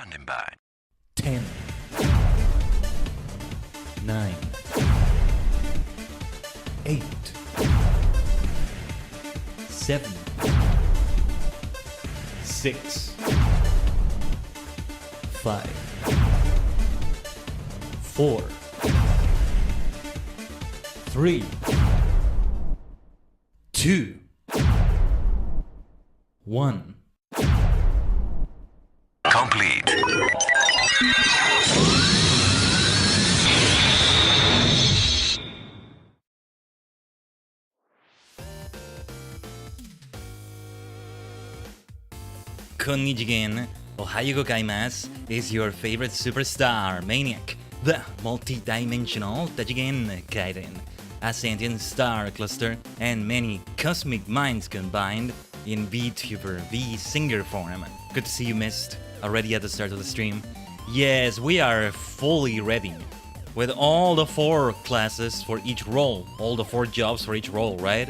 Standing by. 10, 9, 8, 7, 6, 5, 4, 3, 2, 1. Complete. Tajigen, Ohayo gozaimasu, is your favorite superstar, Maniac, the multi-dimensional Tajigen Khaiden, a sentient star cluster and many cosmic minds combined in VTuber V Singer form. Good to see you missed already at the start of the stream. Yes, we are fully ready with all the 4 classes for each role, all the 4 jobs for each role, right?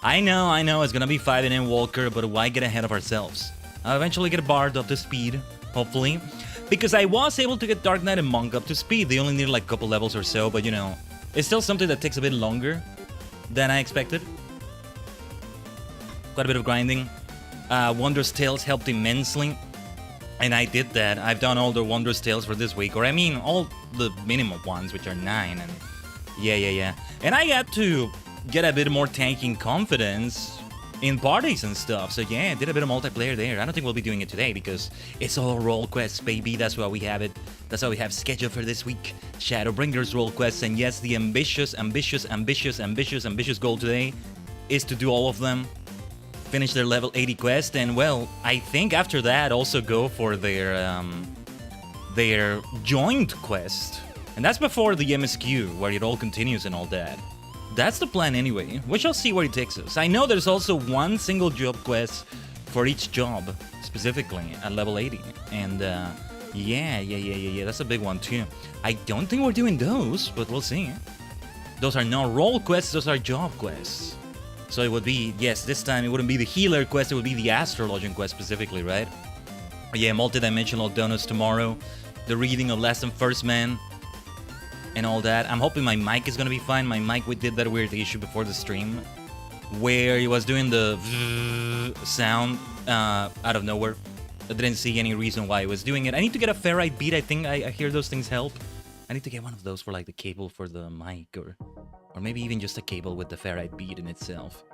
I know, it's gonna be 5 and Walker, but why get ahead of ourselves? I'll eventually get Bard up to speed, hopefully, because I was able to get Dark Knight and Monk up to speed. They only need like a couple levels or so, but you know, it's still something that takes a bit longer than I expected. Quite a bit of grinding. Wondrous Tales helped immensely, and I did that. I've done all the Wondrous Tales for this week, or I mean, all the minimum ones, which are 9, and yeah. And I got to get a bit more tanking confidence in parties and stuff, so yeah, did a bit of multiplayer there. I don't think we'll be doing it today because it's all role quests, baby. That's why we have it. That's why we have scheduled for this week. Shadowbringers role quests, and yes, the ambitious goal today is to do all of them, finish their level 80 quest, and well, I think after that also go for their joint quest, and that's before the MSQ where it all continues and all that. That's the plan anyway. We shall see where it takes us. I know there's also one single job quest for each job, specifically at level 80. And yeah, that's a big one too. I don't think we're doing those, but we'll see. Those are not role quests, those are job quests. So it would be, yes, this time it wouldn't be the healer quest, it would be the astrologian quest specifically, right? Yeah, multi-dimensional donuts tomorrow. The reading of Last and First Man. And all that. I'm hoping my mic is gonna be fine. My mic, we did that weird issue before the stream where he was doing the sound out of nowhere. I didn't see any reason why he was doing it. I need to get a ferrite bead. I think I hear those things help. I need to get one of those for like the cable for the mic, or maybe even just a cable with the ferrite bead in itself.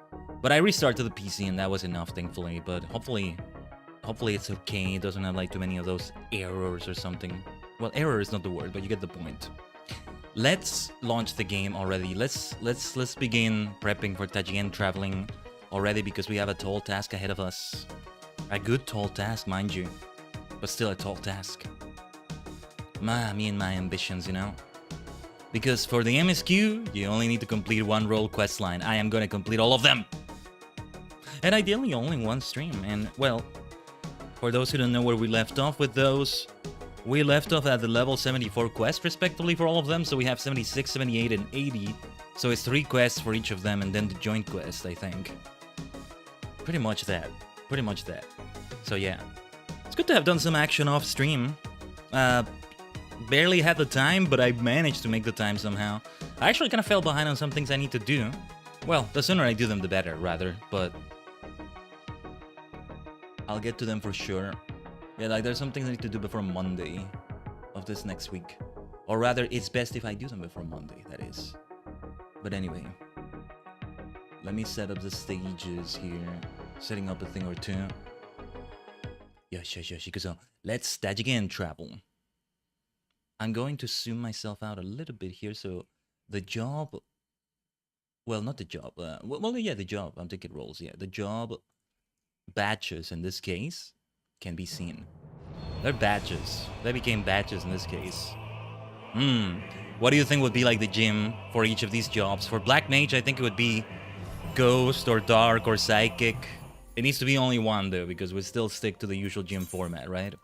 But I restarted the PC and that was enough, thankfully. But hopefully it's okay. It doesn't have like too many of those errors or something. Well, error is not the word, but you get the point. Let's launch the game already. Let's begin prepping for Tajigen traveling already, because we have a tall task ahead of us. A good tall task, mind you, but still a tall task. Me and my ambitions, you know. Because for the MSQ, you only need to complete 1 role quest line. I am gonna complete all of them, and ideally only 1 stream. And well, for those who don't know where we left off with those, we left off at the level 74 quest, respectively, for all of them. So we have 76, 78, and 80. So it's 3 quests for each of them, and then the joint quest, I think. Pretty much that. So yeah. It's good to have done some action off stream. Barely had the time, but I managed to make the time somehow. I actually kind of fell behind on some things I need to do. Well, the sooner I do them, the better, rather. But I'll get to them for sure. Yeah, like there's some things I need to do before Monday of this next week. Or rather, it's best if I do them before Monday, that is. But anyway, let me set up the stages here. Setting up a thing or two. Yes. So let's Tajigen travel. I'm going to zoom myself out a little bit here. So the job, well, not the job. The job. I'm taking roles. Yeah, the job badges in this case can be seen. They're badges. They became badges in this case. What do you think would be like the gym for each of these jobs? For Black Mage, I think it would be Ghost or Dark or Psychic. It needs to be only 1 though, because we still stick to the usual gym format, right?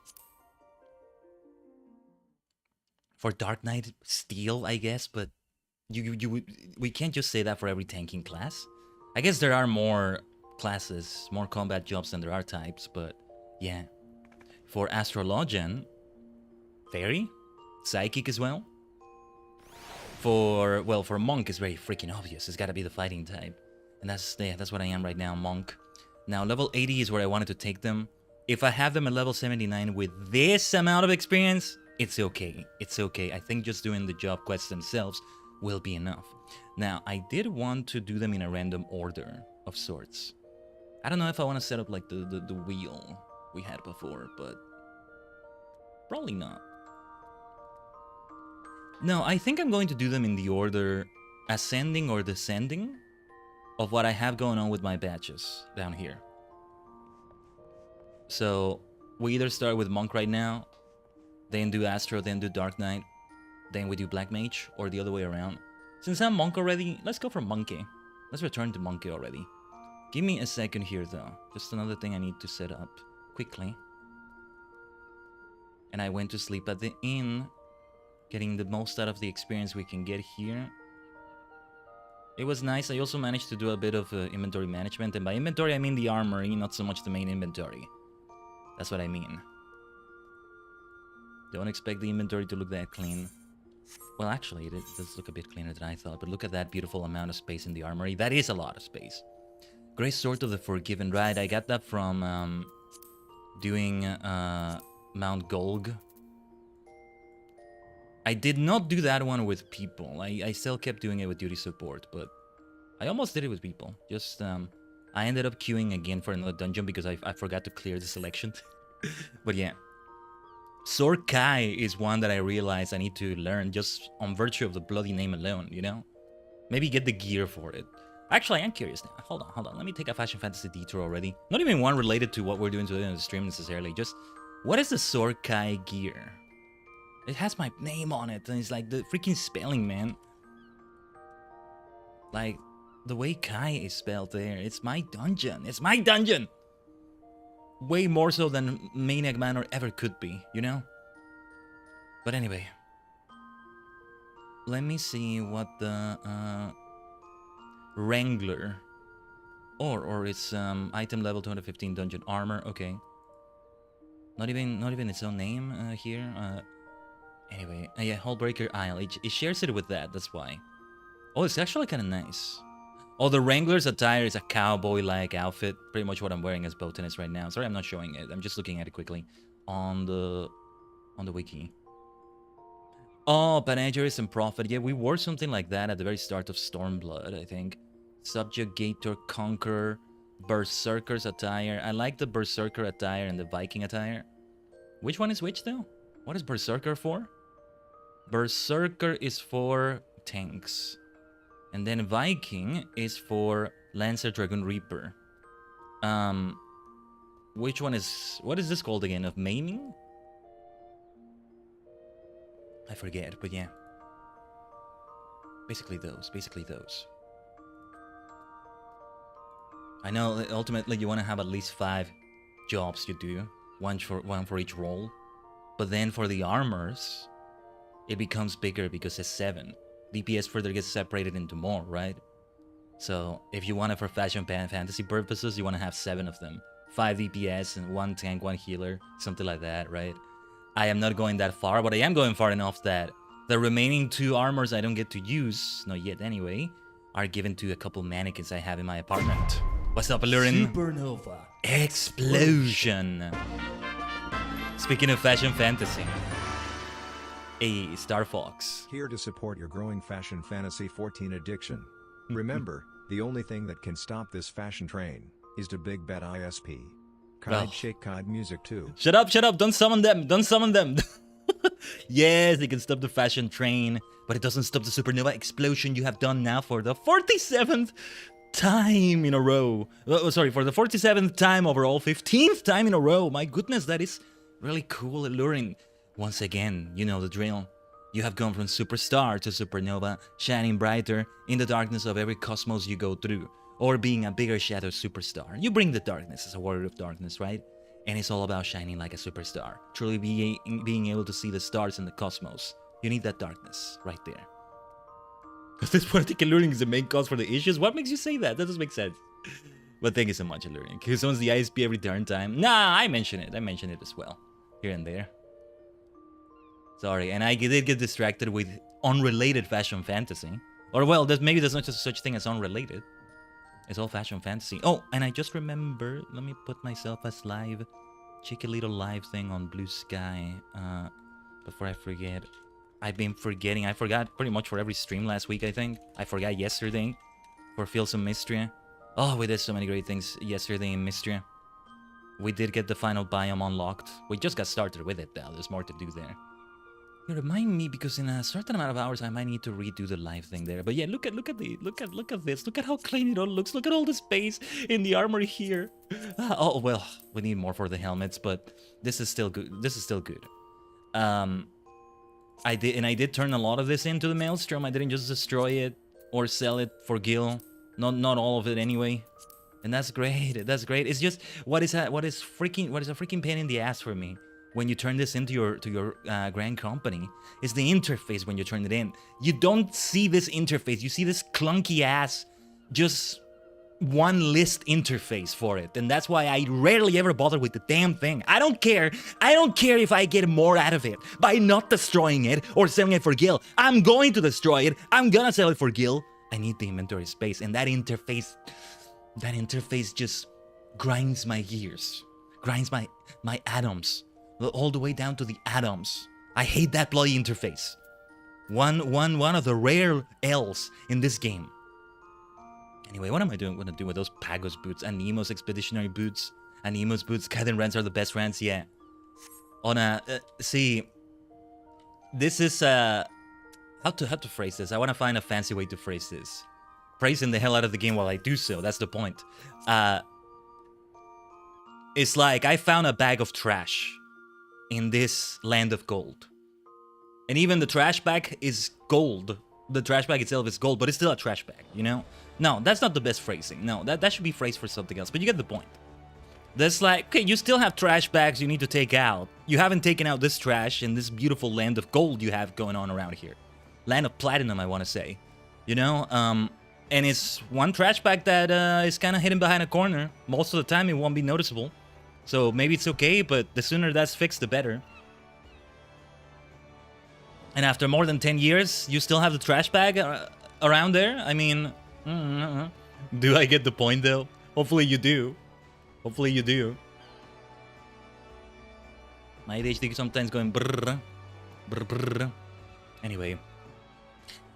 For Dark Knight, Steel, I guess, but we can't just say that for every tanking class. I guess there are more classes, more combat jobs than there are types, but yeah. For Astrologian, Fairy? Psychic as well? For Monk, it's very freaking obvious. It's gotta be the fighting type. And that's what I am right now, Monk. Now, level 80 is where I wanted to take them. If I have them at level 79 with this amount of experience, it's okay. It's okay. I think just doing the job quests themselves will be enough. Now, I did want to do them in a random order of sorts. I don't know if I want to set up like the wheel we had before, but probably not. No, I think I'm going to do them in the order ascending or descending of what I have going on with my badges down here. So we either start with Monk right now, then do Astro, then do Dark Knight, then we do Black Mage, or the other way around. Since I'm Monk already, let's go for Monkey. Let's return to Monkey already. Give me a second here though. Just another thing I need to set up quickly. And I went to sleep at the inn, getting the most out of the experience we can get here. It was nice. I also managed to do a bit of inventory management, and by inventory I mean the armory, not so much the main inventory. That's what I mean. Don't expect the inventory to look that clean. Well, actually, it does look a bit cleaner than I thought, but look at that beautiful amount of space in the armory. That is a lot of space. Great Sword of the Forgiven, right? I got that from doing Mount Golg. I did not do that one with people. I still kept doing it with duty support, but I almost did it with people. Just, I ended up queuing again for another dungeon because I forgot to clear the selection. But yeah. Sword Kai is one that I realized I need to learn just on virtue of the bloody name alone, you know? Maybe get the gear for it. Actually, I am curious now. Hold on. Let me take a Fashion Fantasy detour already. Not even one related to what we're doing today in the stream necessarily. Just, what is the Sword Kai gear? It has my name on it, and it's like the freaking spelling, man. Like, the way Kai is spelled there. It's my dungeon. It's my dungeon! Way more so than Maniac Manor ever could be, you know? But anyway. Let me see what the Wrangler. Or it's item level 215 dungeon armor, okay. Not even its own name here. Anyway, yeah, Hullbreaker Isle. It shares it with that, that's why. Oh, it's actually kind of nice. Oh, the Wrangler's attire is a cowboy-like outfit. Pretty much what I'm wearing as Botanist right now. Sorry, I'm not showing it. I'm just looking at it quickly on the wiki. Oh, Panegyris and Prophet. Yeah, we wore something like that at the very start of Stormblood, I think. Subjugator, Conqueror, Berserker's attire. I like the Berserker attire and the Viking attire. Which one is which, though? What is Berserker for? Berserker is for tanks. And then Viking is for Lancer, Dragoon, Reaper. Which one is... What is this called again? Of maiming? I forget, but yeah. Basically those. I know that ultimately you want to have at least 5 jobs you do. One for each role. But then for the armors, it becomes bigger because it's 7. DPS further gets separated into more, right? So if you want it for Fashion Fantasy purposes, you want to have 7 of them. 5 DPS and 1 tank, 1 healer, something like that, right? I am not going that far, but I am going far enough that the remaining 2 armors I don't get to use, not yet anyway, are given to a couple mannequins I have in my apartment. What's up, Allurin? Supernova. Explosion. Speaking of Fashion Fantasy. Hey, Star Fox. Here to support your growing Fashion Fantasy 14 addiction. Remember, the only thing that can stop this fashion train is to big bet ISP. Khaid Shake Khaid music too. Shut up, don't summon them. Yes, they can stop the fashion train, but it doesn't stop the supernova explosion you have done now for the 47th time in a row. Sorry, for the 47th time overall, 15th time in a row. My goodness, that is really cool, alluring. Once again, you know the drill. You have gone from superstar to supernova, shining brighter in the darkness of every cosmos you go through, or being a bigger shadow superstar. You bring the darkness as a warrior of darkness, right? And it's all about shining like a superstar, truly being able to see the stars in the cosmos. You need that darkness right there. This politic alluring is the main cause for the issues? What makes you say that? That doesn't make sense. But thank you so much, alluring. Because someone's the ISP every turn time. Nah, I mention it. I mention it as well, here and there. Sorry, and I did get distracted with unrelated fashion fantasy. Or well, maybe there's not just such thing as unrelated. It's all fashion fantasy. Oh, and I just remember, let me put myself as live, cheeky little live thing on Blue Sky. Before I forget. I've been forgetting. I forgot pretty much for every stream last week, I think. I forgot yesterday for Fields of Mystria. Oh, we did so many great things yesterday in Mystria. We did get the final biome unlocked. We just got started with it, though. There's more to do there. You remind me because in a certain amount of hours I might need to redo the live thing there. But yeah, look at this. Look at how clean it all looks. Look at all the space in the armor here. Oh well, we need more for the helmets, but this is still good. This is still good. I did turn a lot of this into the Maelstrom. I didn't just destroy it or sell it for Gil. Not all of it anyway. And that's great. That's great. It's just what is a freaking pain in the ass for me when you turn this into your grand company is the interface when you turn it in. You don't see this interface. You see this clunky ass just one list interface for it, and that's why I rarely ever bother with the damn thing. I don't care if I get more out of it by not destroying it or selling it for Gil. I'm going to destroy it. I'm gonna sell it for Gil. I need the inventory space, and that interface just grinds my gears, grinds my atoms, all the way down to the atoms. I hate that bloody interface. One of the rare L's in this game. Anyway, what am I gonna do with those Pagos boots? Anemos expeditionary boots. Anemos boots. Khaiden rants are the best rants, yeah. On a see, this is how to phrase this. I want to find a fancy way to phrase this. Praising the hell out of the game while I do so. That's the point. It's like I found a bag of trash in this land of gold, and even the trash bag is gold. The trash bag itself is gold, but it's still a trash bag, you know? No, that's not the best phrasing. No, that should be phrased for something else, but you get the point. That's like, okay, you still have trash bags you need to take out. You haven't taken out this trash in this beautiful land of gold you have going on around here. Land of platinum, I want to say. You know? And it's one trash bag that is kind of hidden behind a corner. Most of the time, it won't be noticeable. So maybe it's okay, but the sooner that's fixed, the better. And after more than 10 years, you still have the trash bag around there? I mean, do I get the point though? Hopefully you do. Hopefully you do. My ADHD sometimes going brrr, brrr, brrr. Anyway,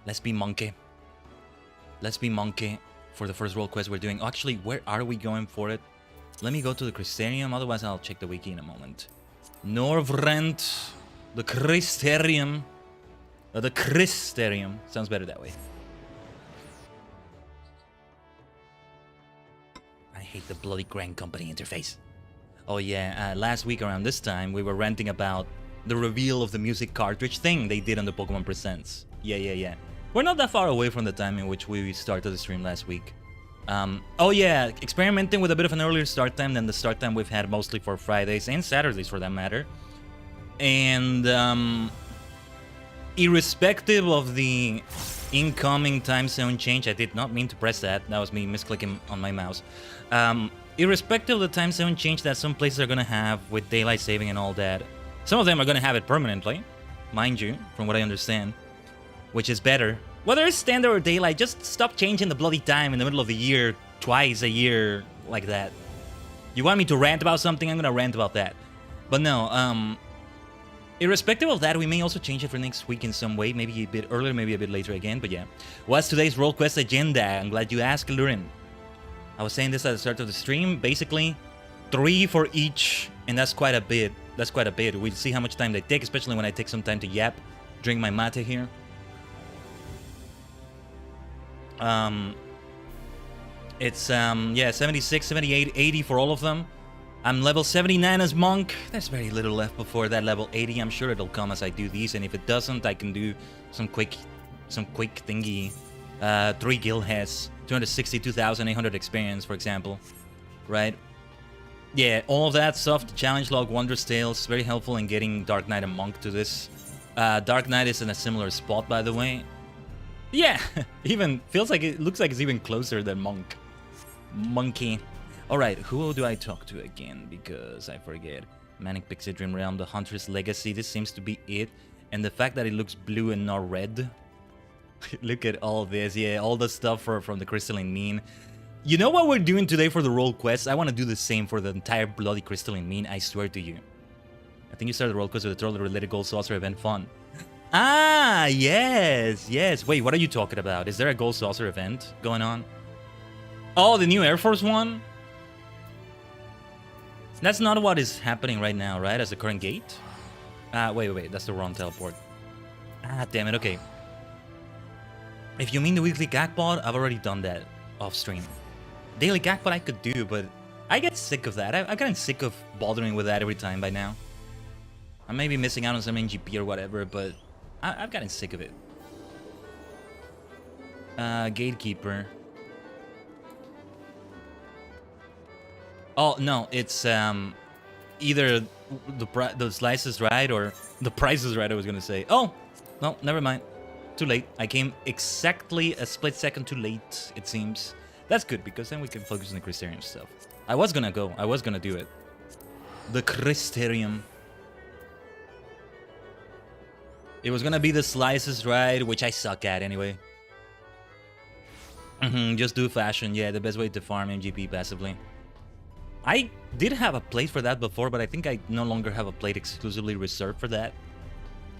let's be monkey. Let's be monkey for the first world quest we're doing. Actually, where are we going for it? Let me go to the Crystarium, otherwise I'll check the wiki in a moment. Norvrent, the Crystarium. The Crystarium. Sounds better that way. I hate the bloody Grand Company interface. Oh yeah, last week around this time, we were ranting about the reveal of the music cartridge thing they did on the Pokemon Presents. Yeah. We're not that far away from the time in which we started the stream last week. Oh yeah, experimenting with a bit of an earlier start time than the start time we've had mostly for Fridays and Saturdays for that matter. And, irrespective of the incoming time zone change, I did not mean to press that. That was me misclicking on my mouse. Irrespective of the time zone change that some places are going to have with daylight saving and all that, some of them are going to have it permanently, mind you, from what I understand, which is better. Whether it's standard or daylight, just stop changing the bloody time in the middle of the year, twice a year, like that. You want me to rant about something? I'm going to rant about that. But no, irrespective of that, we may also change it for next week in some way. Maybe a bit earlier, maybe a bit later again. But yeah. What's today's World Quest agenda? I'm glad you asked, Lurin. I was saying this at the start of the stream. Basically, 3 for each. And that's quite a bit. That's quite a bit. We'll see how much time they take, especially when I take some time to yap. Drink my mate here. It's, yeah, 76, 78, 80 for all of them. I'm level 79 as Monk. There's very little left before that level 80. I'm sure it'll come as I do these, and if it doesn't, I can do some quick thingy. 3 guild heads, 262,800 experience, for example. Right? Yeah, all of that stuff, the challenge log, Wondrous Tales, very helpful in getting Dark Knight and Monk to this. Dark Knight is in a similar spot, by the way. Yeah, even feels like it looks like it's even closer than Monk. Monkey. Alright, who do I talk to again? Because I forget. Manic Pixie Dream Realm, the Hunter's Legacy. This seems to be it. And the fact that it looks blue and not red. Look at all this. Yeah, all the stuff from the crystalline mean. You know what we're doing today for the role quest? I want to do the same for the entire bloody crystalline mean, I swear to you. I think you started the role quest with a totally related Gold Saucer event fun. Ah, yes, yes. Wait, what are you talking about? Is there a Gold Saucer event going on? Oh, the new Air Force one? That's not what is happening right now, right? As the current gate? Wait. That's the wrong teleport. Ah, damn it. Okay. If you mean the weekly gagbot, I've already done that off stream. Daily gagbot I could do, but I get sick of that. I've gotten sick of bothering with that every time by now. I may be missing out on some NGP or whatever, but I've gotten sick of it. Gatekeeper. Oh, no, it's either the slice is right or the price is right, I was gonna say. Oh, no, never mind. Too late. I came exactly a split second too late, it seems. That's good, because then we can focus on the Crystarium stuff. I was gonna do it. The Crystarium. It was gonna be the slices, right? Which I suck at anyway. Just do fashion. Yeah, the best way to farm MGP passively. I did have a plate for that before, but I think I no longer have a plate exclusively reserved for that.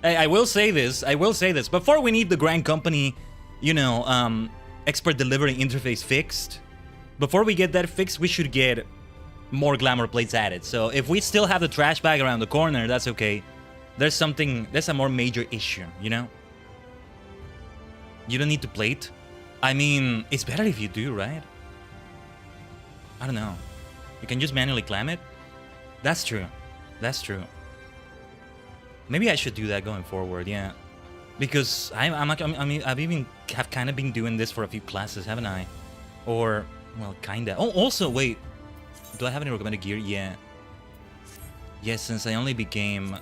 I will say this. Before we need the Grand Company, you know, expert delivery interface fixed. Before we get that fixed, we should get more glamour plates added. So if we still have the trash bag around the corner, that's okay. There's a more major issue, you know? You don't need to plate. I mean, it's better if you do, right? I don't know. You can just manually climb it? That's true. That's true. Maybe I should do that going forward, yeah. Because I've even kind of been doing this for a few classes, haven't I? Or, well, kinda. Oh, also, wait. Do I have any recommended gear? Yeah. Yes, since I only became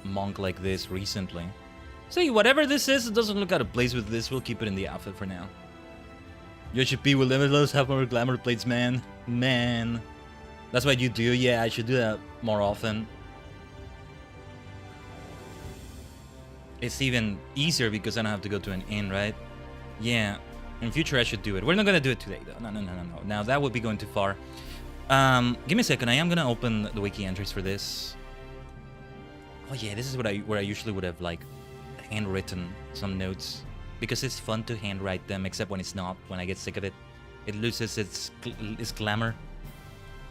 monk like this recently. See, whatever this is, it doesn't look out of place with this. We'll keep it in the outfit for now. YoshiP will never let us have more glamour plates, man. Man. That's what you do? Yeah, I should do that more often. It's even easier because I don't have to go to an inn, right? Yeah. In future, I should do it. We're not gonna do it today, though. No. Now, that would be going too far. Give me a second. I am gonna open the wiki entries for this. Oh yeah, this is where I usually would have, like, handwritten some notes. Because it's fun to handwrite them, except when it's not. When I get sick of it, it loses its glamour.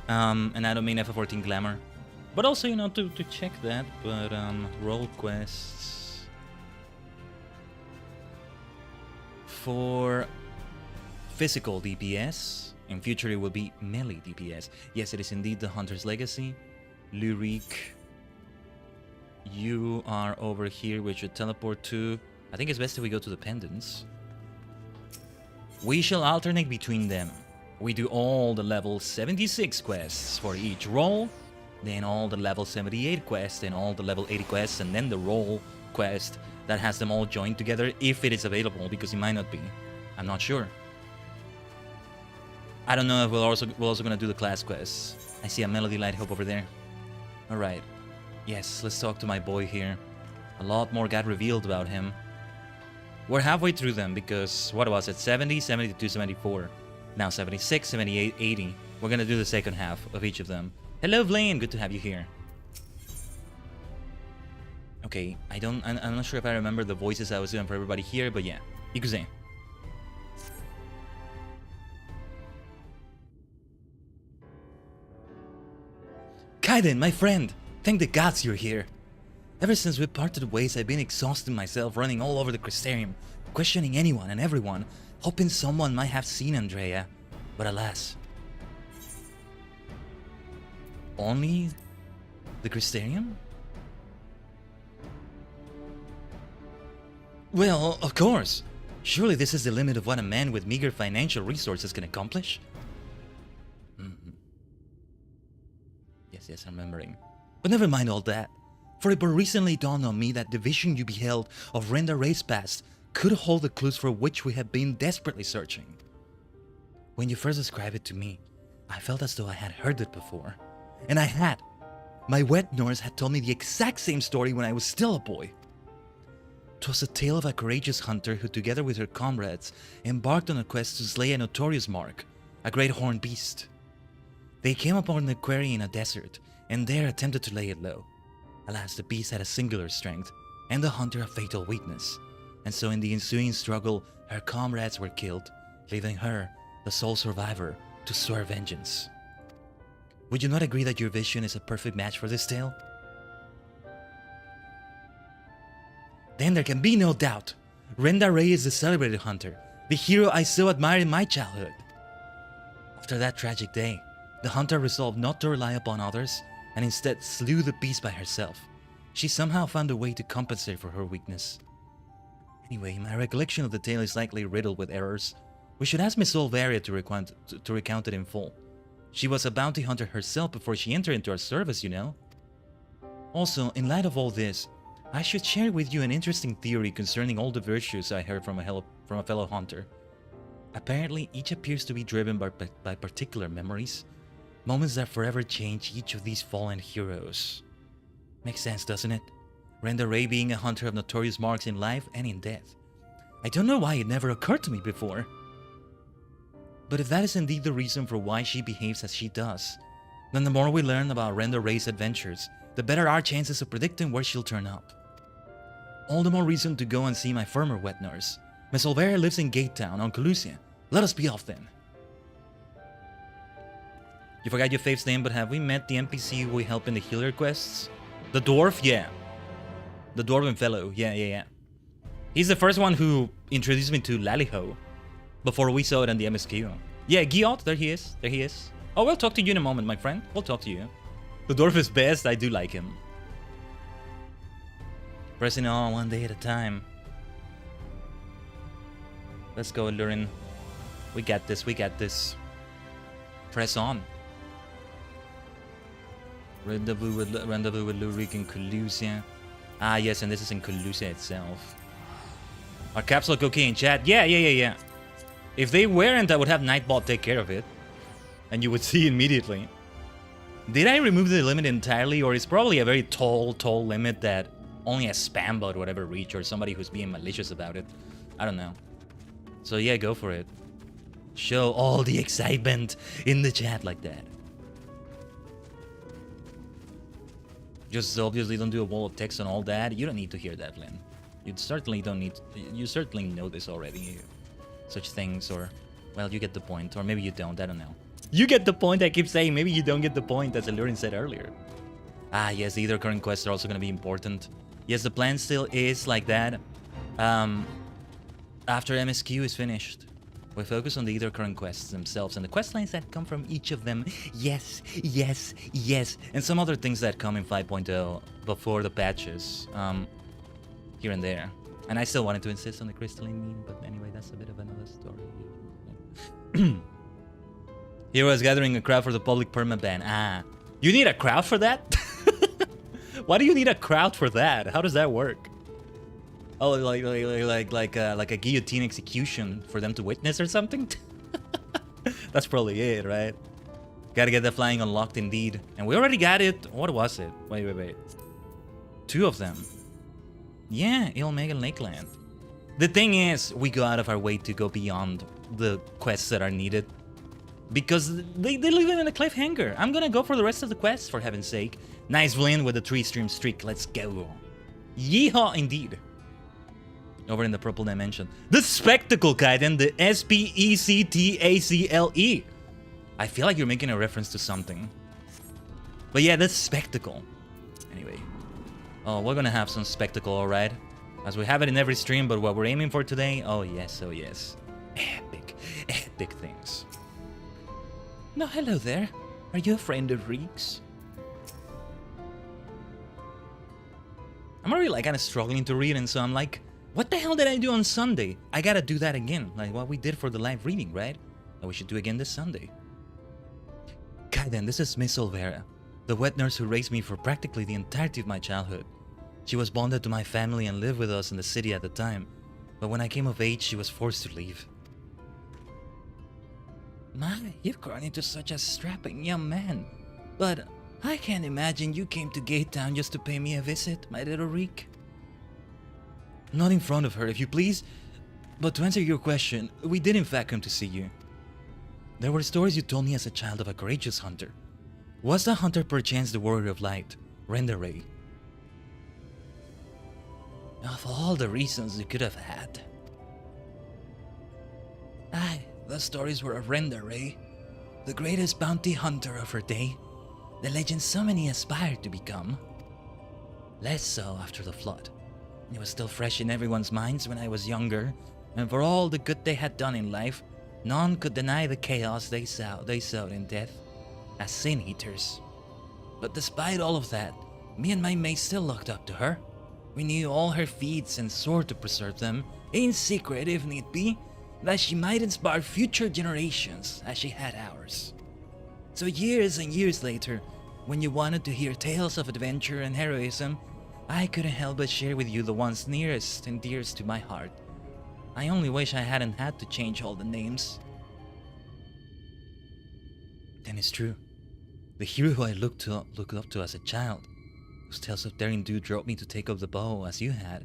And I don't mean FF14 glamour, but also, you know, to check that. But role quests for physical DPS. In future, it will be melee DPS. Yes, it is indeed the Hunter's Legacy. Lyric, you are over here. We should teleport to. I think it's best if we go to the pendants. We shall alternate between them. We do all the level 76 quests for each role, then all the level 78 quests, and all the level 80 quests, and then the role quest that has them all joined together, if it is available, because it might not be. I'm not sure. I don't know if we're also gonna do the class quests. I see a Melody Light Hope over there. Alright. Yes, let's talk to my boy here. A lot more got revealed about him. We're halfway through them because, what was it, 70, 72, 74. Now 76, 78, 80. We're gonna do the second half of each of them. Hello, Blaine, good to have you here. Okay, I'm not sure if I remember the voices I was doing for everybody here, but yeah. Ikuze. Khaiden, my friend! Thank the gods you're here. Ever since we parted ways, I've been exhausting myself, running all over the Crystarium, questioning anyone and everyone, hoping someone might have seen Andrea. But alas. Only the Crystarium? Well, of course. Surely this is the limit of what a man with meager financial resources can accomplish? Yes, I'm remembering. But never mind all that. For it but recently dawned on me that the vision you beheld of Renda Ray's past could hold the clues for which we have been desperately searching. When you first described it to me, I felt as though I had heard it before. And I had. My wet nurse had told me the exact same story when I was still a boy. 'Twas the tale of a courageous hunter who, together with her comrades, embarked on a quest to slay a notorious mark, a great horned beast. They came upon the quarry in a desert, and there attempted to lay it low. Alas, the beast had a singular strength, and the hunter a fatal weakness, and so in the ensuing struggle, her comrades were killed, leaving her, the sole survivor, to swear vengeance. Would you not agree that your vision is a perfect match for this tale? Then there can be no doubt. Renda Ray is the celebrated hunter, the hero I so admired in my childhood. After that tragic day, the hunter resolved not to rely upon others, and instead slew the beast by herself. She somehow found a way to compensate for her weakness. Anyway, my recollection of the tale is likely riddled with errors. We should ask Miss Olvaria to recount it in full. She was a bounty hunter herself before she entered into our service, you know. Also, in light of all this, I should share with you an interesting theory concerning all the virtues I heard from a fellow hunter. Apparently, each appears to be driven by particular memories, moments that forever change each of these fallen heroes. Makes sense, doesn't it? Renda Ray being a hunter of notorious marks in life and in death. I don't know why it never occurred to me before. But if that is indeed the reason for why she behaves as she does, then the more we learn about Renda Ray's adventures, the better our chances of predicting where she'll turn up. All the more reason to go and see my former wet nurse. Miss Olvera lives in Gate Town on Colusia. Let us be off then. You forgot your fave's name, but have we met the NPC we help in the healer quests? The dwarf? Yeah. The dwarven fellow. Yeah. He's the first one who introduced me to Laliho before we saw it on the MSQ. Yeah, Giot, there he is. Oh, we'll talk to you in a moment, my friend. We'll talk to you. The dwarf is best, I do like him. Pressing on one day at a time. Let's go, Lurin. We got this. Press on. Rendezvous with Lurik in Colusia. Ah, yes, and this is in Colusia itself. Our capsule cocaine chat. Yeah. If they weren't, I would have Nightbot take care of it. And you would see immediately. Did I remove the limit entirely, or is probably a very tall limit that only a spam bot would ever reach, or somebody who's being malicious about it? I don't know. So yeah, go for it. Show all the excitement in the chat like that. Just obviously don't do a wall of text on all that. You don't need to hear that, Lynn. You certainly don't need to, you certainly know this already. Such things, or, well, you get the point. Or maybe you don't, I don't know. You get the point, I keep saying. Maybe you don't get the point, as Alurin said earlier. Ah, yes, the either current quests are also going to be important. Yes, the plan still is like that. After MSQ is finished, we focus on the either current quests themselves and the quest lines that come from each of them. Yes. And some other things that come in 5.0 before the patches. Here and there. And I still wanted to insist on the crystalline meme, but anyway, that's a bit of another story. Hero is gathering a crowd for the public permaban. Ah, you need a crowd for that? Why do you need a crowd for that? How does that work? Oh, like a guillotine execution for them to witness or something? That's probably it, right? Gotta get the flying unlocked indeed. And we already got it. What was it? Wait. 2 of them. Yeah, Ilmega Lakeland. The thing is, we go out of our way to go beyond the quests that are needed. Because they leave it in a cliffhanger. I'm gonna go for the rest of the quests, for heaven's sake. Nice win with the 3-stream streak. Let's go. Yeehaw indeed. Over in the purple dimension. The Spectacle, Khaiden. The SPECTACLE. I feel like you're making a reference to something. But yeah, the Spectacle. Anyway. Oh, we're gonna have some spectacle, alright? As we have it in every stream, but what we're aiming for today? Oh yes. Epic things. No, hello there. Are you a friend of Reeks? I'm already like kind of struggling to read, and so I'm like, what the hell did I do on Sunday? I gotta do that again, like what we did for the live reading, right? And we should do again this Sunday. Khaiden, this is Miss Olvera, the wet nurse who raised me for practically the entirety of my childhood. She was bonded to my family and lived with us in the city at the time, but when I came of age, she was forced to leave. My, you've grown into such a strapping young man. But I can't imagine you came to Gate Town just to pay me a visit, my little Reek. Not in front of her, if you please. But to answer your question, we did in fact come to see you. There were stories you told me as a child of a courageous hunter. Was the hunter perchance the warrior of light, Renderay? Of all the reasons you could have had. Aye, the stories were of Renderay, the greatest bounty hunter of her day, the legend so many aspired to become. Less so after the flood. It was still fresh in everyone's minds when I was younger, and for all the good they had done in life, none could deny the chaos they sowed in death, as sin eaters. But despite all of that, me and my mate still looked up to her. We knew all her feats and swore to preserve them, in secret if need be, that she might inspire future generations as she had ours. So years and years later, when you wanted to hear tales of adventure and heroism, I couldn't help but share with you the ones nearest and dearest to my heart. I only wish I hadn't had to change all the names. Then it's true. The hero who I looked up to as a child, whose tales of daring do drove me to take up the bow as you had,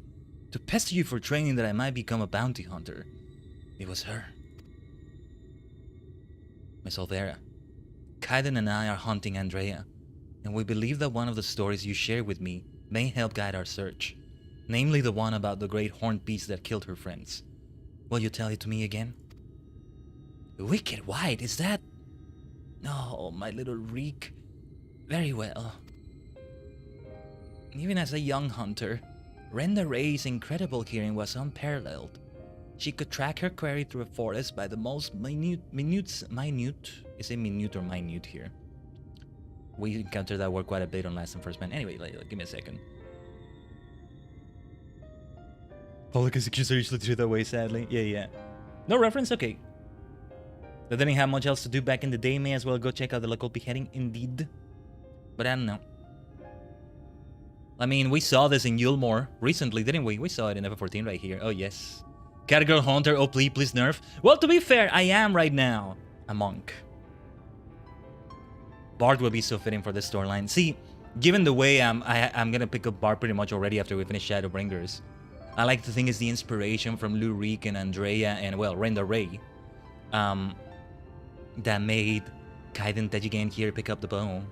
to pester you for training that I might become a bounty hunter. It was her. Miss Olvera. Khaiden and I are hunting Andrea, and we believe that one of the stories you shared with me may help guide our search, namely the one about the great horned beast that killed her friends. Will you tell it to me again? Wicked White, is that? No, my little Reek. Very well. Even as a young hunter, Renderay's incredible hearing was unparalleled. She could track her quarry through a forest by the most minute, is it minute or minute here? We encountered that word quite a bit on Last and First Man. Anyway, give me a second. Public executions are usually treated that way, sadly. Yeah. No reference? Okay. They didn't have much else to do back in the day. May as well go check out the local beheading, indeed. But I don't know. I mean, we saw this in Yulmore recently, didn't we? We saw it in FF14 right here. Oh, yes. Category Hunter, oh please nerf. Well, to be fair, I am right now a monk. Bard will be so fitting for this storyline. See, given the way I'm gonna pick up Bard pretty much already after we finish Shadowbringers. I like to think it's the inspiration from Lou Reek and Andrea and, well, Renderay that made Khaiden Tajigen here pick up the bow.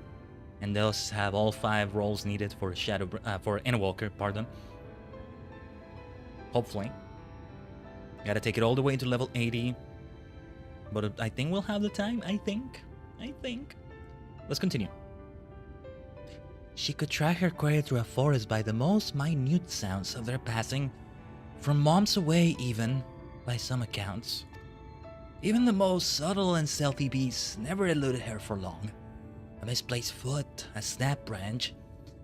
And thus have all 5 roles needed for for Endwalker, pardon. Hopefully. Gotta take it all the way to level 80. But I think we'll have the time. I think. Let's continue. She could track her quarry through a forest by the most minute sounds of their passing, from mom's away even, by some accounts. Even the most subtle and stealthy beasts never eluded her for long. A misplaced foot, a snap branch.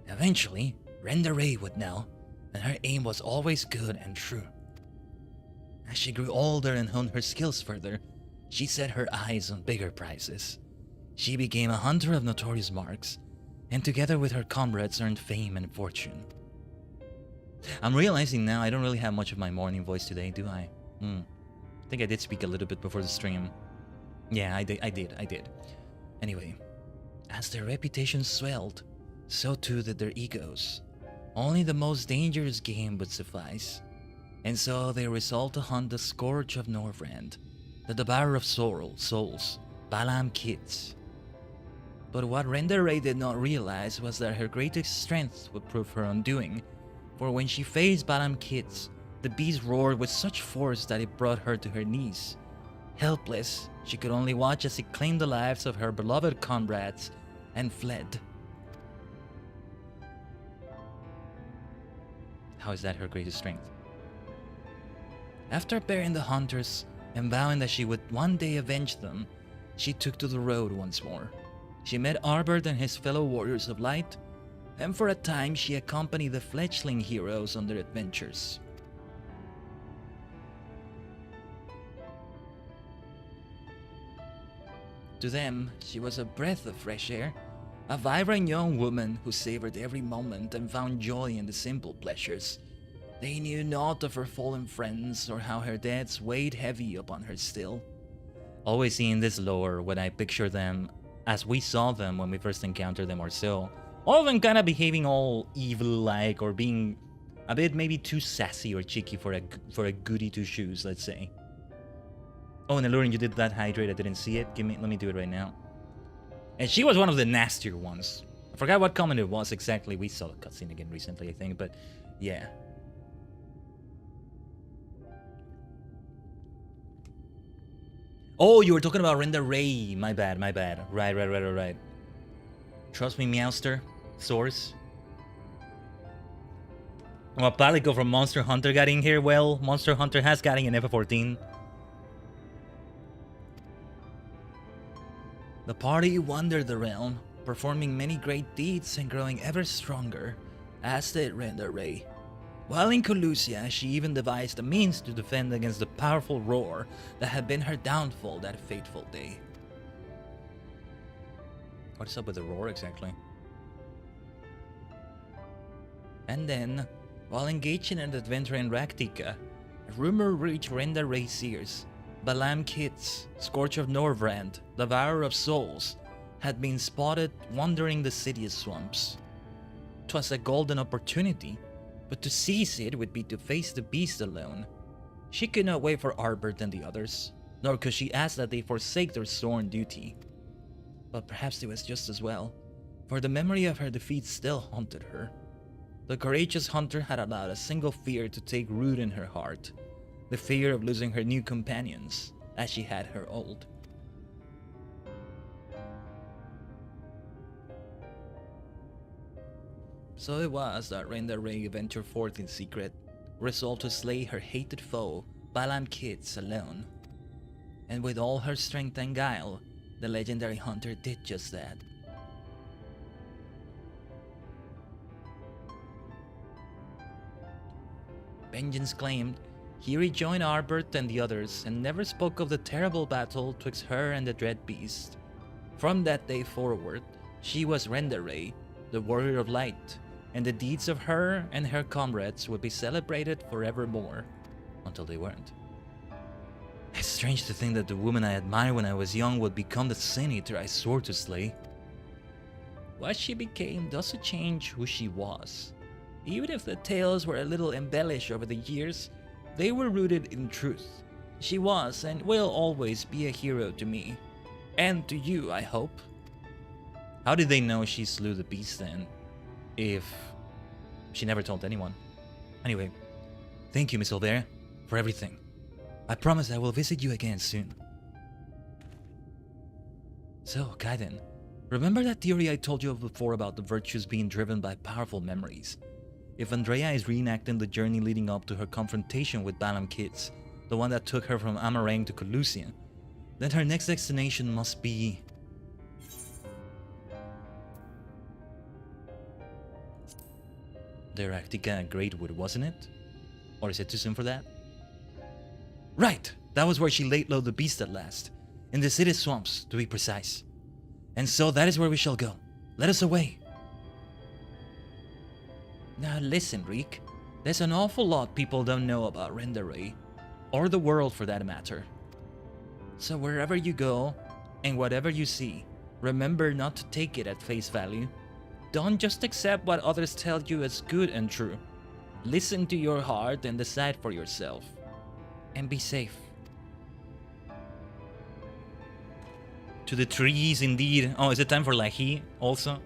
Eventually, Renderay would know, and her aim was always good and true. As she grew older and honed her skills further, she set her eyes on bigger prizes. She became a hunter of notorious marks, and together with her comrades earned fame and fortune. I'm realizing now I don't really have much of my morning voice today, do I? I think I did speak a little bit before the stream. Yeah, I did. Anyway, as their reputation swelled, so too did their egos. Only the most dangerous game would suffice. And so they resolved to hunt the Scourge of Norvrand, the Devourer of Souls, Balam Kids. But what Renderay did not realize was that her greatest strength would prove her undoing, for when she faced Balam Kids, the beast roared with such force that it brought her to her knees. Helpless, she could only watch as it claimed the lives of her beloved comrades and fled. How is that her greatest strength? After burying the hunters and vowing that she would one day avenge them, she took to the road once more. She met Arbert and his fellow warriors of light, and for a time she accompanied the fledgling heroes on their adventures. To them, she was a breath of fresh air, a vibrant young woman who savored every moment and found joy in the simple pleasures. They knew naught of her fallen friends or how her deaths weighed heavy upon her still. Always seeing this lore when I picture them as we saw them when we first encountered them or so. All of them kind of behaving all evil-like or being A bit maybe too sassy or cheeky for a goody two shoes, let's say. Oh, and Alluring, you did that hydrate. I didn't see it. Let me do it right now. And she was one of the nastier ones. I forgot what comment it was exactly. We saw the cutscene again recently, I think, but yeah. Oh, you were talking about Render Ray. My bad, my bad. Right. Trust me, Meowster. Source. Well, Palico from Monster Hunter got in here. Well, Monster Hunter has got in FF14. The party wandered the realm, performing many great deeds and growing ever stronger, as did Render Ray. While in Colusia, she even devised a means to defend against the powerful roar that had been her downfall that fateful day. What is up with the roar exactly? And then, while engaged in an adventure in Raktika, a rumor reached Render Ray's ears. Balam Kitz, Scorch of Norvrand, Devourer of Souls, had been spotted wandering the city's swamps. 'Twas a golden opportunity, but to seize it would be to face the beast alone. She could not wait for Arbert and the others, nor could she ask that they forsake their sworn duty. But perhaps it was just as well, for the memory of her defeat still haunted her. The courageous hunter had allowed a single fear to take root in her heart, the fear of losing her new companions, as she had her old. So it was that Render Ray ventured forth in secret, resolved to slay her hated foe, Balam Kitz, alone. And with all her strength and guile, the legendary hunter did just that. Vengeance claimed, he rejoined Arbert and the others and never spoke of the terrible battle twixt her and the dread beast. From that day forward, she was Render Ray, the warrior of light, and the deeds of her and her comrades would be celebrated forevermore, until they weren't. It's strange to think that the woman I admired when I was young would become the Sin Eater I swore to slay. What she became doesn't change who she was. Even if the tales were a little embellished over the years, they were rooted in truth. She was and will always be a hero to me. And to you, I hope. How did they know she slew the beast then? If she never told anyone. Anyway, thank you, Miss Olvera, for everything. I promise I will visit you again soon. So, Khaiden, remember that theory I told you of before about the virtues being driven by powerful memories? If Andrea is reenacting the journey leading up to her confrontation with Balam Kitz, the one that took her from Amarang to Colusia, then her next destination must be... the Raktika Greatwood, wasn't it? Or is it too soon for that? Right! That was where she laid low the beast at last. In the city swamps, to be precise. And so that is where we shall go. Let us away. Now listen, Reek. There's an awful lot people don't know about Render Ray. Or the world for that matter. So wherever you go, and whatever you see, remember not to take it at face value. Don't just accept what others tell you as good and true. Listen to your heart and decide for yourself. And be safe. To the trees, indeed. Oh, is it time for Lahi also?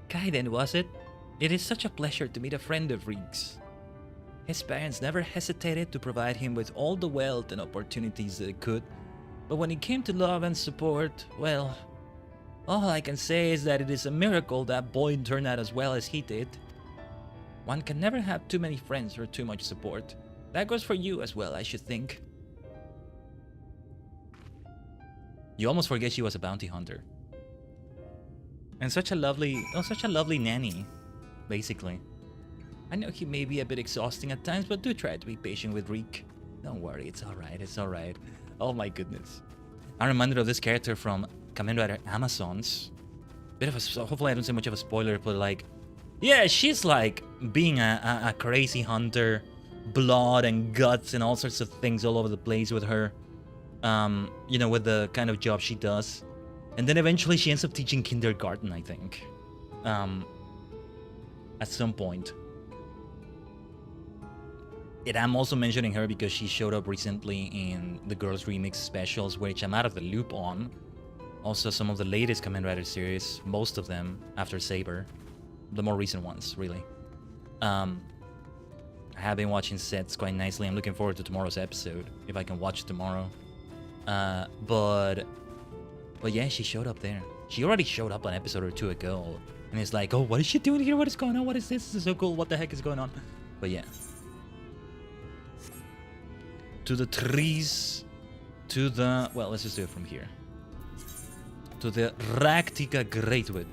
Khaiden, was it? It is such a pleasure to meet a friend of Reek's. His parents never hesitated to provide him with all the wealth and opportunities they could, but when it came to love and support, well, all I can say is that it is a miracle that Boyd turned out as well as he did. One can never have too many friends or too much support. That goes for you as well, I should think. You almost forget she was a bounty hunter. And such a lovely nanny, basically. I know he may be a bit exhausting at times, but do try to be patient with Reek. Don't worry, it's alright, it's alright. Oh my goodness. I'm reminded of this character from Kamen Rider Amazons. Bit of a, hopefully I don't say much of a spoiler, but like, yeah, she's like being a crazy hunter, blood and guts and all sorts of things all over the place with her. You know, with the kind of job she does. And then eventually she ends up teaching kindergarten, I think. At some point. And I'm also mentioning her because she showed up recently in the Girls Remix specials, which I'm out of the loop on. Also, some of the latest Kamen Rider series, most of them after Saber. The more recent ones, really. I have been watching sets quite nicely. I'm looking forward to tomorrow's episode, if I can watch it tomorrow. But yeah, she showed up there. She already showed up an episode or two ago. And it's like, oh, what is she doing here? What is going on? What is this? This is so cool. What the heck is going on? But yeah. To the trees. To the... Well, let's just do it from here. To the Raktika Greatwood.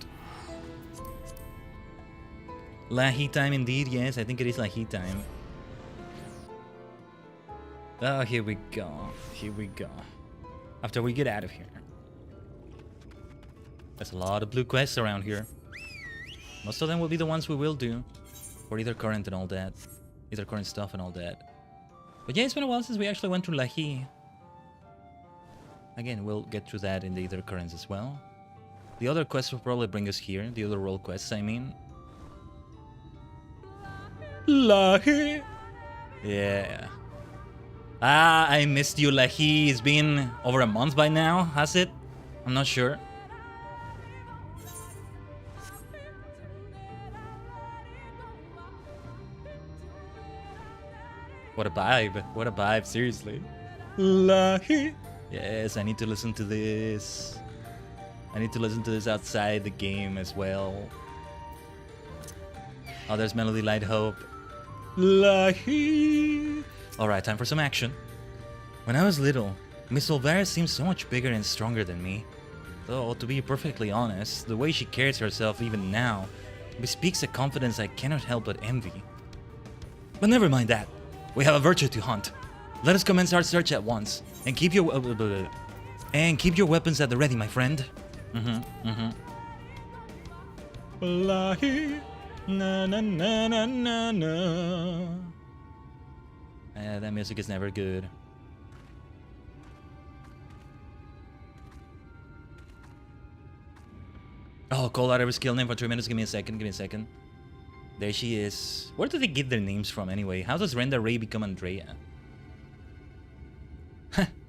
Lahi time indeed. Yes, I think it is Lahi time. Oh, here we go. Here we go. After we get out of here. There's a lot of blue quests around here. Most of them will be the ones we will do. For either current and all that. Either current stuff and all that. But yeah, it's been a while since we actually went through Lahi. Again, we'll get through that in the other currents as well. The other quests will probably bring us here. The other role quests, I mean. Lahi. Yeah. Ah, I missed you, Lahi. It's been over a month by now, has it? I'm not sure. What a vibe. What a vibe, seriously. Lahi. Yes, I need to listen to this. I need to listen to this outside the game as well. Oh, there's Melody Light Hope. Lahi. Alright, time for some action. When I was little, Miss Olvera seemed so much bigger and stronger than me. Though, to be perfectly honest, the way she carries herself even now bespeaks a confidence I cannot help but envy. But never mind that. We have a virtue to hunt. Let us commence our search at once, and keep your weapons at the ready, my friend. Lahi, na na na na na na. That music is never good. Oh, call out every skill name for 3 minutes. Give me a second. Give me a second. There she is. Where do they get their names from anyway? How does Renda Ray become Andrea?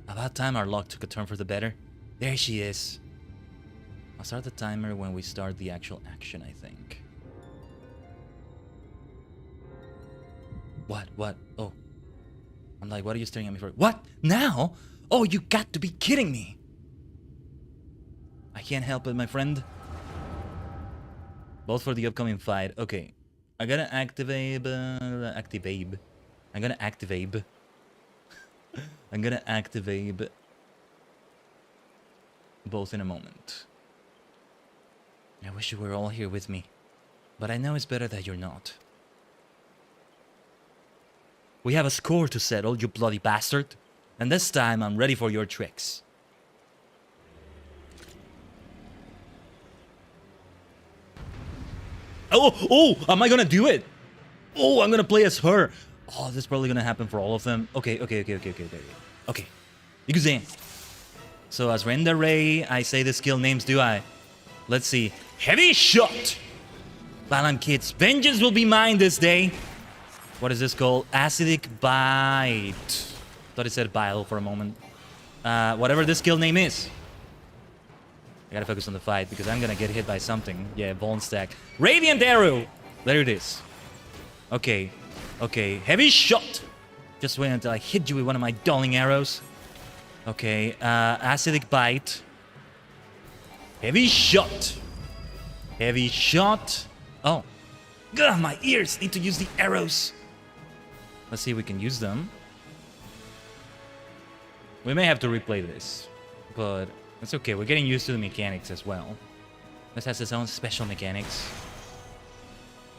About time our luck took a turn for the better. There she is. I'll start the timer when we start the actual action, I think. What? What? Oh. I'm like, what are you staring at me for? What? Now? Oh, you got to be kidding me. I can't help it, my friend. Both for the upcoming fight. Okay. I'm gonna activate... I'm gonna activate... I'm gonna activate both in a moment. I wish you were all here with me, but I know it's better that you're not. We have a score to settle, you bloody bastard, and this time I'm ready for your tricks. Oh, am I gonna do it? Oh, I'm gonna play as her. Oh, this is probably gonna happen for all of them. Okay. You can say it. So as Renda Ray, I say the skill names, do I? Let's see. Heavy shot! Balan kids, vengeance will be mine this day. What is this called? Acidic bite. Thought it said bile for a moment. Whatever this skill name is. I gotta focus on the fight because I'm gonna get hit by something. Yeah, bone stack. Radiant arrow! There it is. Okay. Heavy shot! Just wait until I hit you with one of my dulling arrows. Okay, acidic bite. Heavy shot! Heavy shot! Oh. Ugh, my ears need to use the arrows. Let's see if we can use them. We may have to replay this, but it's okay. We're getting used to the mechanics as well. This has its own special mechanics.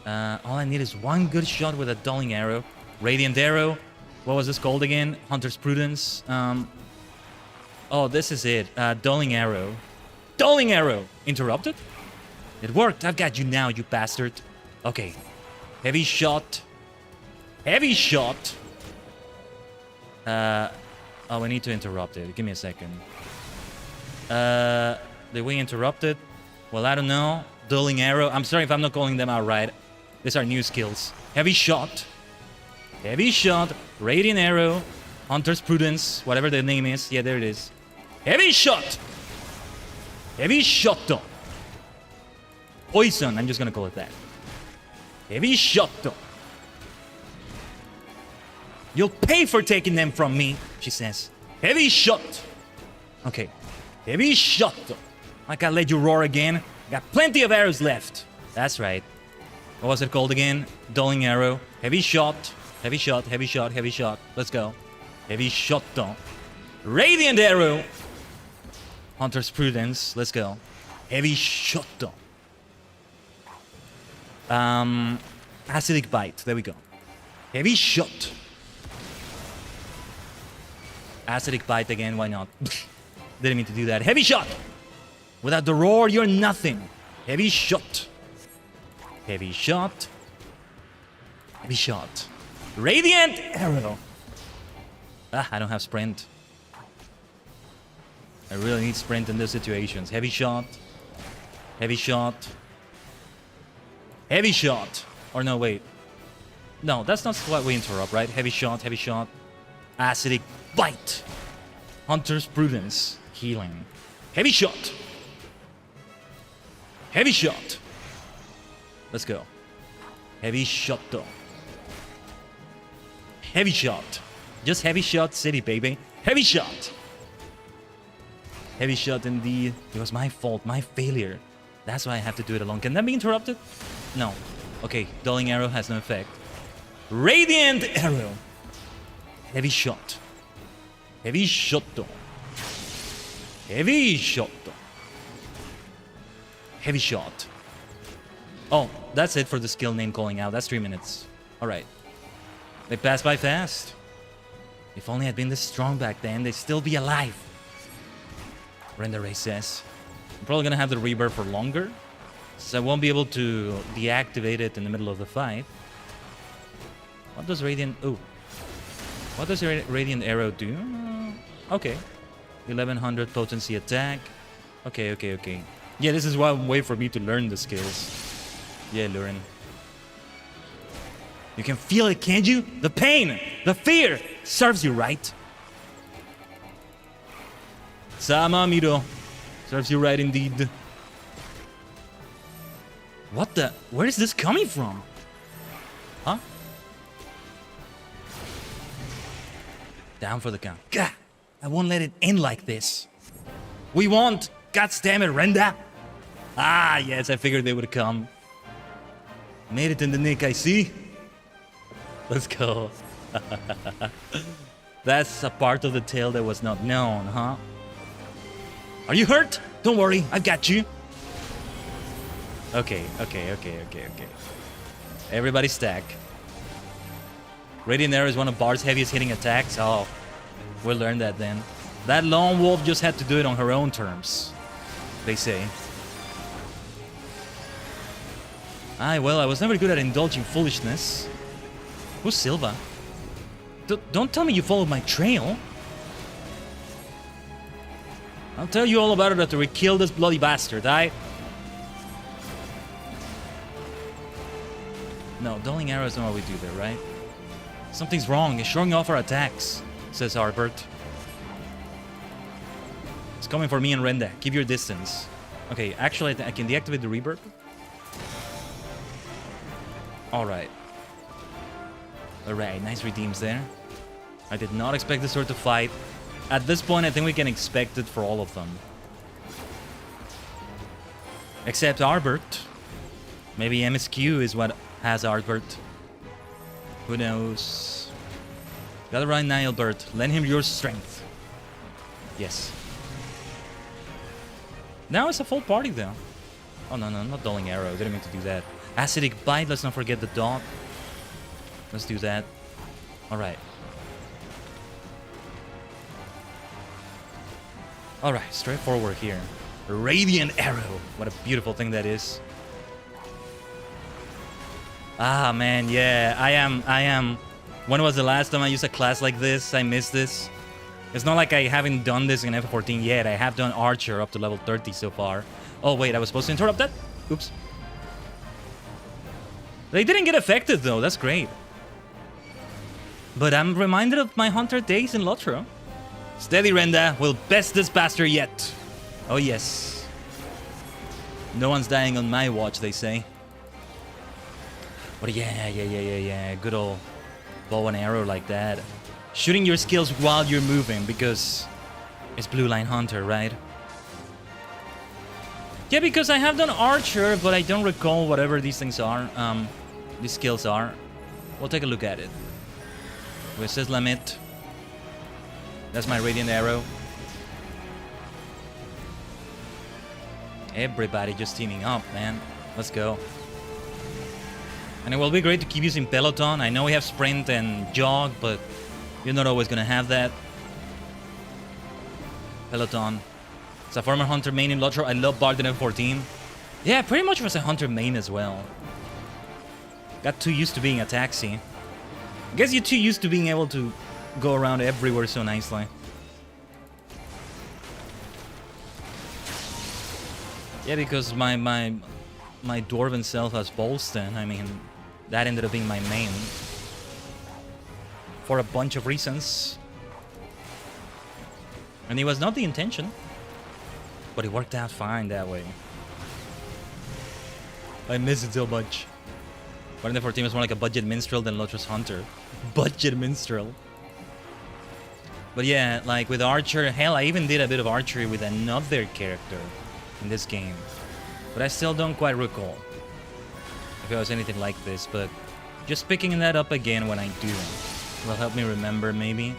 All I need is one good shot with a dulling arrow. Radiant arrow. What was this called again? Hunter's Prudence. Oh, this is it. Dulling arrow. Dulling arrow! Interrupted? It worked. I've got you now, you bastard. Okay. Heavy shot. Heavy shot. Oh, we need to interrupt it. Give me a second. Did we interrupt it? Well, I don't know. Dulling arrow. I'm sorry if I'm not calling them out right. These are new skills. Heavy shot. Heavy shot. Radiant arrow. Hunter's prudence. Whatever the name is. Yeah, there it is. Heavy shot. Heavy shot though. Poison. I'm just gonna call it that. Heavy shot though. You'll pay for taking them from me, she says. Heavy shot. Okay. Heavy shot though. I can't let you roar again. Got plenty of arrows left. That's right. What was it called again? Dulling arrow. Heavy shot. Heavy shot, heavy shot, heavy shot. Let's go. Heavy shot though. Radiant arrow. Hunter's prudence. Let's go. Heavy shot though. Acidic bite. There we go. Heavy shot. Acidic bite again. Why not? Didn't mean to do that. Heavy shot. Without the roar, you're nothing. Heavy shot. Heavy shot. Heavy shot. Radiant arrow. Ah, I don't have sprint. I really need sprint in those situations. Heavy shot. Heavy shot. Heavy shot. Or no, wait. No, that's not what we interrupt, right? Heavy shot, heavy shot. Acidic bite. Hunter's prudence. Healing. Heavy shot. Heavy shot. Let's go. Heavy shot though. Heavy shot. Just heavy shot city, baby. Heavy shot. Heavy shot indeed. It was my fault, my failure. That's why I have to do it alone. Can that be interrupted? No. Okay, dulling arrow has no effect. Radiant arrow. Heavy shot. Heavy shot though. Heavy shot though. Heavy shot. Oh, that's it for the skill name calling out. That's 3 minutes. Alright. They passed by fast. If only I'd been this strong back then, they'd still be alive. Render Ray says. I'm probably gonna have the rebirth for longer, so I won't be able to deactivate it in the middle of the fight. What does Radiant... Oh. What does Radiant Arrow do? Okay. 1100 potency attack. Okay. Yeah, this is one way for me to learn the skills. Yeah, Lurin. You can feel it, can't you? The pain, the fear serves you right. Sama Miro. Serves you right indeed. What the? Where is this coming from? Huh? Down for the count. Gah! I won't let it end like this. We won't. God damn it, Renda. Ah, yes, I figured they would come. Made it in the nick, I see. Let's go. That's a part of the tale that was not known, huh? Are you hurt? Don't worry, I've got you. Okay. Everybody stack. Radiant Arrow is one of Bard's heaviest hitting attacks. Oh, we'll learn that then. That lone wolf just had to do it on her own terms, they say. Aye, well, I was never good at indulging foolishness. Who's Silva? Don't tell me you followed my trail. I'll tell you all about it after we kill this bloody bastard, aye? No, dulling arrow is not what we do there, right? Something's wrong. It's showing off our attacks, says Albert. It's coming for me and Renda. Keep your distance. Okay, actually, I can deactivate the rebirth. Alright. Alright, nice redeems there. I did not expect this sort of fight. At this point, I think we can expect it for all of them. Except Arbert. Maybe MSQ is what has Arbert. Who knows? Gotta run Nilebert. Lend him your strength. Yes. Now it's a full party though. Oh no, not dulling arrow. Didn't mean to do that. Acidic bite. Let's not forget the dot. Let's do that. Alright. Alright, straightforward here. Radiant arrow. What a beautiful thing that is. Ah, man, yeah. I am. When was the last time I used a class like this? I missed this. It's not like I haven't done this in FF14 yet. I have done Archer up to level 30 so far. Oh, wait, I was supposed to interrupt that? Oops. They didn't get affected, though. That's great. But I'm reminded of my hunter days in Lotro. Steady, Renda. We'll best this bastard yet. Oh, yes. No one's dying on my watch, they say. But yeah. Good old bow and arrow like that. Shooting your skills while you're moving, because it's Blue Line Hunter, right? Yeah, because I have done Archer, but I don't recall whatever these things are. These skills are. We'll take a look at it. Resist limit. That's my Radiant Arrow. Everybody just teaming up, man. Let's go. And it will be great to keep using Peloton. I know we have Sprint and Jog, but you're not always gonna have that. Peloton. It's a former Hunter main in Lotro. I love Bard in F14. Yeah, pretty much was a Hunter main as well. Got too used to being a taxi. I guess you're too used to being able to go around everywhere so nicely. Yeah, because my dwarven self has Bolston. I mean, that ended up being my main. For a bunch of reasons. And it was not the intention. But it worked out fine that way. I miss it so much. But in the 14 was more like a budget minstrel than Lotra's Hunter. Budget minstrel. But yeah, like with Archer, hell, I even did a bit of archery with another character in this game. But I still don't quite recall if it was anything like this, but just picking that up again when I do will help me remember, maybe.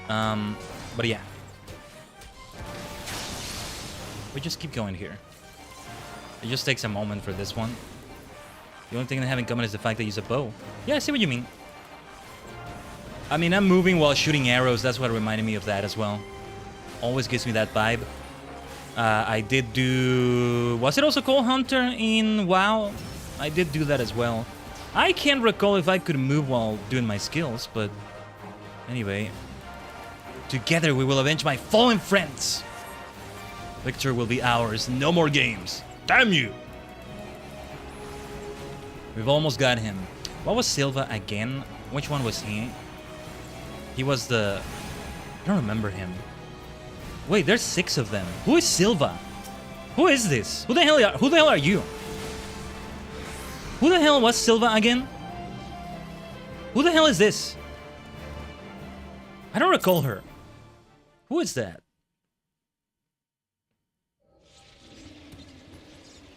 But yeah. We just keep going here. It just takes a moment for this one. The only thing they have in common is the fact they use a bow. Yeah, I see what you mean. I mean, I'm moving while shooting arrows. That's what reminded me of that as well. Always gives me that vibe. I did do... Was it also called Hunter in WoW? I did do that as well. I can't recall if I could move while doing my skills, but... Anyway. Together we will avenge my fallen friends. Victor will be ours. No more games. Damn you! We've almost got him. What was Silva again? Which one was he? He was the... I don't remember him. Wait, there's 6 of them. Who is Silva? Who is this? Who the hell are you? Who the hell was Silva again? Who the hell is this? I don't recall her. Who is that?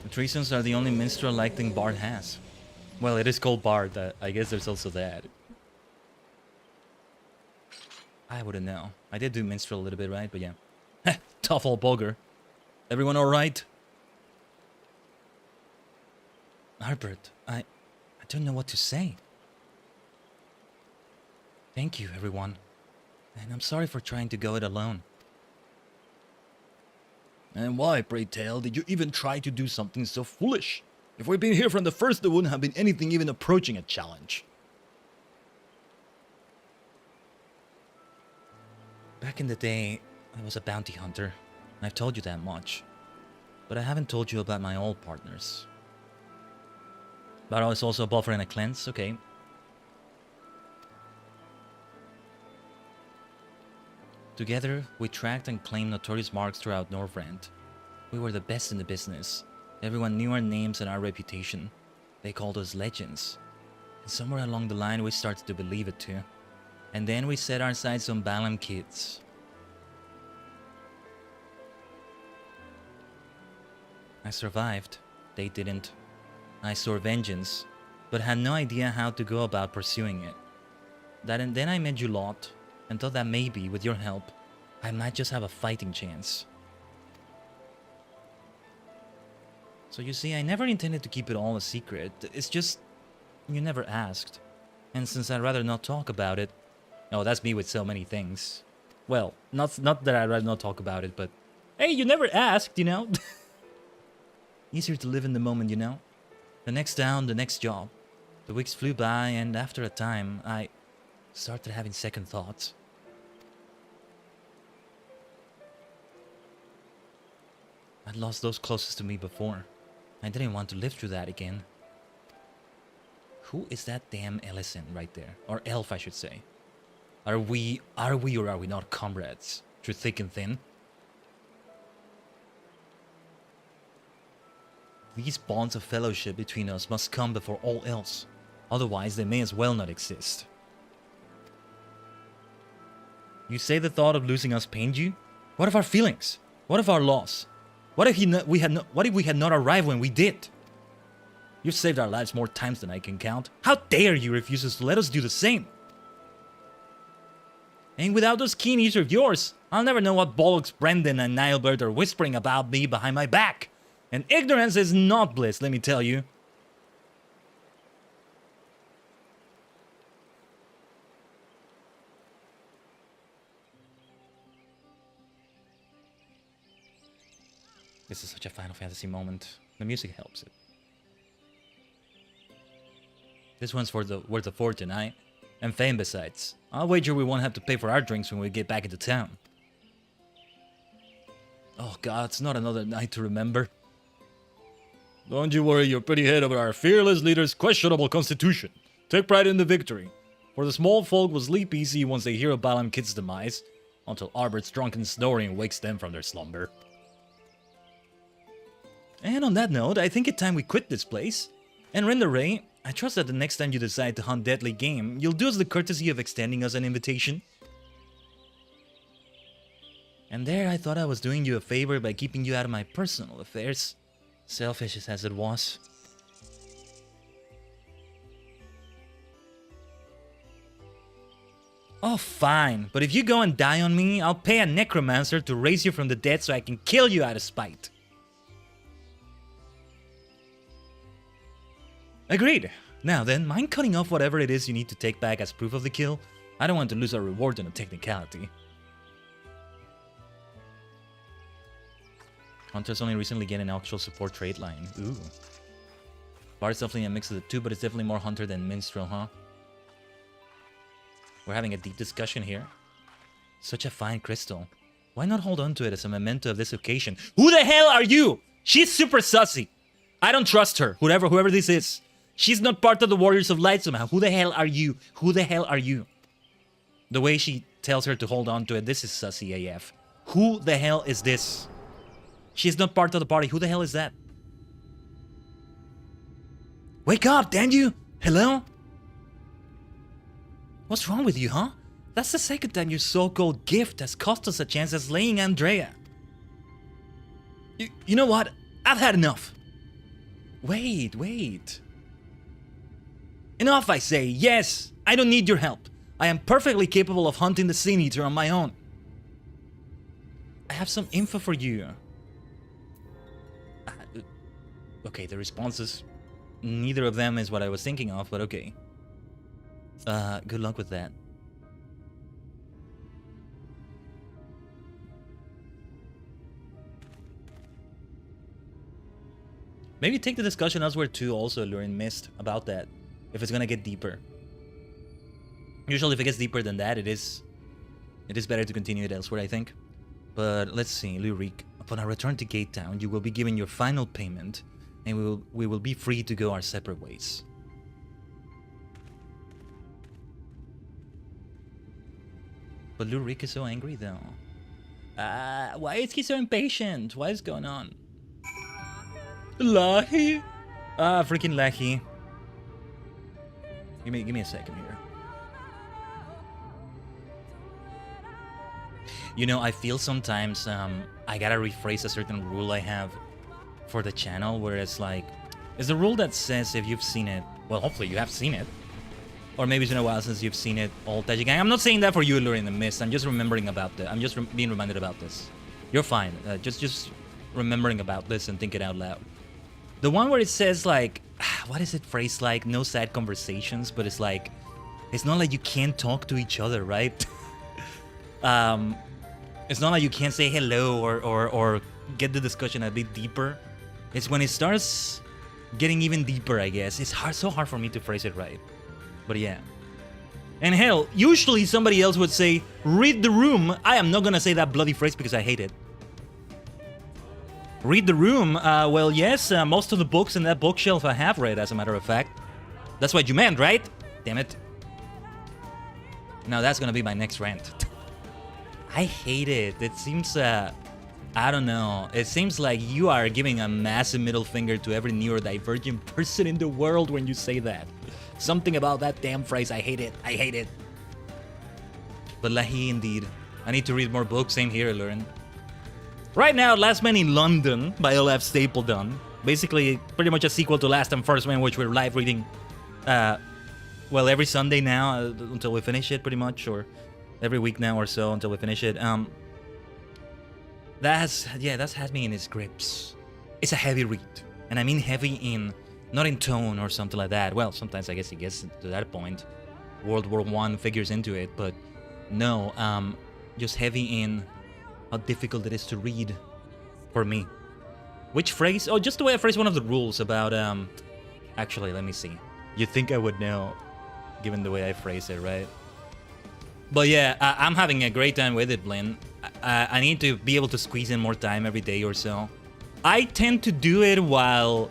The Treasons are the only minstrel-like thing Bard has. Well, it is called Bard. I guess there's also that. I wouldn't know. I did do minstrel a little bit, right? But yeah. Tough old bogger. Everyone alright? Albert, I don't know what to say. Thank you, everyone. And I'm sorry for trying to go it alone. And why, pray tell, did you even try to do something so foolish? If we'd been here from the first, there wouldn't have been anything even approaching a challenge. Back in the day, I was a bounty hunter. I've told you that much. But I haven't told you about my old partners. But I was also a buffer and a cleanse, okay. Together, we tracked and claimed notorious marks throughout Northrend. We were the best in the business. Everyone knew our names and our reputation. They called us legends. And somewhere along the line, we started to believe it too. And then we set our sights on Balam kids. I survived. They didn't. I swore vengeance, but had no idea how to go about pursuing it. And then I met you lot, and thought that maybe, with your help, I might just have a fighting chance. So you see, I never intended to keep it all a secret. It's just, you never asked. And since I'd rather not talk about it... Oh, that's me with so many things. Well, not that I'd rather not talk about it, but... Hey, you never asked, you know? Easier to live in the moment, you know? The next town, the next job. The weeks flew by, and after a time, I started having second thoughts. I'd lost those closest to me before. I didn't want to live through that again. Who is that damn Ellison right there? Or elf, I should say. Are we or are we not comrades? Through thick and thin? These bonds of fellowship between us must come before all else. Otherwise, they may as well not exist. You say the thought of losing us pained you? What of our feelings? What of our loss? What if we had not arrived when we did? You've saved our lives more times than I can count. How dare you refuse us to let us do the same? And without those keen ears of yours, I'll never know what bollocks Brendan and Nilebert are whispering about me behind my back. And ignorance is not bliss, let me tell you. This is such a Final Fantasy moment. The music helps it. This one's worth the fortune, and fame besides. I'll wager we won't have to pay for our drinks when we get back into town. Oh god, it's not another night to remember. Don't you worry your pretty head over our fearless leader's questionable constitution. Take pride in the victory. For the small folk will sleep easy once they hear of Balam Kid's demise, until Arbert's drunken snoring wakes them from their slumber. And on that note, I think it's time we quit this place. And Renderay, I trust that the next time you decide to hunt Deadly Game, you'll do us the courtesy of extending us an invitation. And there I thought I was doing you a favor by keeping you out of my personal affairs. Selfish as it was. Oh, fine. But if you go and die on me, I'll pay a necromancer to raise you from the dead so I can kill you out of spite. Agreed. Now then, mind cutting off whatever it is you need to take back as proof of the kill? I don't want to lose our reward on a technicality. Hunters only recently get an actual support trait line. Ooh. Bard's definitely a mix of the two, but it's definitely more hunter than minstrel, huh? We're having a deep discussion here. Such a fine crystal. Why not hold on to it as a memento of this occasion? Who the hell are you? She's super sussy. I don't trust her, whoever this is. She's not part of the Warriors of Light somehow. Who the hell are you? Who the hell are you? The way she tells her to hold on to it, this is sussy AF. Who the hell is this? She's not part of the party. Who the hell is that? Wake up, damn you! Hello? What's wrong with you, huh? That's the second time your so-called gift has cost us a chance at slaying Andrea. You know what? I've had enough. Wait. Enough, I say. Yes, I don't need your help. I am perfectly capable of hunting the Sin Eater on my own. I have some info for you. Okay, the responses. Neither of them is what I was thinking of, but okay. Good luck with that. Maybe take the discussion elsewhere too, also, Lurin Mist, about that. If it's gonna get deeper. Usually if it gets deeper than that, it is better to continue it elsewhere, I think. But let's see, Lurik. Upon our return to Gate Town, you will be given your final payment, and we will be free to go our separate ways. But Lurik is so angry though. Why is he so impatient? What is going on? Lahi? Freaking Lahi. Give me a second here. You know, I feel sometimes I gotta rephrase a certain rule I have for the channel, where it's like, it's the rule that says if you've seen it, well, hopefully you have seen it, or maybe it's been a while since you've seen it, all Tajigen. I'm not saying that for you, Lurin the Mist. I'm just remembering about that. I'm just being reminded about this. You're fine. Just remembering about this and think it out loud. The one where it says like, what is it phrased like? No sad conversations, but it's like, it's not like you can't talk to each other, right? It's not like you can't say hello or get the discussion a bit deeper. It's when it starts getting even deeper, I guess. It's so hard for me to phrase it right. But yeah. And hell, usually somebody else would say, read the room. I am not gonna say that bloody phrase because I hate it. Read the room. Well, yes, most of the books in that bookshelf I have read, as a matter of fact. That's what you meant, right? Damn it. Now that's gonna be my next rant. I hate it. It seems, I don't know. It seems like you are giving a massive middle finger to every neurodivergent person in the world when you say that. Something about that damn phrase. I hate it. I hate it. But Lahi indeed. I need to read more books. Same here, Lauren. Right now, Last Man in London by Olaf Stapledon. Basically, pretty much a sequel to Last and First Man, which we're live reading, well, every Sunday now until we finish it, pretty much, or every week now or so until we finish it. That's had me in its grips. It's a heavy read, and I mean heavy in, not in tone or something like that. Well, sometimes I guess it gets to that point. World War I figures into it, but no, just heavy in how difficult it is to read for me. Which phrase? Oh, just the way I phrase one of the rules about, actually, let me see. You'd think I would know, given the way I phrase it, right? But yeah, I'm having a great time with it, Blin. I need to be able to squeeze in more time every day or so. I tend to do it while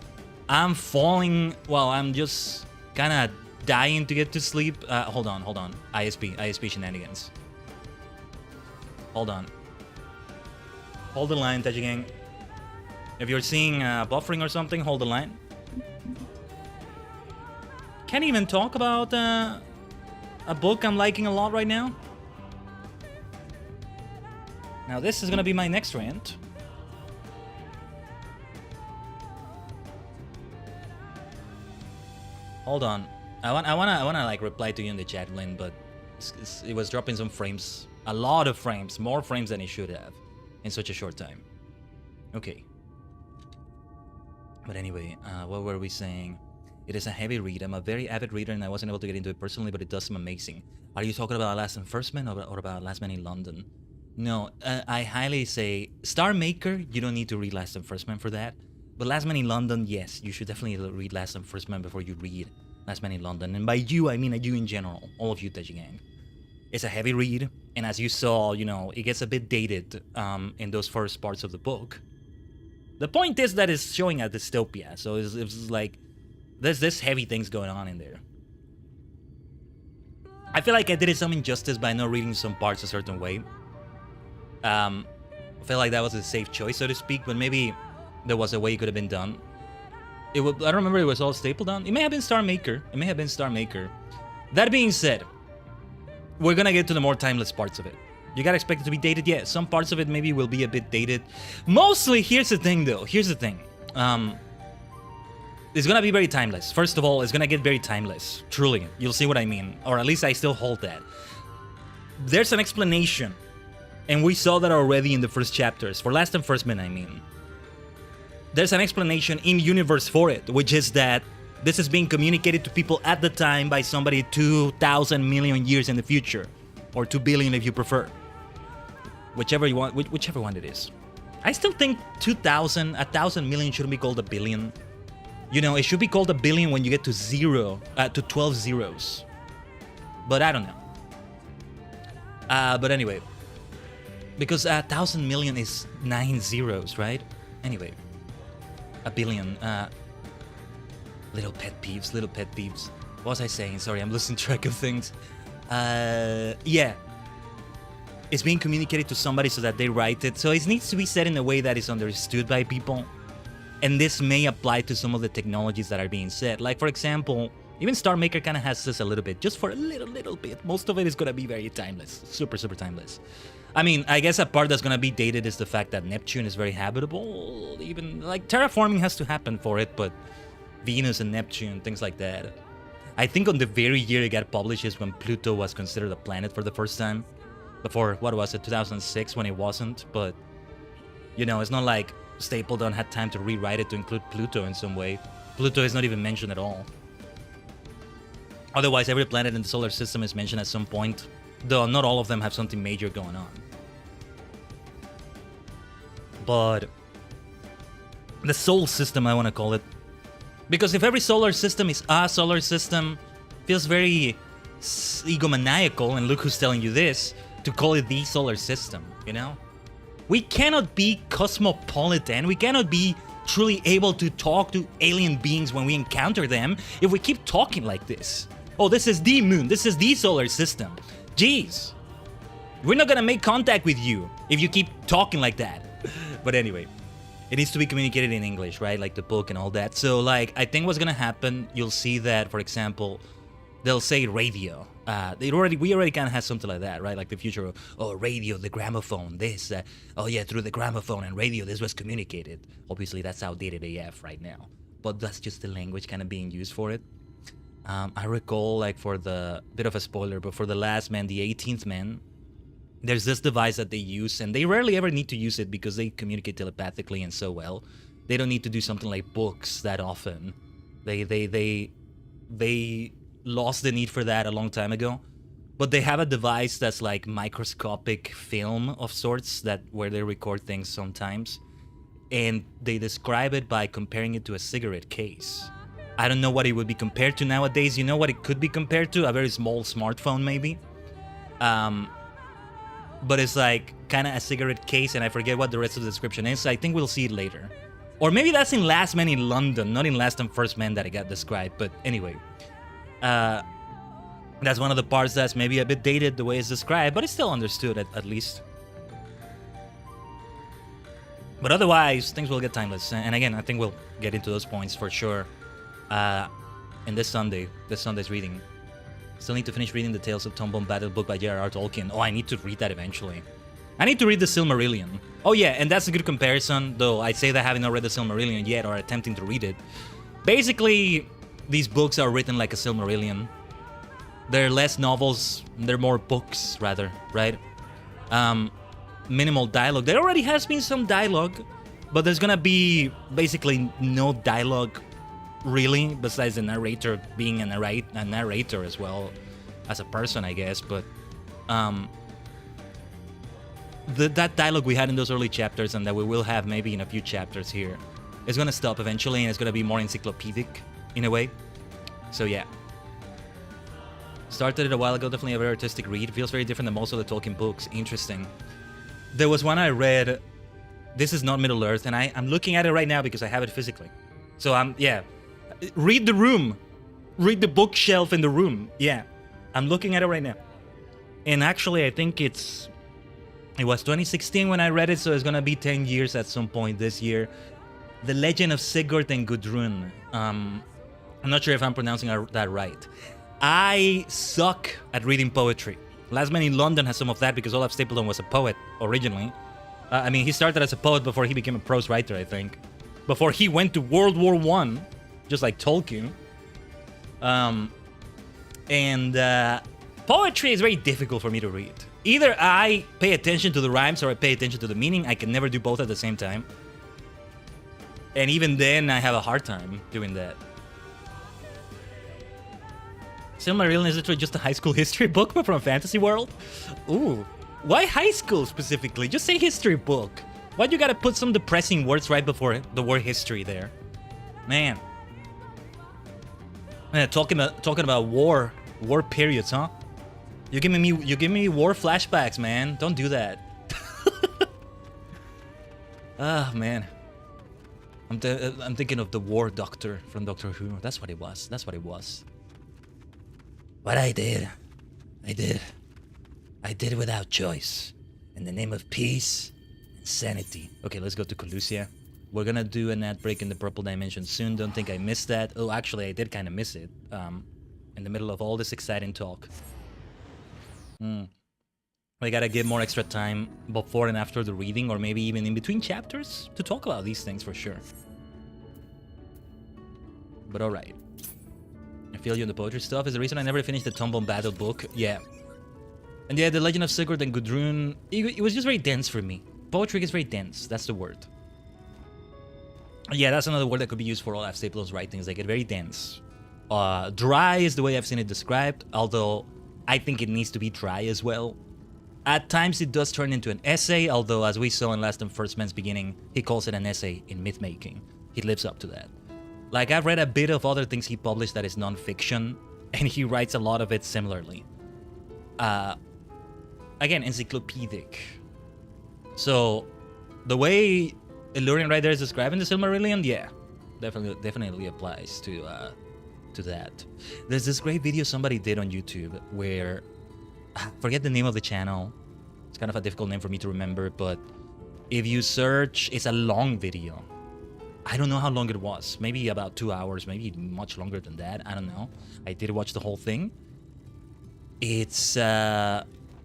I'm falling, while I'm just kind of dying to get to sleep. Hold on. ISP shenanigans. Hold on. Hold the line, Tajigen. If you're seeing buffering or something, hold the line. Can't even talk about a book I'm liking a lot right now. Now this is gonna be my next rant. Hold on. I wanna like reply to you in the chat, Lynn, but it was dropping some frames, a lot of frames, more frames than it should have, in such a short time. Okay. But anyway, what were we saying? It is a heavy read. I'm a very avid reader, and I wasn't able to get into it personally, but it does seem amazing. Are you talking about Last and First Man or about Last Man in London? No, I highly say Star Maker, you don't need to read Last and First Man for that. But Last Man in London, yes, you should definitely read Last and First Man before you read Last Man in London. And by you, I mean you in general, all of you Tajigen. It's a heavy read, and as you saw, you know, it gets a bit dated in those first parts of the book. The point is that it's showing a dystopia, so it's like, there's this heavy things going on in there. I feel like I did it some injustice by not reading some parts a certain way. I feel like that was a safe choice, so to speak, but maybe there was a way it could have been done. I don't remember it was all Stapledon. It may have been Star Maker. It may have been Star Maker. That being said, we're gonna get to the more timeless parts of it. You gotta expect it to be dated. Yeah, some parts of it maybe will be a bit dated. Mostly, here's the thing though. Here's the thing. It's gonna be very timeless. First of all, it's gonna get very timeless. Truly. You'll see what I mean. Or at least I still hold that. There's an explanation. And we saw that already in the first chapters. For Last and First Man, I mean. There's an explanation in universe for it, which is that this is being communicated to people at the time by somebody 2,000 million years in the future. Or 2 billion if you prefer. Whichever you want, whichever one it is. I still think 2,000, 1,000 million shouldn't be called a billion. You know, it should be called a billion when you get to 12 zeros. But I don't know. But anyway. Because 1,000 million is 9 zeros, right? Anyway. A billion. Little pet peeves. What was I saying? Sorry, I'm losing track of things. Yeah. It's being communicated to somebody so that they write it. So it needs to be said in a way that is understood by people. And this may apply to some of the technologies that are being said. Like, for example, even Star Maker kind of has this a little bit. Just for a little bit. Most of it is going to be very timeless. Super timeless. I mean, I guess a part that's going to be dated is the fact that Neptune is very habitable. Even, like, terraforming has to happen for it, but Venus and Neptune, things like that. I think on the very year it got published is when Pluto was considered a planet for the first time. Before, what was it, 2006 when it wasn't, but, you know, it's not like Stapledon had time to rewrite it to include Pluto in some way. Pluto is not even mentioned at all. Otherwise, every planet in the solar system is mentioned at some point, though not all of them have something major going on. But the soul system, I want to call it. Because if every solar system is a solar system, feels very egomaniacal, and look who's telling you this, to call it the solar system, you know? We cannot be cosmopolitan, we cannot be truly able to talk to alien beings when we encounter them if we keep talking like this? Oh, this is the moon. This is the solar system. Jeez. We're not gonna make contact with you if you keep talking like that. But anyway, it needs to be communicated in English, right? Like the book and all that. So, like, I think what's gonna happen, you'll see that, for example, they'll say radio. We already kind of have something like that, right? Like the future of, oh, radio, the gramophone, this. Oh, yeah, through the gramophone and radio, this was communicated. Obviously, that's outdated AF right now. But that's just the language kind of being used for it. I recall, like, for the, bit of a spoiler, but for the last man, the 18th man, there's this device that they use, and they rarely ever need to use it because they communicate telepathically and so well. They don't need to do something like books that often. They lost the need for that a long time ago. But they have a device that's like microscopic film of sorts, that where they record things sometimes. And they describe it by comparing it to a cigarette case. I don't know what it would be compared to nowadays. You know what it could be compared to? A very small smartphone, maybe. But it's like kind of a cigarette case, and I forget what the rest of the description is. I think we'll see it later. Or maybe that's in Last Man in London, not in Last and First Man that it got described. But anyway, that's one of the parts that's maybe a bit dated the way it's described, but it's still understood at least. But otherwise, things will get timeless. And again, I think we'll get into those points for sure. In this Sunday's reading. Still need to finish reading the Tales of Tom Bombadil book by J.R.R. Tolkien. Oh, I need to read that eventually. I need to read the Silmarillion. Oh yeah, and that's a good comparison, though I say that having not read the Silmarillion yet or attempting to read it. Basically, these books are written like a Silmarillion. They're less novels, they're more books, rather, right? Minimal dialogue. There already has been some dialogue, but there's gonna be basically no dialogue really, besides the narrator being a narrator as well as a person, I guess. But that dialogue we had in those early chapters, and that we will have maybe in a few chapters here, is gonna stop eventually, and it's gonna be more encyclopedic in a way. So yeah, started it a while ago. Definitely a very artistic read. Feels very different than most of the Tolkien books. Interesting. There was one I read. This is not Middle Earth, and I'm looking at it right now because I have it physically. So yeah. Read the room. Read the bookshelf in the room. Yeah. I'm looking at it right now. And actually, I think it was 2016 when I read it, so it's gonna be 10 years at some point this year. The Legend of Sigurd and Gudrun. I'm not sure if I'm pronouncing that right. I suck at reading poetry. Last Man in London has some of that because Olaf Stapledon was a poet originally. I mean, he started as a poet before he became a prose writer, I think. Before he went to World War I. Just like Tolkien. Poetry is very difficult for me to read. Either I pay attention to the rhymes or I pay attention to the meaning. I can never do both at the same time. And even then, I have a hard time doing that. Silmarillion is literally just a high school history book, but from a fantasy world? Ooh. Why high school specifically? Just say history book. Why'd you gotta put some depressing words right before the word history there? Man. Talking about war periods, huh? You're giving me war flashbacks, man. Don't do that. Ah, man. I'm thinking of the War Doctor from Doctor Who. That's what it was. What I did without choice, in the name of peace and sanity. Okay, let's go to Colusia. We're gonna do an ad break in the Purple Dimension soon. Don't think I missed that. Oh, actually, I did kind of miss it. In the middle of all this exciting talk. We gotta give more extra time before and after the reading, or maybe even in between chapters, to talk about these things for sure. But alright. I feel you on the poetry stuff. Is the reason I never finished the Tom Bombadil book. Yeah. And yeah, the Legend of Sigurd and Gudrun, it was just very dense for me. Poetry is very dense. That's the word. Yeah, that's another word that could be used for Olaf Stapledon's writings. They get very dense. Dry is the way I've seen it described, although I think it needs to be dry as well. At times it does turn into an essay, although as we saw in Last and First Man's beginning, he calls it an essay in myth-making. He lives up to that. Like, I've read a bit of other things he published that is non-fiction, and he writes a lot of it similarly. Again, encyclopedic. So, the way Illurin right there is describing the Silmarillion? Yeah, definitely applies to that. There's this great video somebody did on YouTube where, I forget the name of the channel. It's kind of a difficult name for me to remember, but if you search, it's a long video. I don't know how long it was. Maybe about 2 hours, maybe much longer than that. I don't know. I did watch the whole thing. It's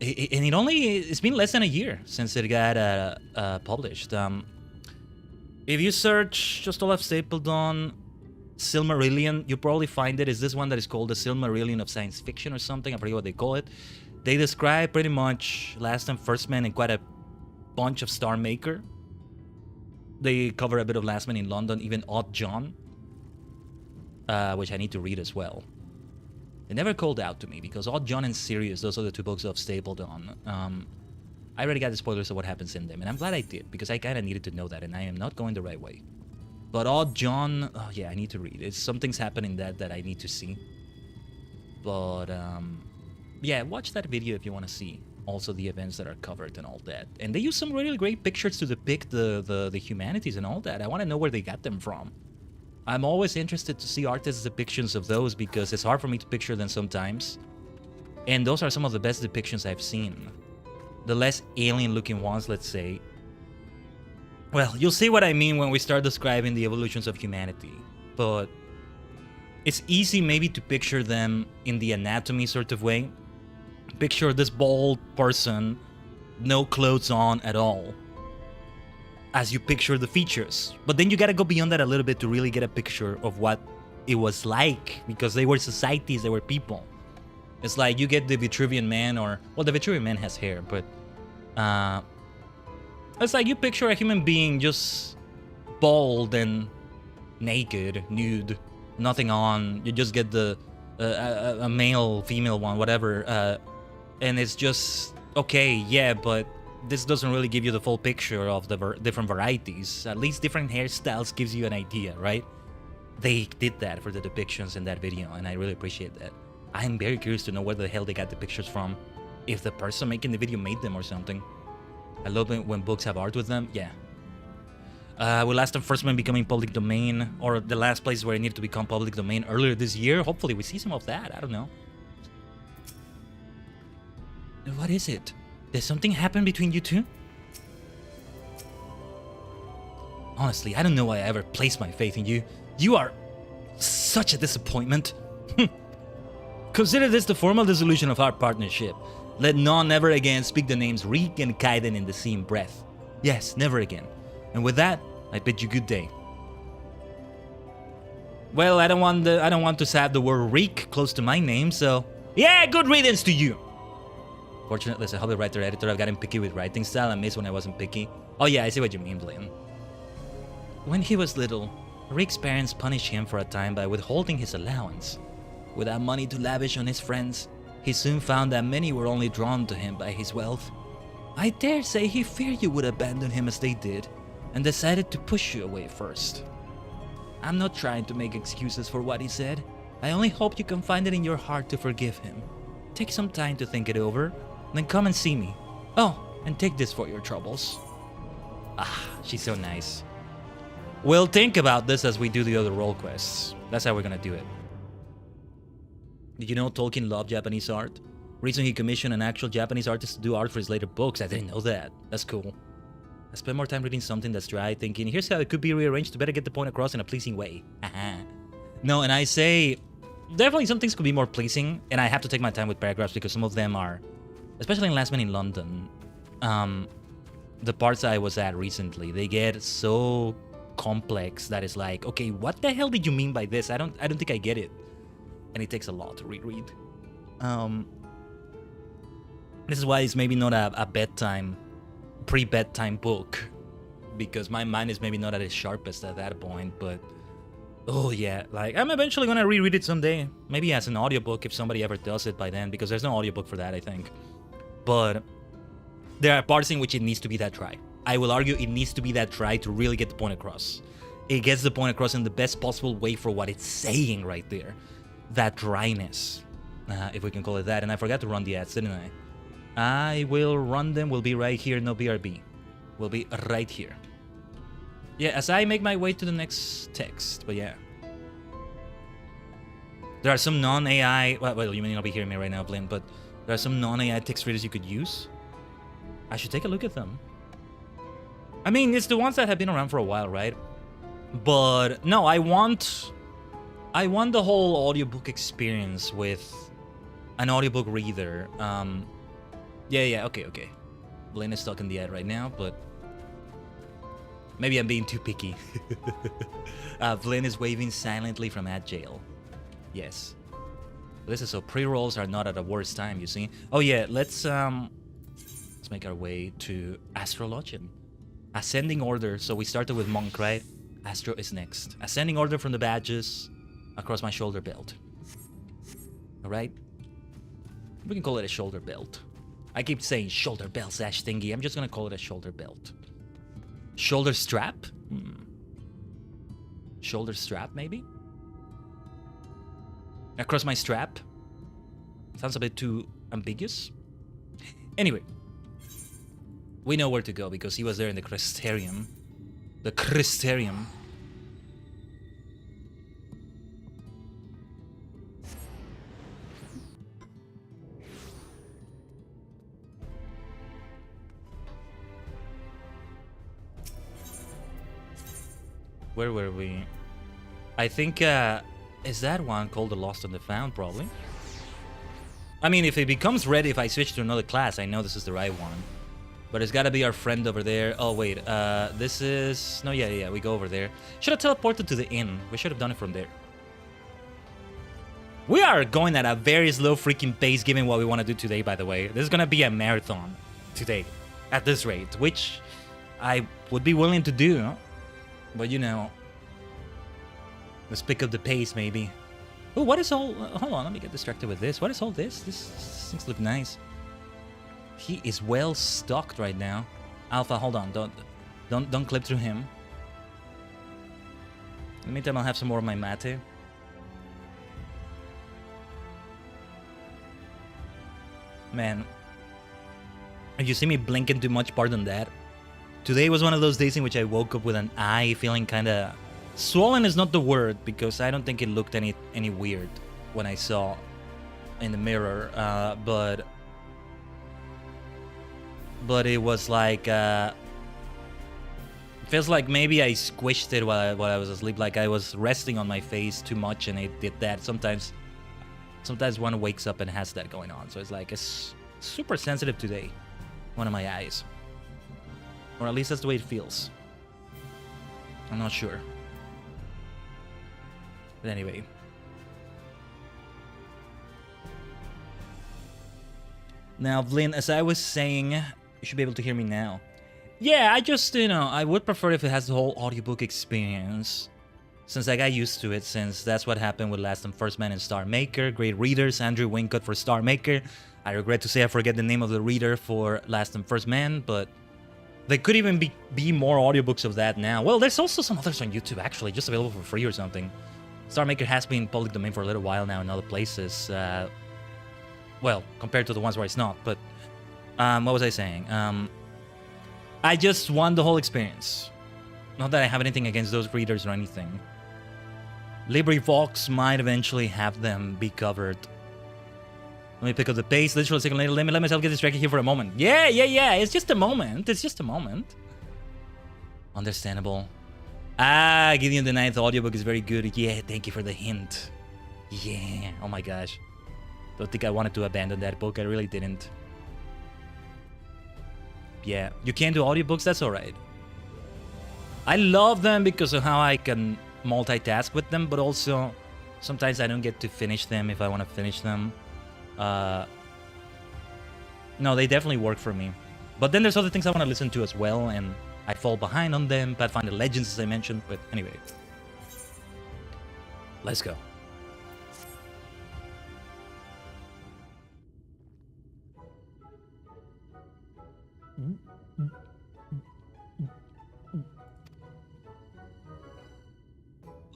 it's been less than a year since it got published. If you search just Olaf Stapledon Silmarillion, you probably find it. Is this one that is called the Silmarillion of science fiction or something? I forget what they call it. They describe pretty much Last and First Man and quite a bunch of Star Maker. They cover a bit of Last Man in London, even Odd John, which I need to read as well. They never called out to me because Odd John and Sirius, those are the two books of Stapledon. I already got the spoilers of what happens in them, and I'm glad I did because I kind of needed to know that, and I am not going the right way. But Odd John, oh yeah, I need to read. Something's happening that I need to see. But yeah, watch that video if you want to see also the events that are covered and all that. And they use some really great pictures to depict the humanities and all that. I want to know where they got them from. I'm always interested to see artists' depictions of those because it's hard for me to picture them sometimes. And those are some of the best depictions I've seen. The less alien-looking ones, let's say. Well, you'll see what I mean when we start describing the evolutions of humanity. But it's easy maybe to picture them in the anatomy sort of way. Picture this bald person, no clothes on at all, as you picture the features. But then you gotta go beyond that a little bit to really get a picture of what it was like, because they were societies, they were people. It's like you get the Vitruvian Man, or, well, the Vitruvian Man has hair, but it's like you picture a human being just bald and naked, nude, nothing on. You just get the a male, female one, whatever, and it's just okay, yeah, but this doesn't really give you the full picture of the different varieties. At least different hairstyles gives you an idea, right? They did that for the depictions in that video, and I really appreciate that. I'm very curious to know where the hell they got the pictures from. If the person making the video made them or something. I love it when books have art with them. Yeah. Will Last and First Man becoming public domain, or the last place where it needed to become public domain earlier this year? Hopefully we see some of that. I don't know. What is it? Did something happen between you two? Honestly, I don't know why I ever placed my faith in you. You are such a disappointment. Consider this the formal dissolution of our partnership. Let none ever again speak the names Reek and Khaiden in the same breath. Yes, never again. And with that, I bid you good day. Well, I don't want to have the word Reek close to my name, so yeah, good riddance to you. Fortunately, as a hobby writer-editor, I've gotten picky with writing style. I missed when I wasn't picky. Oh yeah, I see what you mean, Blaine. When he was little, Rick's parents punished him for a time by withholding his allowance. Without money to lavish on his friends, he soon found that many were only drawn to him by his wealth. I dare say he feared you would abandon him as they did, and decided to push you away first. I'm not trying to make excuses for what he said. I only hope you can find it in your heart to forgive him. Take some time to think it over, then come and see me. Oh, and take this for your troubles. Ah, she's so nice. We'll think about this as we do the other role quests. That's how we're gonna do it. Did you know Tolkien loved Japanese art? Reason he commissioned an actual Japanese artist to do art for his later books. I didn't know that. That's cool. I spent more time reading something that's dry, thinking, here's how it could be rearranged to better get the point across in a pleasing way. No, and I say, definitely some things could be more pleasing, and I have to take my time with paragraphs because some of them are, especially in Last Man in London, the parts I was at recently, they get so complex that it's like, okay, what the hell did you mean by this? I don't think I get it. And it takes a lot to reread. This is why it's maybe not a bedtime, pre-bedtime book, because my mind is maybe not at its sharpest at that point, but oh yeah, like I'm eventually gonna reread it someday, maybe as an audiobook if somebody ever does it by then, because there's no audiobook for that, I think. But there are parts in which it needs to be that dry. I will argue it needs to be that dry to really get the point across. It gets the point across in the best possible way for what it's saying right there. That dryness, if we can call it that. And I forgot to run the ads, didn't I? I will run them. We'll be right here. No BRB. We'll be right here. Yeah, as I make my way to the next text, but yeah. There are some non-AI... Well, you may not be hearing me right now, Blin, but there are some non-AI text readers you could use. I should take a look at them. I mean, it's the ones that have been around for a while, right? But no, I want the whole audiobook experience with an audiobook reader. Yeah, okay. Blin is stuck in the ad right now, but maybe I'm being too picky. Blin is waving silently from ad jail. Yes. This is so pre-rolls are not at a worst time, you see. Oh yeah, let's make our way to Astrologian. Ascending order, so we started with Monk, right? Astro is next. Ascending order from the badges across my shoulder belt. Alright? We can call it a shoulder belt. I keep saying shoulder belt / thingy. I'm just gonna call it a shoulder belt. Shoulder strap? Shoulder strap, maybe? Across my strap? Sounds a bit too ambiguous. Anyway. We know where to go because he was there in the Crystarium. The Crystarium. Where were we? I think, is that one called the Lost and the Found, probably? I mean, if it becomes red if I switch to another class, I know this is the right one. But it's gotta be our friend over there. Oh, wait, this is... No, yeah, we go over there. Should have teleported to the inn. We should have done it from there. We are going at a very slow freaking pace given what we want to do today, by the way. This is gonna be a marathon today, at this rate, which I would be willing to do. But, you know, let's pick up the pace, maybe. Oh, what is all... hold on, let me get distracted with this. What is all this? This things look nice. He is well stocked right now. Alpha, hold on. Don't clip through him. In the meantime, I'll have some more of my mate. Man. If you see me blinking too much, pardon that. Today was one of those days in which I woke up with an eye feeling kind of... Swollen is not the word, because I don't think it looked any weird when I saw in the mirror, but it was like, feels like maybe I squished it while I was asleep, like I was resting on my face too much and it did that. Sometimes one wakes up and has that going on, so it's like, it's super sensitive today, one of my eyes. Or at least that's the way it feels. I'm not sure. But anyway. Now, Vlin, as I was saying, you should be able to hear me now. Yeah, I just, you know, I would prefer if it has the whole audiobook experience. Since I got used to it, since that's what happened with Last and First Man and Star Maker. Great readers, Andrew Wincott for Star Maker. I regret to say I forget the name of the reader for Last and First Man, but there could even be more audiobooks of that now. Well, there's also some others on YouTube, actually, just available for free or something. Star Maker has been public domain for a little while now in other places. Well, compared to the ones where it's not, but what was I saying? I just want the whole experience. Not that I have anything against those readers or anything. LibriVox might eventually have them be covered. Let me pick up the pace. Literally a second later. Let myself get distracted here for a moment. Yeah. It's just a moment. It's just a moment. Understandable. Ah, Gideon the Ninth audiobook is very good. Yeah, thank you for the hint. Yeah. Oh my gosh. Don't think I wanted to abandon that book. I really didn't. Yeah. You can't do audiobooks? That's alright. I love them because of how I can multitask with them, but also sometimes I don't get to finish them if I want to finish them. No, they definitely work for me. But then there's other things I want to listen to as well, and I fall behind on them. Pathfinder Legends, as I mentioned, but anyway. Let's go.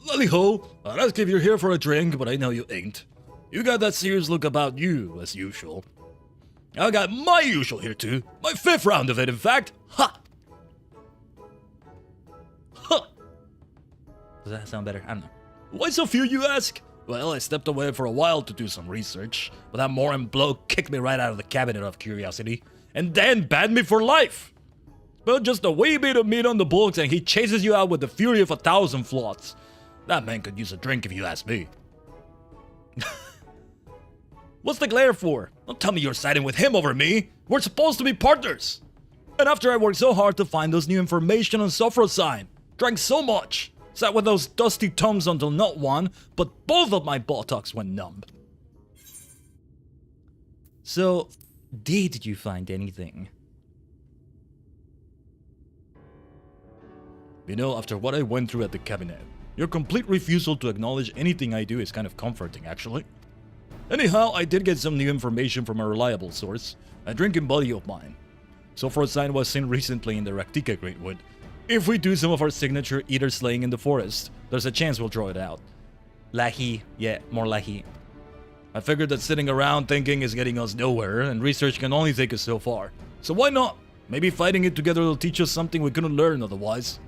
Lally-ho, I'd ask if you're here for a drink, but I know you ain't. You got that serious look about you, as usual. I got my usual here too. My 5th round of it, in fact. Ha! Huh. Does that sound better? I don't know. Why so few, you ask? Well, I stepped away for a while to do some research, but that moron bloke kicked me right out of the cabinet of curiosity, and then banned me for life. But just a wee bit of meat on the books, and he chases you out with the fury of 1,000 flots. That man could use a drink if you ask me. What's the glare for? Don't tell me you're siding with him over me. We're supposed to be partners. And after I worked so hard to find those new information on Sign, drank so much, sat with those dusty tomes until not one, but both of my buttocks went numb. So, did you find anything? You know, after what I went through at the cabinet, your complete refusal to acknowledge anything I do is kind of comforting, actually. Anyhow, I did get some new information from a reliable source, a drinking buddy of mine. Sign was seen recently in the Raktika Greatwood. If we do some of our signature eater slaying in the forest, there's a chance we'll draw it out. Lahi, yeah, more lahi. I figured that sitting around thinking is getting us nowhere, and research can only take us so far. So why not? Maybe fighting it together will teach us something we couldn't learn otherwise.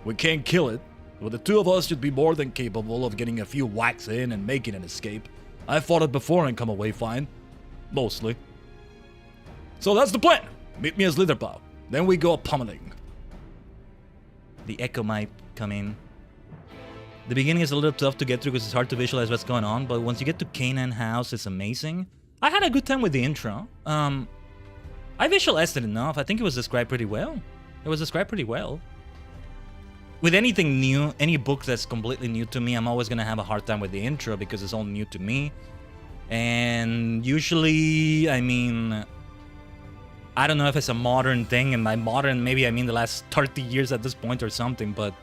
We can't kill it, but the two of us should be more than capable of getting a few whacks in and making an escape. I fought it before and come away fine. Mostly. So that's the plan. Meet me as Litherpaw. Then we go pummeling. The echo might come in. The beginning is a little tough to get through because it's hard to visualize what's going on, but once you get to Khaiden House, it's amazing. I had a good time with the intro. I visualized it enough. I think it was described pretty well. With anything new, any book that's completely new to me, I'm always going to have a hard time with the intro because it's all new to me. And usually, I mean, I don't know if it's a modern thing, and by modern, maybe I mean the last 30 years at this point or something, but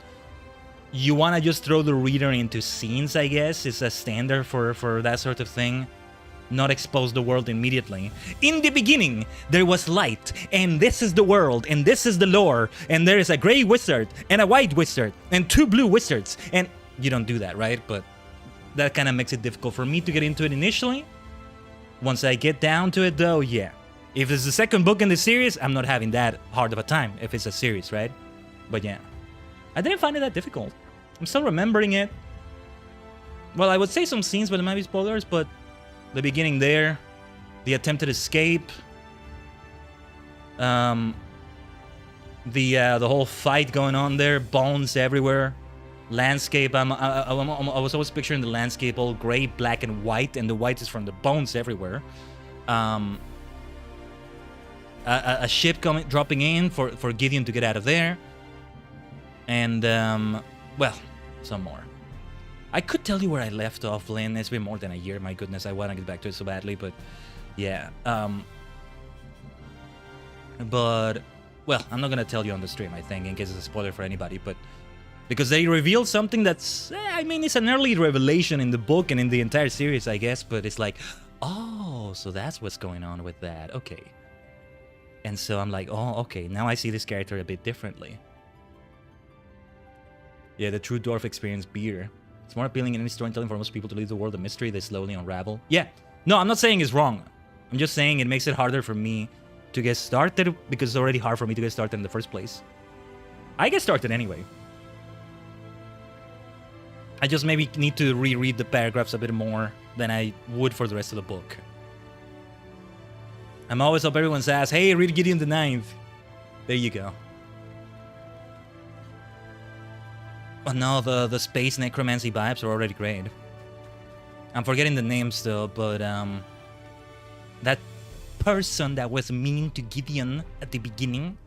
you want to just throw the reader into scenes, I guess, is a standard for that sort of thing. Not expose the world immediately. In the beginning, there was light, and this is the world, and this is the lore, and there is a gray wizard, and a white wizard, and two blue wizards, and you don't do that, right? But that kind of makes it difficult for me to get into it initially. Once I get down to it, though, yeah. If it's the second book in the series, I'm not having that hard of a time, if it's a series, right? But yeah, I didn't find it that difficult. I'm still remembering it. Well, I would say some scenes, but it might be spoilers, but the beginning there, the attempted escape, the whole fight going on there, bones everywhere, landscape. I was always picturing the landscape all gray, black, and white, and the white is from the bones everywhere. A ship dropping in for Gideon to get out of there, and well, some more. I could tell you where I left off, Lynn. It's been more than a year. My goodness, I want to get back to it so badly, but yeah. But, well, I'm not going to tell you on the stream, I think, in case it's a spoiler for anybody, but because they reveal something that's, I mean, it's an early revelation in the book and in the entire series, I guess, but it's like, oh, so that's what's going on with that. Okay. And so I'm like, oh, okay, now I see this character a bit differently. Yeah, the true dwarf experience beer. It's more appealing in any storytelling for most people to leave the world a mystery they slowly unravel. Yeah, no, I'm not saying it's wrong. I'm just saying it makes it harder for me to get started because it's already hard for me to get started in the first place. I get started anyway. I just maybe need to reread the paragraphs a bit more than I would for the rest of the book. I'm always up everyone's ass. Hey, read Gideon the Ninth. There you go. Oh no, the space necromancy vibes are already great. I'm forgetting the names still, but that person that was mean to Gideon at the beginning,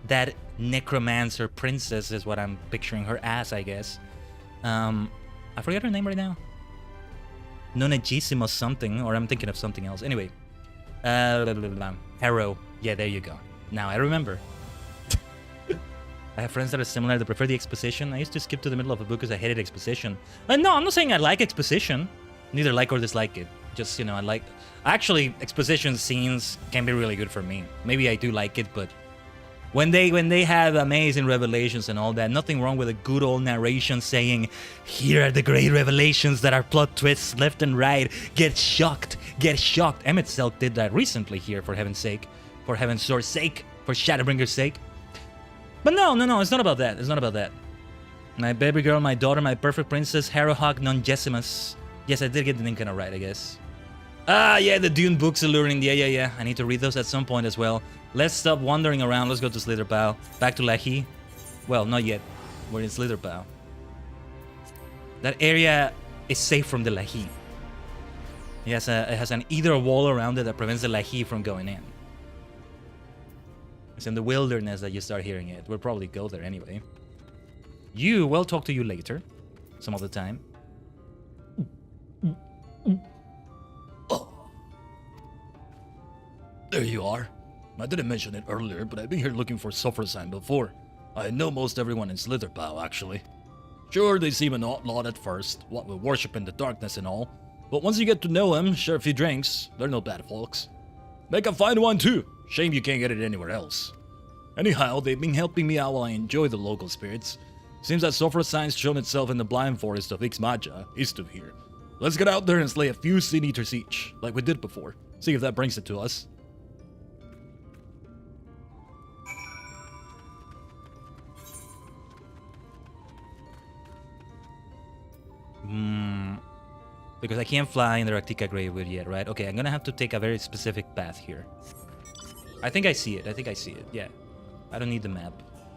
that necromancer princess is what I'm picturing her as, I guess. I forget her name right now. Nonagissimo something, or I'm thinking of something else. Anyway, Harrow. Yeah, there you go. Now I remember. I have friends that are similar. They prefer the exposition. I used to skip to the middle of a book because I hated exposition. No, I'm not saying I like exposition. Neither like or dislike it. Just, you know, I like... Actually, exposition scenes can be really good for me. Maybe I do like it, but... When they have amazing revelations and all that, nothing wrong with a good old narration saying, here are the great revelations that are plot twists left and right. Get shocked. Get shocked. Emmett Selk did that recently here, for heaven's sake. For heaven's source sake. For Shadowbringers' sake. But no, it's not about that. It's not about that. My baby girl, my daughter, my perfect princess, Harrowhawk non-gesimus. Yes, I did get the name kind of right, I guess. Ah, yeah, the Dune books alluring. Yeah. I need to read those at some point as well. Let's stop wandering around. Let's go to Slitherbow. Back to Lahi. Well, not yet. We're in Slitherbow. That area is safe from the Lahi. It has an either wall around it that prevents the Lahi from going in. It's in the wilderness that you start hearing it. We'll probably go there anyway. We'll talk to you later. Some other time. Oh. There you are. I didn't mention it earlier, but I've been here looking for Sulfur Sign before. I know most everyone in Slitherbow, actually. Sure, they seem an outlaw at first, what with worship in the darkness and all. But once you get to know them, share a few drinks, they're no bad folks. Make a fine one too. Shame you can't get it anywhere else. Anyhow, they've been helping me out while I enjoy the local spirits. Seems that Sulfur Sign's shown itself in the blind forest of Ixmaja, east of here. Let's get out there and slay a few Sin Eaters each, like we did before. See if that brings it to us. Because I can't fly in the Raktika Gravewood yet, right? Okay, I'm gonna have to take a very specific path here. I think I see it. Yeah. I don't need the map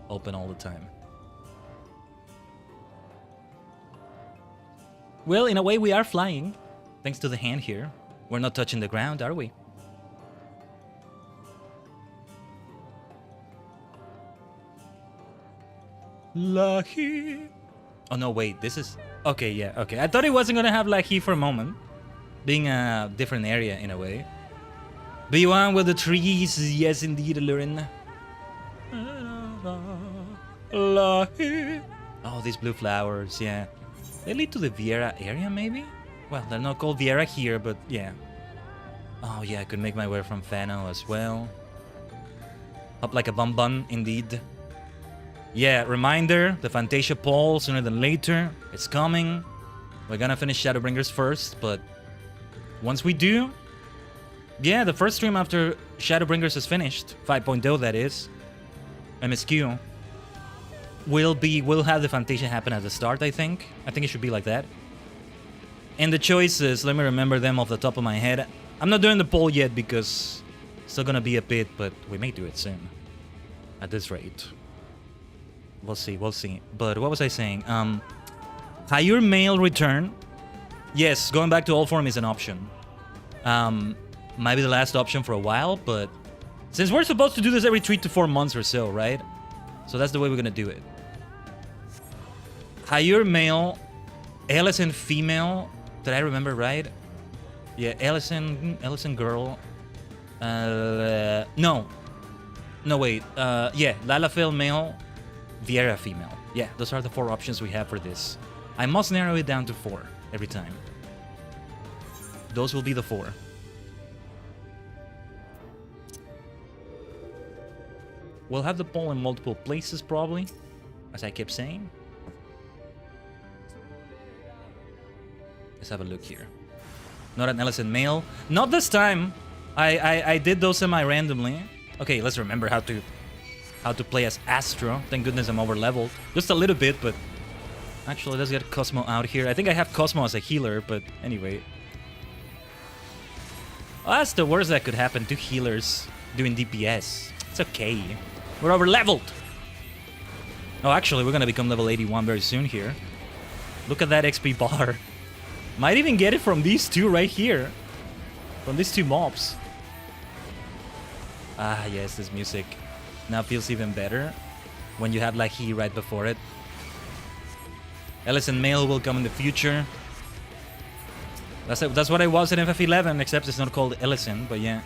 open all the time. Well, in a way, we are flying. Thanks to the hand here. We're not touching the ground, are we? Lahi. Oh, no, wait. This is... Okay, yeah, okay. I thought it wasn't gonna have Lahi for a moment. Being a different area, in a way. Beyond with the trees. Yes, indeed, Lurin. Lahi. Oh, these blue flowers, yeah. They lead to the Viera area, maybe? Well, they're not called Viera here, but yeah. Oh, yeah, I could make my way from Fano as well. Up like a bun, indeed. Yeah, reminder, the Fantasia poll, sooner than later. It's coming. We're gonna finish Shadowbringers first, but once we do... Yeah, the first stream after Shadowbringers is finished, 5.0 that is, MSQ, we'll have the Fantasia happen at the start, I think. I think it should be like that. And the choices, let me remember them off the top of my head. I'm not doing the poll yet because it's still gonna be a bit, but we may do it soon. At this rate. We'll see. But what was I saying? Hire mail return. Yes, going back to all form is an option. Might be the last option for a while, but since we're supposed to do this every 3 to 4 months or so, right? So that's the way we're gonna do it. Hire male, Ellison female. Did I remember right? Yeah, Ellison girl. No, wait. Yeah, Lalafel male, Viera female. Yeah, those are the 4 options we have for this. I must narrow it down to 4 every time. Those will be the 4. We'll have the poll in multiple places probably, as I kept saying. Let's have a look here. Not an Ellison male. Not this time. I did those semi-randomly. Okay, let's remember how to play as Astro. Thank goodness I'm over-leveled. Just a little bit, but... Actually, let's get Cosmo out here. I think I have Cosmo as a healer, but anyway. Oh, that's the worst that could happen to healers doing DPS. It's okay. We're over-leveled. Oh, actually, we're gonna become level 81 very soon here. Look at that XP bar. Might even get it from these 2 right here. From these 2 mobs. Ah, yes, this music now feels even better when you have Lahi right before it. Ellison male will come in the future. That's what I was in FF11, except it's not called Ellison, but yeah.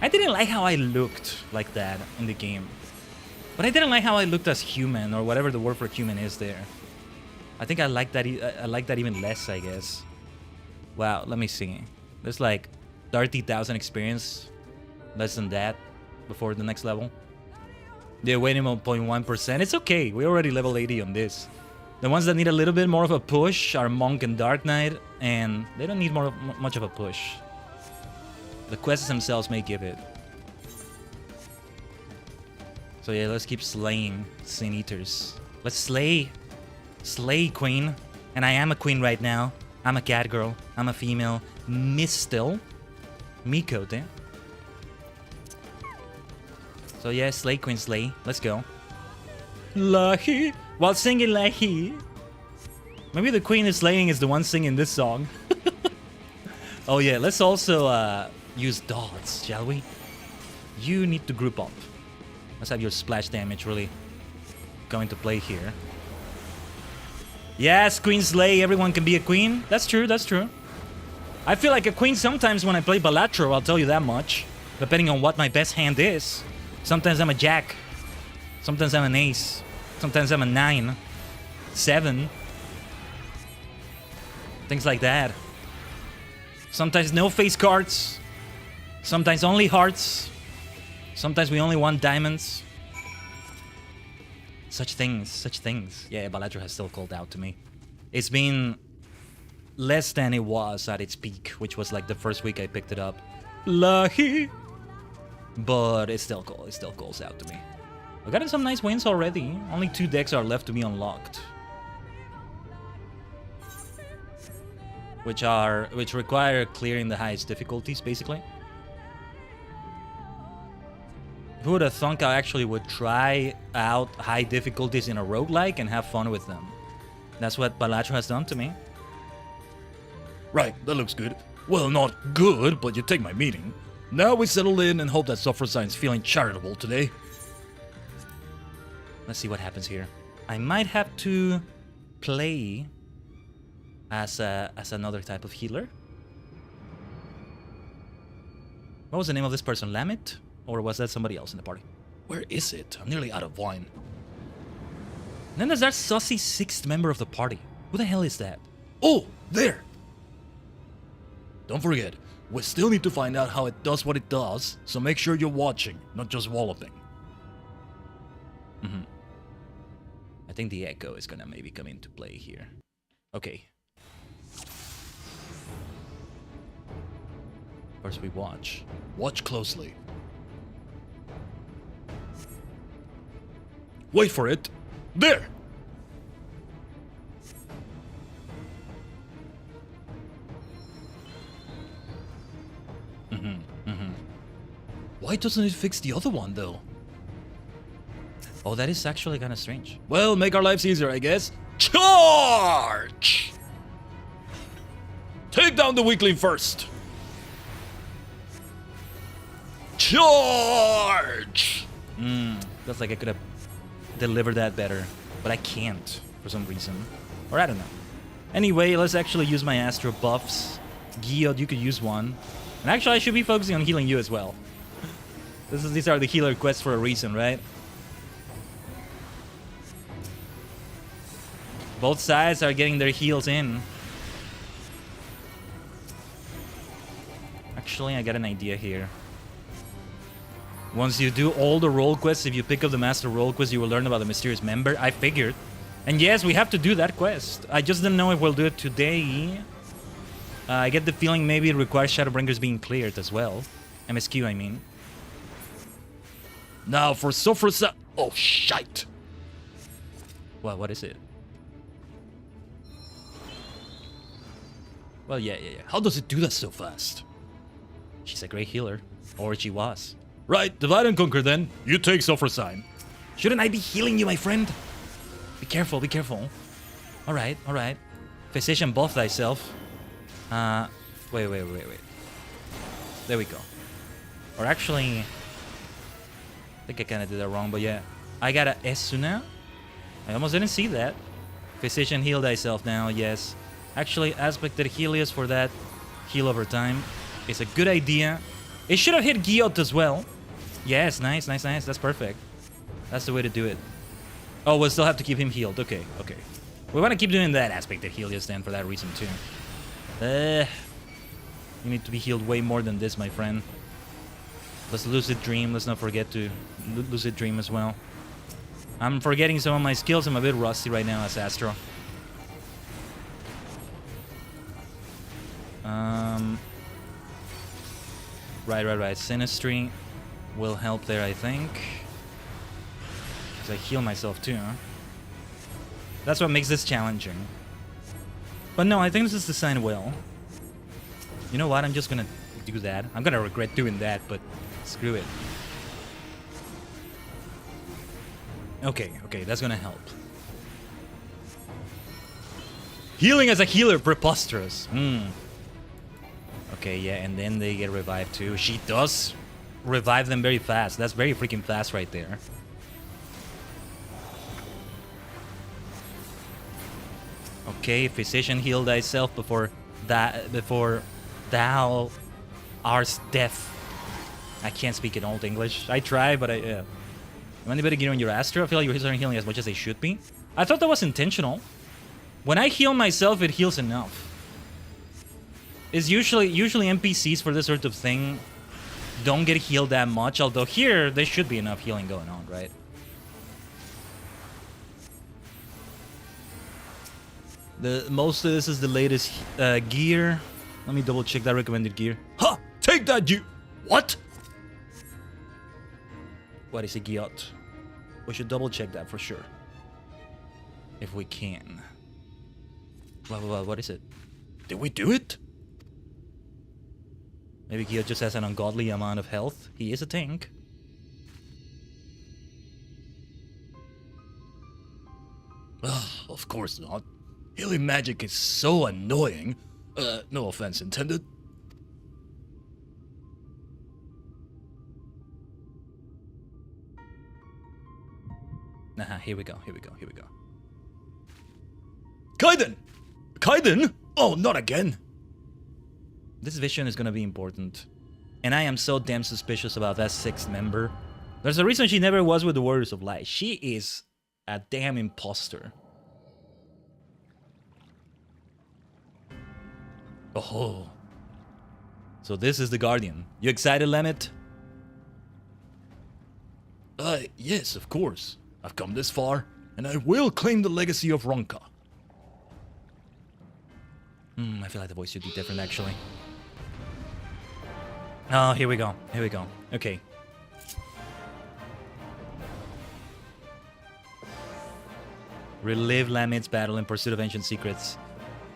I didn't like how I looked like that in the game. But I didn't like how I looked as human, or whatever the word for human is there. I think I like that even less, I guess. Wow, let me see. There's like 30,000 experience. Less than that before the next level. They're waiting on 0.1%. It's okay. We're already level 80 on this. The ones that need a little bit more of a push are Monk and Dark Knight, and they don't need much of a push. The quests themselves may give it. So yeah, let's keep slaying Sin Eaters. Let's slay Slay, queen. And I am a queen right now. I'm a cat girl. I'm a female. Miss still. Mikote. So yeah, slay, queen, slay. Let's go. Lahi. While singing Lahi. Maybe the queen is slaying is the one singing this song. Oh yeah, let's also use dots, shall we? You need to group up. Let's have your splash damage really come into play here. Yes, queen slay, everyone can be a queen. That's true, that's true. I feel like a queen sometimes when I play Balatro, I'll tell you that much. Depending on what my best hand is. Sometimes I'm a jack. Sometimes I'm an ace. Sometimes I'm a 9. 7. Things like that. Sometimes no face cards. Sometimes only hearts. Sometimes we only want diamonds. Such things, such things. Yeah, Balatro has still called out to me. It's been less than it was at its peak, which was like the first week I picked it up. Lucky. But it still calls out to me. We've gotten some nice wins already. Only 2 decks are left to be unlocked. Which require clearing the highest difficulties, basically. Who would have thunk I actually would try out high difficulties in a roguelike and have fun with them? That's what Balatro has done to me. Right, that looks good. Well, not good, but you take my meaning. Now we settle in and hope that Suffer Sign's feeling charitable today. Let's see what happens here. I might have to play as another type of healer. What was the name of this person? Lamit? Or was that somebody else in the party? Where is it? I'm nearly out of wine. And then there's that sussy 6th member of the party. Who the hell is that? Oh, there! Don't forget, we still need to find out how it does what it does, so make sure you're watching, not just walloping. I think the echo is gonna maybe come into play here. Okay. First we watch. Watch closely. Wait for it. There! Why doesn't it fix the other one, though? Oh, that is actually kind of strange. Well, make our lives easier, I guess. Charge! Take down the weakling first. Charge! Feels like I could have delivered that better, but I can't for some reason. Or I don't know. Anyway, let's actually use my Astro buffs. Giod, you could use one. And actually, I should be focusing on healing you as well. These are the healer quests for a reason, right? Both sides are getting their heals in. Actually, I got an idea here. Once you do all the role quests, if you pick up the master role quest, you will learn about the mysterious member. I figured. And yes, we have to do that quest. I just don't know if we'll do it today. I get the feeling maybe it requires Shadowbringers being cleared as well. MSQ, I mean. Now for Sofrasa. Oh, shite. Well, what is it? Well, yeah. How does it do that so fast? She's a great healer. Or she was. Right, divide and conquer then. You take Suffer Sign. Shouldn't I be healing you, my friend? Be careful, be careful. Alright. Physician buff thyself. Wait. There we go. Or actually... I think I kind of did that wrong, but yeah. I got a Esuna. I almost didn't see that. Physician heal thyself now, yes. Actually, aspected Helios for that heal over time. It's a good idea. It should have hit Giot as well. Yes, nice. That's perfect. That's the way to do it. Oh, we'll still have to keep him healed. Okay. We want to keep doing that aspected Helios then for that reason too. You need to be healed way more than this, my friend. Let's Lucid Dream. Let's not forget to Lucid Dream as well. I'm forgetting some of my skills. I'm a bit rusty right now as Astro. Right. Sinistry will help there, I think. Because I heal myself too, huh? That's what makes this challenging. But no, I think this is designed well. You know what? I'm just gonna do that. I'm gonna regret doing that, but screw it. Okay, that's gonna help. Healing as a healer, preposterous. Okay, yeah, and then they get revived too. She does revive them very fast. That's very freaking fast right there. Okay, physician, heal thyself before thou art deaf. I can't speak in Old English. I try, but Am anybody getting on your Astra? I feel like your hits aren't healing as much as they should be. I thought that was intentional. When I heal myself, it heals enough. It's usually NPCs for this sort of thing don't get healed that much, although here there should be enough healing going on, right? Most of this is the latest gear. Let me double check that recommended gear. Ha! Take that, you. What? What is a Giot? We should double check that for sure. If we can. What is it? Did we do it? Maybe Giot just has an ungodly amount of health. He is a tank. Ugh, of course not. Healing magic is so annoying. No offense intended. Here we go. Khaiden! Khaiden? Oh, not again! This vision is gonna be important. And I am so damn suspicious about that 6th member. There's a reason she never was with the Warriors of Light. She is a damn imposter. Oh. So this is the Guardian. You excited, Lemmet? Yes, of course. I've come this far, and I will claim the legacy of Ronka. I feel like the voice should be different, actually. Oh, here we go. Okay. Relive Lamed's battle in pursuit of ancient secrets.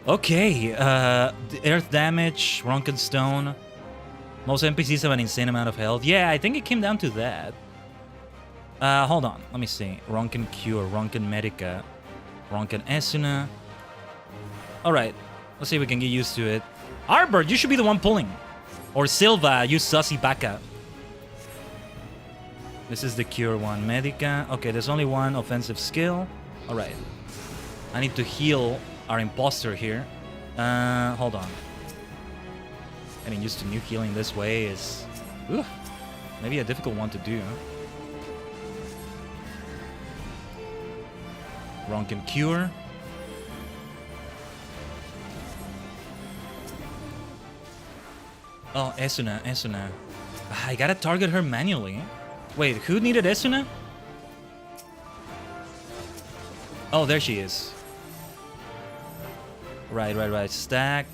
Okay, the earth damage, Ronken Stone. Most NPCs have an insane amount of health. Yeah, I think it came down to that. Hold on, let me see. Ronken Cure, Ronken Medica, Ronken Esuna. Alright, let's see if we can get used to it. Arbor, you should be the one pulling. Or Silva, you sussy backup. This is the Cure one. Medica. Okay, there's only one offensive skill. Alright. I need to heal our imposter here. Hold on. Getting used to new healing this way is... maybe a difficult one to do. Ronken Cure. Oh, Esuna. I gotta target her manually. Wait, who needed Esuna? Oh, there she is. Right. Stack.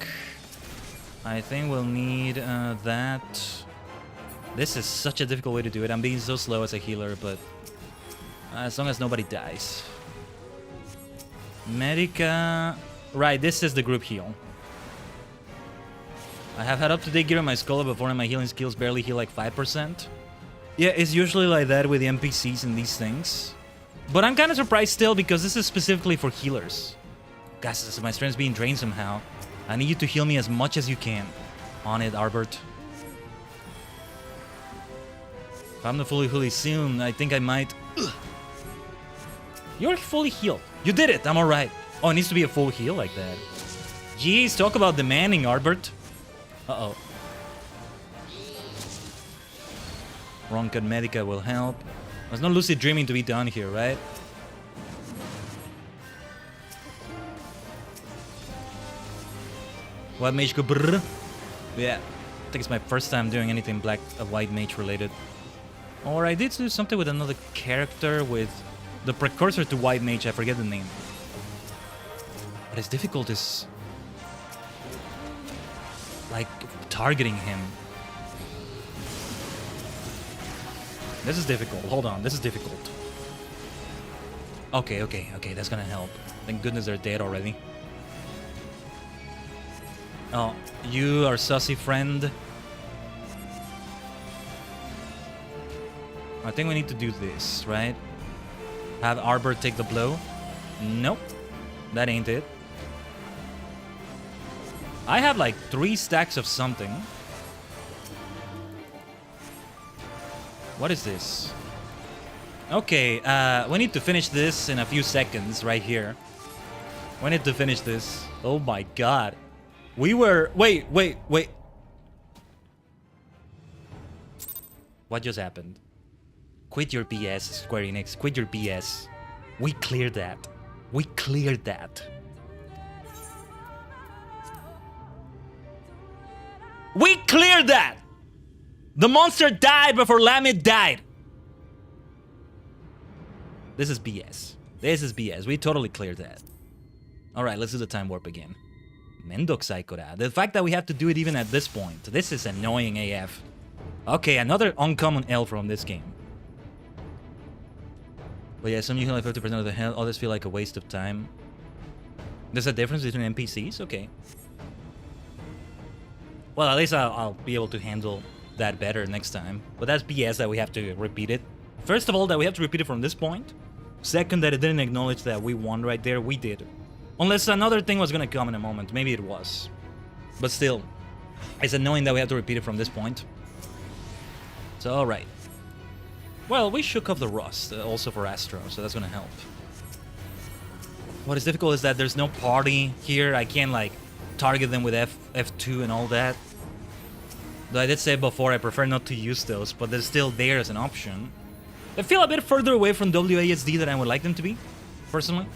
I think we'll need that. This is such a difficult way to do it. I'm being so slow as a healer, but as long as nobody dies. Medica. Right, this is the group heal. I have had up-to-date gear on my skull before, and my healing skills barely heal like 5%. Yeah, it's usually like that with the NPCs and these things. But I'm kind of surprised still, because this is specifically for healers. Guys, my strength's being drained somehow. I need you to heal me as much as you can. On it, Arbert. If I'm not fully soon, I think I might... Ugh. You're fully healed. You did it, I'm alright. Oh, it needs to be a full heal like that. Jeez, talk about demanding, Arbert. Uh-oh. Ronken Medica will help. There's no lucid dreaming to be done here, right? White mage go brrr. Yeah. I think it's my first time doing anything black, white mage related. Or I did do something with another character with the precursor to white mage, I forget the name. But it's difficult is like targeting him. This is difficult. Hold on, this is difficult. Okay, that's gonna help. Thank goodness they're dead already. Oh, you are sussy friend. I think we need to do this, right? Have Arbor take the blow. Nope. That ain't it. I have like 3 stacks of something. What is this? Okay, we need to finish this in a few seconds right here. We need to finish this. Oh my god. We were... Wait. What just happened? Quit your BS, Square Enix. Quit your BS. We cleared that. We cleared that. We cleared that! The monster died before Lamid died. This is BS. This is BS. We totally cleared that. Alright, let's do the time warp again. Mendokusai. The fact that we have to do it even at this point. This is annoying AF. Okay, another uncommon L from this game. But yeah, some you heal like 50% of the health. Others feel like a waste of time. There's a difference between NPCs? Okay. Well, at least I'll be able to handle that better next time. But that's BS that we have to repeat it. First of all, that we have to repeat it from this point. Second, that it didn't acknowledge that we won right there. We did. Unless another thing was gonna come in a moment. Maybe it was. But still, it's annoying that we have to repeat it from this point. So, alright. Well, we shook off the rust, also for Astro, so that's gonna help. What is difficult is that there's no party here. I can't, like, target them with F2 and all that. Though I did say before, I prefer not to use those, but they're still there as an option. They feel a bit further away from WASD than I would like them to be, personally.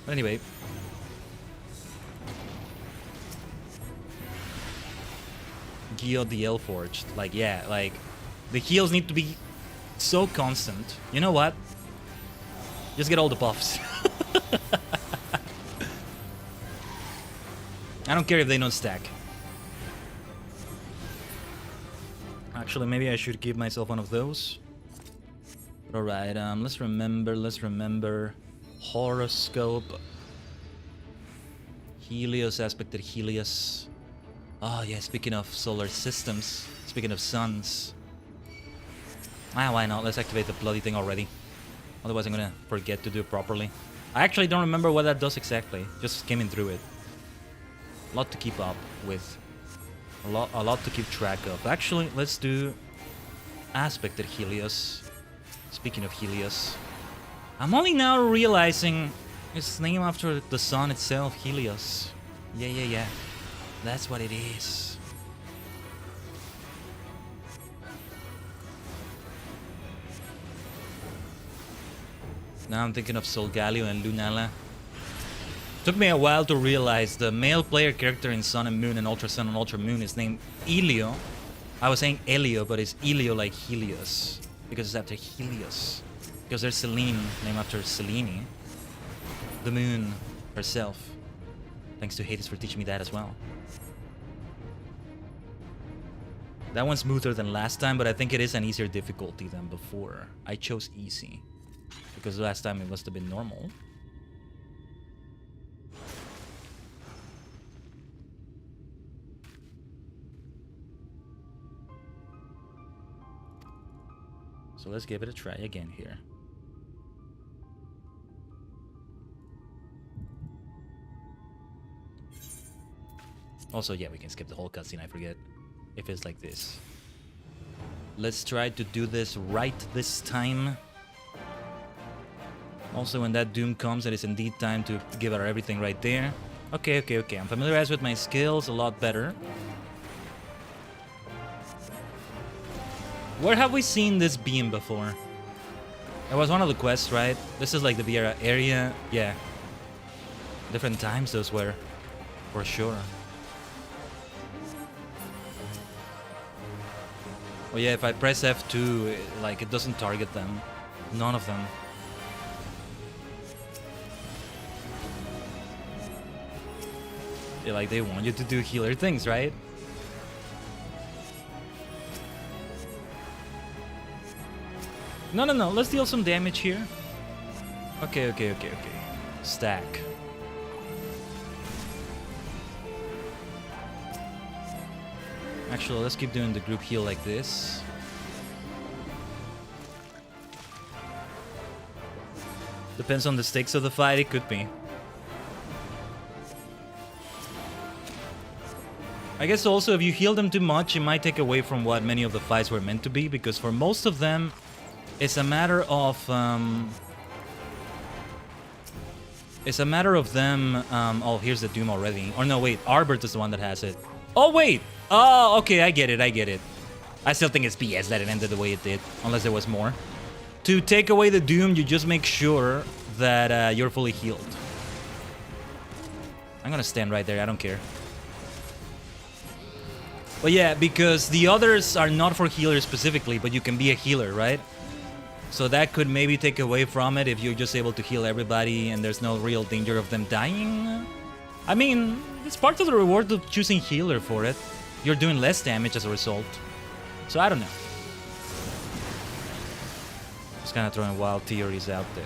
But anyway. Geo DL Forged. Like, yeah, like, the heals need to be so constant. You know what? Just get all the buffs. I don't care if they don't stack. Actually, maybe I should give myself one of those. Alright, let's remember. Horoscope. Helios, aspected Helios. Oh yeah, speaking of solar systems, speaking of suns. Ah, why not? Let's activate the bloody thing already. Otherwise I'm gonna forget to do it properly. I actually don't remember what that does exactly. Just skimming through it. A lot to keep up with. A lot to keep track of. Actually, let's do aspected Helios. Speaking of Helios. I'm only now realizing it's named after the sun itself, Helios. Yeah. That's what it is. Now I'm thinking of Solgaleo and Lunala. Took me a while to realize the male player character in Sun and Moon and Ultra Sun and Ultra Moon is named Elio. I was saying Elio, but it's Elio like Helios. Because it's after Helios. Because there's Selene, named after Selene. The moon herself. Thanks to Hades for teaching me that as well. That one's smoother than last time, but I think it is an easier difficulty than before. I chose easy. Because last time it must have been normal. So let's give it a try again here. Also, yeah, we can skip the whole cutscene, I forget. If it's like this. Let's try to do this right this time. Also, when that doom comes, it is indeed time to give our everything right there. Okay. I'm familiarized with my skills a lot better. Where have we seen this beam before? It was one of the quests, right? This is like the Vieira area. Yeah. Different times those were. For sure. Oh yeah, if I press F2, like, it doesn't target them. None of them. Yeah, like, they want you to do healer things, right? No, let's deal some damage here. Okay. Stack. Actually, let's keep doing the group heal like this. Depends on the stakes of the fight, it could be. I guess also if you heal them too much, it might take away from what many of the fights were meant to be, because for most of them, it's a matter of them. Oh, here's the Doom already. Or no, wait, Arbert is the one that has it. Oh wait. Oh, okay, I get it. I still think it's BS that it ended the way it did, unless there was more. To take away the Doom, you just make sure that you're fully healed. I'm gonna stand right there. I don't care. But yeah, because the others are not for healers specifically, but you can be a healer, right? So that could maybe take away from it if you're just able to heal everybody and there's no real danger of them dying. I mean, it's part of the reward of choosing healer for it. You're doing less damage as a result. So I don't know. Just kind of throwing wild theories out there.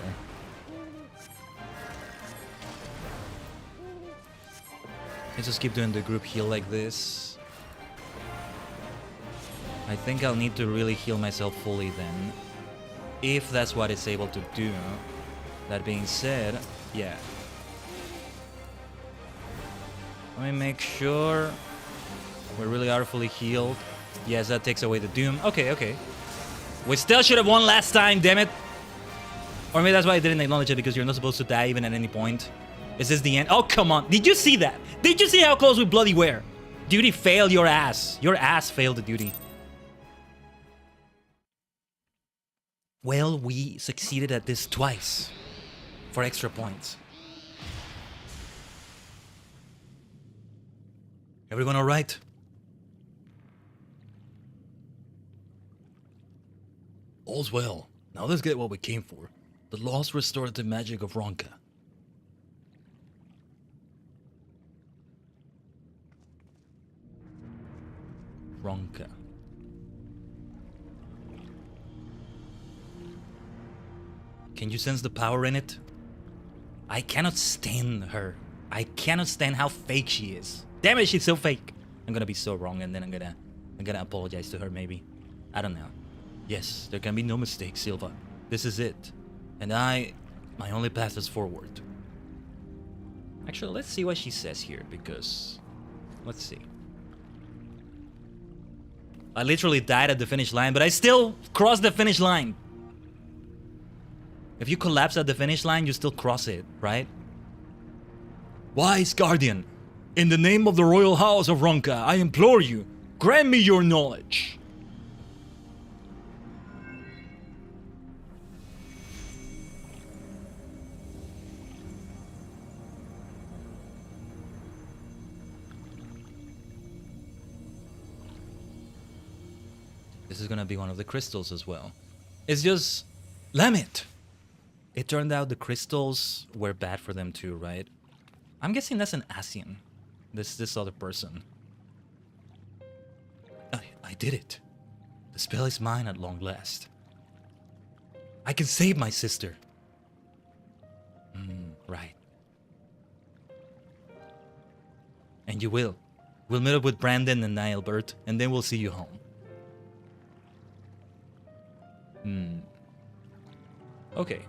Let's just keep doing the group heal like this. I think I'll need to really heal myself fully then, if that's what it's able to do. That being said, yeah. Let me make sure we really are fully healed. Yes, that takes away the Doom. Okay. We still should have won last time, damn it. Or maybe that's why I didn't acknowledge it, because you're not supposed to die even at any point. Is this the end? Oh, come on. Did you see that? Did you see how close we bloody were? Duty failed your ass. Your ass failed the duty. Well, we succeeded at this twice. For extra points. Everyone alright? All's well. Now let's get what we came for. The lost restorative magic of Ronka. Ronka. Can you sense the power in it? I cannot stand her. I cannot stand how fake she is. Damn it, she's so fake. I'm gonna be so wrong, and then I'm gonna apologize to her maybe. I don't know. Yes, there can be no mistake, Silva. This is it. And my only path is forward. Actually, let's see what she says here, because let's see. I literally died at the finish line, but I still crossed the finish line. If you collapse at the finish line, you still cross it, right? Wise Guardian, in the name of the Royal House of Ronka, I implore you, grant me your knowledge. This is gonna be one of the crystals as well. It's just... Lamit! It turned out the crystals were bad for them too, right? I'm guessing that's an Asian. This other person. I did it. The spell is mine at long last. I can save my sister. Right. And you will. We'll meet up with Brandon and Nilebert, and then we'll see you home. Okay.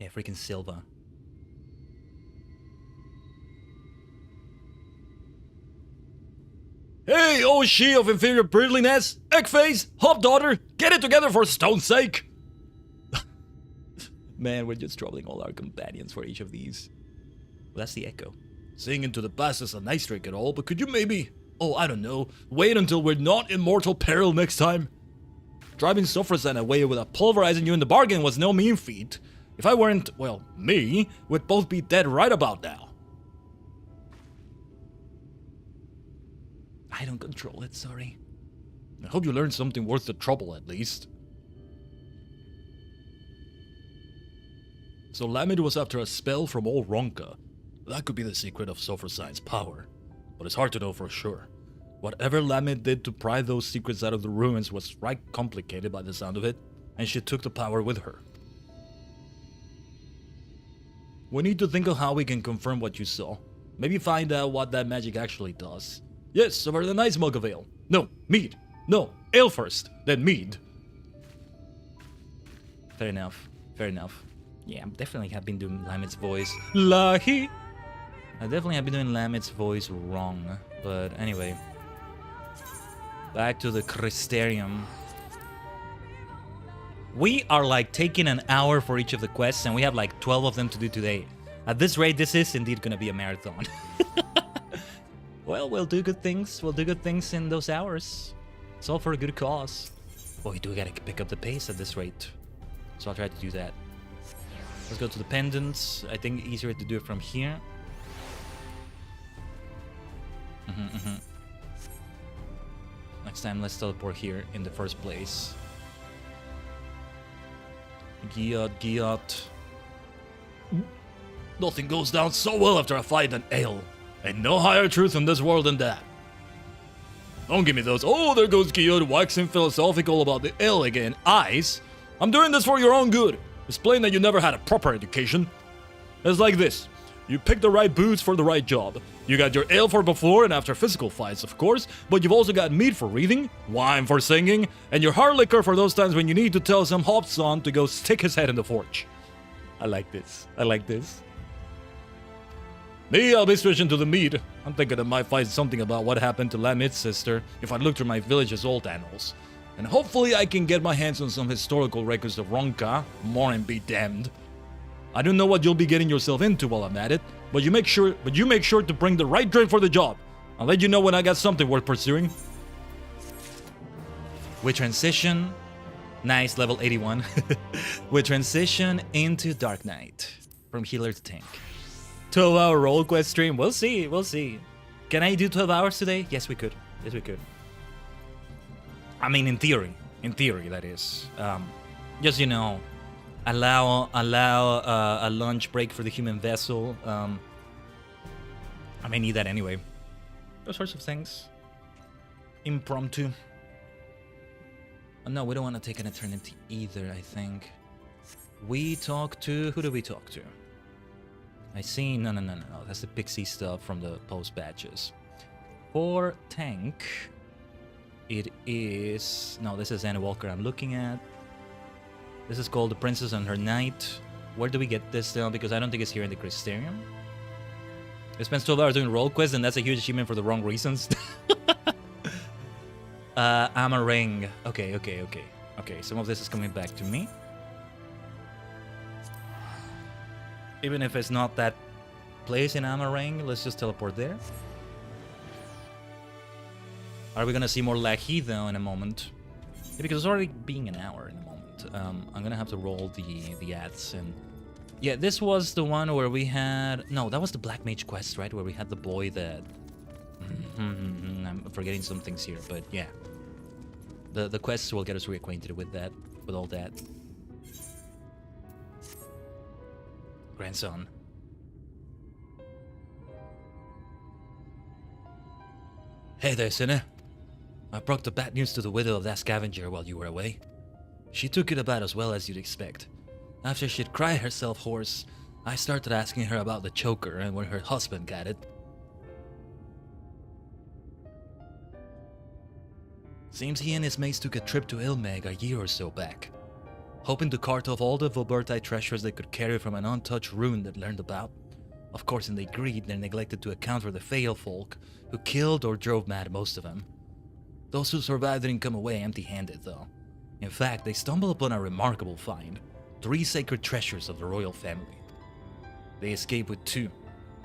Yeah, freaking Silva. Hey, oh she of inferior privilegeness! Eggface! Hop daughter! Get it together for stone's sake! Man, we're just troubling all our companions for each of these. Well, that's the echo. Seeing into the past is a nice trick and all, but could you maybe... Oh, I don't know. Wait until we're not in mortal peril next time. Driving Sofrasan away without pulverizing you in the bargain was no mean feat. If I weren't, well, me, we'd both be dead right about now. I don't control it, sorry. I hope you learned something worth the trouble, at least. So Lamid was after a spell from old Ronka. That could be the secret of Sofrasan's power. But it's hard to know for sure. Whatever Lamit did to pry those secrets out of the ruins was right complicated by the sound of it, and she took the power with her. We need to think of how we can confirm what you saw. Maybe find out what that magic actually does. Yes, over the nice mug of ale. No, mead. No, ale first, then mead. Fair enough. Fair enough. Yeah, I definitely have been doing Lamit's voice. Lahi! I definitely have been doing Lamit's voice wrong. But anyway. Back to the Crystarium. We are like taking an hour for each of the quests, and we have like 12 of them to do today. At this rate, this is indeed gonna be a marathon. Well, we'll do good things. We'll do good things in those hours. It's all for a good cause. But we do gotta pick up the pace at this rate. So I'll try to do that. Let's go to the pendants. I think easier to do it from here. Next time, let's teleport here in the first place. Giot. Nothing goes down so well after a fight than ale. Ain't no higher truth in this world than that. Don't give me those, oh, there goes Giot waxing philosophical about the ale again. Eyes. I'm doing this for your own good. It's plain that you never had a proper education. It's like this. You picked the right boots for the right job. You got your ale for before and after physical fights, of course, but you've also got mead for reading, wine for singing, and your hard liquor for those times when you need to tell some hopson to go stick his head in the forge. I like this. I like this. Me, I'll be switching to the mead. I'm thinking I might find something about what happened to Lamit's sister if I look through my village's old annals. And hopefully I can get my hands on some historical records of Ronka, more and be damned. I don't know what you'll be getting yourself into while I'm at it, but you make sure to bring the right drink for the job. I'll let you know when I got something worth pursuing. We transition, nice level 81. We transition into Dark Knight from healer to tank. 12-hour role quest stream. We'll see. We'll see. Can I do 12 hours today? Yes, we could. Yes, we could. I mean, in theory. In theory, that is. Just, you know, allow a lunch break for the human vessel. I may need that anyway. Those sorts of things. Impromptu. Oh, no, we don't want to take an eternity either, I think. We talk to... Who do we talk to? I see... No. That's the pixie stuff from the post batches. For tank... It is... No, this is Anna Walker I'm looking at. This is called The Princess and Her Knight. Where do we get this now? Because I don't think it's here in the Crystarium. It spends 12 hours doing role quests, and that's a huge achievement for the wrong reasons. Amarang. Okay. Some of this is coming back to me. Even if it's not that place in Amarang, let's just teleport there. Are we gonna see more Lahi though in a moment? Yeah, because it's already being an hour in a moment. I'm gonna have to roll the ads and... Yeah, this was the one where we had... No, that was the Black Mage quest, right? Where we had the boy that... I'm forgetting some things here, but yeah. The quests will get us reacquainted with that, with all that. Grandson. Hey there, sinner. I brought the bad news to the widow of that scavenger while you were away. She took it about as well as you'd expect. After she'd cried herself hoarse, I started asking her about the choker and where her husband got it. Seems he and his mates took a trip to Ilmeg a year or so back, hoping to cart off all the Volbertite treasures they could carry from an untouched ruin they'd learned about. Of course, in their greed, they neglected to account for the Fail folk, who killed or drove mad most of them. Those who survived didn't come away empty-handed, though. In fact, they stumbled upon a remarkable find, 3 sacred treasures of the royal family. They escaped with 2,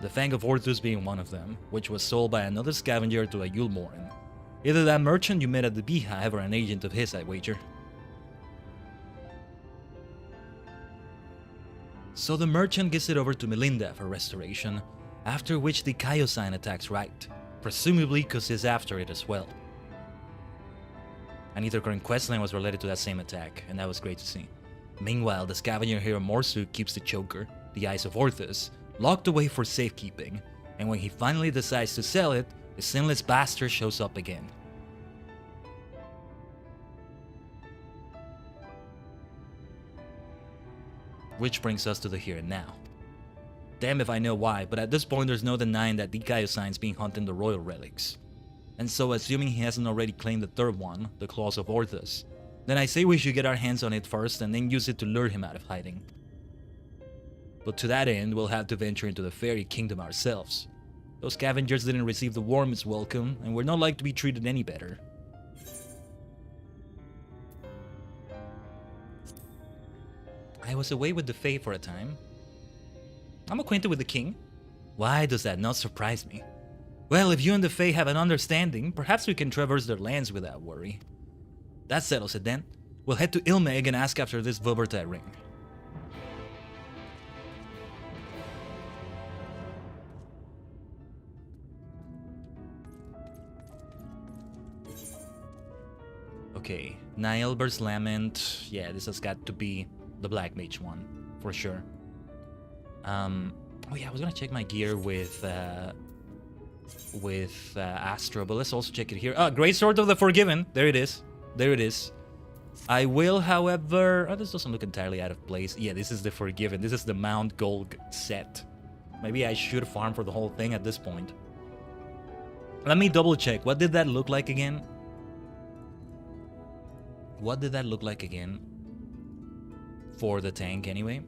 the Fang of Orthus being one of them, which was sold by another scavenger to a Yulmorin. Either that merchant you met at the Beehive or an agent of his, I wager. So the merchant gives it over to Melinda for restoration, after which the Kaiosine attacks right, presumably because he's after it as well. And either current questline was related to that same attack, and that was great to see. Meanwhile, the scavenger hero Morsu keeps the choker, the Eyes of Orthus, locked away for safekeeping, and when he finally decides to sell it, The sinless bastard shows up again. Which brings us to the here and now. Damn if I know why, but at this point there's no denying that Dikaiyo-san's being hunting the royal relics. And so, assuming he hasn't already claimed the third one, the Claws of Orthus, then I say we should get our hands on it first and then use it to lure him out of hiding. But to that end, we'll have to venture into the fairy kingdom ourselves. Those scavengers didn't receive the warmest welcome, and we're not like to be treated any better. I was away with the Fae for a time. I'm acquainted with the king. Why does that not surprise me? Well, if you and the Fae have an understanding, perhaps we can traverse their lands without worry. That settles it then. We'll head to Ilmeg and ask after this Vobertai ring. Okay, Nielber's Lament. Yeah, this has got to be the Black Mage one, for sure. Oh yeah, I was gonna check my gear with Astro, but let's also check it here. Great Sword of the Forgiven. There it is. There it is. I will, however... Oh, this doesn't look entirely out of place. Yeah, this is the Forgiven. This is the Mount Gold set. Maybe I should farm for the whole thing at this point. Let me double check. What did that look like again? What did that look like again? For the tank, anyway.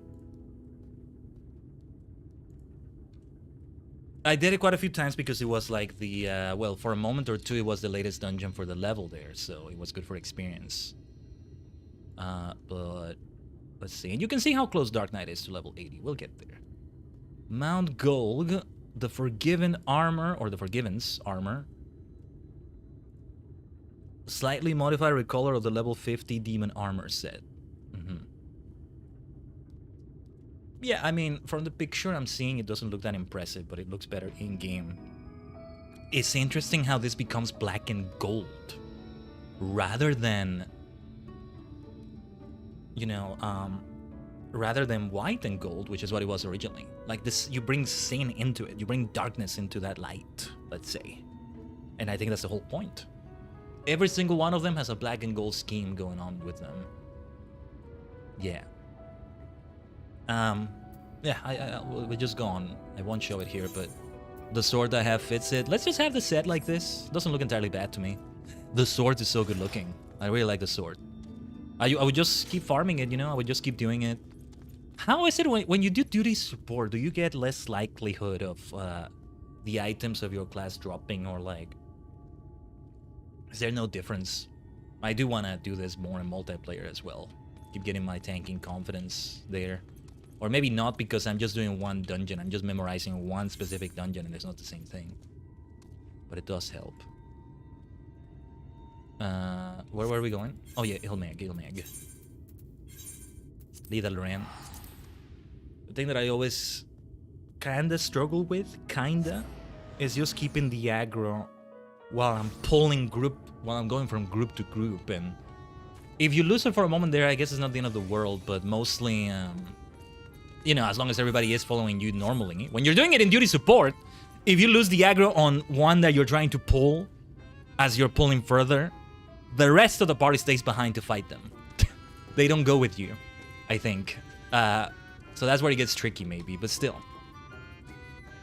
I did it quite a few times because it was like the, well, for a moment or two, it was the latest dungeon for the level there, so it was good for experience. But let's see. And you can see how close Dark Knight is to level 80. We'll get there. Mount Gold, the Forgiven armor, or the Forgiven's armor. Slightly modified recolor of the level 50 demon armor set. Yeah, I mean, from the picture I'm seeing, it doesn't look that impressive, but it looks better in-game. It's interesting how this becomes black and gold, rather than, you know, rather than white and gold, which is what it was originally. Like this, you bring sin into it, you bring darkness into that light, let's say. And I think that's the whole point. Every single one of them has a black and gold scheme going on with them. Yeah. Yeah, we'll just go on. I won't show it here, but the sword I have fits it. Let's just have the set like this. Doesn't look entirely bad to me. The sword is so good looking. I really like the sword. I would just keep farming it, you know? I would just keep doing it. How is it when you do duty support, do you get less likelihood of the items of your class dropping, or like... Is there no difference? I do want to do this more in multiplayer as well. Keep getting my tanking confidence there. Or maybe not, because I'm just doing one dungeon. I'm just memorizing one specific dungeon and it's not the same thing. But it does help. Where were we going? Oh yeah, Ilmeg. Lida Loran. The thing that I always kinda struggle with, is just keeping the aggro while I'm while I'm going from group to group. And if you lose it for a moment there, I guess it's not the end of the world, but mostly, you know, as long as everybody is following you normally. When you're doing it in duty support, if you lose the aggro on one that you're trying to pull, as you're pulling further, the rest of the party stays behind to fight them. They don't go with you, I think. So that's where it gets tricky, maybe, but still.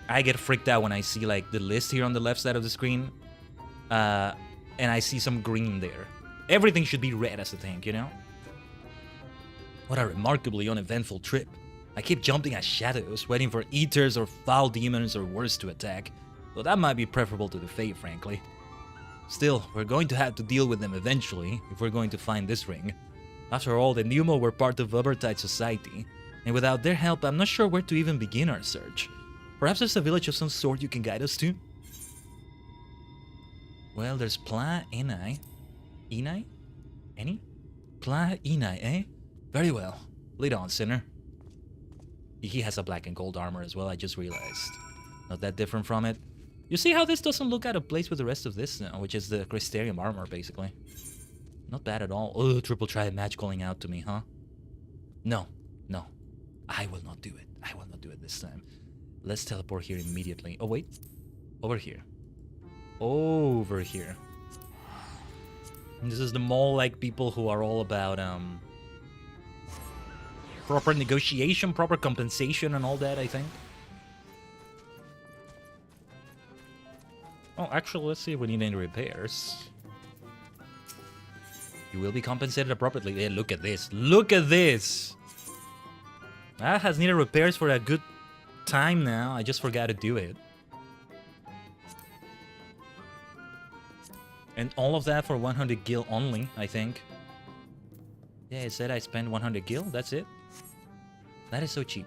I get freaked out when I see, like, the list here on the left side of the screen, and I see some green there. Everything should be red as a tank, you know? What a remarkably uneventful trip. I keep jumping at shadows, waiting for eaters or foul demons or worse to attack, though that might be preferable to the Fae, frankly. Still, we're going to have to deal with them eventually, if we're going to find this ring. After all, the Pneumo were part of Vobertai society, and without their help, I'm not sure where to even begin our search. Perhaps there's a village of some sort you can guide us to? Well, there's Pla Enai. Enai? Any? Pla Enai, eh? Very well. Lead on, sinner. He has a black and gold armor as well, I just realized. Not that different from it. You see how this doesn't look out of place with the rest of this now, which is the Crystarium armor, basically. Not bad at all. Oh, triple triad match calling out to me, huh? No. I will not do it. I will not do it this time. Let's teleport here immediately. Oh, wait. Over here. over here. And this is the mall-like people who are all about proper negotiation, proper compensation, and all that, I think. Oh, actually, let's see if we need any repairs. You will be compensated appropriately. Yeah, look at this. Look at this! That has needed repairs for a good time now. I just forgot to do it. And all of that for 100 gil only, I think. Yeah, it said I spent 100 gil. That's it. That is so cheap.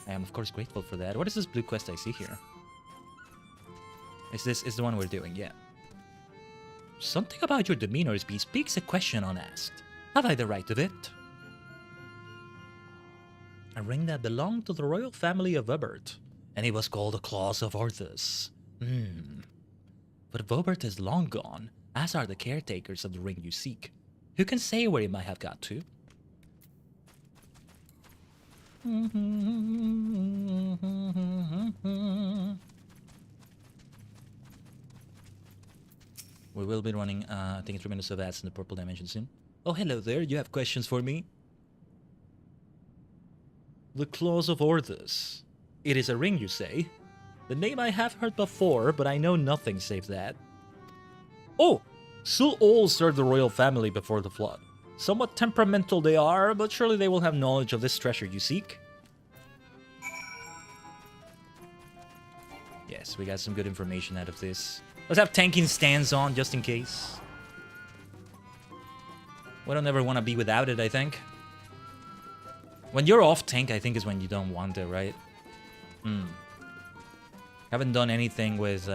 I am, of course, grateful for that. What is this blue quest I see here? Is the one we're doing? Yeah. Something about your demeanor bespeaks a question unasked. Have I the right of it? A ring that belonged to the royal family of Vobert, and it was called the Claws of Orthus. But Vobert is long gone, as are the caretakers of the ring you seek. Who can say where it might have got to? We will be running, I think, 3 minutes of ads in the purple dimension soon. Oh, hello there. You have questions for me? The Claws of Orthus. It is a ring, you say? The name I have heard before, but I know nothing save that. Oh! Sul all served the royal family before the flood. Somewhat temperamental they are, but surely they will have knowledge of this treasure you seek. Yes, we got some good information out of this. Let's have tanking stands on, just in case. We don't ever want to be without it, I think. When you're off tank, I think is when you don't want it, right? Haven't done anything with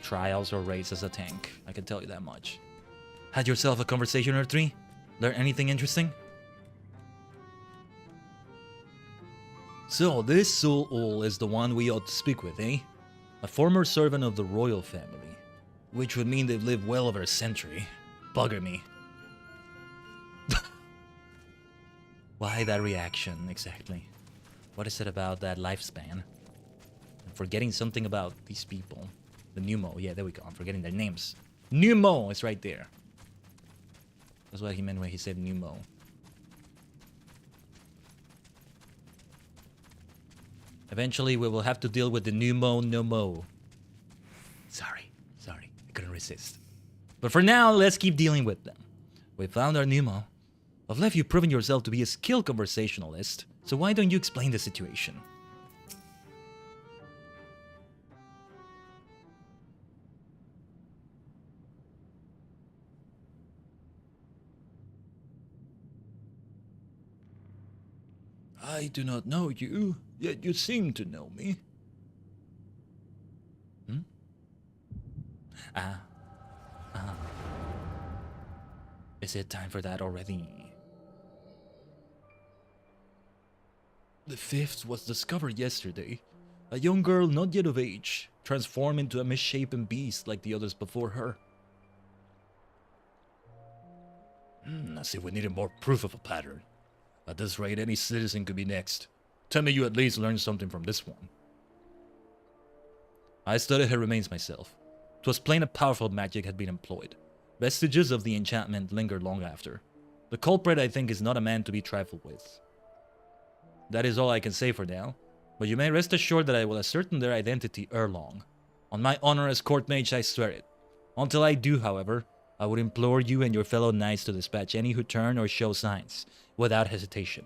trials or raids as a tank. I can tell you that much. Had yourself a conversation or three? Learn anything interesting? So, this Sul Ul is the one we ought to speak with, eh? A former servant of the royal family. Which would mean they've lived well over a century. Bugger me. Why that reaction, exactly? What is it about that lifespan? I'm forgetting something about these people. The Pneumo, yeah, there we go. I'm forgetting their names. Pneumo is right there. That's what he meant when he said Pneumo. Eventually, we will have to deal with the Pneumo no mo. Sorry. I couldn't resist. But for now, let's keep dealing with them. We found our Pneumo. Of late, you've proven yourself to be a skilled conversationalist, so why don't you explain the situation? I do not know you, yet you seem to know me. Is it time for that already? The fifth was discovered yesterday. A young girl not yet of age, transformed into a misshapen beast like the others before her. As if we needed more proof of a pattern. At this rate, any citizen could be next. Tell me you at least learned something from this one. I studied her remains myself. 'Twas plain a powerful magic had been employed. Vestiges of the enchantment lingered long after. The culprit, I think, is not a man to be trifled with. That is all I can say for now, but you may rest assured that I will ascertain their identity ere long. On my honor as court mage, I swear it. Until I do, however, I would implore you and your fellow knights to dispatch any who turn or show signs, without hesitation.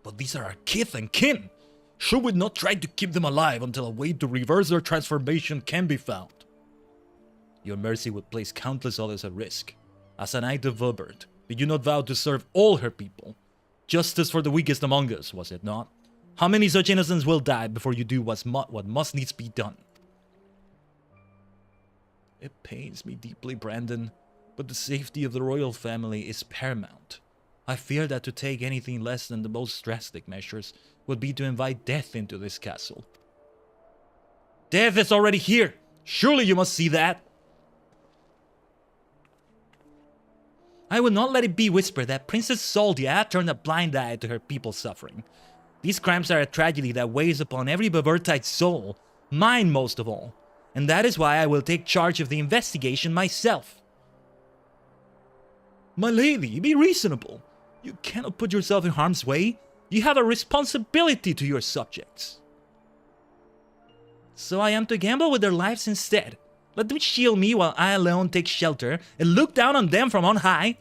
But these are our kith and kin! Should we not try to keep them alive until a way to reverse their transformation can be found? Your mercy would place countless others at risk. As a knight of Vobert, did you not vow to serve all her people? Justice for the weakest among us, was it not? How many such innocents will die before you do what must needs be done? It pains me deeply, Brandon, but the safety of the royal family is paramount. I fear that to take anything less than the most drastic measures would be to invite death into this castle. Death is already here! Surely you must see that! I will not let it be whispered that Princess Soldia turned a blind eye to her people's suffering. These crimes are a tragedy that weighs upon every Bavertite's soul, mine most of all. And that is why I will take charge of the investigation myself. My lady, be reasonable. You cannot put yourself in harm's way. You have a responsibility to your subjects. So I am to gamble with their lives instead. Let them shield me while I alone take shelter and look down on them from on high.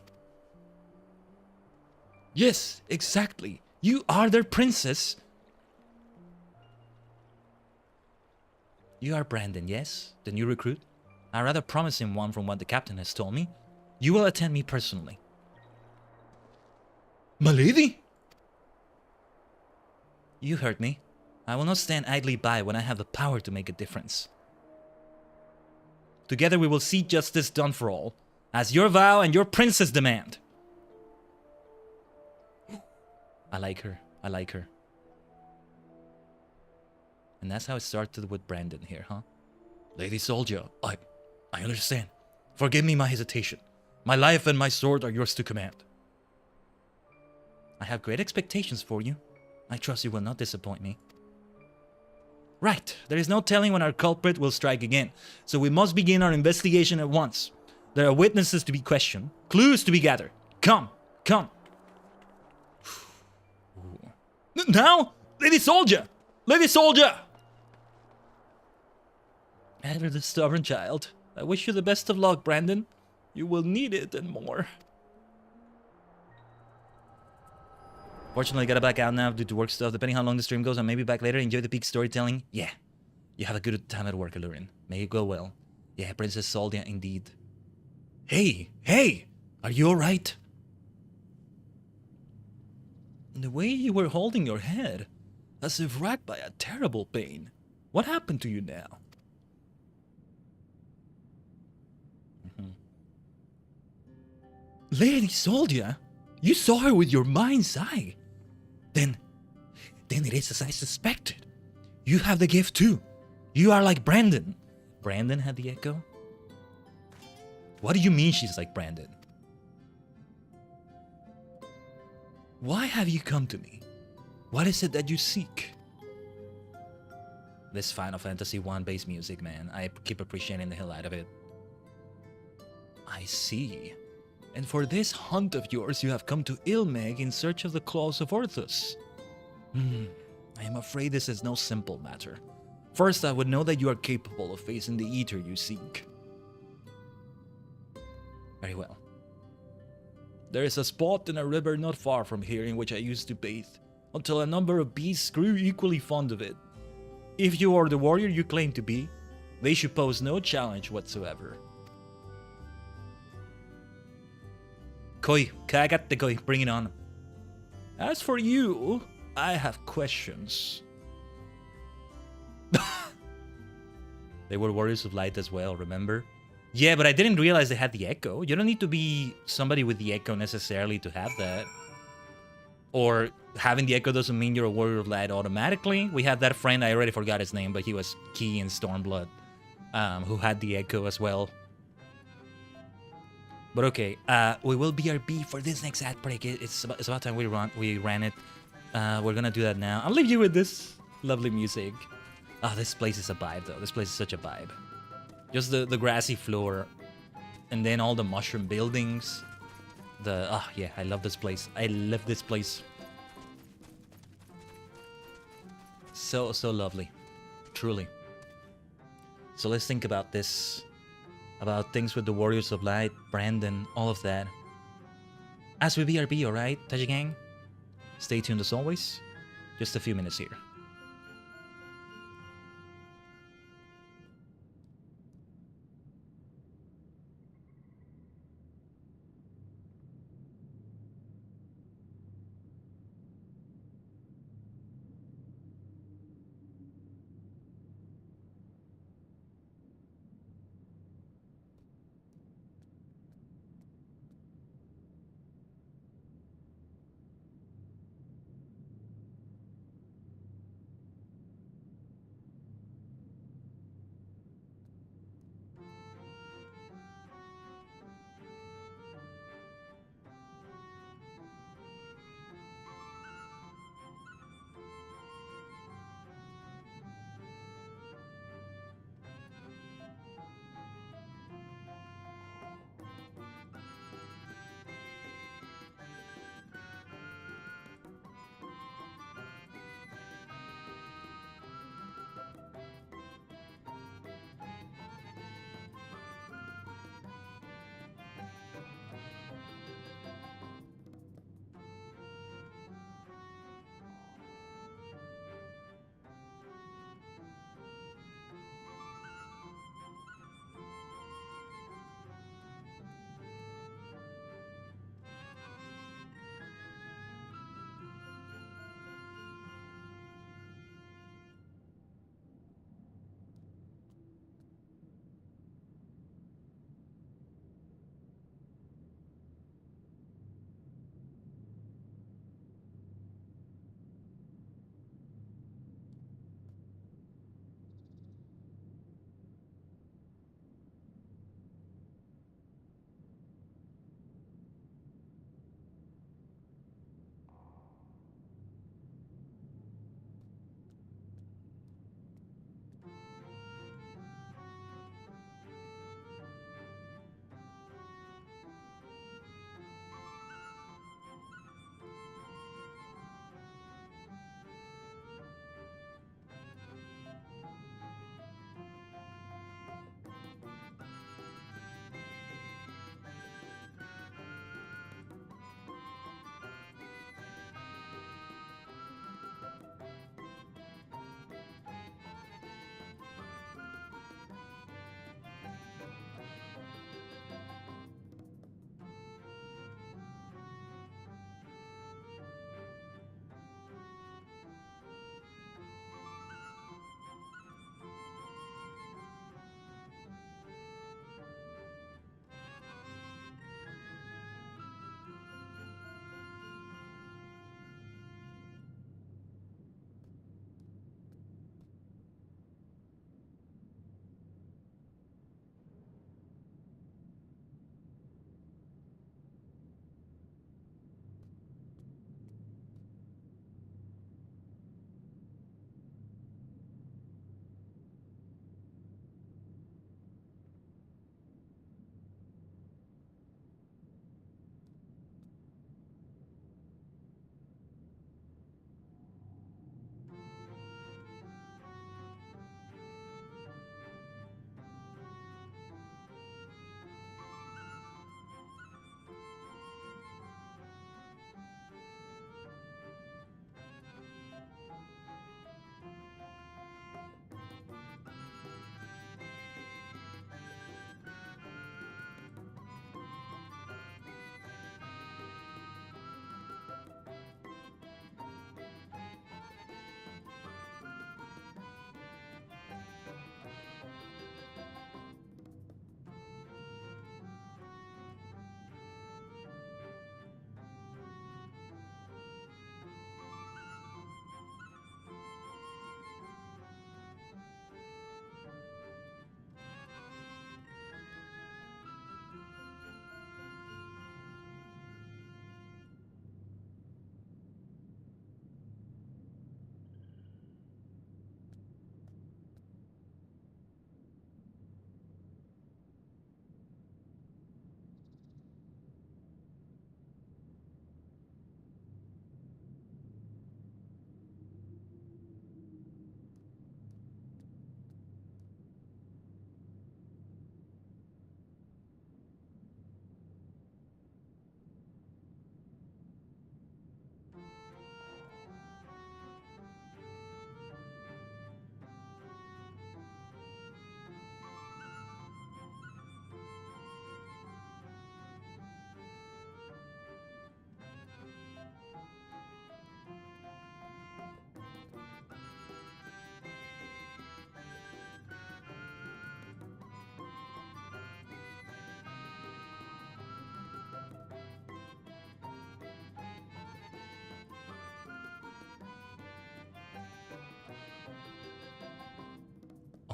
Yes, exactly. You are their princess. You are Brandon, yes? The new recruit? A rather promising one from what the captain has told me. You will attend me personally. My lady? You heard me. I will not stand idly by when I have the power to make a difference. Together we will see justice done for all, as your vow and your princess demand. I like her. I like her. And that's how it started with Brandon here, huh? Lady Soldier, I understand. Forgive me my hesitation. My life and my sword are yours to command. I have great expectations for you. I trust you will not disappoint me. Right, there is no telling when our culprit will strike again, so we must begin our investigation at once. There are witnesses to be questioned, clues to be gathered. Come, come. Now, Lady Soldier! Lady Soldier! Ever the stubborn child. I wish you the best of luck, Brandon. You will need it and more. Fortunately, I gotta back out now due to work stuff. Depending how long the stream goes, I may be back later. Enjoy the peak storytelling. Yeah. You have a good time at work, Alurin. May it go well. Yeah, Princess Soldia, indeed. Hey! Hey! Are you alright? The way you were holding your head, as if racked by a terrible pain. What happened to you now? Lady Soldia? You saw her with your mind's eye. Then it is as I suspected. You have the gift too. You are like Brandon. Brandon had the echo? What do you mean she's like Brandon? Why have you come to me? What is it that you seek? This Final Fantasy 1 bass music, man. I keep appreciating the hell out of it. I see. And for this hunt of yours, you have come to Ilmeg in search of the claws of Orthus. I am afraid this is no simple matter. First, I would know that you are capable of facing the Eater you seek. Very well. There is a spot in a river not far from here in which I used to bathe, until a number of beasts grew equally fond of it. If you are the warrior you claim to be, they should pose no challenge whatsoever. Koi, kagate koi, bring it on. As for you, I have questions. They were warriors of light as well, remember? Yeah, but I didn't realize they had the echo. You don't need to be somebody with the echo necessarily to have that. Or having the echo doesn't mean you're a warrior of light automatically. We had that friend, I already forgot his name, but he was key in Stormblood, who had the echo as well. But okay, we will BRB for this next ad break. It's about time we ran it. We're gonna do that now. I'll leave you with this lovely music. Ah, this place is a vibe though. This place is such a vibe. Just the grassy floor, and then all the mushroom buildings. Yeah, I love this place. I love this place. So lovely, truly. So let's think about this. About things with the Warriors of Light, Brandon, all of that. As we BRB, alright, Tajigen? Stay tuned as always. Just a few minutes here.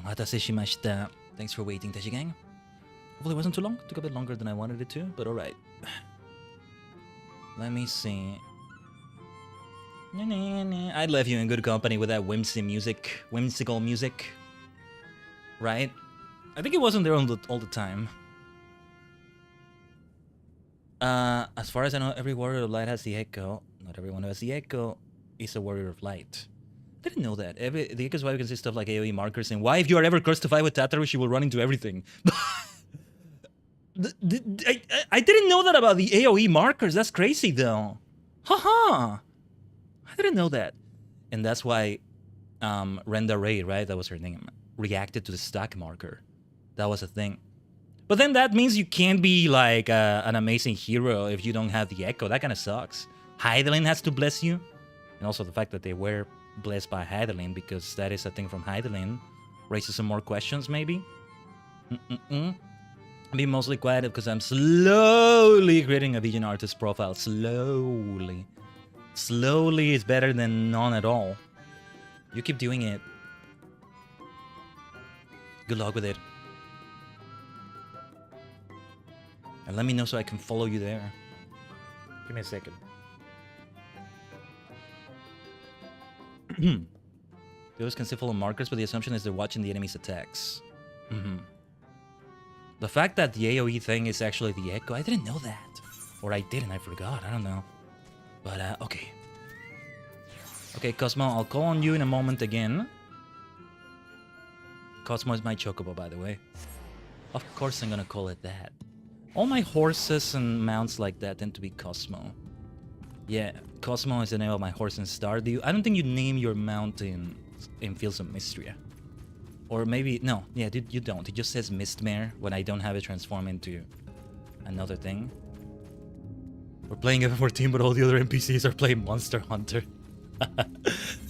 Omatase shimashita. Thanks for waiting, Tajigen. Hopefully it wasn't too long. Took a bit longer than I wanted it to, but alright. Let me see. I'd leave you in good company with that whimsical music. Right? I think it wasn't there all the time. As far as I know, every warrior of light has the echo. Not everyone who has the echo is a warrior of light. Didn't know that. The echo's why we consist of like AoE markers, and why if you are ever cursed to fight with Tataru, she will run into everything. I didn't know that about the AoE markers. That's crazy though. Haha. I didn't know that. And that's why Renda Ray, right? That was her name. Reacted to the stack marker. That was a thing. But then that means you can't be like an amazing hero if you don't have the echo. That kind of sucks. Heidelin has to bless you. And also the fact that they were blessed by Heidelin, because that is a thing from Heidelin, raises some more questions maybe. Be mostly quiet because I'm slowly creating a Vision artist profile. Slowly. Slowly is better than none at all. You keep doing it. Good luck with it. And let me know so I can follow you there. Give me a second. Those can still follow markers, but the assumption is they're watching the enemy's attacks. The fact that the AoE thing is actually the echo, I didn't know that. Or I didn't, I forgot, I don't know. But, okay. Okay, Cosmo, I'll call on you in a moment again. Cosmo is my chocobo, by the way. Of course I'm gonna call it that. All my horses and mounts like that tend to be Cosmo. Yeah, Cosmo is the name of my horse in Stardew. I don't think you name your mount in Fields of Mystria. Or maybe, no, yeah, you don't. It just says Mistmare when I don't have it transform into another thing. We're playing FF14, but all the other NPCs are playing Monster Hunter.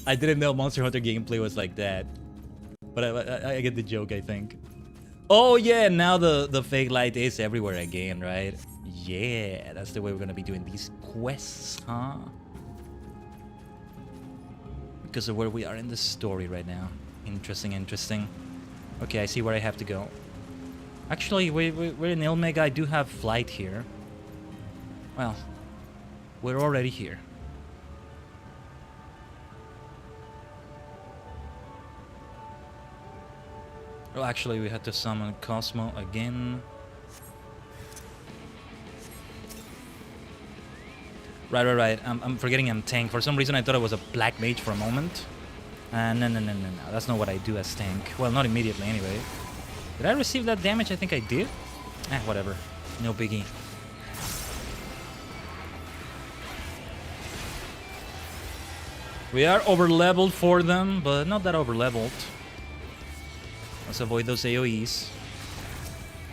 I didn't know Monster Hunter gameplay was like that. But I get the joke, I think. Oh yeah, now the fake light is everywhere again, right? Yeah, that's the way we're gonna be doing these quests, huh? Because of where we are in the story right now. Interesting, interesting. Okay, I see where I have to go. Actually, we're in Ilmega. I do have flight here. Well, we're already here. Oh, actually, we had to summon Cosmo again. Right. I'm forgetting I'm tank. For some reason, I thought I was a black mage for a moment. No. That's not what I do as tank. Well, not immediately, anyway. Did I receive that damage? I think I did. Whatever. No biggie. We are over-leveled for them, but not that over-leveled. Let's avoid those AoEs.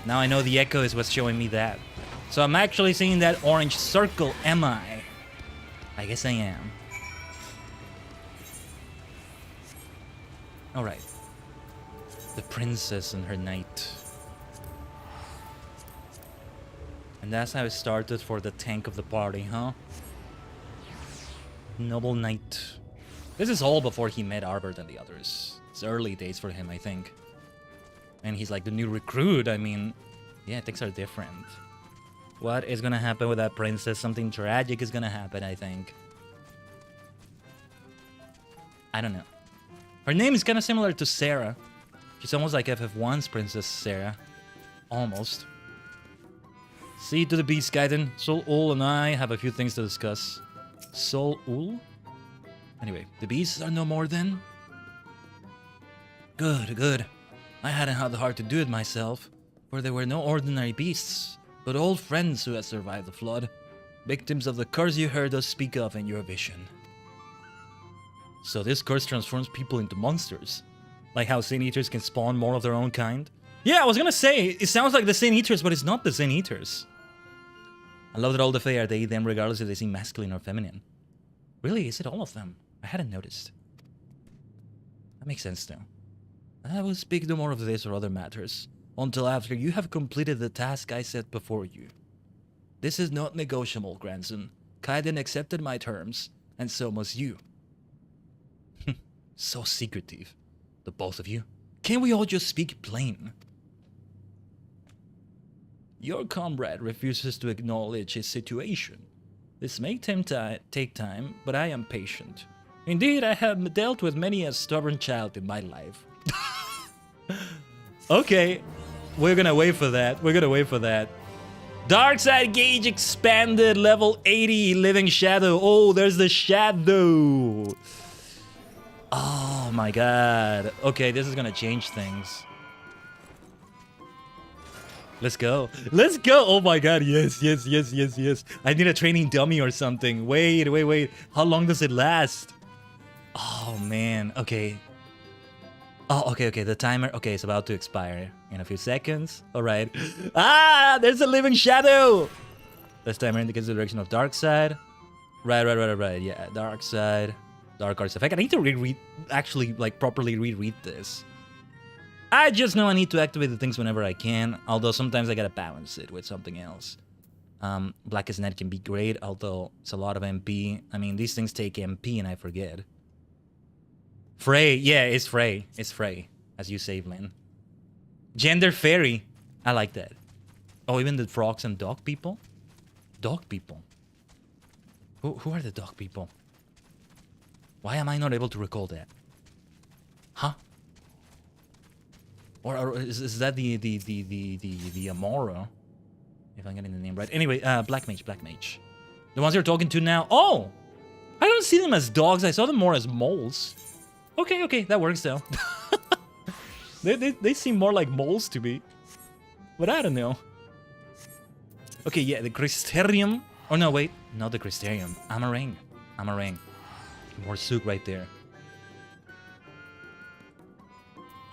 Now I know the echo is what's showing me that. So I'm actually seeing that orange circle, am I? I guess I am. Alright. The princess and her knight. And that's how it started for the tank of the party, huh? Noble knight. This is all before he met Arbor and the others. It's early days for him, I think. And he's like the new recruit. I mean, yeah, things are different. What is gonna happen with that princess? Something tragic is gonna happen, I think. I don't know. Her name is kind of similar to Sarah. She's almost like FF1's Princess Sarah. Almost. See you to the beast, Khaiden. Sol Ul and I have a few things to discuss. Sol Ul? Anyway, the beasts are no more then? Good. I hadn't had the heart to do it myself, for they were no ordinary beasts, but old friends who had survived the flood, victims of the curse you heard us speak of in your vision. So this curse transforms people into monsters, like how Saint Eaters can spawn more of their own kind? Yeah, I was gonna say, it sounds like the Saint Eaters, but it's not the Saint Eaters. I love that all the Fae are they them regardless if they seem masculine or feminine. Really, is it all of them? I hadn't noticed. That makes sense though. I will speak no more of this or other matters, until after you have completed the task I set before you. This is not negotiable, grandson. Khaiden accepted my terms, and so must you. So secretive, the both of you. Can't we all just speak plain? Your comrade refuses to acknowledge his situation. This may take time, but I am patient. Indeed, I have dealt with many a stubborn child in my life. Okay, we're gonna wait for that. We're gonna wait for that. Dark side gauge expanded, level 80, living shadow. Oh, there's the shadow. Oh my god. Okay, this is gonna change things. Let's go. Let's go. Oh my god. Yes, yes, yes, yes, yes. I need a training dummy or something. Wait, wait, wait. How long does it last? Oh man. Okay. Oh, okay, okay. The timer. Okay, it's about to expire in a few seconds. All right. Ah, there's a living shadow. This timer indicates the direction of dark side. Right. Yeah, dark side. Dark arts effect. I need to reread, actually, like, properly reread this. I just know I need to activate the things whenever I can, although sometimes I gotta balance it with something else. Blackest Net can be great, although it's a lot of MP. I mean, these things take MP and I forget. Frey, yeah, it's Frey. It's Frey, as you say, Lynn. Gender Fairy, I like that. Oh, even the frogs and dog people? Dog people? Who are the dog people? Why am I not able to recall that? Huh? Or is that the Amora? If I'm getting the name right. Anyway, Black Mage. The ones you're talking to now. Oh! I don't see them as dogs. I saw them more as moles. Okay, that works though. they seem more like moles to me. But I don't know. Okay, yeah, the Crysterium. Oh no, wait. Not the Crysterium. Amarang. Morsuk right there.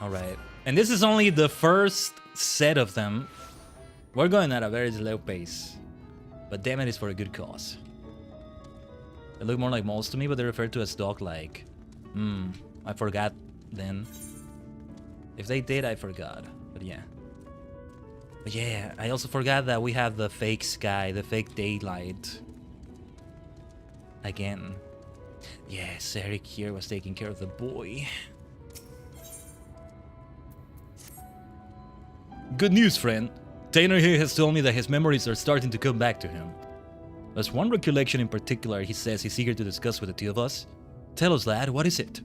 Alright. And this is only the first set of them. We're going at a very slow pace. But damn it, it's for a good cause. They look more like moles to me, but they're referred to as dog-like. I forgot then. If they did, I forgot. But yeah. But yeah, I also forgot that we have the fake sky, the fake daylight. Again. Yes, Eric here was taking care of the boy. Good news, friend. Tanner here has told me that his memories are starting to come back to him. There's one recollection in particular he says he's eager to discuss with the two of us. Tell us, lad, what is it?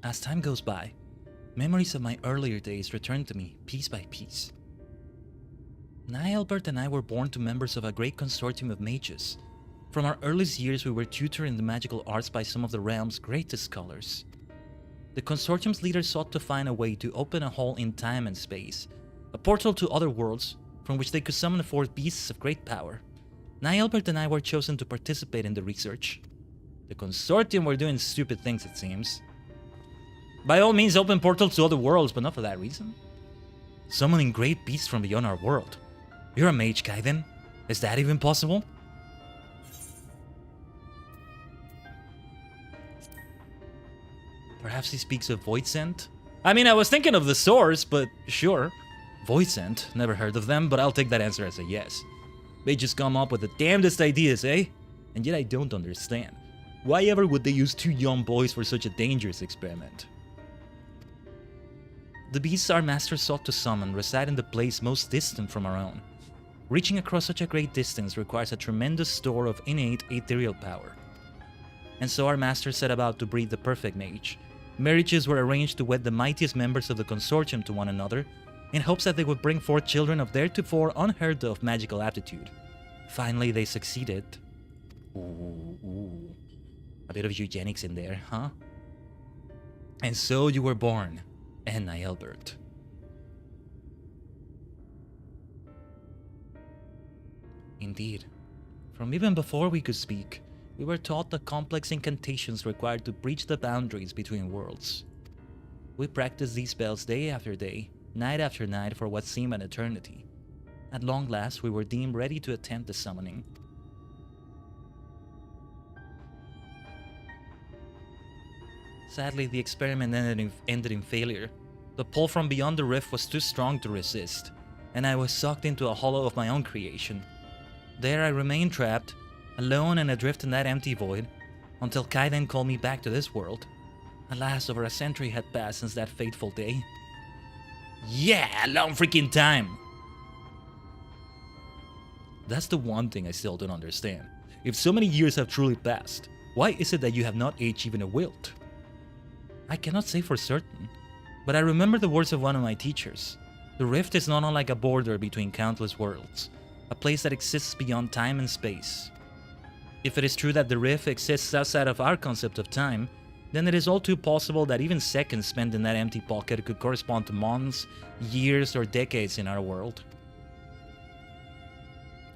As time goes by, memories of my earlier days return to me piece by piece. Albert and I were born to members of a great consortium of mages. From our earliest years, we were tutored in the magical arts by some of the realm's greatest scholars. The consortium's leader sought to find a way to open a hole in time and space, a portal to other worlds from which they could summon forth beasts of great power. Albert and I were chosen to participate in the research. The consortium were doing stupid things, it seems. By all means, open portals to other worlds, but not for that reason. Summoning great beasts from beyond our world. You're a mage, Khaiden. Is that even possible? Perhaps he speaks of Voidsent? I mean, I was thinking of the source, but sure. Voidsent, never heard of them, but I'll take that answer as a yes. They just come up with the damnedest ideas, eh? And yet I don't understand. Why ever would they use two young boys for such a dangerous experiment? The beasts our master sought to summon reside in the place most distant from our own. Reaching across such a great distance requires a tremendous store of innate ethereal power. And so our master set about to breed the perfect mage. Marriages were arranged to wed the mightiest members of the consortium to one another, in hopes that they would bring forth children of theretofore unheard of magical aptitude. Finally, they succeeded. Ooh. A bit of eugenics in there, huh? And so you were born, Anna Albert. Indeed. From even before we could speak, we were taught the complex incantations required to breach the boundaries between worlds. We practiced these spells day after day, night after night for what seemed an eternity. At long last, we were deemed ready to attempt the summoning. Sadly, the experiment ended in failure. The pull from beyond the rift was too strong to resist, and I was sucked into a hollow of my own creation. There I remained trapped, alone and adrift in that empty void, Until Khaiden called me back to this world. Alas, over a century had passed since that fateful day. Yeah, a long freaking time! That's the one thing I still don't understand. If so many years have truly passed, why is it that you have not aged even a wilt? I cannot say for certain, but I remember the words of one of my teachers. The rift is not unlike a border between countless worlds, a place that exists beyond time and space. If it is true that the rift exists outside of our concept of time, then it is all too possible that even seconds spent in that empty pocket could correspond to months, years, or decades in our world.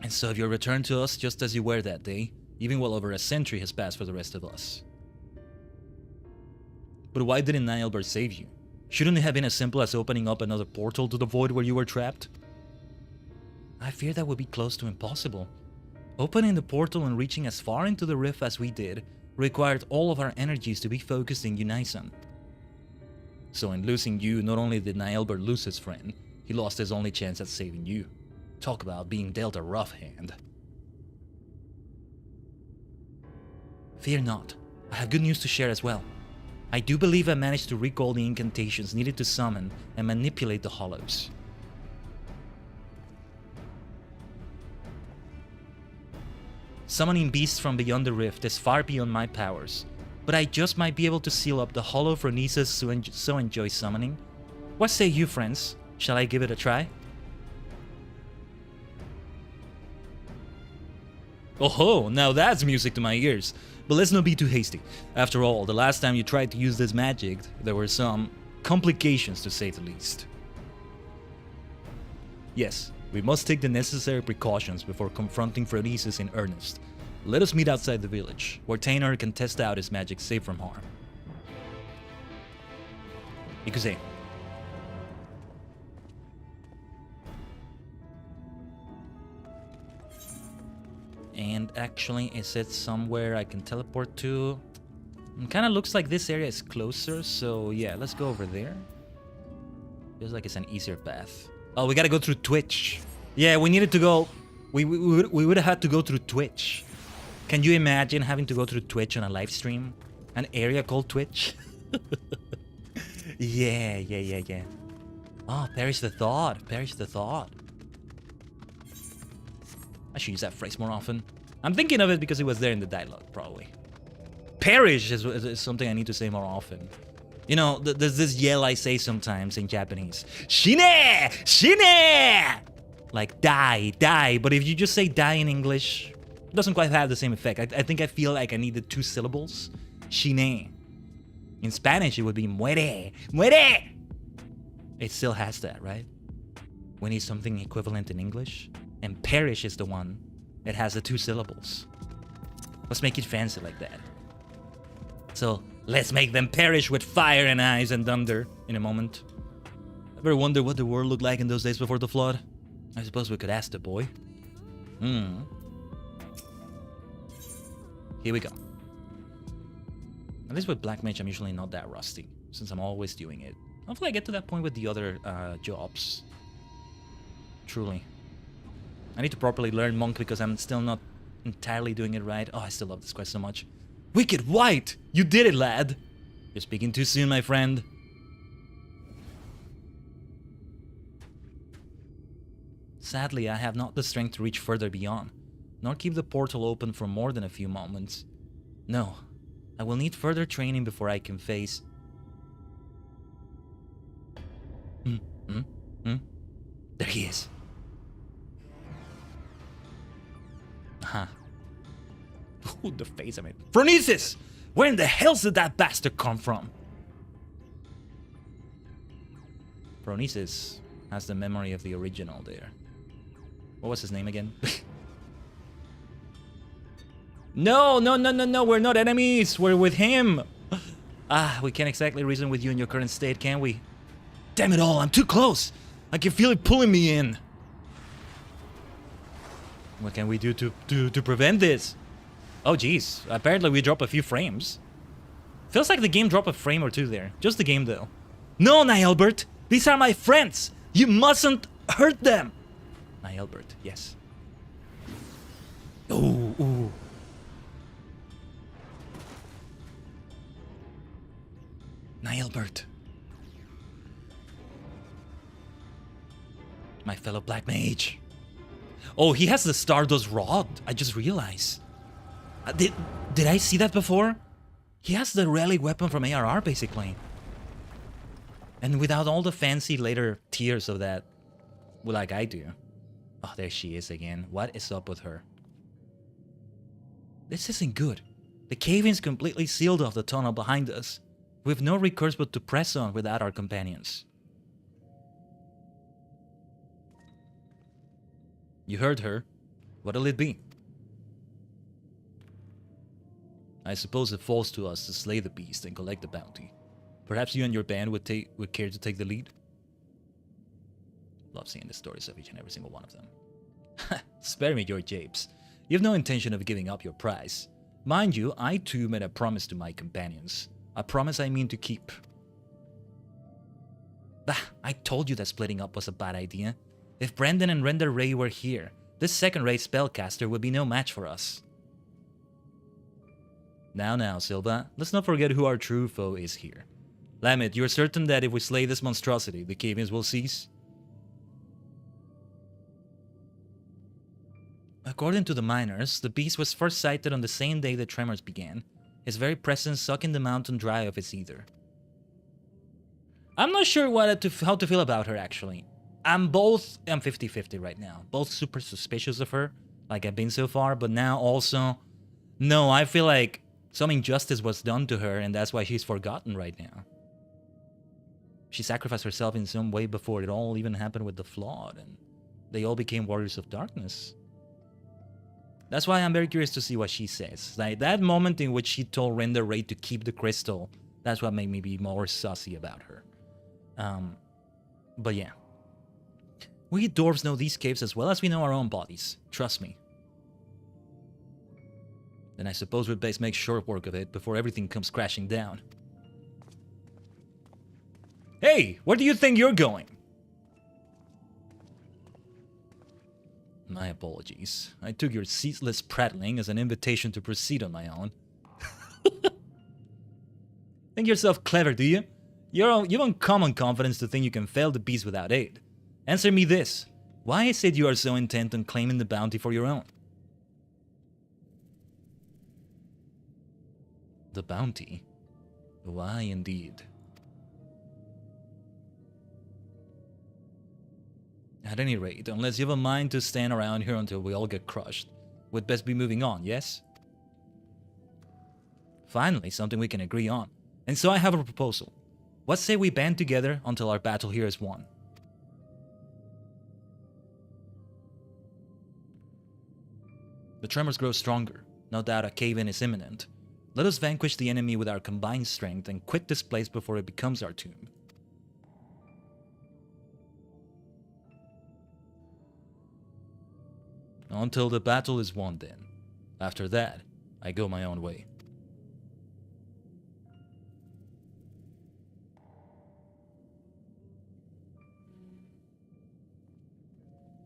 And so if you return to us just as you were that day, even well over a century has passed for the rest of us. But why didn't Niallbert save you? Shouldn't it have been as simple as opening up another portal to the void where you were trapped? I fear that would be close to impossible. Opening the portal and reaching as far into the rift as we did required all of our energies to be focused in unison. So in losing you, not only did Niallbert lose his friend, he lost his only chance at saving you. Talk about being dealt a rough hand. Fear not, I have good news to share as well. I do believe I managed to recall the incantations needed to summon and manipulate the hollows. Summoning beasts from beyond the rift is far beyond my powers, but I just might be able to seal up the hollow Phronesis so enjoys summoning. What say you, friends? Shall I give it a try? Oh ho, now that's music to my ears. But let's not be too hasty. After all, the last time you tried to use this magic, there were some complications to say the least. Yes, we must take the necessary precautions before confronting Phronesis in earnest. Let us meet outside the village, where Tainor can test out his magic safe from harm. Ikuze. And actually, is it somewhere I can teleport to? It kind of looks like this area is closer, so yeah, let's go over there. Feels like it's an easier path. Oh, we gotta go through Twitch. Yeah, we needed to go... We would have had to go through Twitch. Can you imagine having to go through Twitch on a live stream? An area called Twitch? Yeah. Oh, perish the thought. Perish the thought. I should use that phrase more often. I'm thinking of it because it was there in the dialogue, probably. Perish is something I need to say more often. You know, there's this yell I say sometimes in Japanese. Shine! Shine! Like die, die. But if you just say die in English, it doesn't quite have the same effect. I think I feel like I needed 2 syllables. Shine. In Spanish, it would be muere, muere! It still has that, right? We need something equivalent in English. And perish is the one that has the 2 syllables. Let's make it fancy like that. So, let's make them perish with fire and eyes and thunder in a moment. Ever wonder what the world looked like in those days before the flood? I suppose we could ask the boy. Here we go. At least with Black Mage, I'm usually not that rusty, since I'm always doing it. Hopefully I get to that point with the other jobs. Truly. I need to properly learn Monk because I'm still not entirely doing it right. Oh, I still love this quest so much. Wicked White! You did it, lad! You're speaking too soon, my friend. Sadly, I have not the strength to reach further beyond, nor keep the portal open for more than a few moments. No, I will need further training before I can face... There he is. Ooh, the face of it. Phronesis! Where in the hell did that bastard come from? Phronesis has the memory of the original there. What was his name again? No, we're not enemies. We're with him. We can't exactly reason with you in your current state, can we? Damn it all, I'm too close. I can feel it pulling me in. What can we do to prevent this? Oh, jeez. Apparently we drop a few frames. Feels like the game dropped a frame or 2 there. Just the game, though. No, Niallbert! These are my friends! You mustn't hurt them! Niallbert, yes. Ooh. Nihilbert. My fellow Black Mage. Oh, he has the Stardust Rod. I just realized. Did I see that before? He has the relic weapon from ARR, basically. And without all the fancy later tiers of that, like I do. Oh, there she is again. What is up with her? This isn't good. The cave-in's completely sealed off the tunnel behind us. We've no recourse but to press on without our companions. You heard her. What'll it be? I suppose it falls to us to slay the beast and collect the bounty. Perhaps you and your band would care to take the lead? Love seeing the stories of each and every single one of them. Spare me your japes. You have no intention of giving up your prize. Mind you, I too made a promise to my companions. A promise I mean to keep. I told you that splitting up was a bad idea. If Brendan and Render Ray were here, this second-rate spellcaster would be no match for us. Now, Silva, let's not forget who our true foe is here. Lamet, you're certain that if we slay this monstrosity, the cave-ins will cease? According to the miners, the beast was first sighted on the same day the tremors began, his very presence sucking the mountain dry of its ether. I'm not sure how to feel about her, actually. I'm 50-50 right now. Both super suspicious of her, like I've been so far, but now also... No, I feel like some injustice was done to her, and that's why she's forgotten right now. She sacrificed herself in some way before it all even happened with the Flawed, and they all became warriors of darkness. That's why I'm very curious to see what she says. Like, that moment in which she told Render Ray to keep the crystal, that's what made me be more sussy about her. But yeah. We dwarves know these caves as well as we know our own bodies. Trust me. Then I suppose we'd best make short work of it before everything comes crashing down. Hey, where do you think you're going? My apologies. I took your ceaseless prattling as an invitation to proceed on my own. Think yourself clever, do you? You've uncommon confidence to think you can fail the beast without aid. Answer me this. Why is it you are so intent on claiming the bounty for your own? The bounty? Why indeed? At any rate, unless you have a mind to stand around here until we all get crushed, we'd best be moving on, yes? Finally, something we can agree on. And so I have a proposal. What say we band together until our battle here is won? The tremors grow stronger. No doubt a cave-in is imminent. Let us vanquish the enemy with our combined strength and quit this place before it becomes our tomb. Until the battle is won, then. After that, I go my own way.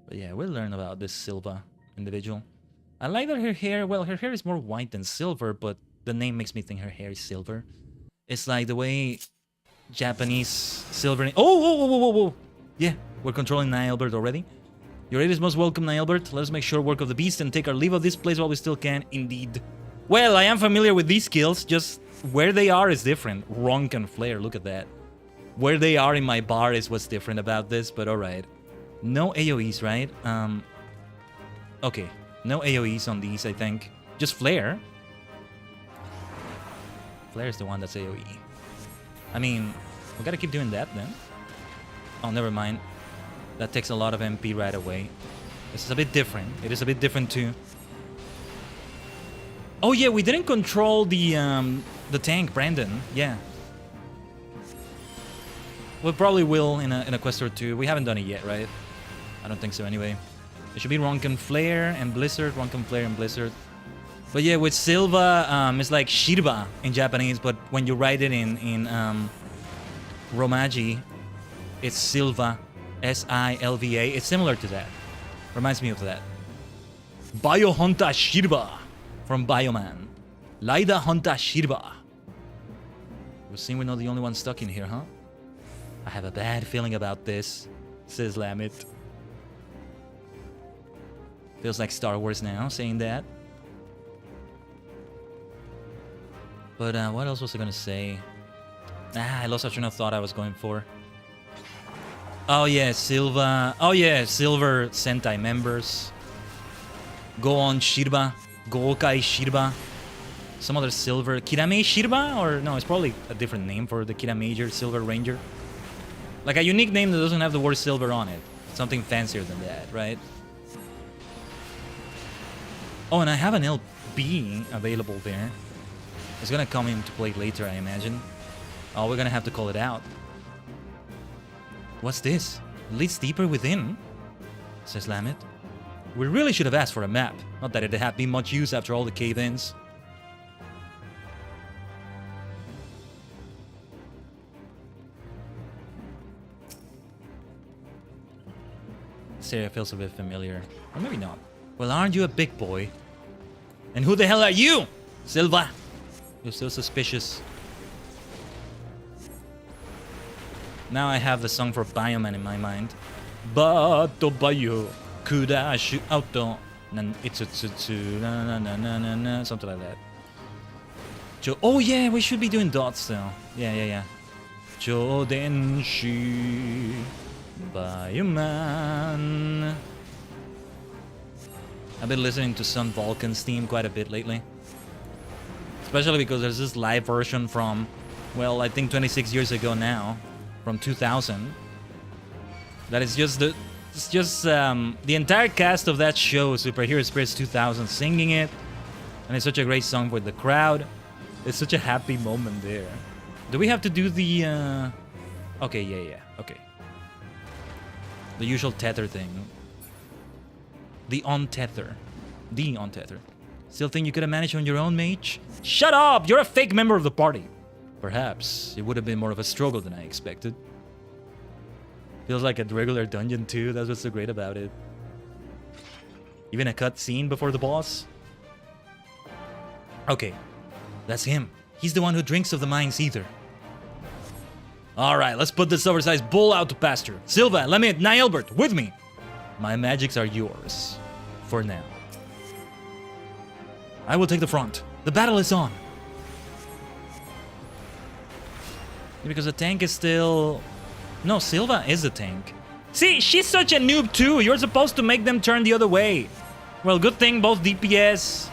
But yeah, we'll learn about this Silva individual. I like that her hair, well, her hair is more white than silver, but the name makes me think her hair is silver. It's like the way Japanese silver... Oh! Yeah, we're controlling Nihilbert already. Your aid is most welcome, Nihilbert. Let us make short work of the beast and take our leave of this place while we still can, indeed. Well, I am familiar with these skills, just where they are is different. Ronk and Flare, look at that. Where they are in my bar is what's different about this, but alright. No AoEs, right? Okay, no AoEs on these, I think. Just Flare. Flare is the one that's AoE. I mean, we gotta keep doing that then. Oh, never mind. That takes a lot of MP right away. This is a bit different. It is a bit different too. Oh yeah, we didn't control the tank, Brandon. Yeah. We probably will in a quest or two. We haven't done it yet, right? I don't think so anyway. It should be Ronkan Flare and Blizzard. Ronkan Flare and Blizzard. But yeah, with Silva, it's like Shirba in Japanese, but when you write it in Romaji, it's Silva. S-I-L-V-A. It's similar to that. Reminds me of that. Biohunta Shirba from Bioman. Laida Hunta Shirba. We seem we're not the only one stuck in here, huh? I have a bad feeling about this, says Lamit. Feels like Star Wars now, saying that. But what else was I gonna say? I lost a train of thought I was going for. Oh yeah, Silva. Oh yeah, Silver Sentai members. Go on Shirba. Gokai Shirba. Some other silver. Kirame Shirba? Or no, it's probably a different name for the Kiramager Silver Ranger. Like a unique name that doesn't have the word silver on it. Something fancier than that, right? Oh, and I have an LB available there. It's gonna come into play later, I imagine. Oh, we're gonna have to call it out. What's this? It leads deeper within, says Lamit. We really should have asked for a map. Not that it had been much use after all the cave-ins. This area feels a bit familiar. Or maybe not. Well, aren't you a big boy? And who the hell are you, Silva? You're so suspicious. Now I have the song for Bioman in my mind. Bato Bayo Kudashu Auto Nan Itsutsu na na na na na na, something like that. Oh yeah, we should be doing dots though. Yeah. Jodenshi Bioman. I've been listening to Sun Vulcan's theme quite a bit lately. Especially because there's this live version from, well, I think 26 years ago now, from 2000. That is just the entire cast of that show, Superhero Spirits 2000, singing it, and it's such a great song for the crowd. It's such a happy moment there. Do we have to do the? Okay, yeah, okay. The usual tether thing. The on-tether. The on-tether. Still think you could have managed on your own, mage? Shut up! You're a fake member of the party. Perhaps it would have been more of a struggle than I expected. Feels like a regular dungeon too, that's what's so great about it. Even a cutscene before the boss. Okay, that's him. He's the one who drinks of the mind's ether. Alright, let's put this oversized bull out to pasture. Silva, Lamit, Nielbert, with me! My magics are yours. For now. I will take the front. The battle is on. Because the tank is still... No, Silva is the tank. See, she's such a noob too. You're supposed to make them turn the other way. Well, good thing both DPS...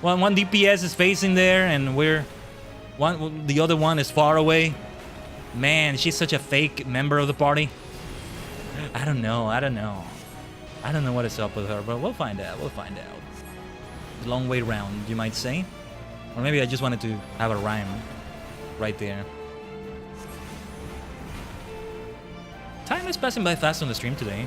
One DPS is facing there and the other one is far away. Man, she's such a fake member of the party. I don't know. I don't know what is up with her, but we'll find out. Long way round, you might say. Or maybe I just wanted to have a rhyme right there. Time is passing by fast on the stream today.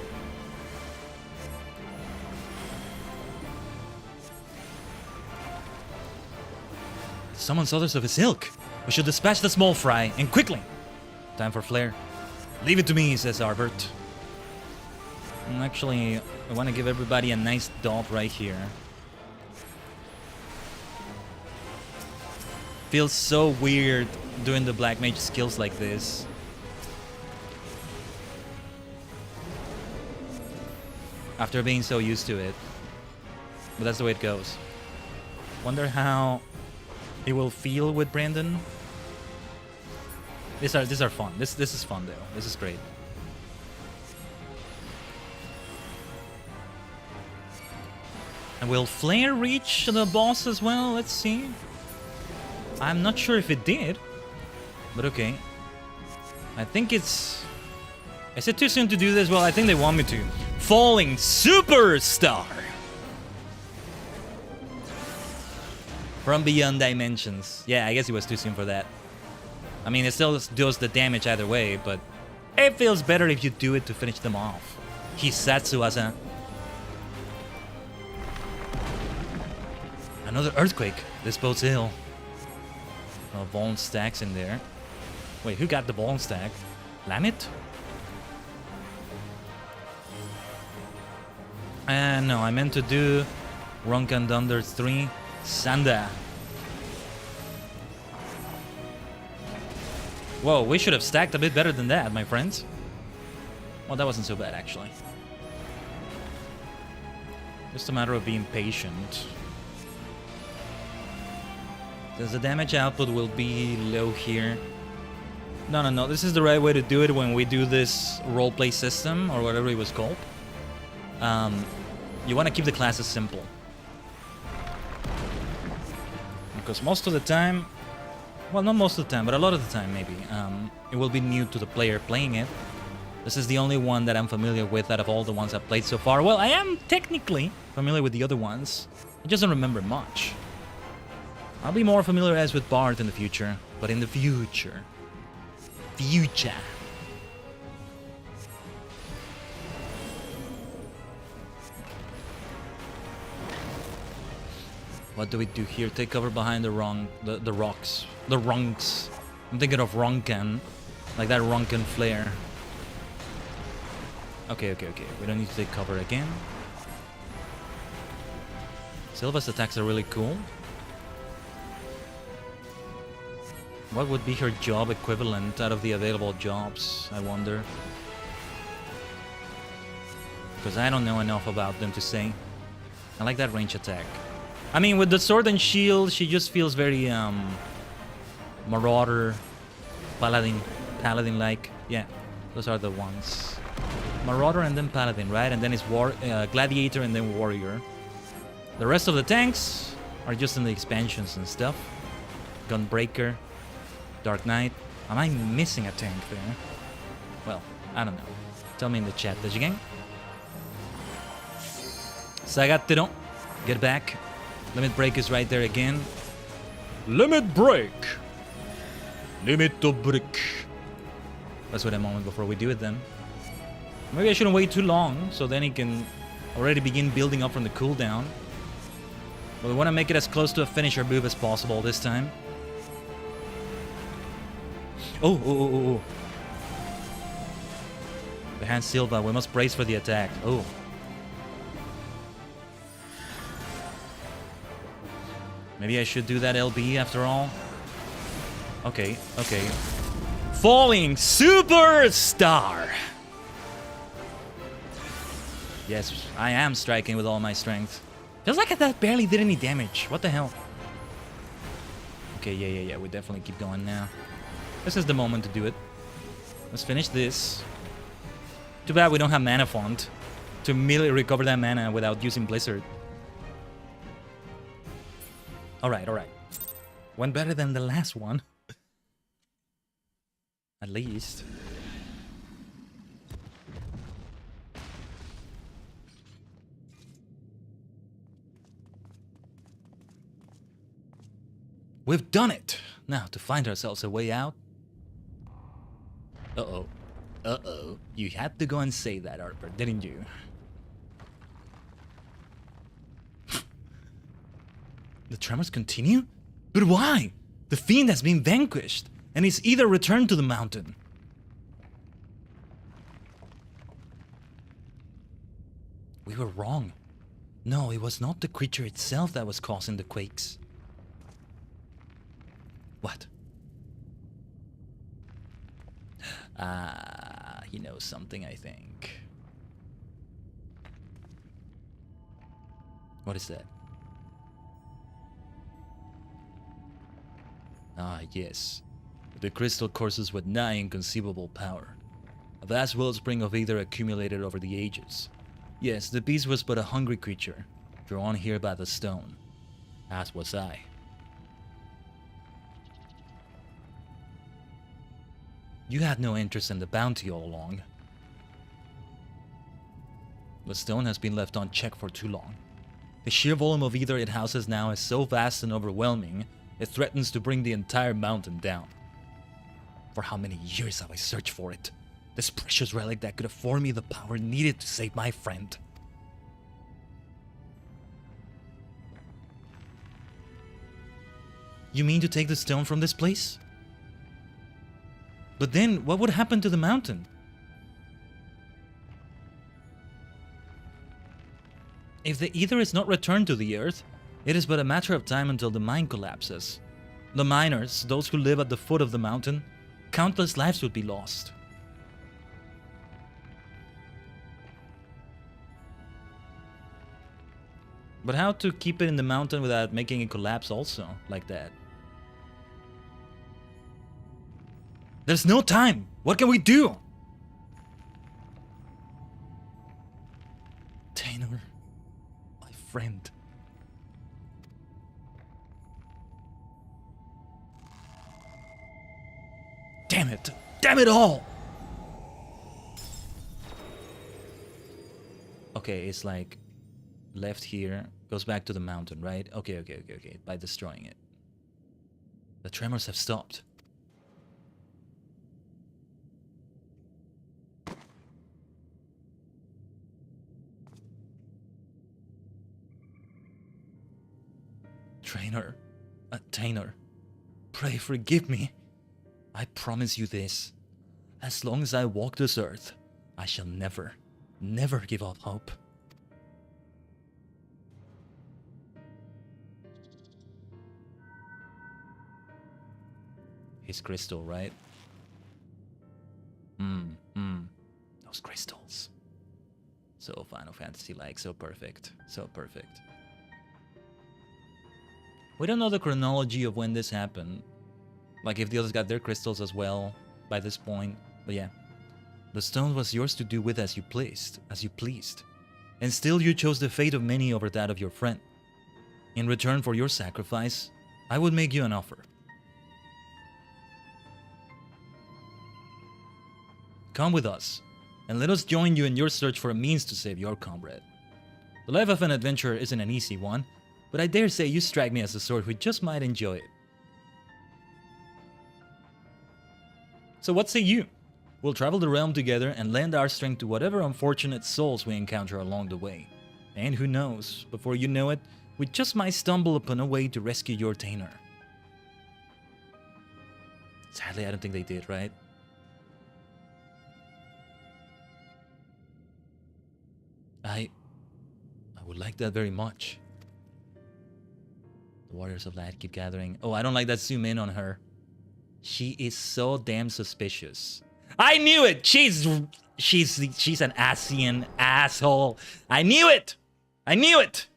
Summons others of his ilk. We should dispatch the small fry, and quickly. Time for flare. Leave it to me, says Arbert. Actually, I want to give everybody a nice dot right here. Feels so weird doing the black mage skills like this. After being so used to it. But that's the way it goes. Wonder how it will feel with Brandon. These are fun. This is fun though. This is great. And will Flare reach the boss as well? Let's see. I'm not sure if it did. But okay. I think it's... Is it too soon to do this? Well, I think they want me to. Falling Superstar! From Beyond Dimensions. Yeah, I guess it was too soon for that. I mean, it still does the damage either way, but it feels better if you do it to finish them off. Hisatsu-asa. Another earthquake. This bodes ill. Oh, bone stacks in there. Wait, who got the bone stack? Lamit? No, I meant to do Ronkan Thunder 3. Sanda. Whoa, we should have stacked a bit better than that, my friends. Well, that wasn't so bad, actually. Just a matter of being patient. Because the damage output will be low here. No. This is the right way to do it when we do this roleplay system, or whatever it was called. You want to keep the classes simple. Because most of the time... Well, not most of the time, but a lot of the time, maybe. It will be new to the player playing it. This is the only one that I'm familiar with out of all the ones I've played so far. Well, I am technically familiar with the other ones. I just don't remember much. I'll be more familiarized with Bard in the future. But in the future... What do we do here? Take cover behind the rocks. The runks. I'm thinking of Ronkan. Like that Ronkan flare. Okay. We don't need to take cover again. Sylva's attacks are really cool. What would be her job equivalent out of the available jobs, I wonder? Because I don't know enough about them to say. I like that range attack. I mean, with the sword and shield, she just feels very, Marauder, Paladin-like. Yeah, those are the ones. Marauder and then Paladin, right? And then it's Gladiator and then Warrior. The rest of the tanks are just in the expansions and stuff. Gunbreaker, Dark Knight. Am I missing a tank there? Well, I don't know. Tell me in the chat, Tajigen. Sagatero, get back. Limit break is right there again. Limit break. Limit to break. Let's wait a moment before we do it then. Maybe I shouldn't wait too long, so then he can already begin building up from the cooldown. But we want to make it as close to a finisher move as possible this time. Oh. Behind Silva, we must brace for the attack. Oh. Maybe I should do that LB after all. Okay. Falling Superstar! Yes, I am striking with all my strength. Feels like that barely did any damage. What the hell? Okay, yeah. We definitely keep going now. This is the moment to do it. Let's finish this. Too bad we don't have Mana Font to immediately recover that mana without using Blizzard. Alright. Went better than the last one. At least. We've done it! Now, to find ourselves a way out. Uh-oh. You had to go and say that, Harper, didn't you? The tremors continue? But why? The fiend has been vanquished, and is either returned to the mountain. We were wrong. No, it was not the creature itself that was causing the quakes. What? He knows something, I think. What is that? Ah, yes. The crystal courses with nigh inconceivable power. A vast wellspring of ether accumulated over the ages. Yes, the beast was but a hungry creature, drawn here by the stone. As was I. You had no interest in the bounty all along. The stone has been left unchecked for too long. The sheer volume of ether it houses now is so vast and overwhelming, it threatens to bring the entire mountain down. For how many years have I searched for it? This precious relic that could afford me the power needed to save my friend. You mean to take the stone from this place? But then, what would happen to the mountain? If the ether is not returned to the earth, it is but a matter of time until the mine collapses. The miners, those who live at the foot of the mountain, countless lives would be lost. But how to keep it in the mountain without making it collapse also, like that? There's no time! What can we do? Tainer, my friend. Damn it! Damn it all! Okay, it's like left here, goes back to the mountain, right? Okay. By destroying it. The tremors have stopped. Tainer, pray forgive me. I promise you this. As long as I walk this earth, I shall never, never give up hope. His crystal, right? Those crystals. So Final Fantasy-like, so perfect. So perfect. We don't know the chronology of when this happened. Like if the others got their crystals as well by this point. But yeah. The stone was yours to do with as you pleased. And still you chose the fate of many over that of your friend. In return for your sacrifice, I would make you an offer. Come with us, and let us join you in your search for a means to save your comrade. The life of an adventurer isn't an easy one, but I dare say you strike me as the sort who just might enjoy it. So what say you? We'll travel the realm together and lend our strength to whatever unfortunate souls we encounter along the way. And who knows, before you know it, we just might stumble upon a way to rescue your Tainer. Sadly, I don't think they did, right? I would like that very much. The Warriors of Light keep gathering. Oh, I don't like that zoom in on her. She is so damn suspicious. I knew it! She's an Asian asshole. I knew it! Tainer,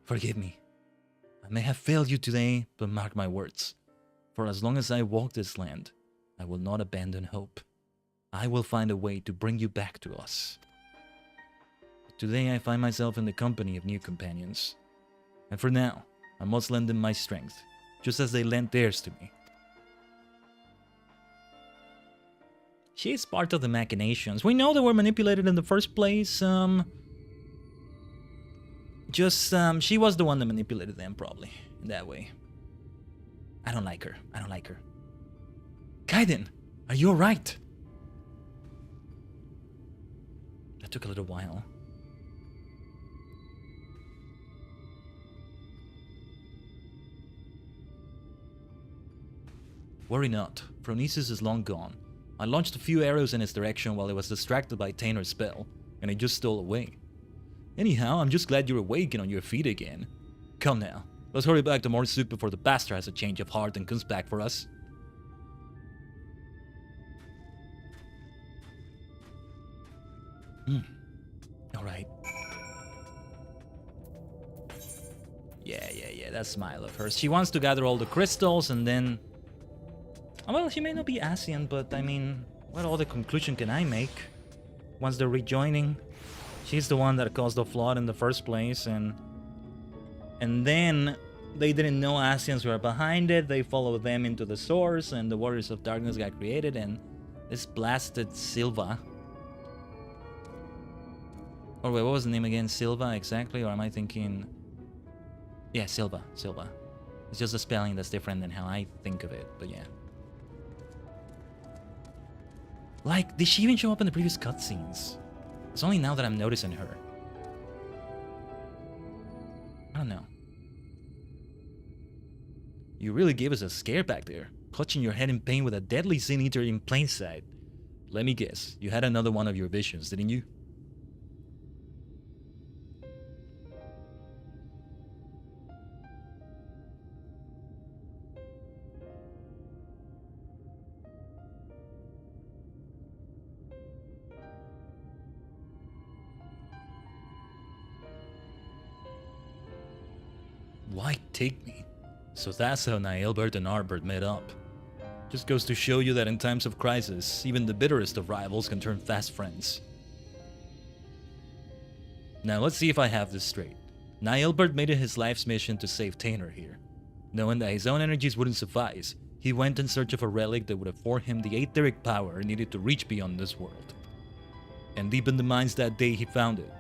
forgive me. I may have failed you today, but mark my words. For as long as I walk this land, I will not abandon hope. I will find a way to bring you back to us. Today I find myself in the company of new companions. And for now, I must lend them my strength, just as they lent theirs to me. She is part of the machinations. We know they were manipulated in the first place. She was the one that manipulated them, probably, in that way. I don't like her. Khaiden, are you alright? That took a little while. Worry not, Phronesis is long gone. I launched a few arrows in his direction while he was distracted by Tainer's spell, and he just stole away. Anyhow, I'm just glad you're awake and on your feet again. Come now, let's hurry back to Morsup before the bastard has a change of heart and comes back for us. Alright. Yeah, that smile of hers. She wants to gather all the crystals and then... Well, she may not be Asian, but I mean, what other conclusion can I make? Once they're rejoining, she's the one that caused the flood in the first place, and then they didn't know Asians were behind it. They followed them into the source, and the Warriors of Darkness got created, and this blasted Silva. Or wait, what was the name again? Silva, exactly? Or am I thinking... Yeah, Silva. It's just a spelling that's different than how I think of it, but yeah. Like, did she even show up in the previous cutscenes? It's only now that I'm noticing her. I don't know. You really gave us a scare back there, clutching your head in pain with a deadly sin eater in plain sight. Let me guess, you had another one of your visions, didn't you? Why take me? So that's how Nailbert and Arbert met up. Just goes to show you that in times of crisis, even the bitterest of rivals can turn fast friends. Now let's see if I have this straight. Nailbert made it his life's mission to save Tanner here. Knowing that his own energies wouldn't suffice, he went in search of a relic that would afford him the etheric power needed to reach beyond this world. And deep in the mines that day he found it.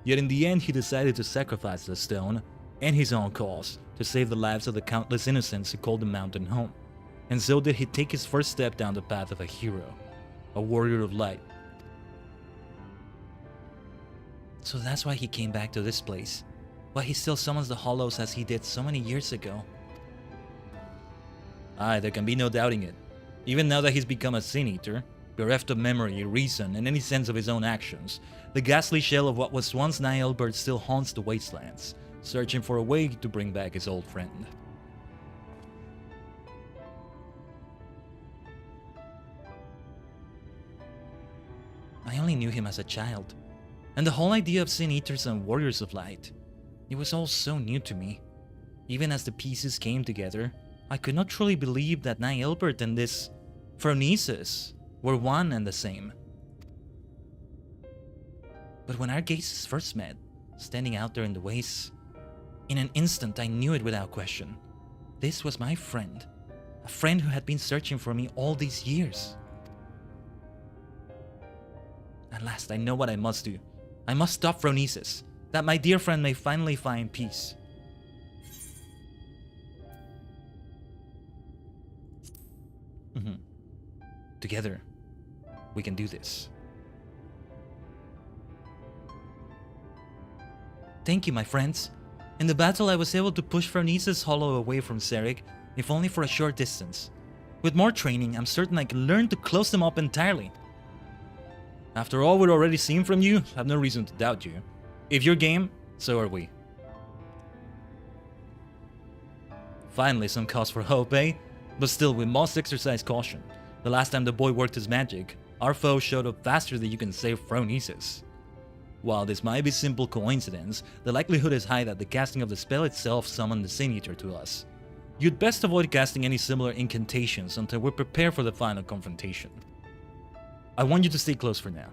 Yet in the end he decided to sacrifice the stone and his own cause to save the lives of the countless innocents who called the mountain home. And so did he take his first step down the path of a hero, a warrior of light. So that's why he came back to this place, why he still summons the hollows as he did so many years ago. Aye, there can be no doubting it. Even now that he's become a Sin Eater, bereft of memory, reason, and any sense of his own actions, the ghastly shell of what was once Nailbert still haunts the wastelands, searching for a way to bring back his old friend. I only knew him as a child, and the whole idea of Sin Eaters and Warriors of Light, it was all so new to me. Even as the pieces came together, I could not truly believe that Nailbert and this Phronesis were one and the same. But when our gazes first met, standing out there in the wastes, in an instant I knew it without question. This was my friend, a friend who had been searching for me all these years. At last I know what I must do. I must stop Phronesis, that my dear friend may finally find peace. Together, we can do this. Thank you, my friends. In the battle, I was able to push Phronesis Hollow away from Serik, if only for a short distance. With more training, I'm certain I can learn to close them up entirely. After all we've already seen from you, I have no reason to doubt you. If you're game, so are we. Finally, some cause for hope, eh? But still, we must exercise caution. The last time the boy worked his magic, our foe showed up faster than you can save Phronesis. While this might be simple coincidence, the likelihood is high that the casting of the spell itself summoned the Sin Eater to us. You'd best avoid casting any similar incantations until we're prepared for the final confrontation. I want you to stay close for now.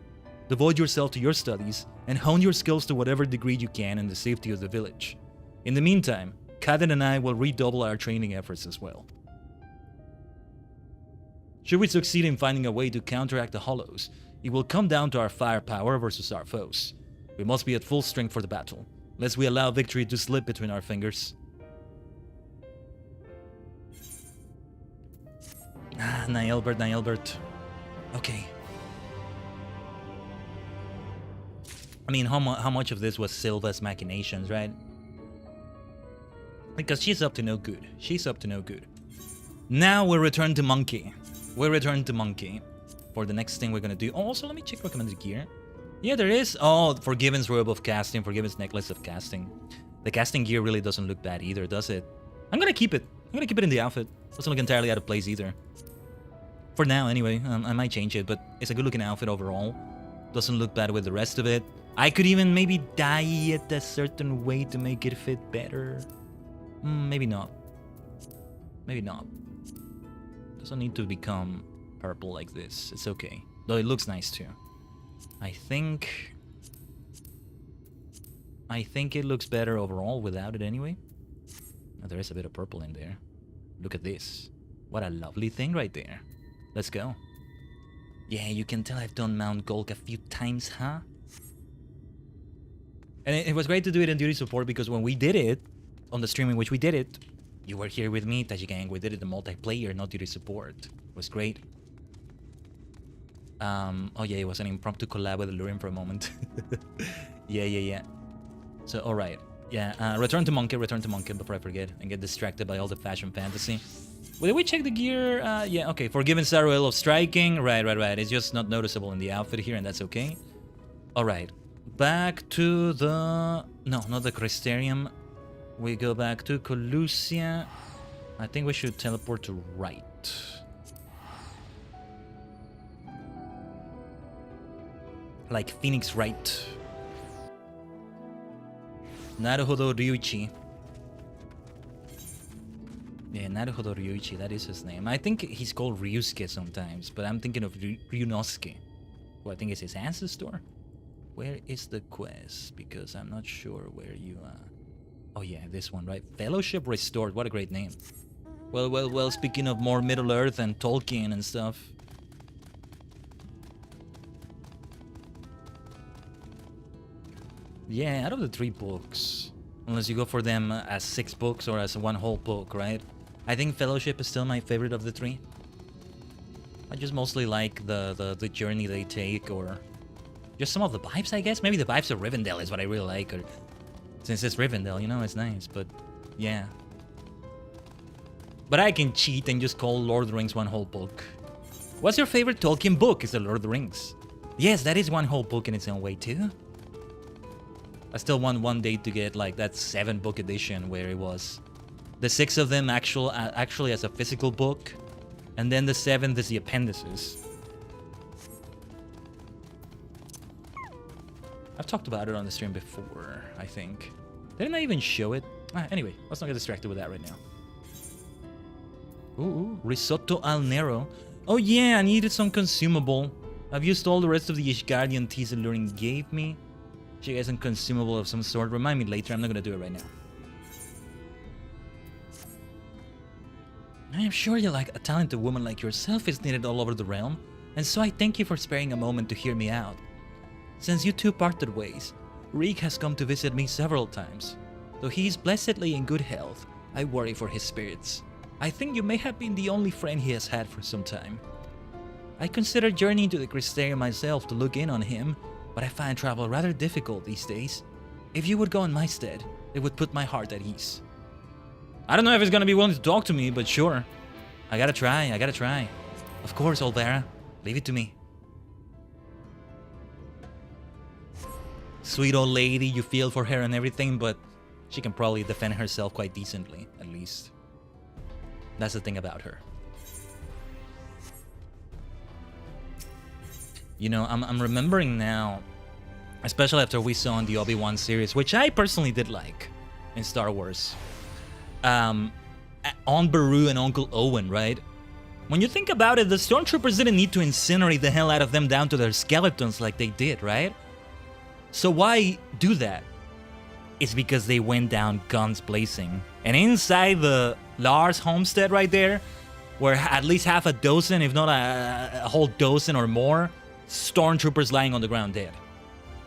Devote yourself to your studies, and hone your skills to whatever degree you can in the safety of the village. In the meantime, Khaiden and I will redouble our training efforts as well. Should we succeed in finding a way to counteract the hollows, it will come down to our firepower versus our foes. We must be at full strength for the battle, lest we allow victory to slip between our fingers. Nailbert. Okay. I mean, how much of this was Sylva's machinations, right? Because she's up to no good. Now we'll return to Monkey. For the next thing we're gonna do. Oh, also, let me check recommended gear. Yeah, there is. Oh, Forgiven's Robe of Casting, Forgiven's Necklace of Casting. The casting gear really doesn't look bad either, does it? I'm gonna keep it. In the outfit. Doesn't look entirely out of place either. For now, anyway. I might change it, but it's a good-looking outfit overall. Doesn't look bad with the rest of it. I could even maybe dye it a certain way to make it fit better. Maybe not. Doesn't need to become purple like this. It's okay. Though it looks nice too. I think it looks better overall without it anyway. Oh, there is a bit of purple in there. Look at this. What a lovely thing right there. Let's go. Yeah, you can tell I've done Mount Golk a few times, huh? And it was great to do it in duty support because when we did it, on the stream in which we did it, you were here with me, Tajigen. We did it in multiplayer, not duty support. It was great. Oh yeah, it was an impromptu collab with Lurin for a moment. Yeah. So, alright. Yeah, return to Monkey before I forget and get distracted by all the fashion fantasy. Well, did we check the gear? Yeah, okay. Forgiven Saruel of Striking. Right. It's just not noticeable in the outfit here, and that's okay. Alright. Back to the... No, not the Crystarium. We go back to Colusia. I think we should teleport to right. Like Phoenix Wright. Naruhodo Ryuichi. Yeah, Naruhodo Ryuichi, that is his name. I think he's called Ryusuke sometimes, but I'm thinking of Ryunosuke, who I think is his ancestor. Where is the quest? Because I'm not sure where you are. Oh yeah, this one, right? Fellowship Restored, what a great name. Well, speaking of more Middle Earth and Tolkien and stuff. Yeah, out of the 3 books, unless you go for them as 6 books or as one whole book, right? I think Fellowship is still my favorite of the 3. I just mostly like the journey they take, or just some of the vibes, I guess. Maybe the vibes of Rivendell is what I really like, or since it's Rivendell, you know, it's nice, but yeah. But I can cheat and just call Lord of the Rings one whole book. What's your favorite Tolkien book? Is the Lord of the Rings. Yes, that is one whole book in its own way too. I still want one day to get like that 7-book edition where it was the 6 of them actually as a physical book, and then the 7th is the appendices. I've talked about it on the stream before, I think. Didn't I even show it? Anyway, let's not get distracted with that right now. Ooh, risotto al nero. Oh yeah, I needed some consumable. I've used all the rest of the Ishgardian teas Alluring gave me. Should you guys some consumable of some sort? Remind me later, I'm not gonna do it right now. I am sure you like a talented woman like yourself is needed all over the realm, and so I thank you for sparing a moment to hear me out. Since you two parted ways, Reek has come to visit me several times. Though he is blessedly in good health, I worry for his spirits. I think you may have been the only friend he has had for some time. I considered journeying to the Crystarium myself to look in on him, but I find travel rather difficult these days. If you would go in my stead, it would put my heart at ease. I don't know if he's gonna be willing to talk to me, but sure. I gotta try. Of course, Olvera. Leave it to me. Sweet old lady, you feel for her and everything, but she can probably defend herself quite decently, at least. That's the thing about her. You know, I'm remembering now, especially after we saw in the Obi-Wan series, which I personally did like in Star Wars. On Beru and Uncle Owen, right? When you think about it, the stormtroopers didn't need to incinerate the hell out of them down to their skeletons like they did, right? So why do that? It's because they went down guns blazing. And inside the Lars homestead right there, were at least half a dozen, if not a whole dozen or more, stormtroopers lying on the ground dead.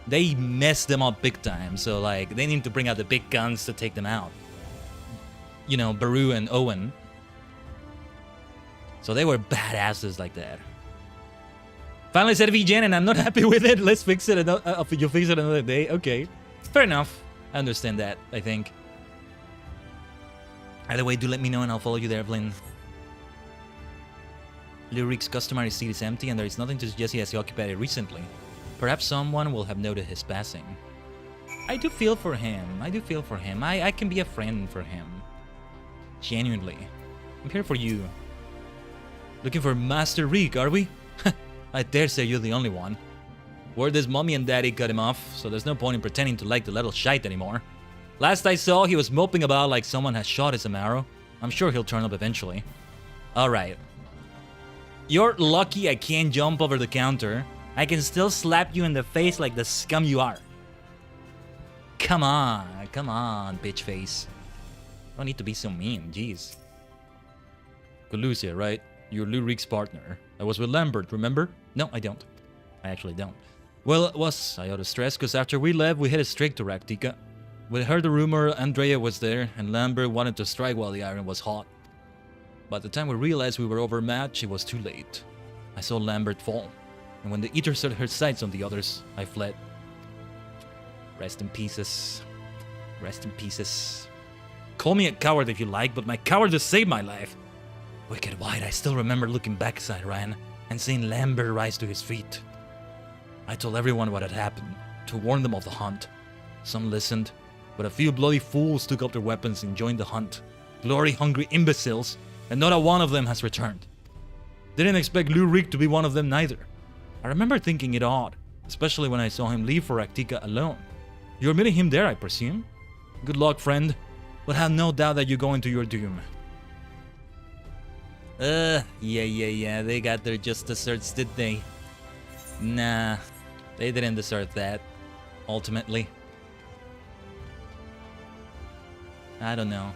They messed them up big time, so like they need to bring out the big guns to take them out. You know, Beru and Owen. So they were badasses like that. Finally said VGen and I'm not happy with it. Let's fix it. You'll fix it another day. Okay. Fair enough. I understand that, I think. Either way, do let me know and I'll follow you there, Blin. Lyric's customary seat is empty and there is nothing to suggest he has occupied it recently. Perhaps someone will have noted his passing. I do feel for him. I can be a friend for him. Genuinely. I'm here for you. Looking for Master Reek, are we? I dare say you're the only one. Word is Mommy and Daddy cut him off, so there's no point in pretending to like the little shite anymore. Last I saw, he was moping about like someone has shot his Amaro. I'm sure he'll turn up eventually. Alright. You're lucky I can't jump over the counter. I can still slap you in the face like the scum you are. Come on, bitch face. Don't need to be so mean, jeez. Colusia, right? You're Lurik's partner. I was with Lambert, remember? No, I don't. I actually don't. Well, it was. I ought to stress, because after we left, we headed straight to Raktika. We heard the rumor Andrea was there, and Lambert wanted to strike while the iron was hot. By the time we realized we were overmatched, it was too late. I saw Lambert fall, and when the Eater set her sights on the others, I fled. Rest in pieces. Rest in pieces. Call me a coward if you like, but my cowardice saved my life. Wicked White, I still remember looking back as I ran, and seeing Lambert rise to his feet. I told everyone what had happened, to warn them of the hunt. Some listened, but a few bloody fools took up their weapons and joined the hunt. Glory-hungry imbeciles, and not a one of them has returned. Didn't expect Lurik to be one of them neither. I remember thinking it odd, especially when I saw him leave for Raktika alone. You're meeting him there, I presume? Good luck, friend, but have no doubt that you go into your doom. Yeah. They got their just desserts, did they? Nah, they didn't deserve that, ultimately. I don't know.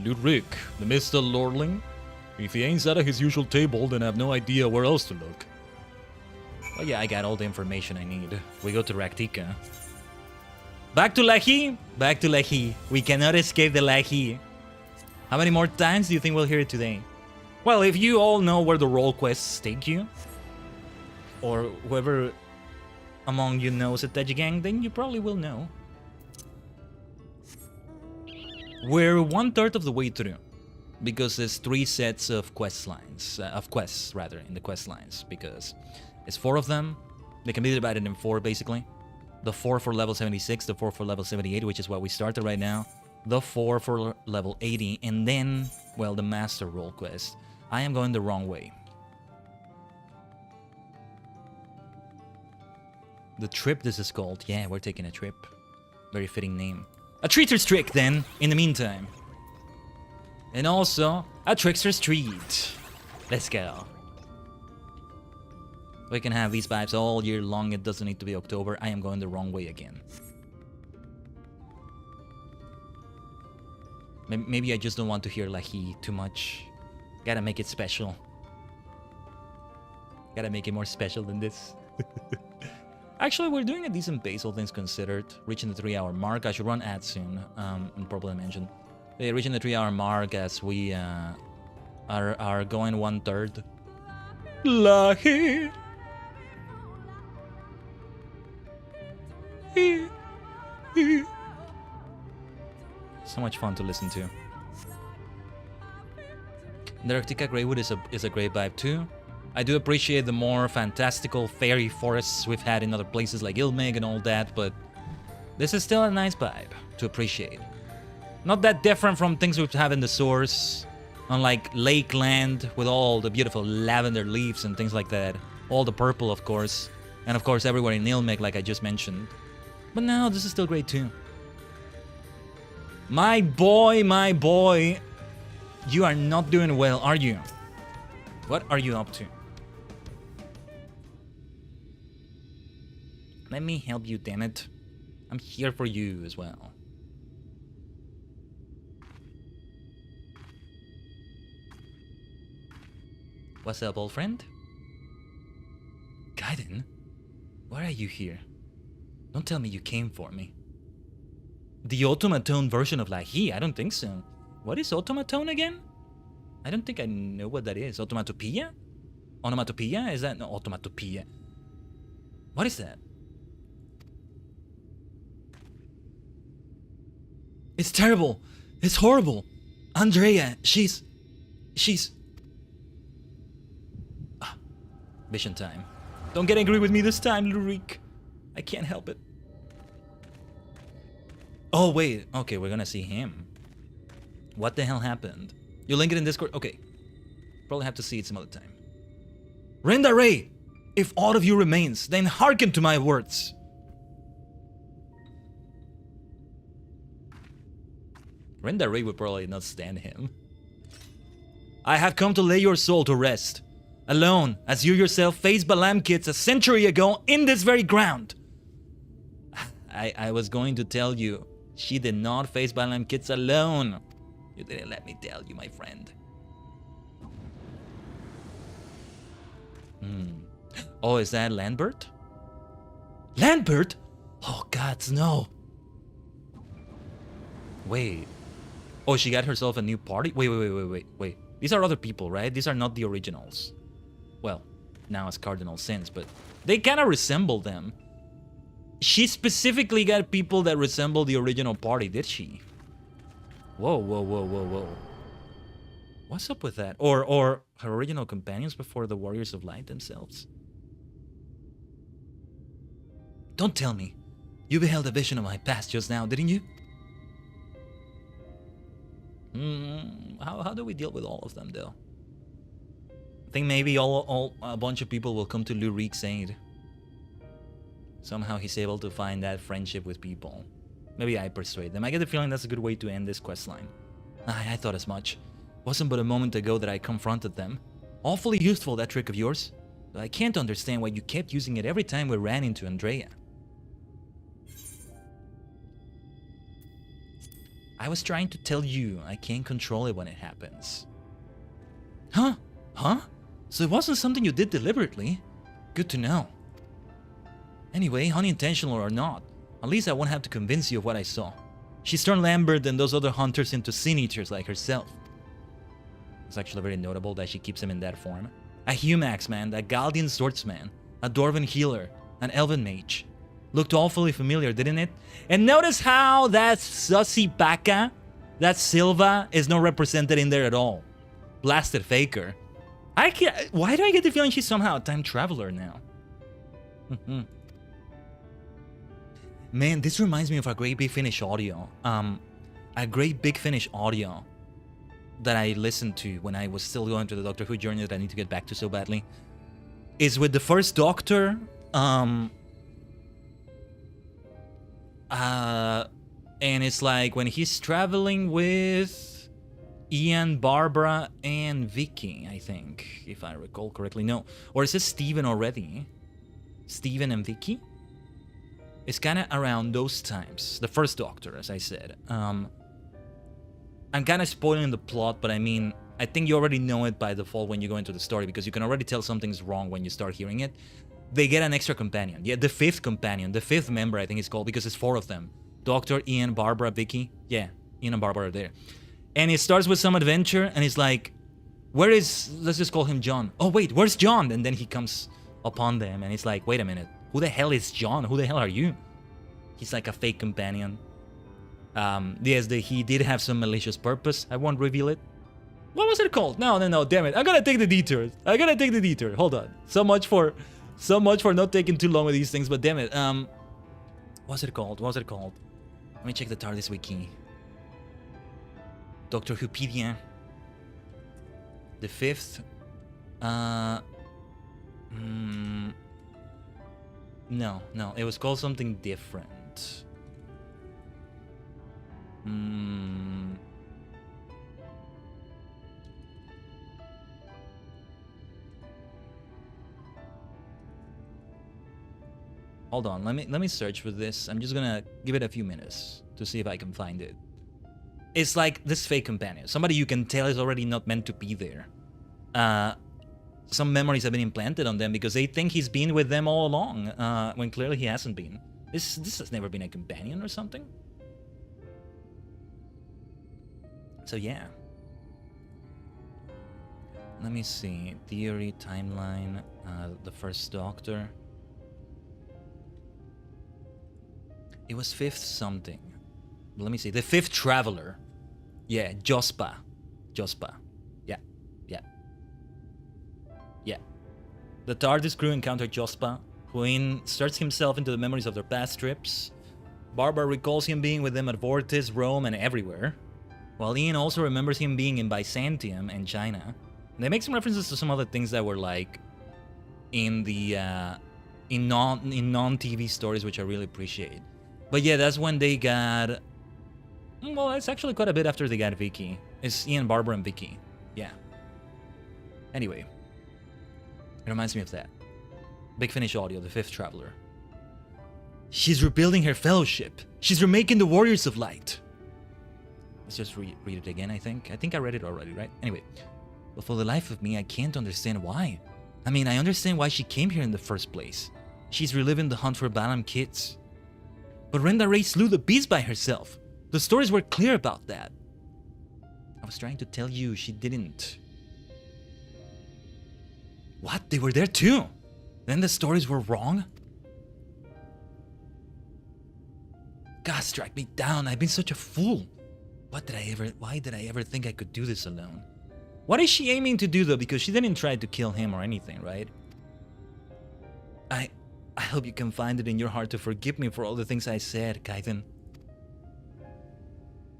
Ludwig, the Mr. Lordling? If he ain't sat at his usual table, then I have no idea where else to look. Oh yeah, I got all the information I need. We go to Raktika. Back to Lahi! Back to Lahi. We cannot escape the Lahi. How many more times do you think we'll hear it today? Well, if you all know where the role quests take you, or whoever among you knows at Tajigen, then you probably will know. We're 1/3 of the way through, because there's 3 sets of quest lines, quests in the quest lines, because it's 4 of them. They can be divided in 4 basically. The 4 for level 76, the 4 for level 78, which is what we started right now, the 4 for level 80, and then, well, the master role quest. I am going the wrong way. The trip, this is called. Yeah, we're taking a trip. Very fitting name. A treater's trick, then, in the meantime. And also, a trickster's treat. Let's go. We can have these vibes all year long. It doesn't need to be October. I am going the wrong way again. Maybe I just don't want to hear Lahi too much. Gotta make it special. Gotta make it more special than this. Actually, we're doing a decent pace, all things considered. Reaching the 3-hour mark. I should run ads soon, and probably mention. Reaching the 3-hour mark as we are going 1/3. Lahi! So much fun to listen to. The Arctica Greywood is a great vibe too. I do appreciate the more fantastical fairy forests we've had in other places like Ilmeg and all that, but this is still a nice vibe to appreciate. Not that different from things we've had in the source, unlike Lakeland with all the beautiful lavender leaves and things like that. All the purple, of course, and of course everywhere in Ilmeg, like I just mentioned. But no, this is still great too. My boy, you are not doing well, are you? What are you up to? Let me help you, damn it. I'm here for you as well. What's up, old friend? Khaiden? Why are you here? Don't tell me you came for me. The automaton version of Lahi? I don't think so. What is automaton again? I don't think I know what that is. Automatopoeia? Onomatopoeia? Is that? No, automatopoeia. What is that? It's terrible. It's horrible. Andrea, she's... Vision time. Don't get angry with me this time, Lurik. I can't help it. Oh, wait. Okay, we're gonna see him. What the hell happened? You link it in Discord? Okay. Probably have to see it some other time. Renda Ray! If aught of you remains, then hearken to my words. Renda Ray would probably not stand him. I have come to lay your soul to rest. Alone, as you yourself faced Balam kids a century ago in this very ground. I was going to tell you, she did not face Balam kids alone. You didn't let me tell you, my friend. Oh, is that Lambert? Lambert? Oh, gods, no. Wait. Oh, she got herself a new party? Wait. These are other people, right? These are not the originals. Well, now as Cardinal Sins, but they kind of resemble them. She specifically got people that resemble the original party, did she? Whoa. What's up with that? Or her original companions before the Warriors of Light themselves? Don't tell me. You beheld a vision of my past just now, didn't you? How do we deal with all of them, though? I think maybe a bunch of people will come to Lurik's aid. Somehow he's able to find that friendship with people. Maybe I persuade them. I get the feeling that's a good way to end this questline. I thought as much. Wasn't but a moment ago that I confronted them. Awfully useful, that trick of yours. But I can't understand why you kept using it every time we ran into Andrea. I was trying to tell you I can't control it when it happens. Huh? Huh? So it wasn't something you did deliberately? Good to know. Anyway, unintentional or not, at least I won't have to convince you of what I saw. She's turned Lambert and those other hunters into sin eaters like herself. It's actually very notable that she keeps him in that form. A Humax man, a Galdian swordsman, a Dwarven healer, an Elven mage. Looked awfully familiar, didn't it? And notice how that sussy Baka, that Silva, is not represented in there at all. Blasted faker. Why do I get the feeling she's somehow a time traveler now? Man, this reminds me of a Great Big Finish audio. A Great Big Finish audio that I listened to when I was still going through the Doctor Who journey that I need to get back to so badly. Is with the first Doctor, and it's like when he's traveling with Ian, Barbara, and Vicky, I think, if I recall correctly. No, or is it Steven already? Steven and Vicky? It's kind of around those times. The first Doctor, as I said. I'm kind of spoiling the plot, but I mean, I think you already know it by default when you go into the story, because you can already tell something's wrong when you start hearing it. They get an extra companion. Yeah, the fifth companion. The fifth member, I think it's called, because it's 4 of them. Doctor, Ian, Barbara, Vicky. Yeah, Ian and Barbara are there. And it starts with some adventure, and it's like, where is... Let's just call him John. Oh, wait, where's John? And then he comes upon them, and it's like, wait a minute. Who the hell is John? Who the hell are you? He's like a fake companion. Yes, he did have some malicious purpose. I won't reveal it. What was it called? No, damn it. I'm gonna take the detour. Hold on. So much for not taking too long with these things, but damn it. What's it called? Let me check the TARDIS wiki. Doctor Whopedia. The fifth. No, it was called something different. Hold on, let me search for this. I'm just gonna give it a few minutes to see if I can find it. It's like this fake companion, somebody you can tell is already not meant to be there. Some memories have been implanted on them because they think he's been with them all along, when clearly he hasn't been. This has never been a companion or something. So yeah. Let me see. Theory, timeline, the first Doctor. It was fifth something. Let me see. The fifth Traveler. Yeah, Jospa. Yeah. The TARDIS crew encounter Jospa, who inserts himself into the memories of their past trips. Barbara recalls him being with them at Vortis, Rome, and everywhere. While Ian also remembers him being in Byzantium and China. And they make some references to some other things that were like in the in non-TV stories, which I really appreciate. But yeah, that's when they got... Well, it's actually quite a bit after they got Vicky. It's Ian, Barbara, and Vicky. Yeah. Anyway. It reminds me of that. Big Finish audio, the fifth Traveler. She's rebuilding her fellowship. She's remaking the Warriors of Light. Let's just read it again, I think. I think I read it already, right? Anyway. But for the life of me, I can't understand why. I mean, I understand why she came here in the first place. She's reliving the hunt for Balam kids. But Renda Ray slew the beast by herself. The stories were clear about that. I was trying to tell you she didn't. What? They were there too? Then the stories were wrong? God, strike me down. I've been such a fool. Why did I ever think I could do this alone? What is she aiming to do though? Because she didn't try to kill him or anything, right? I hope you can find it in your heart to forgive me for all the things I said, Khaiden.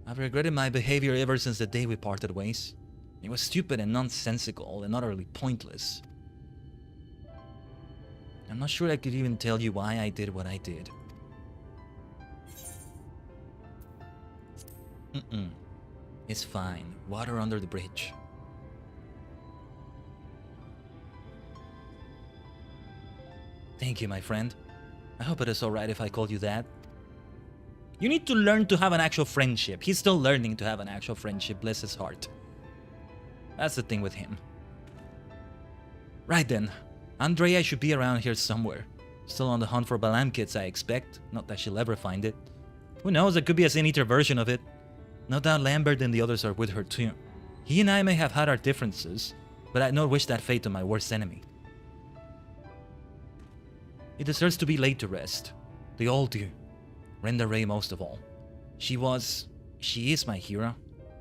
I've regretted my behavior ever since the day we parted ways. It was stupid and nonsensical and utterly pointless. I'm not sure I could even tell you why I did what I did. It's fine. Water under the bridge. Thank you, my friend. I hope it is alright if I call you that. You need to learn to have an actual friendship. He's still learning to have an actual friendship, bless his heart. That's the thing with him. Right then. Andrea should be around here somewhere. Still on the hunt for Balam kits, I expect. Not that she'll ever find it. Who knows, it could be a Sin-Eater version of it. No doubt Lambert and the others are with her too. He and I may have had our differences, but I'd not wish that fate on my worst enemy. He deserves to be laid to rest. They all do. Renda Ray most of all. She is my hero.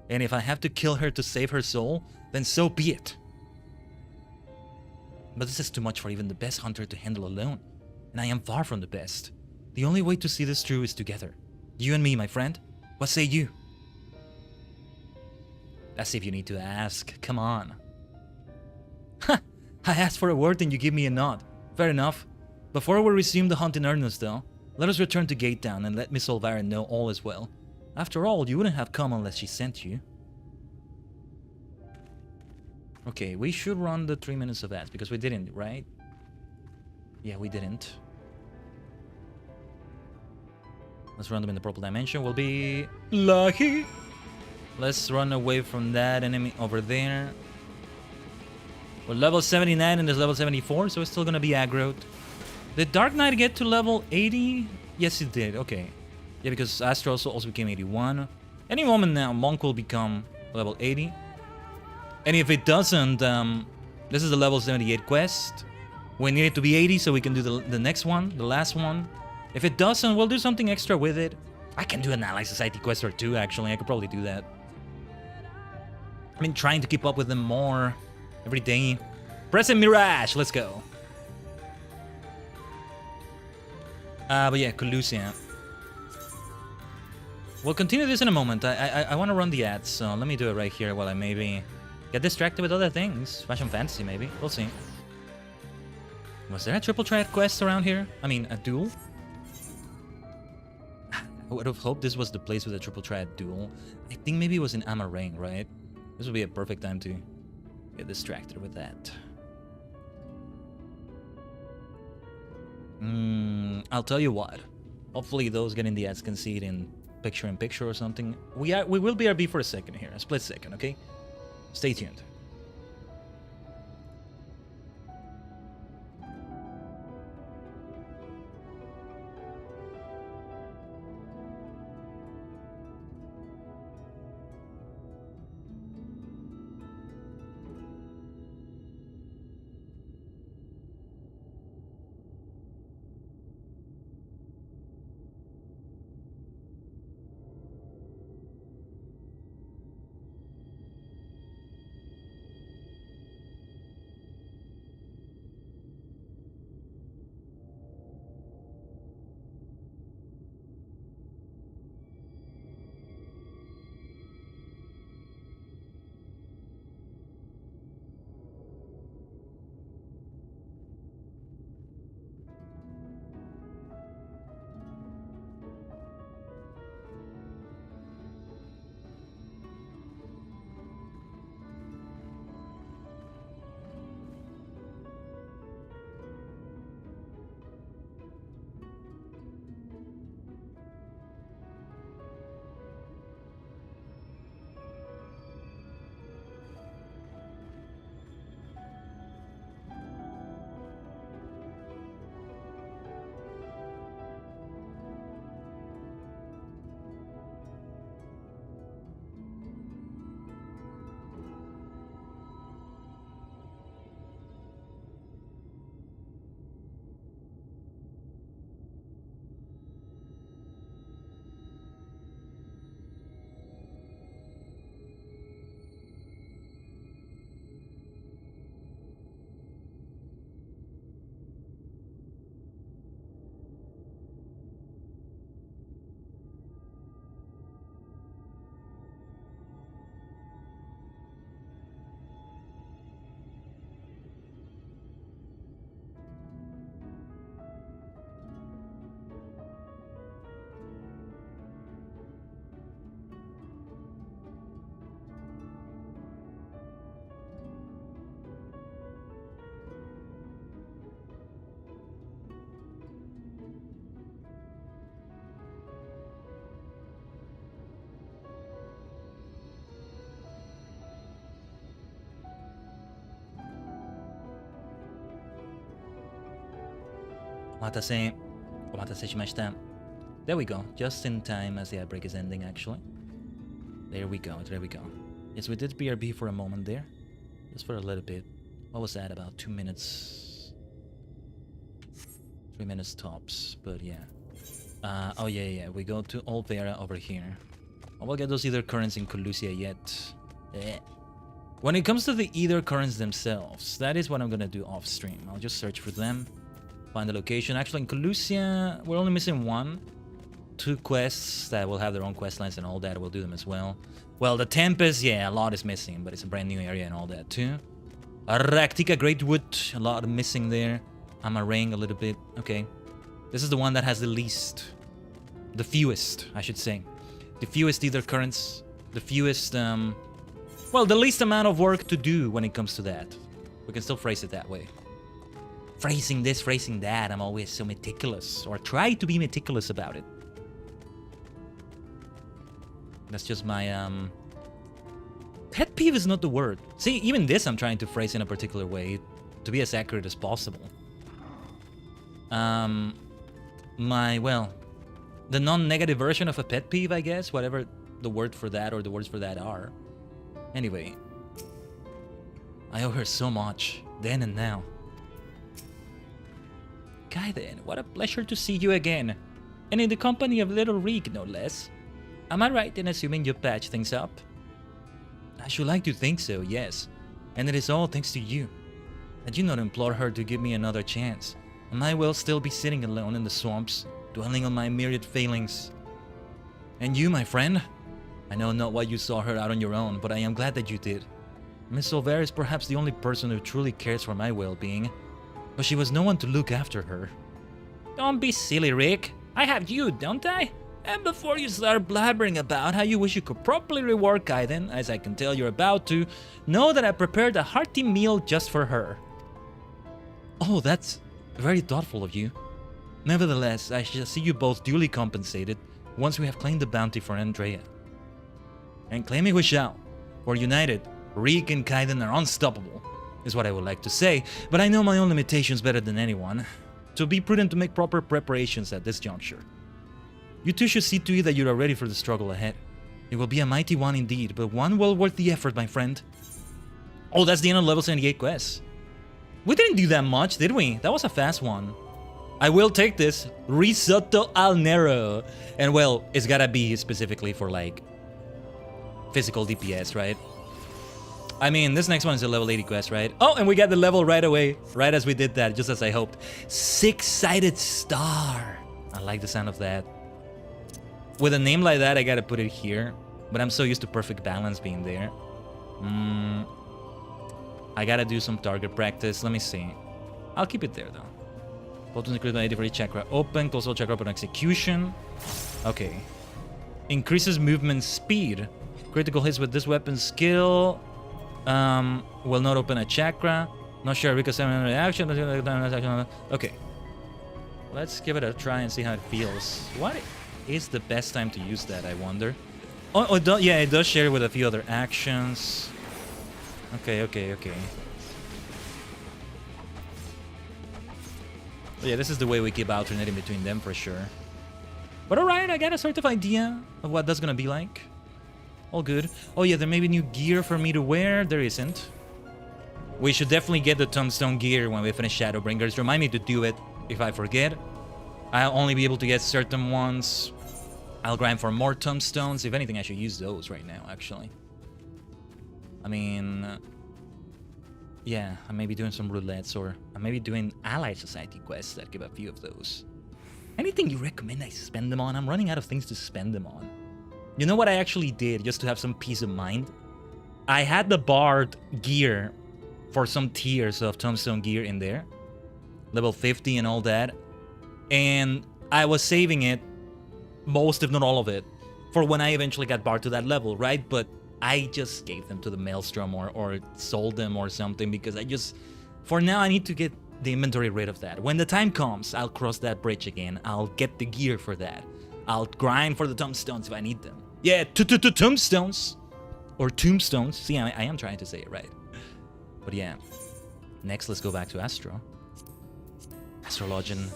And if I have to kill her to save her soul, then so be it. But this is too much for even the best hunter to handle alone. And I am far from the best. The only way to see this through is together. You and me, my friend. What say you? As if you need to ask. Come on. Ha! I asked for a word and you give me a nod. Fair enough. Before we resume the hunt in earnest, though, let us return to Gate Town and let Miss Olvera know all is well. After all, you wouldn't have come unless she sent you. Okay, we should run the 3 minutes of ads, because we didn't, right? Yeah, we didn't. Let's run them in the purple dimension. We'll be lucky. Let's run away from that enemy over there. We're level 79 and there's level 74, so it's still gonna be aggroed. Did Dark Knight get to level 80? Yes, it did. Okay. Yeah, because Astro also became 81. Any moment now, Monk will become level 80. And if it doesn't, this is the level 78 quest. We need it to be 80 so we can do the next one, the last one. If it doesn't, we'll do something extra with it. I can do an Ally Society quest or two, actually. I could probably do that. I've been trying to keep up with them more every day. Present Mirage, let's go. But yeah, Colusia. We'll continue this in a moment. I want to run the ads, so let me do it right here while I maybe get distracted with other things. Fashion Fantasy, maybe. We'll see. Was there a triple triad quest around here? I mean, a duel? I would have hoped this was the place with a triple triad duel. I think maybe it was in Amarang, right? This would be a perfect time to get distracted with that. I'll tell you what. Hopefully those getting the ads can see it in picture-in-picture or something. We will BRB for a second here, a split second, okay? Stay tuned. Omatase. Omatase shimashita. There we go. Just in time as the outbreak is ending, actually. There we go. There we go. Yes, we did BRB for a moment there. Just for a little bit. What was that? About 2 minutes. 3 minutes tops. But yeah. Oh yeah. We go to Old Vera over here. I will get those ether currents in Colusia yet. When it comes to the ether currents themselves, that is what I'm gonna do off stream. I'll just search for them. Find the location. Actually, in Colusia, we're only missing 1. 2 quests that will have their own quest lines and all that. We'll do them as well. Well, the Tempest, yeah, a lot is missing, but it's a brand new area and all that too. Raktika Greatwood, a lot missing there. Amarang a little bit. Okay. This is the one that has the least. The fewest, I should say. The fewest ether currents. The fewest, well, the least amount of work to do when it comes to that. We can still phrase it that way. Phrasing this, phrasing that, I'm always so meticulous. Or try to be meticulous about it. That's just my, pet peeve is not the word. See, even this I'm trying to phrase in a particular way to be as accurate as possible. Well, the non-negative version of a pet peeve, I guess, whatever the word for that or the words for that are. Anyway, I owe her so much, then and now. Khaiden, what a pleasure to see you again, and in the company of little Reek, no less. Am I right in assuming you patched things up? I should like to think so, yes, and it is all thanks to you. Had you not implored her to give me another chance, I might well still be sitting alone in the swamps, dwelling on my myriad failings. And you, my friend? I know not why you saw her out on your own, but I am glad that you did. Miss Silver is perhaps the only person who truly cares for my well-being, but she was no one to look after her. Don't be silly, Rick. I have you, don't I? And before you start blabbering about how you wish you could properly reward Khaiden, as I can tell you're about to, know that I prepared a hearty meal just for her. Oh, that's very thoughtful of you. Nevertheless, I shall see you both duly compensated once we have claimed the bounty for Andrea. And claiming we shall. We're united. Reek and Khaiden are unstoppable, is what I would like to say, but I know my own limitations better than anyone. So be prudent to make proper preparations at this juncture. You two should see to it that you are ready for the struggle ahead. It will be a mighty one indeed, but one well worth the effort, my friend. Oh, that's the end of level 78 quest. We didn't do that much, did we? That was a fast one. I will take this. Risotto al Nero. And well, it's gotta be specifically for like physical DPS, right? I mean, this next one is a level 80 quest, right? Oh, and we got the level right away, right as we did that, just as I hoped. Six-sided star. I like the sound of that. With a name like that, I gotta put it here. But I'm so used to perfect balance being there. I gotta do some target practice. Let me see. I'll keep it there, though. Potency critical for each chakra open. Close all chakra open execution. Okay. Increases movement speed. Critical hits with this weapon skill. Will not open a chakra. Not sure because I'm reaction. Okay. Let's give it a try and see how it feels. What is the best time to use that, I wonder? Oh, yeah, it does share with a few other actions. Okay. Yeah, this is the way we keep alternating between them for sure. But alright, I got a sort of idea of what that's gonna be like. All good. Oh yeah, there may be new gear for me to wear. There isn't. We should definitely get the tombstone gear when we finish Shadowbringers. Remind me to do it if I forget. I'll only be able to get certain ones. I'll grind for more tombstones. If anything, I should use those right now, actually. I mean... yeah, I may be doing some roulettes, or I may be doing Allied Society quests that give a few of those. Anything you recommend I spend them on? I'm running out of things to spend them on. You know what I actually did, just to have some peace of mind? I had the Bard gear for some tiers of tombstone gear in there. Level 50 and all that. And I was saving it, most if not all of it, for when I eventually got Bard to that level, right? But I just gave them to the Maelstrom or sold them or something because I just... for now, I need to get the inventory rid of that. When the time comes, I'll cross that bridge again. I'll get the gear for that. I'll grind for the tombstones if I need them. Yeah, tombstones! Or tombstones. See, I am trying to say it right. But yeah. Next, let's go back to Astro. Astrologian.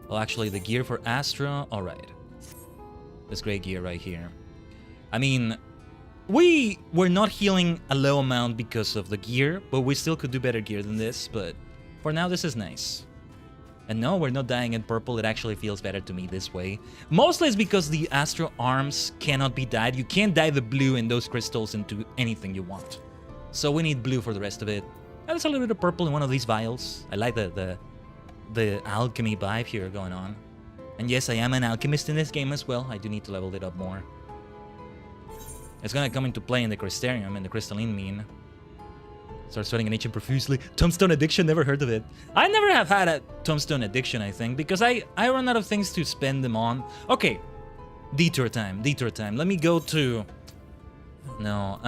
Well, actually, the gear for Astra. All right. This great gear right here. I mean, we were not healing a low amount because of the gear, but we still could do better gear than this. But for now, this is nice. And no, we're not dying in purple. It actually feels better to me this way. Mostly it's because the Astra arms cannot be dyed. You can't dye the blue in those crystals into anything you want. So we need blue for the rest of it. And there's a little bit of purple in one of these vials. I like the alchemy vibe here going on. And yes, I am an alchemist in this game as well. I do need to level it up more. It's gonna come into play in the Crystarium and the Crystalline Mean. Start sweating an ancient profusely. Tombstone addiction, never heard of it. I never have had a tombstone addiction, I think, because I run out of things to spend them on. Okay, detour time, detour time. Let me go to... No,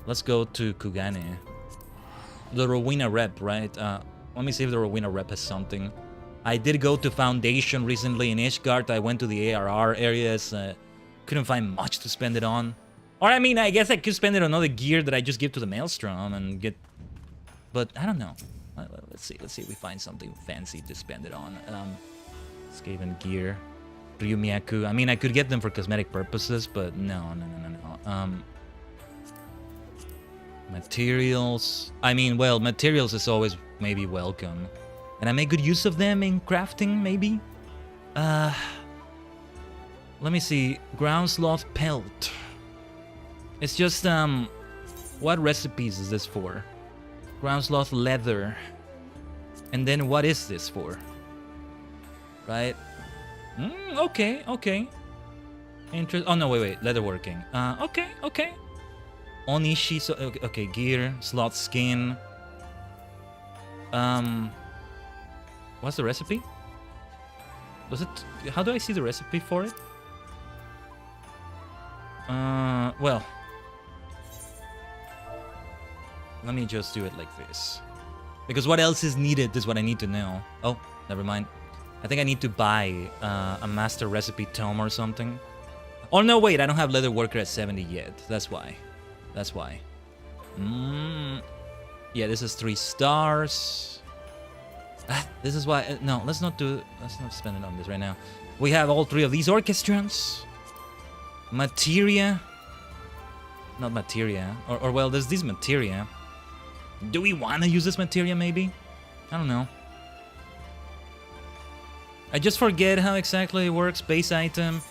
let's go to Kugane. The Rowena rep, right? Let me see if the Rowena rep has something. I did go to Foundation recently in Ishgard. I went to the ARR areas. Couldn't find much to spend it on. Or, I mean, I guess I could spend it on other gear that I just give to the Maelstrom and get... But, I don't know. Let's see if we find something fancy to spend it on. Skaven gear. Ryumiyaku. I mean, I could get them for cosmetic purposes, but no. Materials. I mean, well, materials is always maybe welcome. And I make good use of them in crafting, maybe? Let me see. Ground sloth pelt. It's just, what recipes is this for? Ground sloth leather. And then what is this for? Right? Okay. Oh, no, wait. Leatherworking. Okay. Onishi, so, okay, gear, sloth skin. What's the recipe? How do I see the recipe for it? Well. Let me just do it like this. Because what else is needed is what I need to know. Oh, never mind. I think I need to buy a master recipe tome or something. Oh, no, wait. I don't have Leatherworker at 70 yet. That's why. Yeah, this is 3 stars. This is why... no, let's not spend it on this right now. We have all 3 of these orchestrons. Materia. Not materia. Or well, there's these materia. Do we want to use this materia, maybe? I don't know. I just forget how exactly it works. Base item.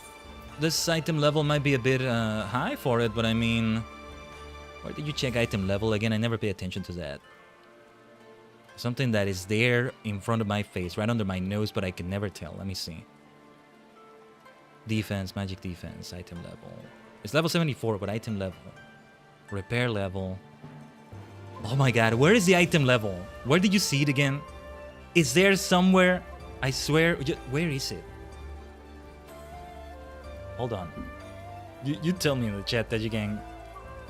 This item level might be a bit high for it, but I mean... Where did you check item level again? I never pay attention to that. Something that is there in front of my face, right under my nose, but I can never tell. Let me see. Defense, magic defense, item level. It's level 74, but item level. Repair level. Oh my god, where is the item level? Where did you see it again? Is there somewhere? I swear. Where is it? Hold on. You tell me in the chat, Tajigen.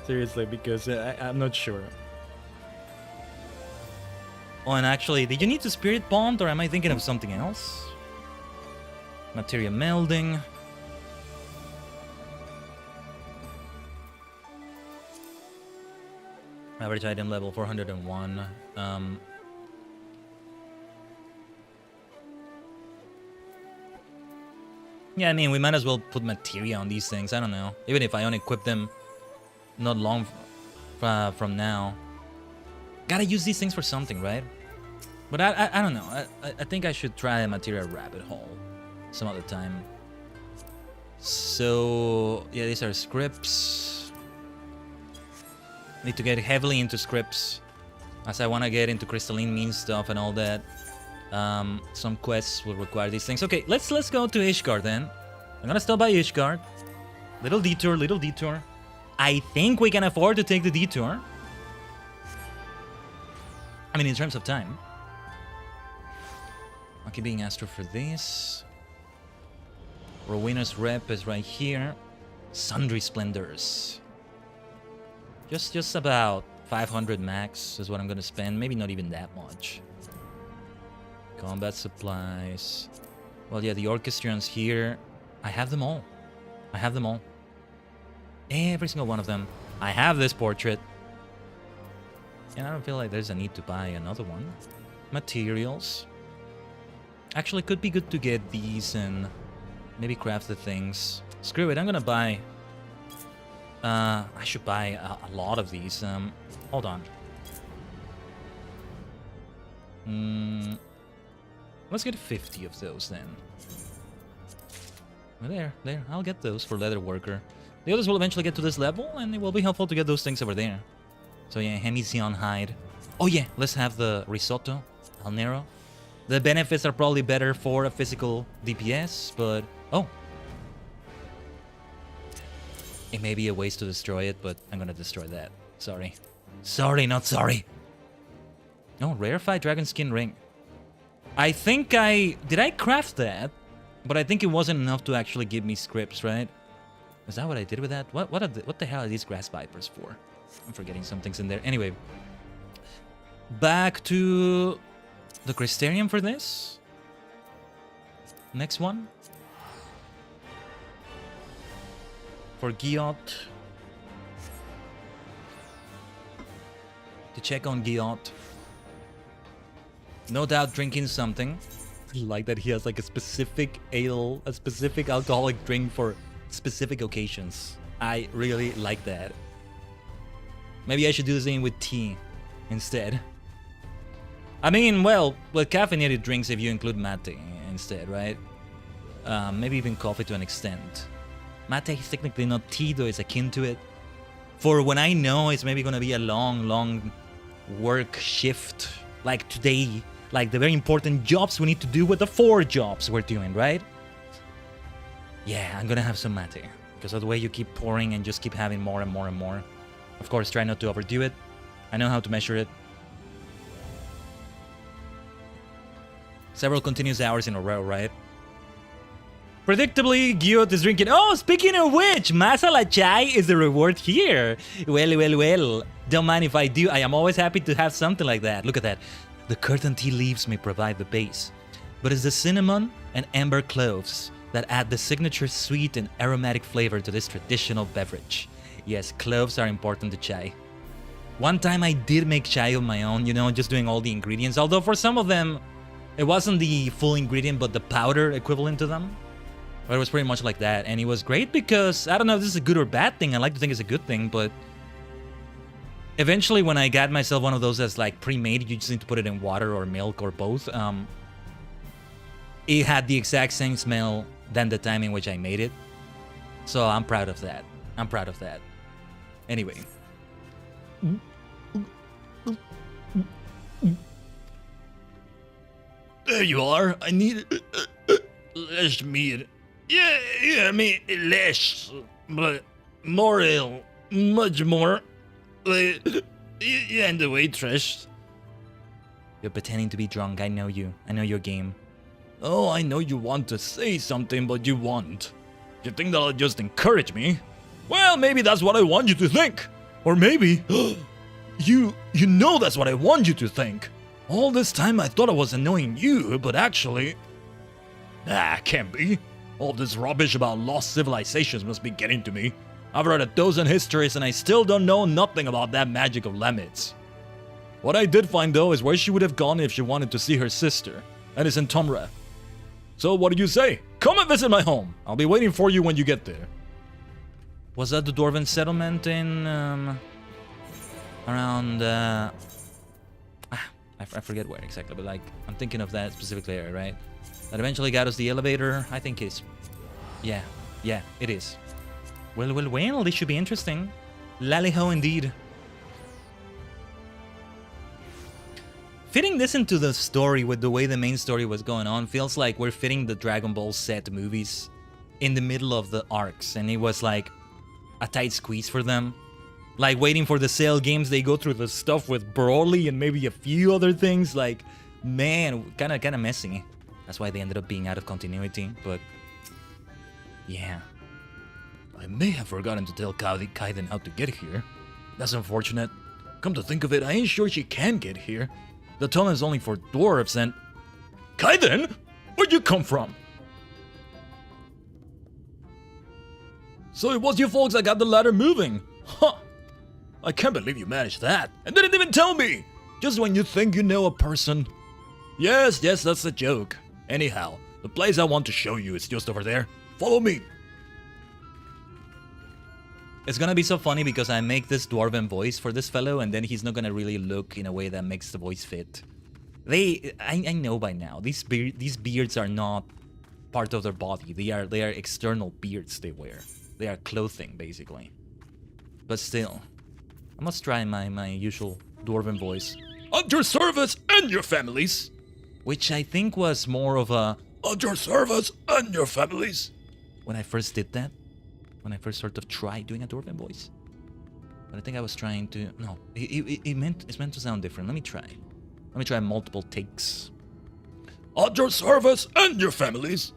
Seriously, because I'm not sure. Oh, and actually, did you need to spirit bond, or am I thinking of something else? Materia melding. Average item level 401. Yeah, I mean, we might as well put materia on these things. I don't know. Even if I only equip them not long from now. Gotta use these things for something, right? But I don't know. I think I should try a materia rabbit hole some other time. So, yeah, these are scripts. Need to get heavily into scripts, as I want to get into crystalline mean stuff and all that. Some quests will require these things. Okay, let's go to Ishgard then. I'm gonna stop by Ishgard. Little detour. I think we can afford to take the detour. I mean, in terms of time. Okay, being Astro for this. Rowena's rep is right here. Sundry Splendors. Just about 500 max is what I'm gonna spend. Maybe not even that much. Combat supplies. Well, yeah, the orchestrons here. I have them all. Every single one of them. I have this portrait. And I don't feel like there's a need to buy another one. Materials. Actually, could be good to get these and maybe craft the things. Screw it, I'm gonna buy... I should buy a lot of these. Hold on. Let's get 50 of those then. There. I'll get those for leather worker. The others will eventually get to this level, and it will be helpful to get those things over there. So yeah, Hemizion hide. Oh yeah, let's have the risotto, al nero. The benefits are probably better for a physical DPS, but oh, it may be a waste to destroy it, but I'm gonna destroy that. Sorry, not sorry. Oh, rarefied dragon skin ring. I think did I craft that? But I think it wasn't enough to actually give me scripts, right? Is that what I did with that? What the hell are these grass vipers for? I'm forgetting some things in there. Anyway, back to the Crystarium for this. Next one. For Giot. To check on Giot. No doubt drinking something. I like that he has like a specific ale, a specific alcoholic drink for specific occasions. I really like that. Maybe I should do the same with tea instead. I mean, well, with caffeinated drinks if you include mate instead, right? Maybe even coffee to an extent. Mate is technically not tea, though it's akin to it. For when I know it's maybe gonna be a long work shift, like today, like the very important jobs we need to do with the 4 jobs we're doing, right? Yeah, I'm gonna have some mate, because of the way you keep pouring and just keep having more and more and more. Of course, try not to overdo it. I know how to measure it. Several continuous hours in a row, right? Predictably, Giot is drinking. Oh, speaking of which, masala chai is the reward here. Well. Don't mind if I do. I am always happy to have something like that. Look at that. The curtain tea leaves may provide the base, but it's the cinnamon and amber cloves that add the signature sweet and aromatic flavor to this traditional beverage. Yes, cloves are important to chai. One time I did make chai on my own, you know, just doing all the ingredients, although for some of them, it wasn't the full ingredient, but the powder equivalent to them. But it was pretty much like that, and it was great because, I don't know if this is a good or bad thing, I like to think it's a good thing, but eventually when I got myself one of those that's like pre-made, you just need to put it in water or milk or both, it had the exact same smell than the time in which I made it. So I'm proud of that. Anyway. There you are. I need less meat. Yeah, I mean less, but more ale, much more. And the waitress. You're pretending to be drunk. I know you. I know your game. Oh, I know you want to say something, but you won't. You think that'll just encourage me? Well, maybe that's what I want you to think. Or maybe you know that's what I want you to think. All this time I thought I was annoying you, but actually... can't be. All this rubbish about lost civilizations must be getting to me. I've read a dozen histories and I still don't know nothing about that magic of Lamets. What I did find though is where she would have gone if she wanted to see her sister, and it's in Tomra. So what do you say? Come and visit my home. I'll be waiting for you when you get there. Was that the Dwarven settlement in around I forget where exactly, but like I'm thinking of that specific area, right? That eventually got us the elevator. I think it's yeah, it is. Well, this should be interesting. Lally-ho indeed. Fitting this into the story with the way the main story was going on feels like we're fitting the Dragon Ball Z movies in the middle of the arcs, and it was like a tight squeeze for them. Like waiting for the sale games, they go through the stuff with Broly and maybe a few other things. Like, man, kind of messy. That's why they ended up being out of continuity, but yeah. I may have forgotten to tell Khaiden how to get here. That's unfortunate. Come to think of it, I ain't sure she can get here. The tunnel is only for dwarves and... Khaiden? Where'd you come from? So it was you folks that got the ladder moving. Huh. I can't believe you managed that. And didn't even tell me. Just when you think you know a person. Yes, that's a joke. Anyhow, the place I want to show you is just over there. Follow me. It's gonna be so funny because I make this dwarven voice for this fellow, and then he's not gonna really look in a way that makes the voice fit. I know by now, these beards are not part of their body. They are external beards they wear. They are clothing, basically. But still, I must try my usual dwarven voice. At your service and your families. Which I think was more of a... At your service and your families. When I first did that. When I first sort of tried doing a dwarven voice. But I think I was trying to... No, it's meant to sound different. Let me try. Let me try multiple takes. At your service and your families.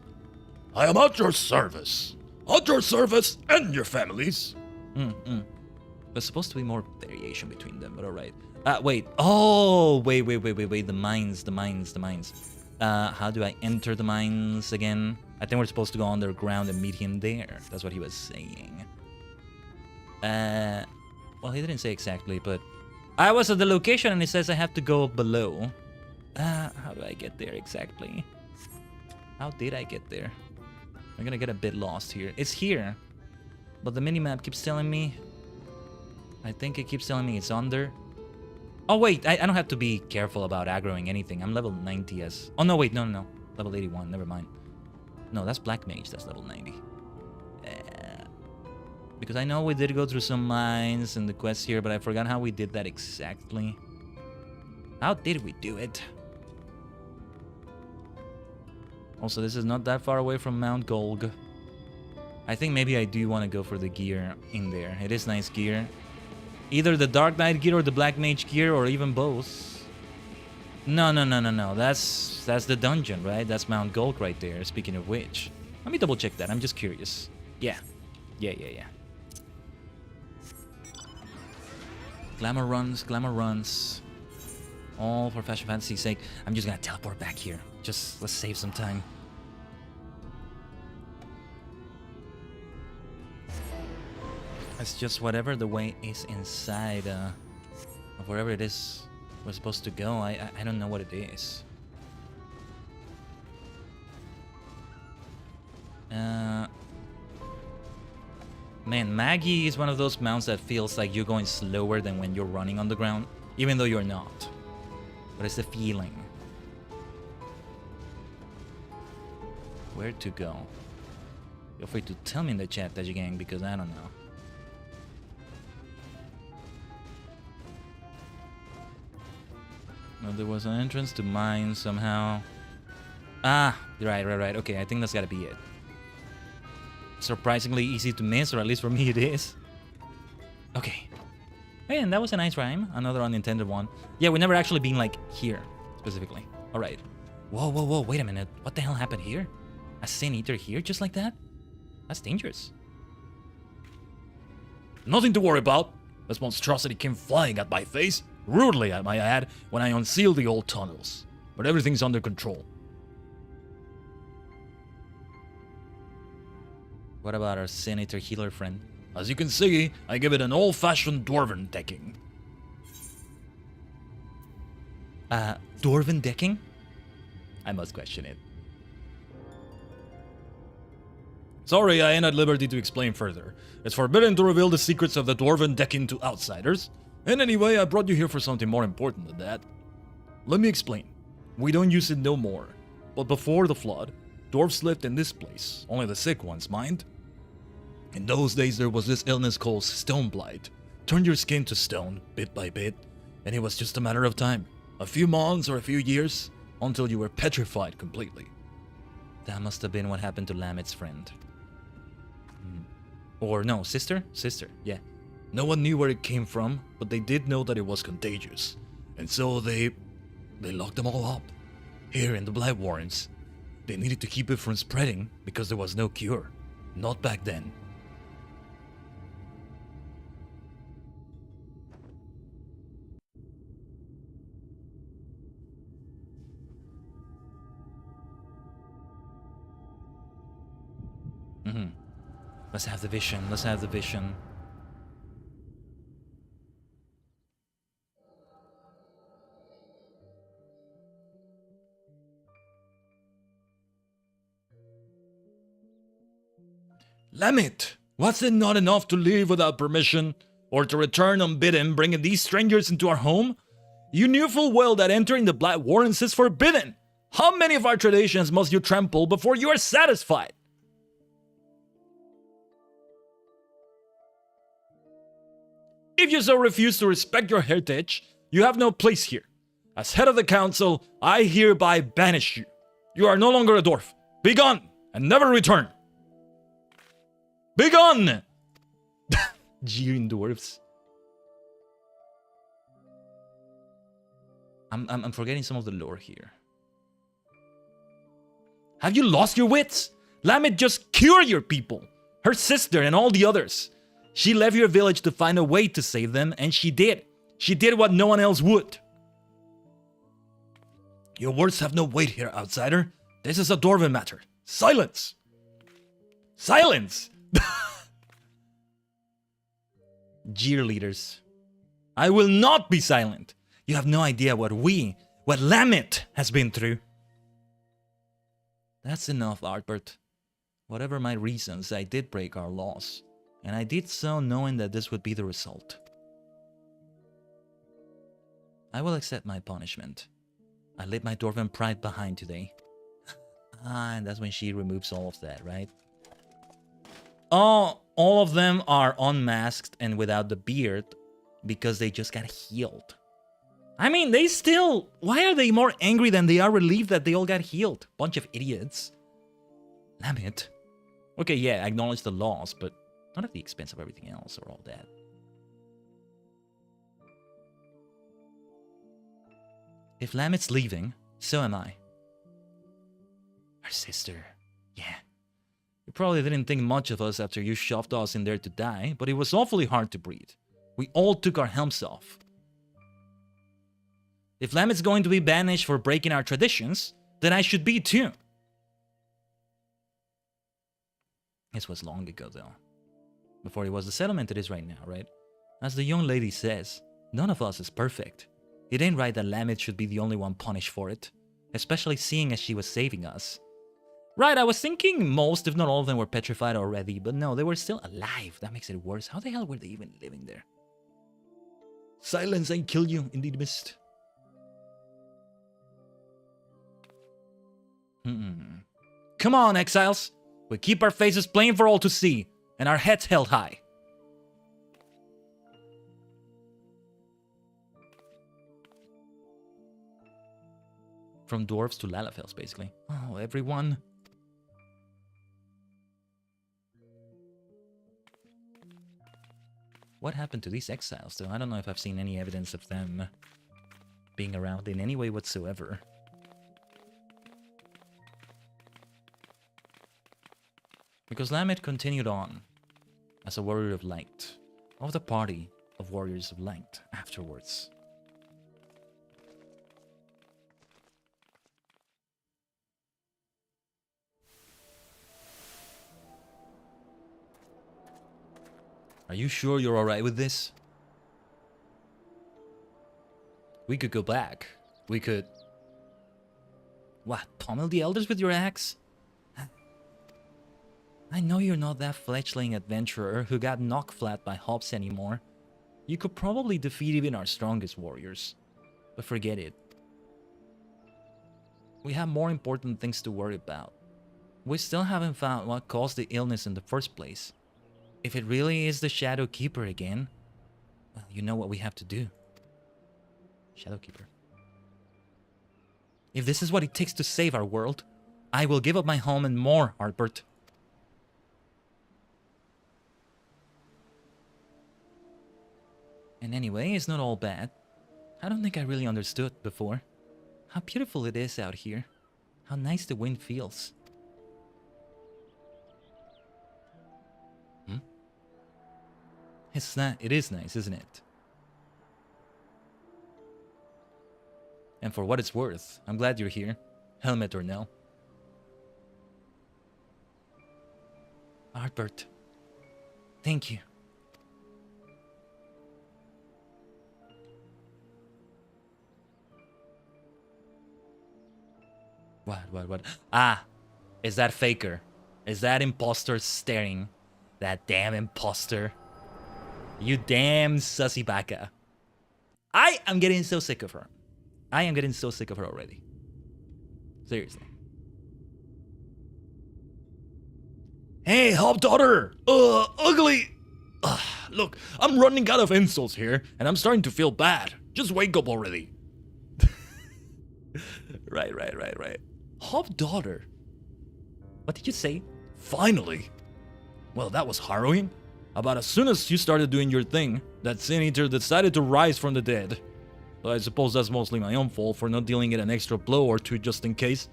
I am at your service. At your service and your families. There's supposed to be more variation between them, but alright. Wait. Oh, wait. The mines. How do I enter the mines again? I think we're supposed to go underground and meet him there. That's what he was saying. Well, he didn't say exactly, but... I was at the location and it says I have to go below. How do I get there exactly? How did I get there? I'm gonna get a bit lost here. It's here. But the minimap keeps telling me... I think it keeps telling me it's under. Oh, wait. I don't have to be careful about aggroing anything. I'm level 90 as... Oh, no, wait. No. Level 81. Never mind. No, that's Black Mage. That's level 90. Because I know we did go through some mines and the quests here, but I forgot how we did that exactly. How did we do it? Also, this is not that far away from Mount Golg. I think maybe I do want to go for the gear in there. It is nice gear. Either the Dark Knight gear or the Black Mage gear, or even both. No. That's the dungeon, right? That's Mount Golg right there, speaking of which. Let me double check that. I'm just curious. Yeah. Glamour runs. All for Fashion Fantasy's sake. I'm just gonna teleport back here. Just, let's save some time. It's just whatever the way is inside of wherever it is we're supposed to go. I don't know what it is. Man, Maggie is one of those mounts that feels like you're going slower than when you're running on the ground, even though you're not. But it's the feeling. Where to go? Feel free to tell me in the chat, Tajigen, because I don't know. No, there was an entrance to mine somehow. Ah, right. Okay, I think that's gotta be it. Surprisingly easy to miss, or at least for me it is. Okay. Hey, and that was a nice rhyme. Another unintended one. Yeah, we never actually been, like, here, specifically. Alright. Whoa, wait a minute. What the hell happened here? A Sin Eater here, just like that? That's dangerous. Nothing to worry about. This monstrosity came flying at my face, rudely I might add, when I unsealed the old tunnels. But everything's under control. What about our Sin Eater healer friend? As you can see, I give it an old-fashioned dwarven decking. Dwarven decking? I must question it. Sorry, I ain't at liberty to explain further. It's forbidden to reveal the secrets of the dwarven decking to outsiders. And anyway, I brought you here for something more important than that. Let me explain. We don't use it no more. But before the flood, dwarves lived in this place. Only the sick ones, mind. In those days, there was this illness called stone blight. Turned your skin to stone, bit by bit. And it was just a matter of time. A few months or a few years, until you were petrified completely. That must have been what happened to Lamet's friend. Or no, sister? Sister, yeah. No one knew where it came from, but they did know that it was contagious. And so they locked them all up. Here in the Blight Warrens. They needed to keep it from spreading because there was no cure. Not back then. Let's have the vision. Lamit, was it not enough to leave without permission? Or to return unbidden, bringing these strangers into our home? You knew full well that entering the Black Warrens is forbidden. How many of our traditions must you trample before you are satisfied? If you so refuse to respect your heritage, you have no place here. As head of the council, I hereby banish you. You are no longer a dwarf. Be gone and never return. Be gone! Jeering dwarves. I'm forgetting some of the lore here. Have you lost your wits? Lamit just cured your people. Her sister and all the others. She left your village to find a way to save them, and she did. She did what no one else would. Your words have no weight here, outsider. This is a dwarven matter. Silence! Silence! Jeer leaders. I will not be silent. You have no idea what Lamit has been through. That's enough, Artbert. Whatever my reasons, I did break our laws. And I did so knowing that this would be the result. I will accept my punishment. I leave my dwarven pride behind today. And that's when she removes all of that, right? Oh, all of them are unmasked and without the beard because they just got healed. I mean, they still... Why are they more angry than they are relieved that they all got healed? Bunch of idiots. Lamit. Okay, yeah, acknowledge the loss, but not at the expense of everything else or all that. If Lamit's leaving, so am I. Her sister. Yeah. You probably didn't think much of us after you shoved us in there to die, but it was awfully hard to breathe. We all took our helms off. If Lamit's going to be banished for breaking our traditions, then I should be too. This was long ago, though. Before it was the settlement it is right now, right? As the young lady says, none of us is perfect. It ain't right that Lamit should be the only one punished for it. Especially seeing as she was saving us. Right, I was thinking most, if not all of them, were petrified already, but no, they were still alive. That makes it worse. How the hell were they even living there? Silence and kill you, indeed mist. Come on, exiles. We keep our faces plain for all to see, and our heads held high. From dwarves to Lalafels, basically. Oh, everyone. What happened to these exiles, though? I don't know if I've seen any evidence of them being around in any way whatsoever. Because Lamit continued on as a warrior of light, of the party of warriors of light afterwards. Are you sure you're alright with this? We could go back. We could... What, pummel the elders with your axe? I know you're not that fledgling adventurer who got knocked flat by hops anymore. You could probably defeat even our strongest warriors. But forget it. We have more important things to worry about. We still haven't found what caused the illness in the first place. If it really is the Shadow Keeper again, well, you know what we have to do. Shadow Keeper. If this is what it takes to save our world, I will give up my home and more, Artbert. And anyway, it's not all bad. I don't think I really understood before. How beautiful it is out here. How nice the wind feels. It is nice, isn't it? And for what it's worth, I'm glad you're here, helmet or no. Artbert, thank you. What? Ah, is that Faker? Is that imposter staring That damn imposter. You damn sussy baka. I am getting so sick of her. I am getting so sick of her already. Seriously. Hey, Hop Daughter! Ugly! Look, I'm running out of insults here, and I'm starting to feel bad. Just wake up already. Right. Hop Daughter? What did you say? Finally! Well, that was harrowing. About as soon as you started doing your thing, that Sin Eater decided to rise from the dead. But I suppose that's mostly my own fault for not dealing it an extra blow or two just in case.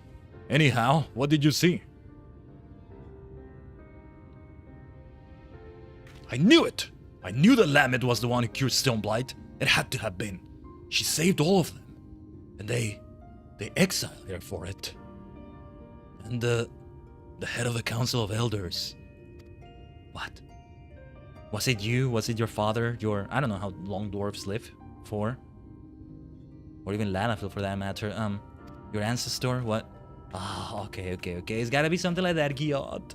Anyhow, what did you see? I knew it! I knew that Lamet was the one who cured Stoneblight. It had to have been. She saved all of them. And they exiled her for it. And the head of the Council of Elders. What? Was it you? Was it your father? I don't know how long dwarves live for. Or even Lanafil for that matter. Your ancestor? What? Ah, okay. It's gotta be something like that, Giot.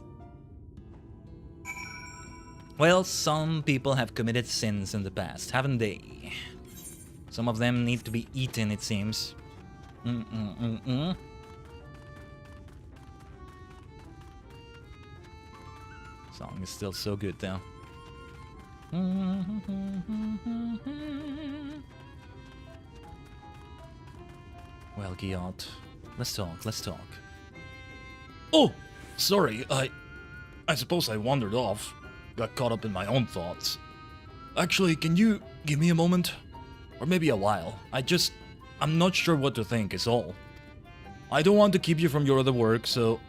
Well, some people have committed sins in the past, haven't they? Some of them need to be eaten, it seems. Song is still so good, though. Well, Giot, let's talk. Oh! Sorry, I suppose I wandered off. Got caught up in my own thoughts. Actually, can you give me a moment? Or maybe a while. I'm not sure what to think, is all. I don't want to keep you from your other work, so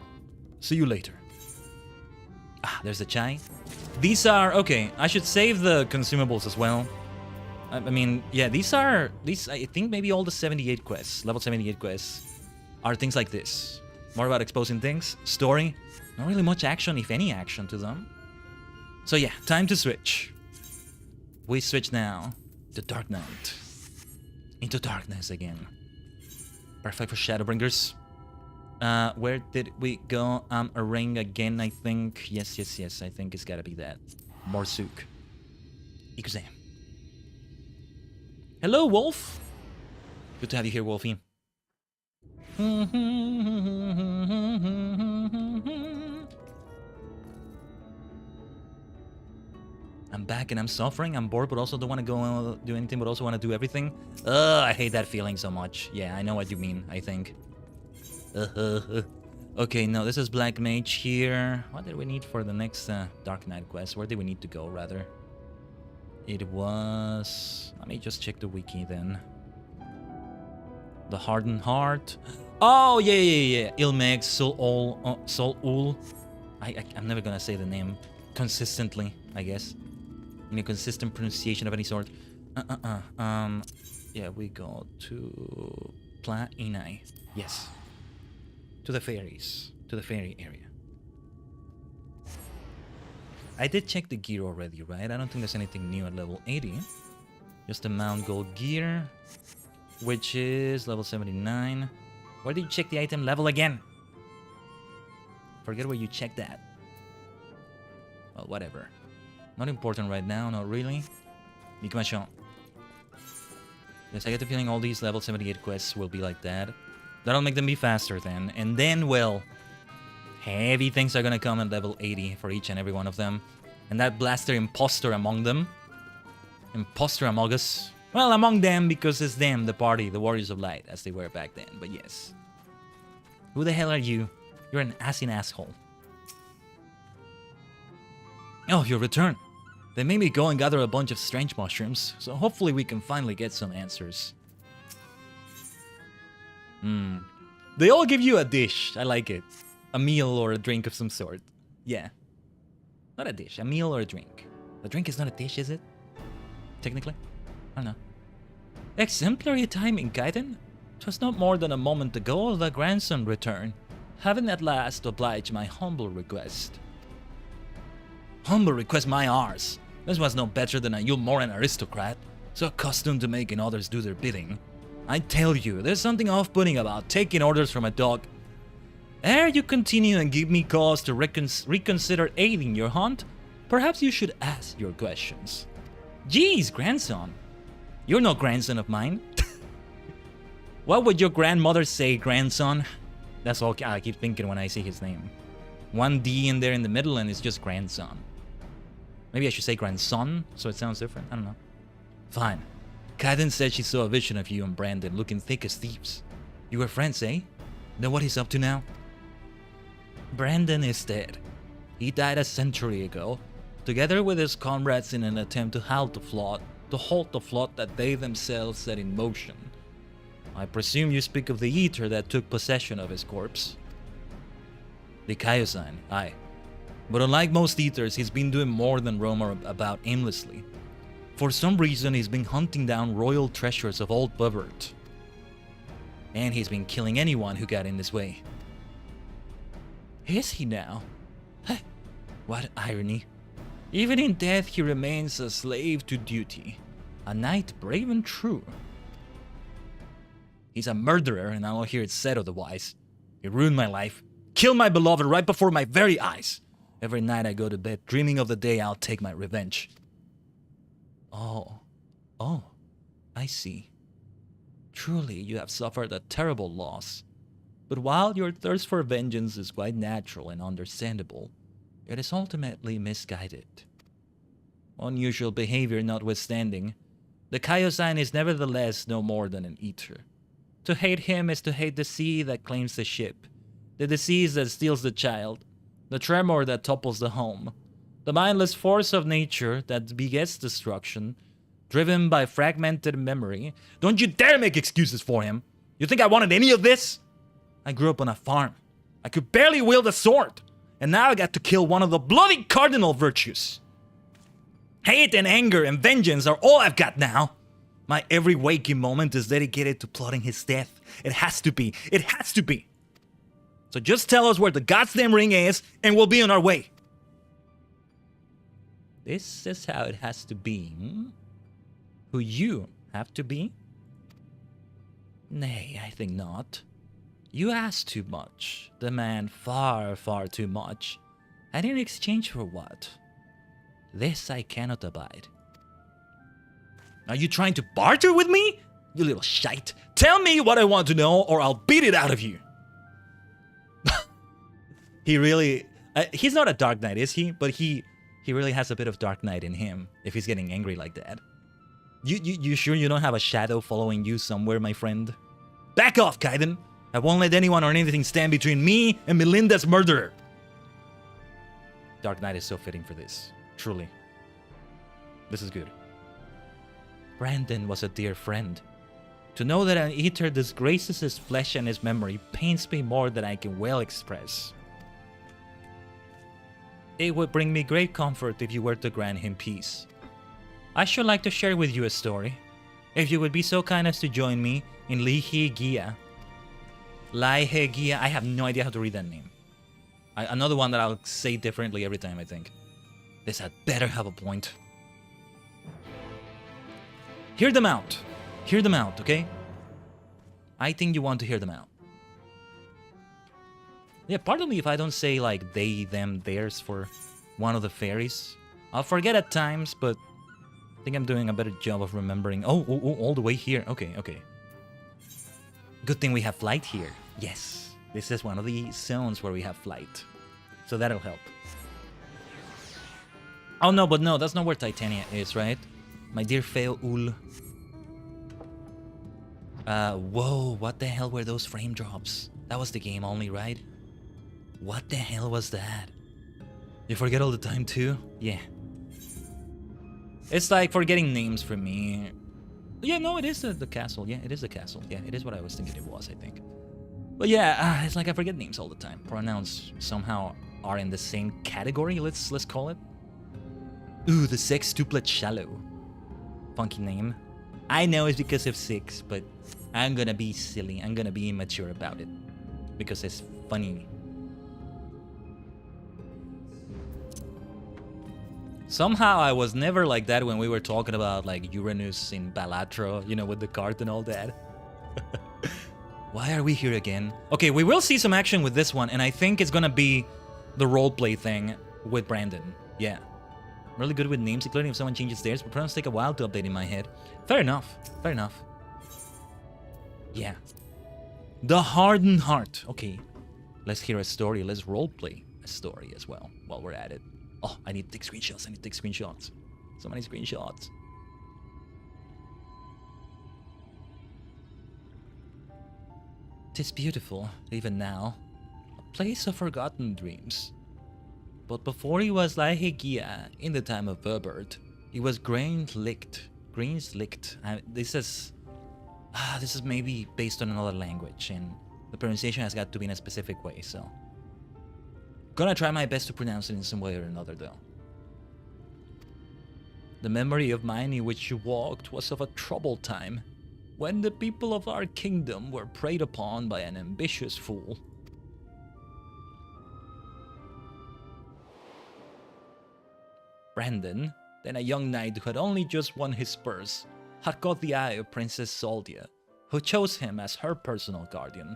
see you later. Ah, there's the chai. These are, okay, I should save the consumables as well. I mean, yeah, these, I think maybe all the 78 quests, level 78 quests, are things like this. More about exposing things, story, not really much action, if any action to them. So yeah, time to switch. We switch now to Dark Knight. Into darkness again. Perfect for Shadowbringers. Where did we go? A ring again, I think. Yes, I think it's gotta be that. Morsuk. Ikuze. Hello, Wolf. Good to have you here, Wolfie. I'm back and I'm suffering. I'm bored, but also don't want to go do anything, but also want to do everything. I hate that feeling so much. Yeah, I know what you mean, I think. Okay, no, this is Black Mage here. What did we need for the next Dark Knight quest? Where did we need to go, rather? It was... Let me just check the wiki, then. The Hardened Heart. Oh, yeah. Ilmeg, Sol-Ul. I'm never gonna say the name consistently, I guess. In a consistent pronunciation of any sort. Yeah, we go to Inai. Yes. To the fairies. To the fairy area. I did check the gear already, right? I don't think there's anything new at level 80. Just a Mount Gold gear, which is level 79. Where did you check the item level again? Forget where you checked that. Well, whatever. Not important right now, not really. Nikimashon. Yes, I get the feeling all these level 78 quests will be like that. That'll make them be faster then. And then, well, heavy things are gonna come at level 80 for each and every one of them. And that blaster imposter among them. Imposter among us. Well, among them because it's them, the party, the Warriors of Light, as they were back then. But yes. Who the hell are you? You're an assing asshole. Oh, your return. They made me go and gather a bunch of strange mushrooms, so hopefully we can finally get some answers. They all give you a dish. I like it. A meal or a drink of some sort. Yeah. Not a dish, a meal or a drink. The drink is not a dish, is it? Technically? I don't know. Exemplary timing, Khaiden. 'Twas not more than a moment ago the grandson returned, having at last obliged my humble request. Humble request my arse. This was no better than a Yulmoran aristocrat, so accustomed to making others do their bidding. I tell you, there's something off-putting about taking orders from a dog. Ere you continue and give me cause to reconsider aiding your hunt, Perhaps you should ask your questions. Geez, grandson. You're no grandson of mine. What would your grandmother say, grandson? That's all I keep thinking when I see his name. One D in there in the middle and it's just grandson. Maybe I should say grandson, so it sounds different. I don't know. Fine. Khaiden said she saw a vision of you and Brandon looking thick as thieves. You were friends, eh? Know what he's up to now? Brandon is dead. He died a century ago, together with his comrades in an attempt to halt the flood that they themselves set in motion. I presume you speak of the Eater that took possession of his corpse. The Kaiosine, aye. But unlike most Eaters, he's been doing more than roam about aimlessly. For some reason, he's been hunting down royal treasures of old Buvert. And he's been killing anyone who got in his way. Is he now? What irony. Even in death, he remains a slave to duty. A knight brave and true. He's a murderer, and I don't hear it said otherwise. He ruined my life. Killed my beloved right before my very eyes. Every night I go to bed dreaming of the day I'll take my revenge. Oh, I see. Truly, you have suffered a terrible loss. But while your thirst for vengeance is quite natural and understandable, it is ultimately misguided. Unusual behavior notwithstanding, the Kaiosine is nevertheless no more than an Eater. To hate him is to hate the sea that claims the ship, the disease that steals the child, the tremor that topples the home, the mindless force of nature that begets destruction, driven by fragmented memory. Don't you dare make excuses for him! You think I wanted any of this? I grew up on a farm. I could barely wield a sword, and now I got to kill one of the bloody cardinal virtues. Hate and anger and vengeance are all I've got now. My every waking moment is dedicated to plotting his death. It has to be. It has to be. So just tell us where the goddamn ring is, and we'll be on our way. This is how it has to be. Who you have to be? Nay, I think not. You ask too much. Demand far, far too much. And in exchange for what? This I cannot abide. Are you trying to barter with me? You little shite. Tell me what I want to know or I'll beat it out of you. He really... he's not a Dark Knight, is he? But he really has a bit of Dark Knight in him if he's getting angry like that. You sure you don't have a shadow following you somewhere, my friend? Back off, Khaiden! I won't let anyone or anything stand between me and Melinda's murderer. Dark Knight is so fitting for this. Truly. This is good. Brandon was a dear friend. To know that an Eater disgraces his flesh and his memory pains me more than I can well express. It would bring me great comfort if you were to grant him peace. I should like to share with you a story. If you would be so kind as to join me in Lihigia. Lihigia, I have no idea how to read that name. Another one that I'll say differently every time, I think. This had better have a point. Hear them out. Hear them out, okay? I think you want to hear them out. Yeah, pardon me if I don't say like they, them, theirs for one of the fairies. I'll forget at times, but I think I'm doing a better job of remembering. Oh, all the way here. Okay. Good thing we have flight here. Yes, this is one of the zones where we have flight. So that'll help. Oh no, but no, that's not where Titania is, right? My dear Feul. Whoa, what the hell were those frame drops? That was the game only, right? What the hell was that? You forget all the time too? Yeah. It's like forgetting names for me. Yeah, no, it is the castle. Yeah, it is the castle. Yeah, it is what I was thinking it was, I think. But yeah, it's like I forget names all the time. Pronouns somehow are in the same category, let's call it. Ooh, the sextuplet shallow. Funky name. I know it's because of 6, but I'm gonna be silly. I'm gonna be immature about it. Because it's funny. Somehow I was never like that when we were talking about like Uranus in Balatro, you know, with the cart and all that. Why are we here again? Okay, we will see some action with this one, and I think it's gonna be the roleplay thing with Brandon. Yeah. really good with names, including if someone changes theirs, but pronouns take a while to update in my head. Fair enough. Fair enough. Yeah. The Hardened Heart. Okay. Let's hear a story. Let's roleplay a story as well while we're at it. Oh, I need to take screenshots. I need to take screenshots. So many screenshots. Tis beautiful, even now. A place of forgotten dreams. But before he was Lahigia in the time of Verbert, he was grain-licked. Grains-licked. This is maybe based on another language, and the pronunciation has got to be in a specific way, so... Gonna try my best to pronounce it in some way or another, though. The memory of mine in which you walked was of a troubled time, when the people of our kingdom were preyed upon by an ambitious fool. Brandon, then a young knight who had only just won his spurs, had caught the eye of Princess Soldia, who chose him as her personal guardian.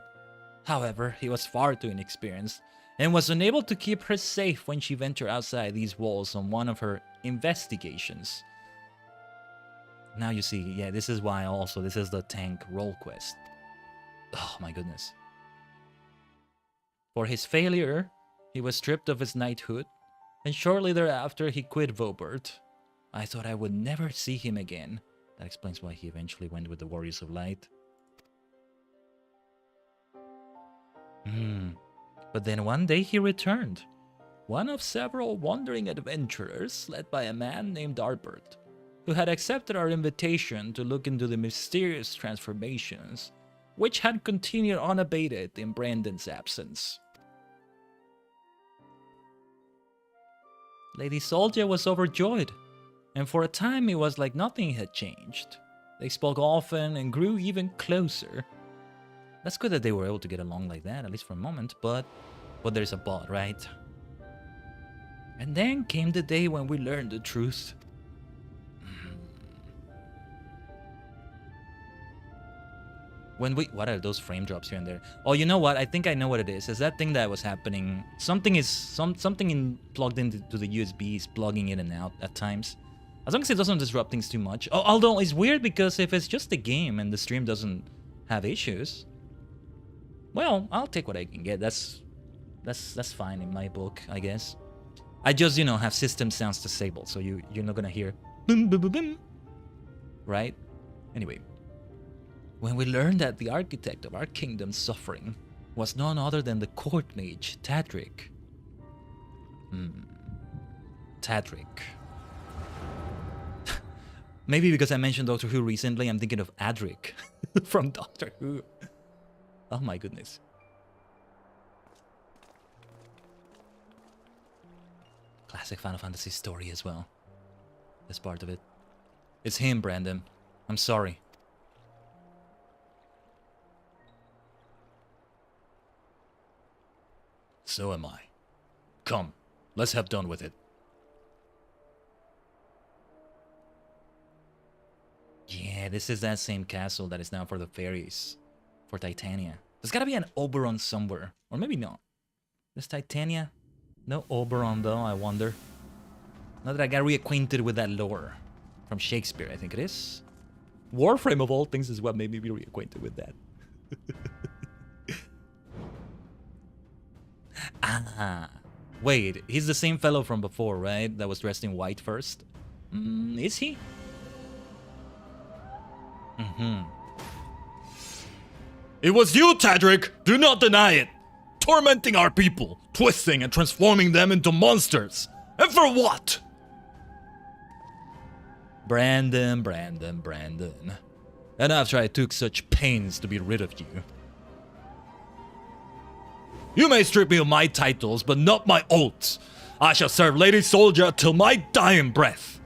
However, he was far too inexperienced, and was unable to keep her safe when she ventured outside these walls on one of her investigations. Now you see, yeah, this is why also this is the tank role quest. Oh my goodness. For his failure, he was stripped of his knighthood, and shortly thereafter he quit Vobert. I thought I would never see him again. That explains why he eventually went with the Warriors of Light. But then one day he returned. One of several wandering adventurers led by a man named Arbert, who had accepted our invitation to look into the mysterious transformations, which had continued unabated in Brandon's absence. Lady Soldier was overjoyed, and for a time it was like nothing had changed. They spoke often and grew even closer. That's good that they were able to get along like that, at least for a moment, but there's a but, right? And then came the day when we learned the truth. What are those frame drops here and there? Oh, you know what? I think I know what it is. Is that thing that was happening? Something plugged into the USB is plugging in and out at times. As long as it doesn't disrupt things too much. Oh, although it's weird because if it's just a game and the stream doesn't have issues, well, I'll take what I can get. That's fine in my book, I guess. I just, have system sounds disabled, so you're not gonna hear boom boom boom boom. Right? Anyway. When we learned that the architect of our kingdom's suffering was none other than the court mage, Tadric. Tadric. Maybe because I mentioned Doctor Who recently, I'm thinking of Adric from Doctor Who. Oh my goodness. Classic Final Fantasy story as well. This part of it. It's him, Brandon. I'm sorry. So am I. Come, let's have done with it. Yeah, this is that same castle that is now for the fairies. For Titania. There's gotta be an Oberon somewhere. Or maybe not. There's Titania. No Oberon though, I wonder. Now that I got reacquainted with that lore. From Shakespeare, I think it is. Warframe of all things is what made me be reacquainted with that. Ah, wait, he's the same fellow from before, right? That was dressed in white first? Is he? It was you, Tadric! Do not deny it! Tormenting our people, twisting and transforming them into monsters! And for what? Brandon. And after I took such pains to be rid of you. You may strip me of my titles, but not my oaths. I shall serve Lady Soldier till my dying breath.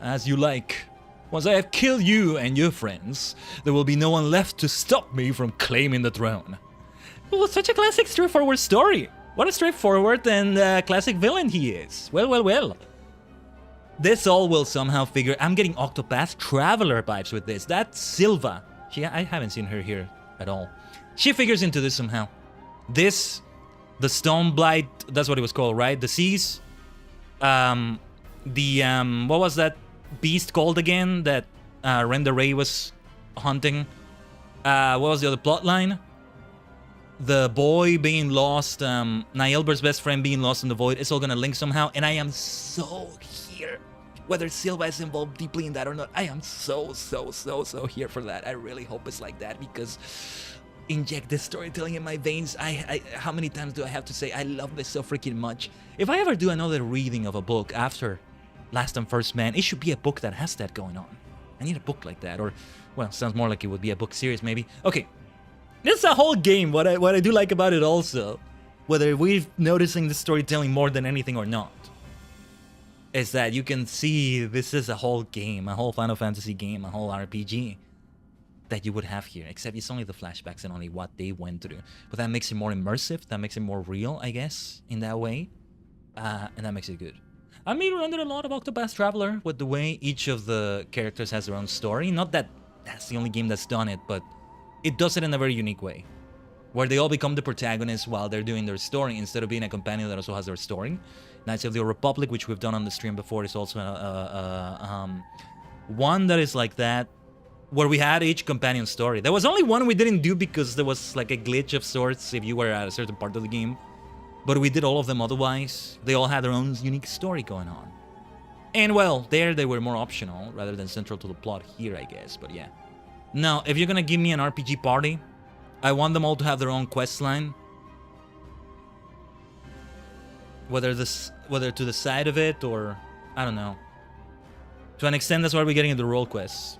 As you like. Once I have killed you and your friends, there will be no one left to stop me from claiming the throne. Well, such a classic straightforward story. What a straightforward and classic villain he is. Well. This all will somehow figure... I'm getting Octopath Traveler vibes with this. That's Silva. I haven't seen her here at all. She figures into this somehow. This, the Stone Blight, that's what it was called, right? The Seas. What was that beast called again that Renda Ray was hunting? What was the other plot line? The boy being lost, Nielber's best friend being lost in the void. It's all gonna link somehow, and I am so here. Whether Silva is involved deeply in that or not, I am so here for that. I really hope it's like that, because inject this storytelling in my veins. How many times do I have to say I love this so freaking much? If I ever do another reading of a book after Last and First Man, it should be a book that has that going on. I need a book like that, or, well, sounds more like it would be a book series maybe. Okay, this is a whole game. What I do like about it also, whether we're noticing the storytelling more than anything or not, is that you can see this is a whole game, a whole Final Fantasy game, a whole RPG that you would have here, except it's only the flashbacks and only what they went through. But that makes it more immersive, that makes it more real, I guess, in that way, and that makes it good. I mean, we learned a lot of Octopath Traveler with the way each of the characters has their own story. Not that that's the only game that's done it, but it does it in a very unique way, where they all become the protagonists while they're doing their story, instead of being a companion that also has their story. Knights of the Old Republic, which we've done on the stream before, is also one that is like that, where we had each companion story. There was only one we didn't do because there was like a glitch of sorts if you were at a certain part of the game. But we did all of them otherwise. They all had their own unique story going on. And well, there they were more optional rather than central to the plot here, I guess. But yeah. Now, if you're gonna give me an RPG party, I want them all to have their own quest line. Whether to the side of it or, I don't know. To an extent, that's why we're getting into role quests.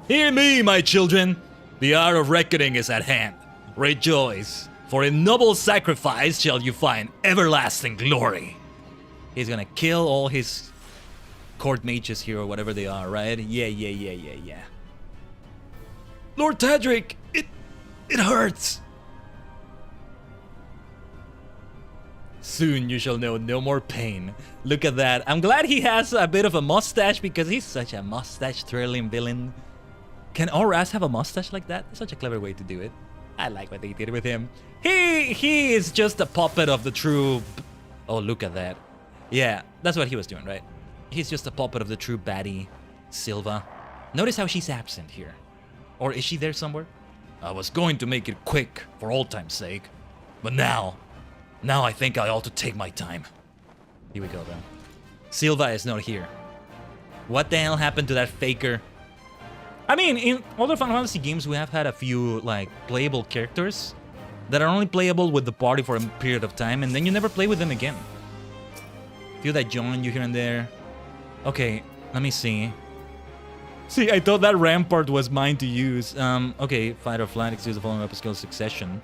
Hear me, my children! The hour of reckoning is at hand. Rejoice, for in noble sacrifice shall you find everlasting glory. He's gonna kill all his court mages here or whatever they are, right? Yeah. Lord Tadric, it hurts. Soon you shall know no more pain. Look at that. I'm glad he has a bit of a mustache, because he's such a mustache-twirling villain. Can Oras have a mustache like that? It's such a clever way to do it. I like what they did with him. He is just a puppet of the true... Oh, look at that. Yeah, that's what he was doing, right? He's just a puppet of the true baddie, Silva. Notice how she's absent here. Or is she there somewhere? I was going to make it quick, for old time's sake. But now I think I ought to take my time. Here we go, then. Silva is not here. What the hell happened to that faker? I mean, in other Final Fantasy games, we have had a few, like, playable characters that are only playable with the party for a period of time, and then you never play with them again. Few that join you here and there. Okay, let me see. See, I thought that rampart was mine to use. Okay, fight or flight, excuse the following weapon skill succession.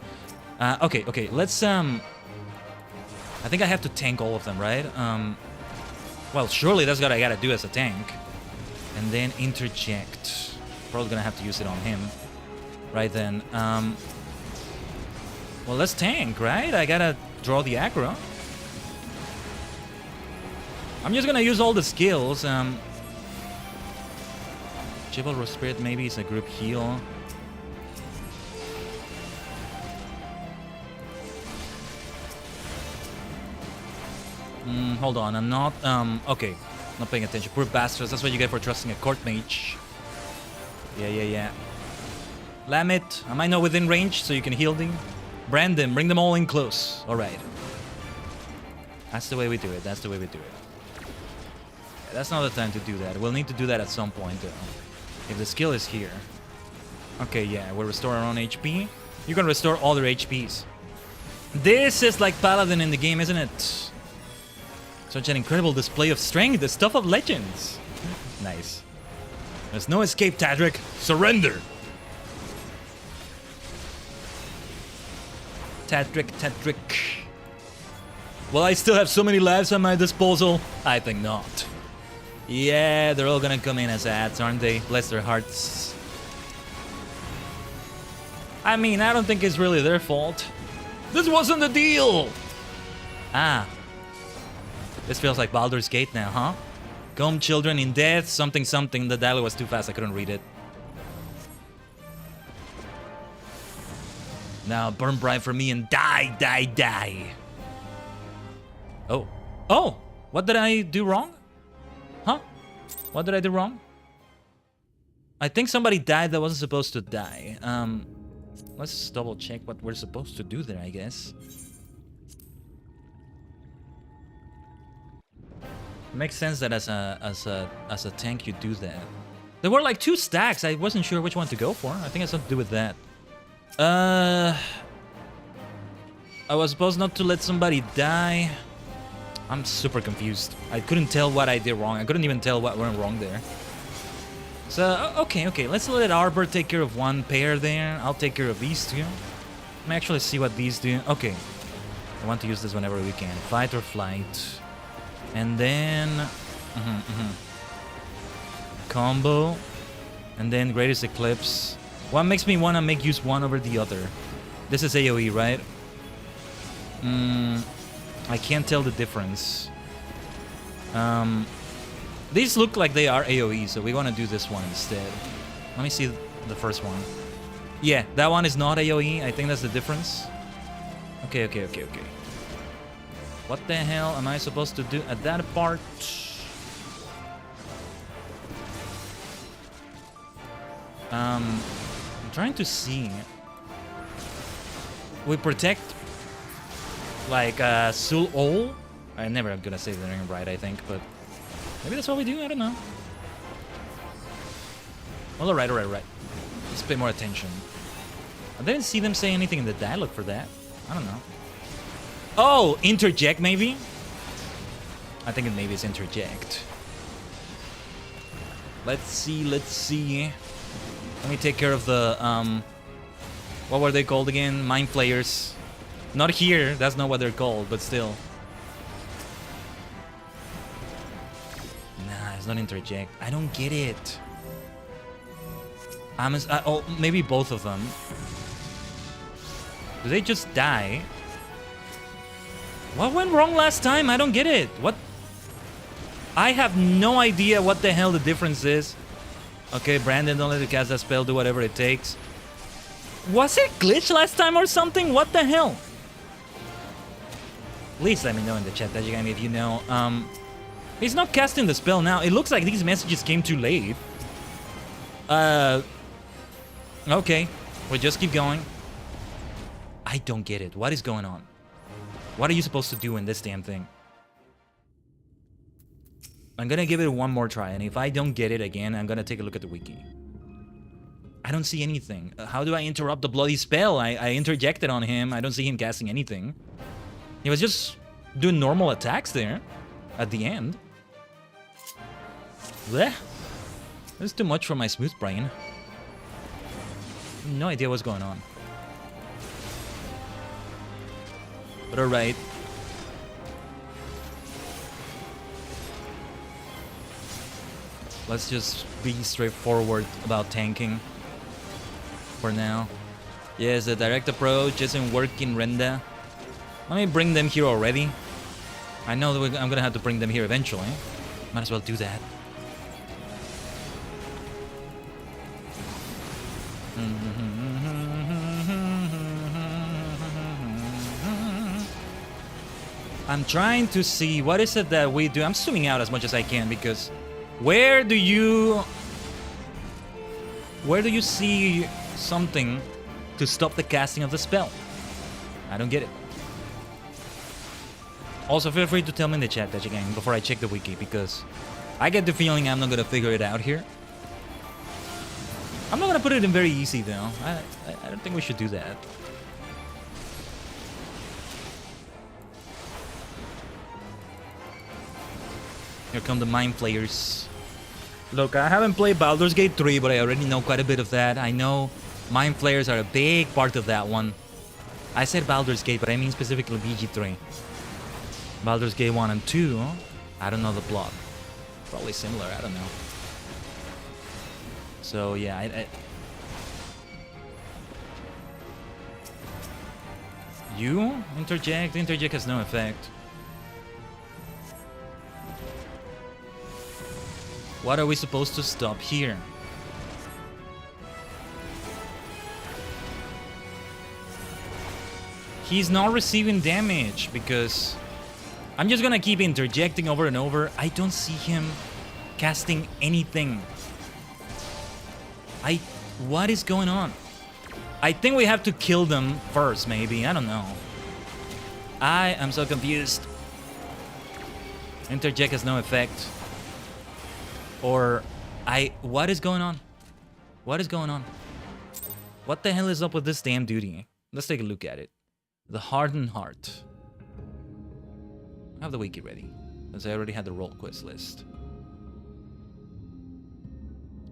Okay, let's, I think I have to tank all of them, right? Well, surely that's what I gotta do as a tank. And then interject. Probably gonna have to use it on him. Right then. Well, let's tank, right? I gotta draw the aggro. I'm just gonna use all the skills. Chivalrous Spirit maybe is a group heal. Hold on, I'm not, okay. Not paying attention. Poor bastards, that's what you get for trusting a court mage. Yeah. Lamit, am I not within range so you can heal them? Brandon, bring them all in close. Alright. That's the way we do it, that's the way we do it. Yeah, that's not the time to do that. We'll need to do that at some point, though. If the skill is here. Okay, yeah, we'll restore our own HP. You can restore all their HPs. This is like Paladin in the game, isn't it? Such an incredible display of strength, the stuff of legends. Nice. There's no escape, Tadric. Surrender! Tadric. Will I still have so many lives at my disposal? I think not. Yeah, they're all gonna come in as ads, aren't they? Bless their hearts. I mean, I don't think it's really their fault. This wasn't the deal! Ah. This feels like Baldur's Gate now, huh? Come, children, in death, something. The dialogue was too fast, I couldn't read it. Now, burn bright for me and die. Oh. Oh! What did I do wrong? Huh? What did I do wrong? I think somebody died that wasn't supposed to die. Let's double check what we're supposed to do there, I guess. Makes sense that as a tank you do that. There were like 2 stacks. I wasn't sure which one to go for. I think it's something to do with that. I was supposed not to let somebody die. I'm super confused. I couldn't tell what I did wrong. I couldn't even tell what went wrong there. So, okay. Let's let Arbor take care of one pair there. I'll take care of these 2. Let me actually see what these do. Okay. I want to use this whenever we can. Fight or flight. And then... combo. And then Greatest Eclipse. What makes me want to use one over the other? This is AoE, right? I can't tell the difference. These look like they are AoE, so we want to do this one instead. Let me see the first one. Yeah, that one is not AoE. I think that's the difference. Okay. What the hell am I supposed to do at that part? I'm trying to see. We protect like Sul Ol. I'm never gonna say the name right, I think, but maybe that's what we do. I don't know. Well, all right. Let's pay more attention. I didn't see them say anything in the dialogue for that. I don't know. Oh, interject maybe? I think maybe it's interject. Let's see. Let me take care of the, what were they called again? Mind Flayers. Not here, that's not what they're called, but still. Nah, it's not interject. I don't get it. Oh, maybe both of them. Do they just die? What went wrong last time? I don't get it. What? I have no idea what the hell the difference is. Okay, Brandon, don't let it cast that spell, do whatever it takes. Was it glitched last time or something? What the hell? Please let me know in the chat, Tajigen, if you know. He's not casting the spell now. It looks like these messages came too late. Okay, we'll just keep going. I don't get it. What is going on? What are you supposed to do in this damn thing? I'm gonna give it one more try, and if I don't get it again, I'm gonna take a look at the wiki. I don't see anything. How do I interrupt the bloody spell? I interjected on him. I don't see him casting anything. He was just doing normal attacks there at the end. Blech. That's too much for my smooth brain. No idea what's going on. But alright. Let's just be straightforward about tanking for now. Yes, the direct approach isn't working, Renda. Let me bring them here already. I know that I'm gonna have to bring them here eventually. Might as well do that. I'm trying to see what is it that we do. I'm zooming out as much as I can because where do you see something to stop the casting of the spell? I don't get it. Also, feel free to tell me in the chat, Tajigen, before I check the wiki, because I get the feeling I'm not gonna figure it out here. I'm not gonna put it in very easy though. I don't think we should do that. Here come the Mind Flayers. Look, I haven't played Baldur's Gate 3, but I already know quite a bit of that. I know Mind Flayers are a big part of that one. I said Baldur's Gate, but I mean specifically BG3. Baldur's Gate 1 and 2, I don't know the plot. Probably similar, I don't know. So yeah, You? Interject? Interject has no effect. What are we supposed to stop here? He's not receiving damage because I'm just gonna keep interjecting over and over. I don't see him casting anything. What is going on? I think we have to kill them first, maybe. I don't know. I am so confused. Interject has no effect. Or what is going on? What is going on? What the hell is up with this damn duty? Let's take a look at it. The Hardened Heart. I have the wiki ready, as I already had the role quest list.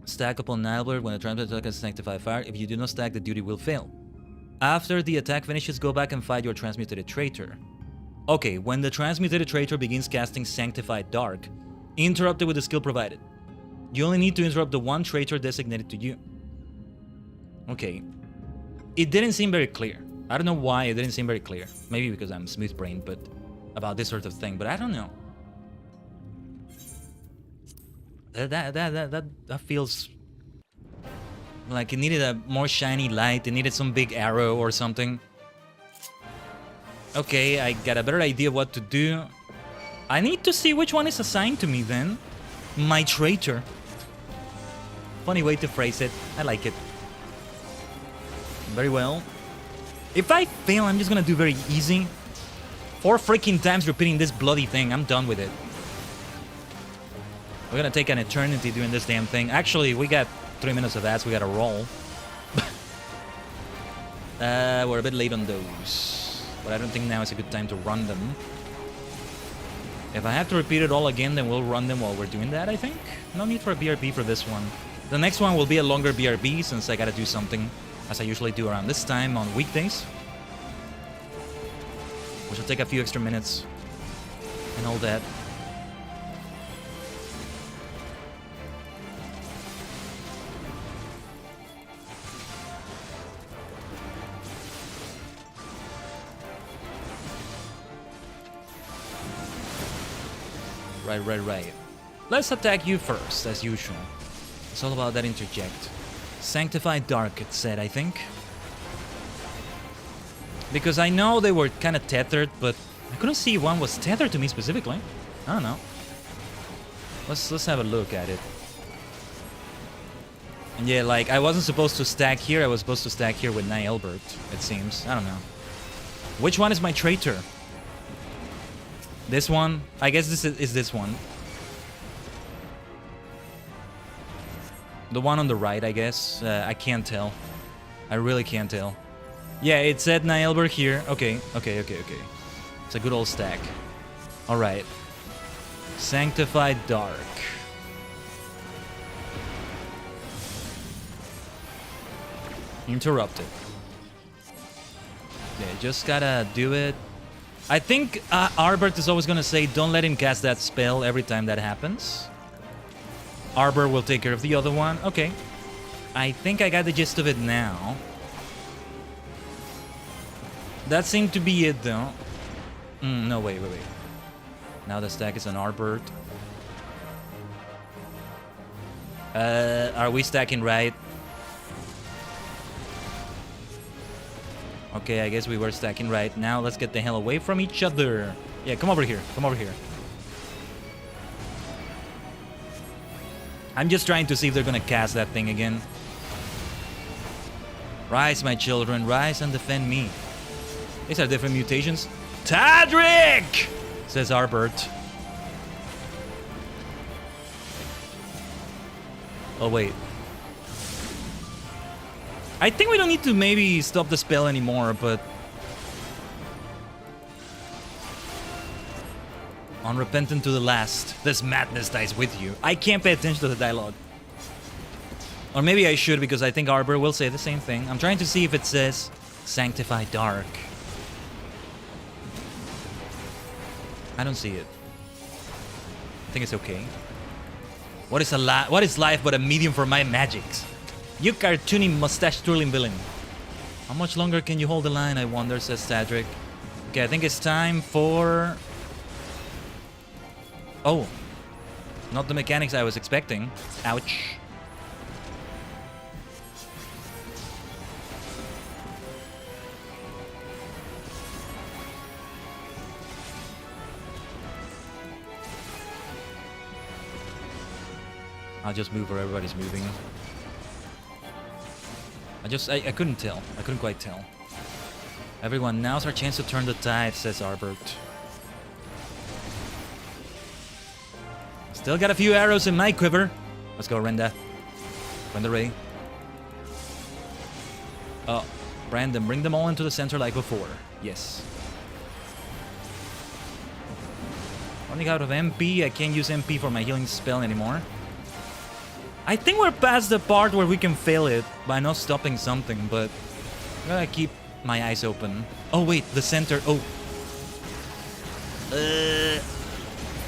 Stack upon Nilebird when a transmitter attack has sanctified fire. If you do not stack, the duty will fail. After the attack finishes, go back and fight your transmutated traitor. Okay, when the transmutated traitor begins casting Sanctified Dark, interrupt it with the skill provided. You only need to interrupt the one traitor designated to you. Okay. It didn't seem very clear. I don't know why it didn't seem very clear. Maybe because I'm smooth-brained, but about this sort of thing, but I don't know. That feels like it needed a more shiny light. It needed some big arrow or something. Okay, I got a better idea of what to do. I need to see which one is assigned to me then. My traitor. Funny way to phrase it. I like it. Very well. If I fail, I'm just gonna do very easy. 4 freaking times repeating this bloody thing. I'm done with it. We're gonna take an eternity doing this damn thing. Actually, we got 3 minutes of ads. We gotta roll. We're a bit late on those. But I don't think now is a good time to run them. If I have to repeat it all again, then we'll run them while we're doing that, I think. No need for a BRB for this one. The next one will be a longer BRB since I gotta do something as I usually do around this time on weekdays. Which will take a few extra minutes and all that. Right. Let's attack you first, as usual. It's all about that interject. Sanctified Dark, it said, I think. Because I know they were kind of tethered, but I couldn't see one was tethered to me specifically. I don't know. Let's have a look at it. And yeah, like, I wasn't supposed to stack here. I was supposed to stack here with Nilebird, it seems. I don't know. Which one is my traitor? This one? I guess this is this one. The one on the right, I guess. I can't tell. I really can't tell. Yeah, it said Nilebird here. Okay. It's a good old stack. Alright. Sanctified Dark. Interrupted. Yeah, just gotta do it. I think Arbert is always gonna say, don't let him cast that spell every time that happens. Arbor will take care of the other one. Okay. I think I got the gist of it now. That seemed to be it, though. No, wait. Now the stack is on Arbor. Are we stacking right? Okay, I guess we were stacking right. Now let's get the hell away from each other. Yeah, come over here. Come over here. I'm just trying to see if they're gonna cast that thing again. Rise, my children. Rise and defend me. These are different mutations. Tadric! Says Arbert. Oh, wait. I think we don't need to maybe stop the spell anymore, but... Unrepentant to the last. This madness dies with you. I can't pay attention to the dialogue. Or maybe I should, because I think Arbor will say the same thing. I'm trying to see if it says Sanctified Dark. I don't see it. I think it's okay. What is life but a medium for my magics? You cartoony mustache-twirling villain. How much longer can you hold the line, I wonder, says Tadric. Okay, I think it's time for... Oh. Not the mechanics I was expecting. Ouch. I'll just move where everybody's moving. I couldn't tell. I couldn't quite tell. Everyone, now's our chance to turn the tide, says Arbert. Still got a few arrows in my quiver. Let's go, Renda. Renda Ray. Oh, Brandon, bring them all into the center like before. Yes. Running out of MP. I can't use MP for my healing spell anymore. I think we're past the part where we can fail it by not stopping something, but I'm gonna keep my eyes open. Oh wait, the center. Oh.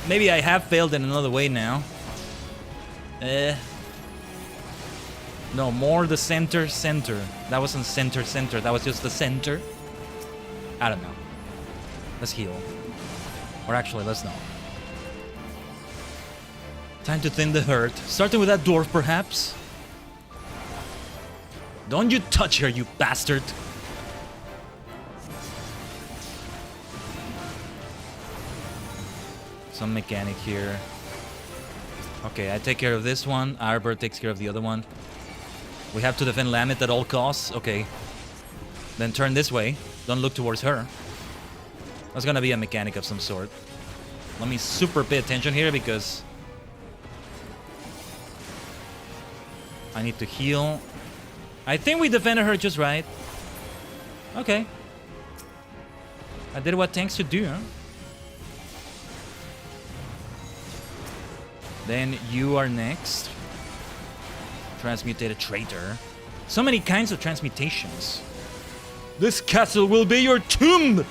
Maybe I have failed in another way now. No, more the center. That wasn't center. That was just the center. I don't know. Let's heal. Or actually, let's not. Time to thin the herd. Starting with that dwarf, perhaps. Don't you touch her, you bastard. Some mechanic here. Okay, I take care of this one. Arbor takes care of the other one. We have to defend Lamit at all costs. Okay. Then turn this way. Don't look towards her. That's gonna be a mechanic of some sort. Let me super pay attention here because I need to heal. I think we defended her just right. Okay. I did what tanks should do, huh? Then you are next. Transmutated traitor. So many kinds of transmutations. This castle will be your tomb!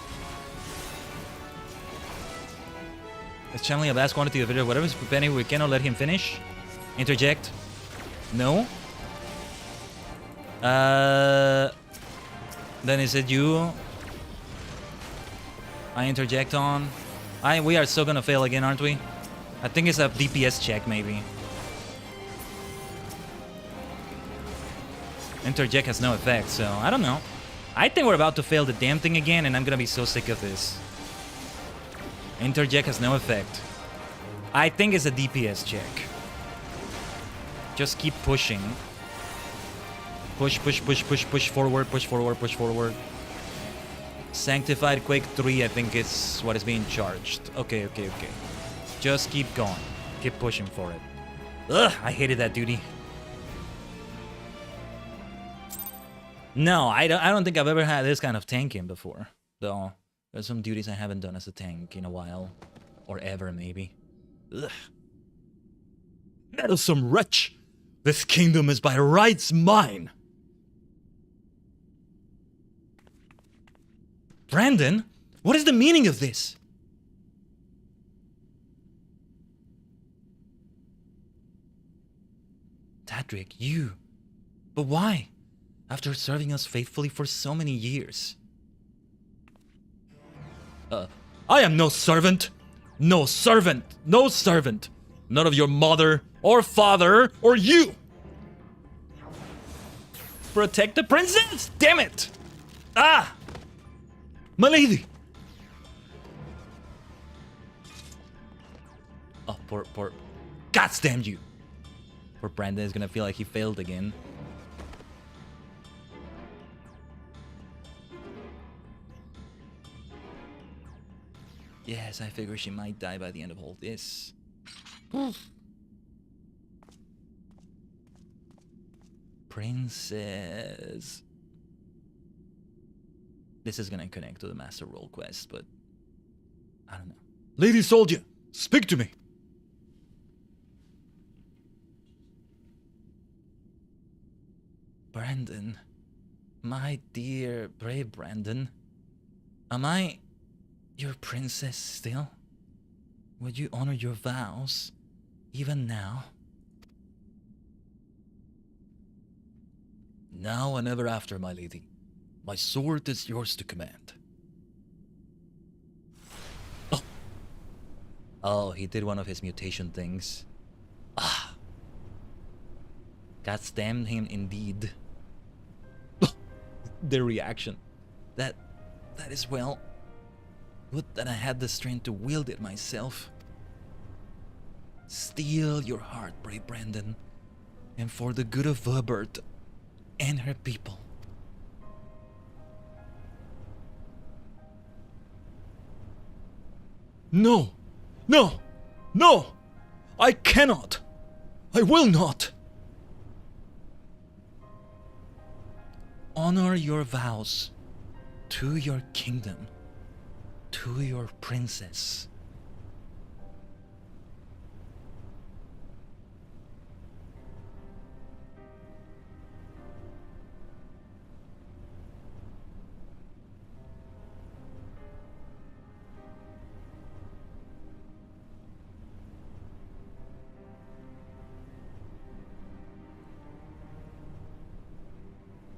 Is channeling a vast quantity of video. Whatever is preventing, we cannot let him finish. Interject. No. Then is it you? I interject on. We are so gonna fail again, aren't we? I think it's a DPS check, maybe. Interject has no effect, so I don't know. I think we're about to fail the damn thing again, and I'm gonna be so sick of this. Interject has no effect. I think it's a DPS check. Just keep pushing. Push forward. Sanctified Quake 3, I think is what is being charged. Okay. Just keep going. Keep pushing for it. Ugh, I hated that duty. No, I don't think I've ever had this kind of tanking before. Though, there's some duties I haven't done as a tank in a while. Or ever, maybe. Ugh. Meddlesome wretch! This kingdom is by rights mine! Brandon? What is the meaning of this? Tadric, you. But why? After serving us faithfully for so many years. I am no servant. No servant. No servant. None of your mother or father or you. Protect the princess. Damn it. Ah. My lady. Oh, poor. God damn you. Poor Brandon is gonna feel like he failed again. Yes, I figure she might die by the end of all this. Princess. This is gonna connect to the Master Role quest, but I don't know. Lady Soldier, speak to me. Brandon, my dear, brave Brandon, am I your princess still? Would you honor your vows, even now? Now and ever after, my lady. My sword is yours to command. Oh, he did one of his mutation things. Ah. God damn him indeed. The reaction. That is, well, would that I had the strength to wield it myself. Steal your heart, brave Brandon. And for the good of Verbert and her people. No! No! No! I cannot! I will not! Honor your vows to your kingdom, to your princess.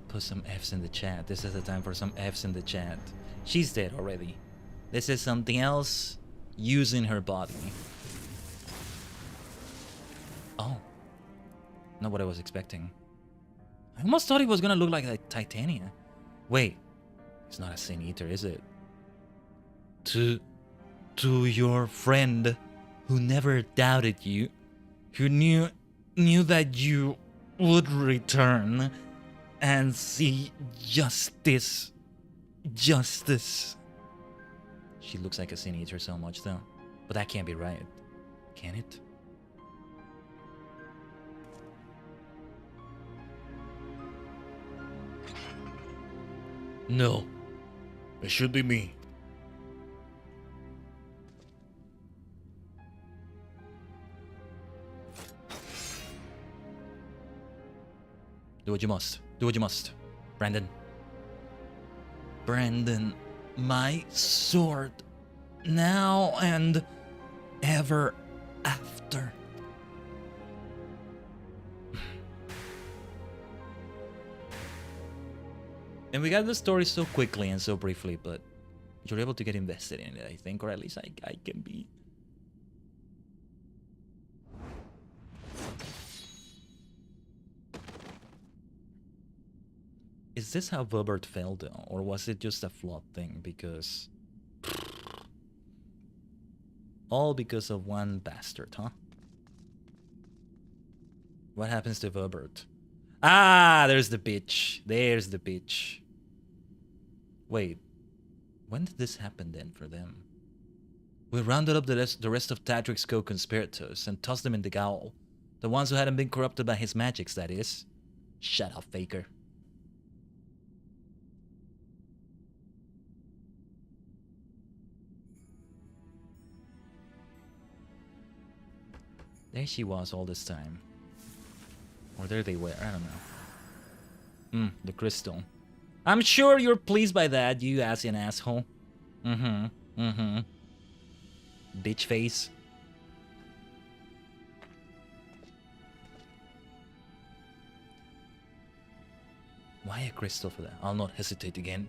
Put some F's in the chat. This is the time for some F's in the chat. She's dead already. This is something else using her body. Oh. Not what I was expecting. I almost thought it was gonna look like a Titania. Wait. It's not a Sin Eater, is it? To your friend who never doubted you, who knew that you would return and see justice. Justice. She looks like a Sin Eater so much though. But that can't be right. Can it? No. It should be me. Do what you must. Do what you must. Brandon. Brandon, my sword. Now and ever after. And we got the story so quickly and so briefly, but you're able to get invested in it, I think, or at least I can be. Is this how Verbert fell though, or was it just a flawed thing? Because all because of one bastard, huh? What happens to Verbert? Ah, there's the bitch. There's the bitch. Wait, when did this happen then for them? We rounded up the rest of Tadric's co-conspirators and tossed them in the gaol. The ones who hadn't been corrupted by his magics, that is. Shut up, Faker. There she was all this time. Or there they were, I don't know. The crystal. I'm sure you're pleased by that, you Asian asshole. Bitch face. Why a crystal for that? I'll not hesitate again.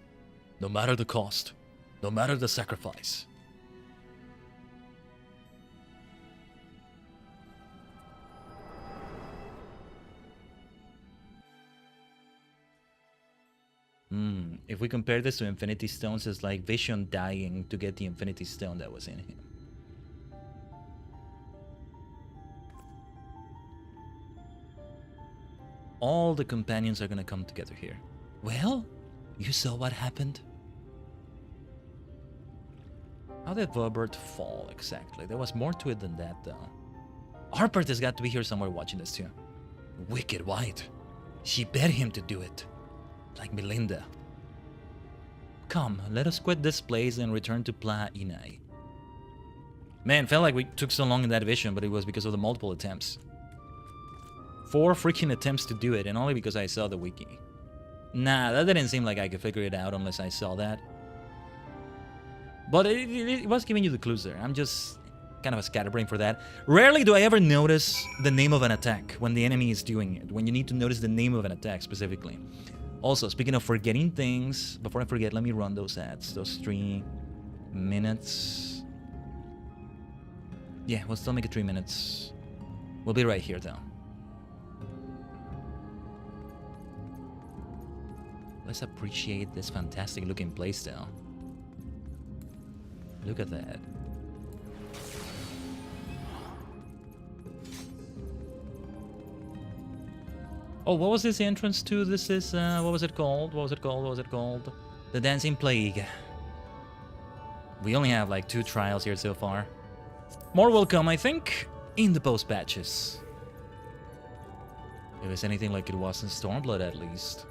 No matter the cost. No matter the sacrifice. If we compare this to Infinity Stones, it's like Vision dying to get the Infinity Stone that was in him. All the companions are gonna come together here. Well, you saw what happened? How did Verbert fall exactly? There was more to it than that though. Harpert has got to be here somewhere watching this too. Wicked White. She bet him to do it. Like Melinda. Come, let us quit this place and return to Pla Inai. Man, felt like we took so long in that vision, but it was because of the multiple attempts. 4 freaking attempts to do it, and only because I saw the wiki. Nah, that didn't seem like I could figure it out unless I saw that. But it was giving you the clues there. I'm just kind of a scatterbrain for that. Rarely do I ever notice the name of an attack when the enemy is doing it, when you need to notice the name of an attack specifically. Also, speaking of forgetting things, before I forget, let me run those ads. Those 3 minutes. Yeah, we'll still make it 3 minutes. We'll be right here, though. Let's appreciate this fantastic looking playstyle. Look at that. Oh, what was this entrance to? This is, what was it called? What was it called? What was it called? The Dancing Plague. We only have like 2 trials here so far. More will come, I think, in the post-patches. If it's anything like it was in Stormblood, at least.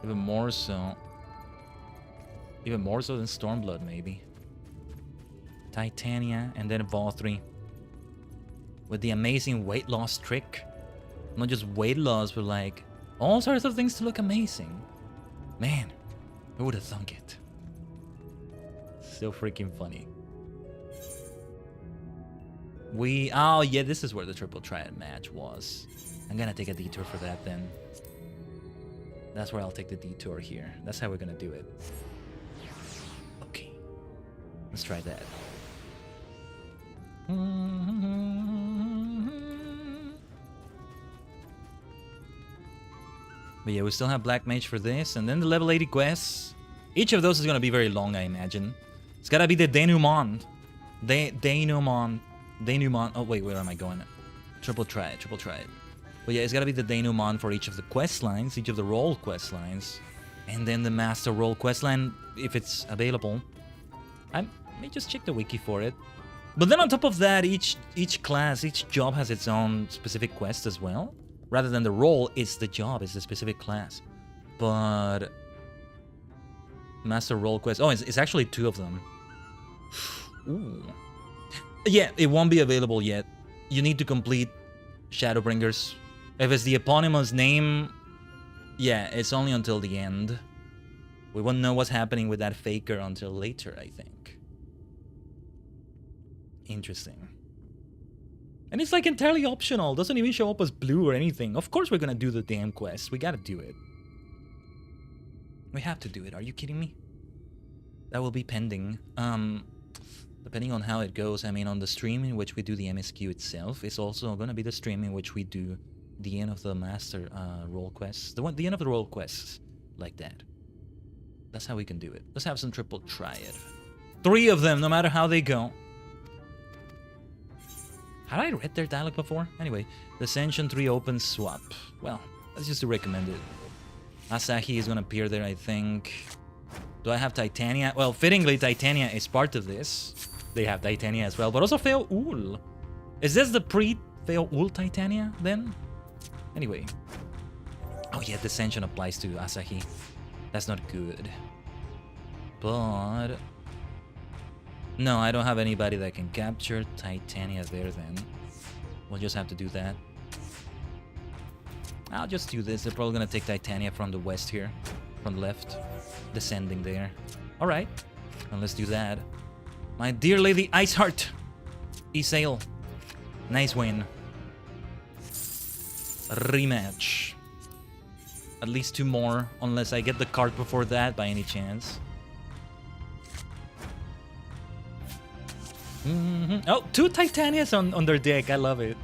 Even more so. Even more so than Stormblood, maybe. Titania, and then Vothri. With the amazing weight loss trick. Not just weight loss, but like all sorts of things to look amazing. Man, who would have thunk it? So freaking funny. Oh yeah, this is where the triple triad match was. I'm gonna take a detour for that then. That's where I'll take the detour here. That's how we're gonna do it. Okay, let's try that. But yeah, we still have Black Mage for this, and then the level 80 quests. Each of those is gonna be very long, I imagine. It's gotta be the denouement. Denouement. Oh wait, where am I going? Triple try it. But yeah, it's gotta be the denouement for each of the quest lines, each of the role quest lines, and then the master role quest line if it's available. I may just check the wiki for it. But then on top of that, each class, each job has its own specific quest as well. Rather than the role, it's the job, it's the specific class. But master role quest. Oh, it's actually 2 of them. Ooh. Yeah, it won't be available yet. You need to complete Shadowbringers. If it's the eponymous name, yeah, it's only until the end. We won't know what's happening with that faker until later, I think. Interesting. And it's like entirely optional. Doesn't even show up as blue or anything. Of course we're gonna do the damn quest. We gotta do it. We have to do it. Are you kidding me? That will be pending. Depending on how it goes. I mean, on the stream in which we do the MSQ itself, it's also gonna be the stream in which we do the end of the master role quests. The end of the role quests. Like that. That's how we can do it. Let's have some triple triad. 3 of them, no matter how they go. Had I read their dialogue before? Anyway, the Ascension 3 open swap. Well, that's just to recommend it. Asahi is gonna appear there, I think. Do I have Titania? Well, fittingly, Titania is part of this. They have Titania as well, but also Feoul. Is this the pre-Feoul Titania, then? Anyway. Oh yeah, the Ascension applies to Asahi. That's not good. But... no, I don't have anybody that can capture Titania there then. We'll just have to do that. I'll just do this. They're probably gonna take Titania from the west here. From the left. Descending there. Alright. And let's do that. My dear Lady Iceheart. Isail. Nice win. Rematch. At least 2 more. Unless I get the card before that by any chance. Oh, 2 Titanias on their deck. I love it.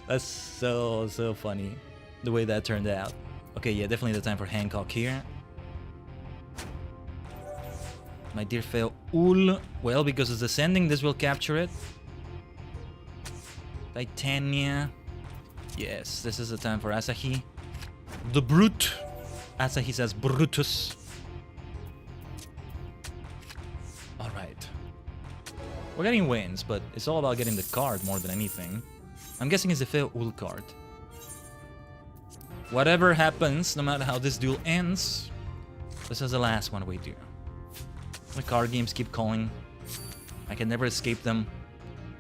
That's so funny. The way that turned out. Okay, yeah, definitely the time for Hancock here. My dear Feoul. Well, because it's ascending, this will capture it. Titania. Yes, this is the time for Asahi. The Brute. Asahi says Brutus. Alright. We're getting wins, but it's all about getting the card more than anything. I'm guessing it's the Feoul card. Whatever happens, no matter how this duel ends, this is the last one we do. The card games keep calling. I can never escape them.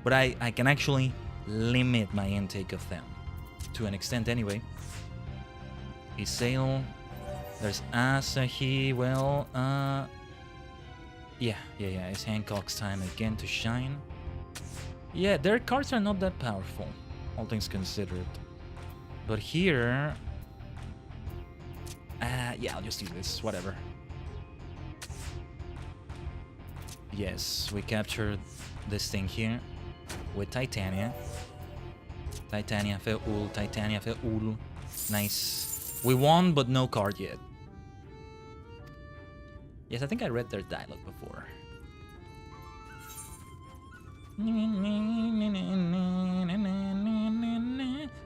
But I can actually limit my intake of them. To an extent anyway. Isail. There's Asahi. Well, yeah. It's Hancock's time again to shine. Yeah, their cards are not that powerful. All things considered. But here... yeah, I'll just do this. Whatever. Yes, we captured this thing here with Titania. Titania Feoul, Titania Feoul. Nice. We won, but no card yet. Yes, I think I read their dialogue before.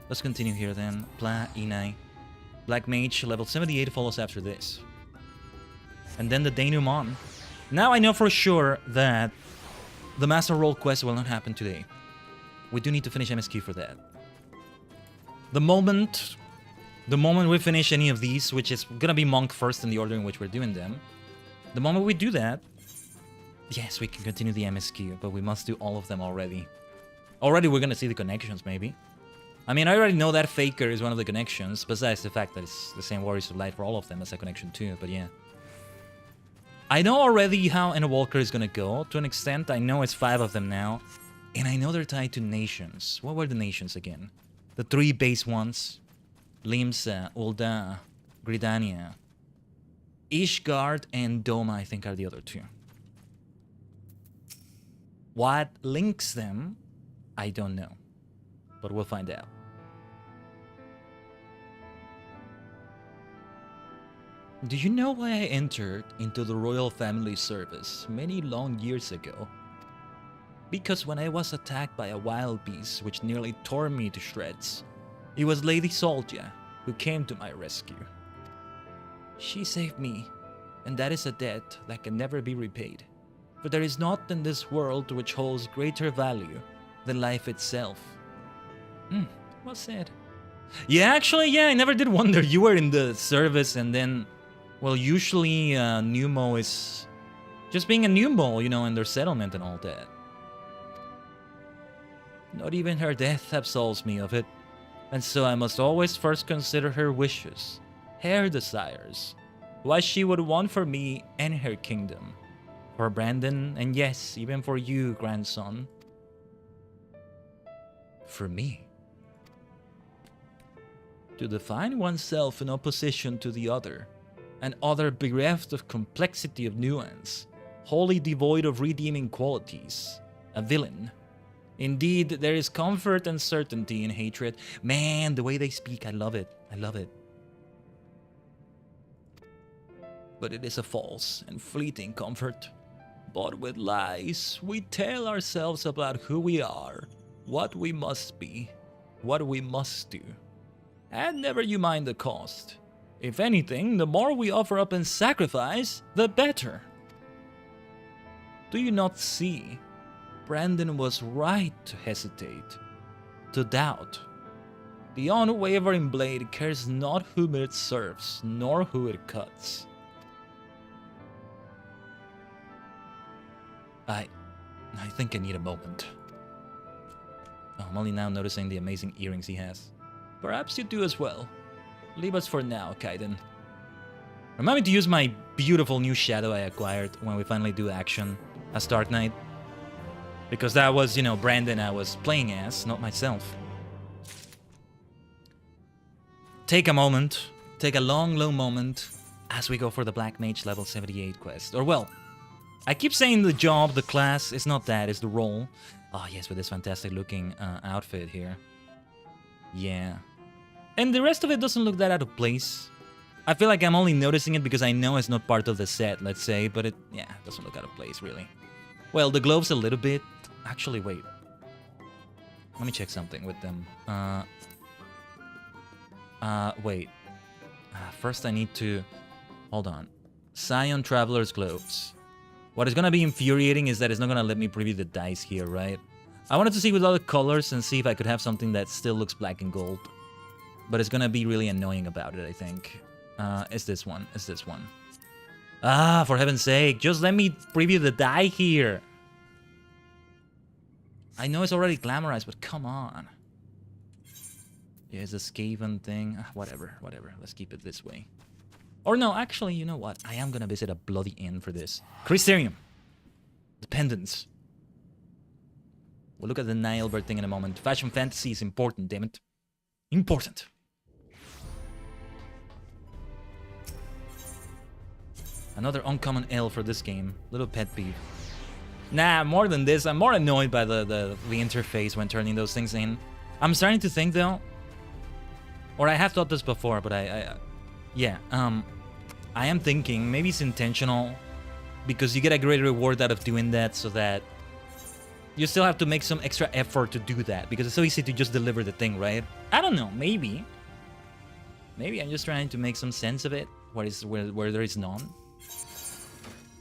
Let's continue here then. Pla Inai. Black Mage level 78 follows after this. And then the denouement. Now I know for sure that the Master Role quest will not happen today. We do need to finish MSQ for that. The moment we finish any of these, which is gonna be Monk first in the order in which we're doing them, the moment we do that, yes, we can continue the MSQ, but we must do all of them already. Already we're gonna see the connections, maybe. I mean, I already know that Faker is one of the connections, besides the fact that it's the same Warriors of Light for all of them as a connection too, but yeah. I know already how Endwalker is gonna go, to an extent. I know it's 5 of them now, and I know they're tied to nations. What were the nations again? The 3 base ones. Limsa, Ulda, Gridania. Ishgard and Doma, I think, are the other 2. What links them, I don't know. But we'll find out. Do you know why I entered into the royal family service many long years ago? Because when I was attacked by a wild beast which nearly tore me to shreds, it was Lady Soldia who came to my rescue. She saved me, and that is a debt that can never be repaid. For there is naught in this world which holds greater value than life itself. Well said. Yeah, actually, yeah, I never did wonder. You were in the service and then... Well, usually Pneumo is just being a Pneumo, you know, in their settlement and all that. Not even her death absolves me of it. And so I must always first consider her wishes, her desires, what she would want for me and her kingdom. For Brandon, and yes, even for you, grandson. For me. To define oneself in opposition to the other, an other bereft of complexity of nuance, wholly devoid of redeeming qualities, a villain. Indeed, there is comfort and certainty in hatred. Man, the way they speak, I love it. I love it. But it is a false and fleeting comfort. Bought with lies, we tell ourselves about who we are, what we must be, what we must do. And never you mind the cost. If anything, the more we offer up in sacrifice, the better. Do you not see? Brandon was right to hesitate, to doubt. The unwavering blade cares not whom it serves, nor who it cuts. I think I need a moment. Oh, I'm only now noticing the amazing earrings he has. Perhaps you do as well. Leave us for now, Khaiden. Remind me to use my beautiful new shadow I acquired when we finally do action as Dark Knight. Because that was, you know, Brandon I was playing as, not myself. Take a moment, take a long moment, as we go for the Black Mage level 78 quest. Or well, I keep saying the job, the class, it's not that, it's the role. Oh yes, with this fantastic looking outfit here. Yeah. And the rest of it doesn't look that out of place. I feel like I'm only noticing it because I know it's not part of the set, let's say, but it, yeah, doesn't look out of place, really. Well, the gloves a little bit. Actually, wait. Let me check something with them. Wait. First I need to... Hold on. Scion Traveler's Gloves. What is gonna be infuriating is that it's not gonna let me preview the dice here, right? I wanted to see with other colors and see if I could have something that still looks black and gold. But it's gonna be really annoying about it, I think. It's this one. It's this one. Ah, for heaven's sake, just let me preview the die here. I know it's already glamorized, but come on. Yeah, it's a Skaven thing. Whatever. Let's keep it this way. Or no, actually, you know what? I am gonna visit a bloody inn for this. Crystarium. Dependence. We'll look at the Nilebird thing in a moment. Fashion fantasy is important, damn it. Important. Another uncommon L for this game. Little pet peeve. Nah, more than this, I'm more annoyed by the interface when turning those things in. I'm starting to think though, or I have thought this before, but I am thinking maybe it's intentional because you get a great reward out of doing that, so that you still have to make some extra effort to do that because it's so easy to just deliver the thing, right? I don't know, maybe. Maybe I'm just trying to make some sense of it where there is none.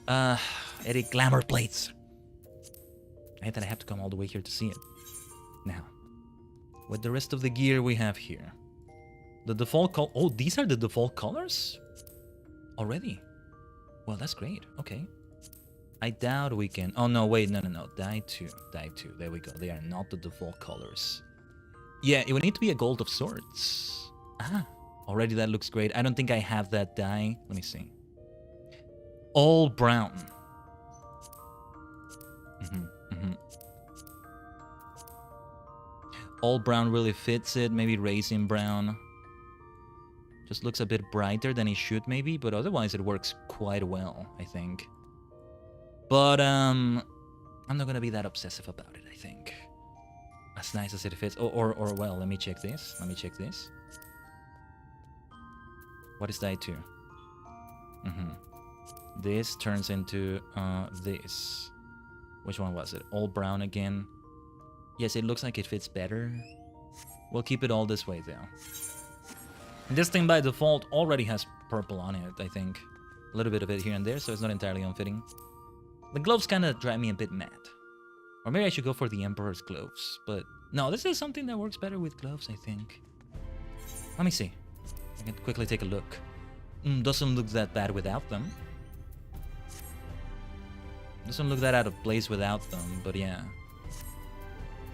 Edit glamour plates. I hate that I have to come all the way here to see it. Now, with the rest of the gear we have here. The default oh, these are the default colors? Already? Well, that's great. Okay. I doubt we can... Oh, no, wait. No. Die 2. There we go. They are not the default colors. Yeah, it would need to be a gold of swords. Ah, already that looks great. I don't think I have that dye. Let me see. All brown. All brown really fits it. Maybe raisin brown. Just looks a bit brighter than it should maybe, but otherwise it works quite well, I think. But I'm not gonna be that obsessive about it, I think. As nice as it fits. Or well, let me check this. What is dye 2? This turns into this. Which one was it? All brown again. Yes, it looks like it fits better. We'll keep it all this way though. This thing by default already has purple on it, I think. A little bit of it here and there, so it's not entirely unfitting. The gloves kind of drive me a bit mad. Or maybe I should go for the Emperor's gloves. But no, this is something that works better with gloves, I think. Let me see. I can quickly take a look. Doesn't look that bad without them. Doesn't look that out of place without them, but yeah.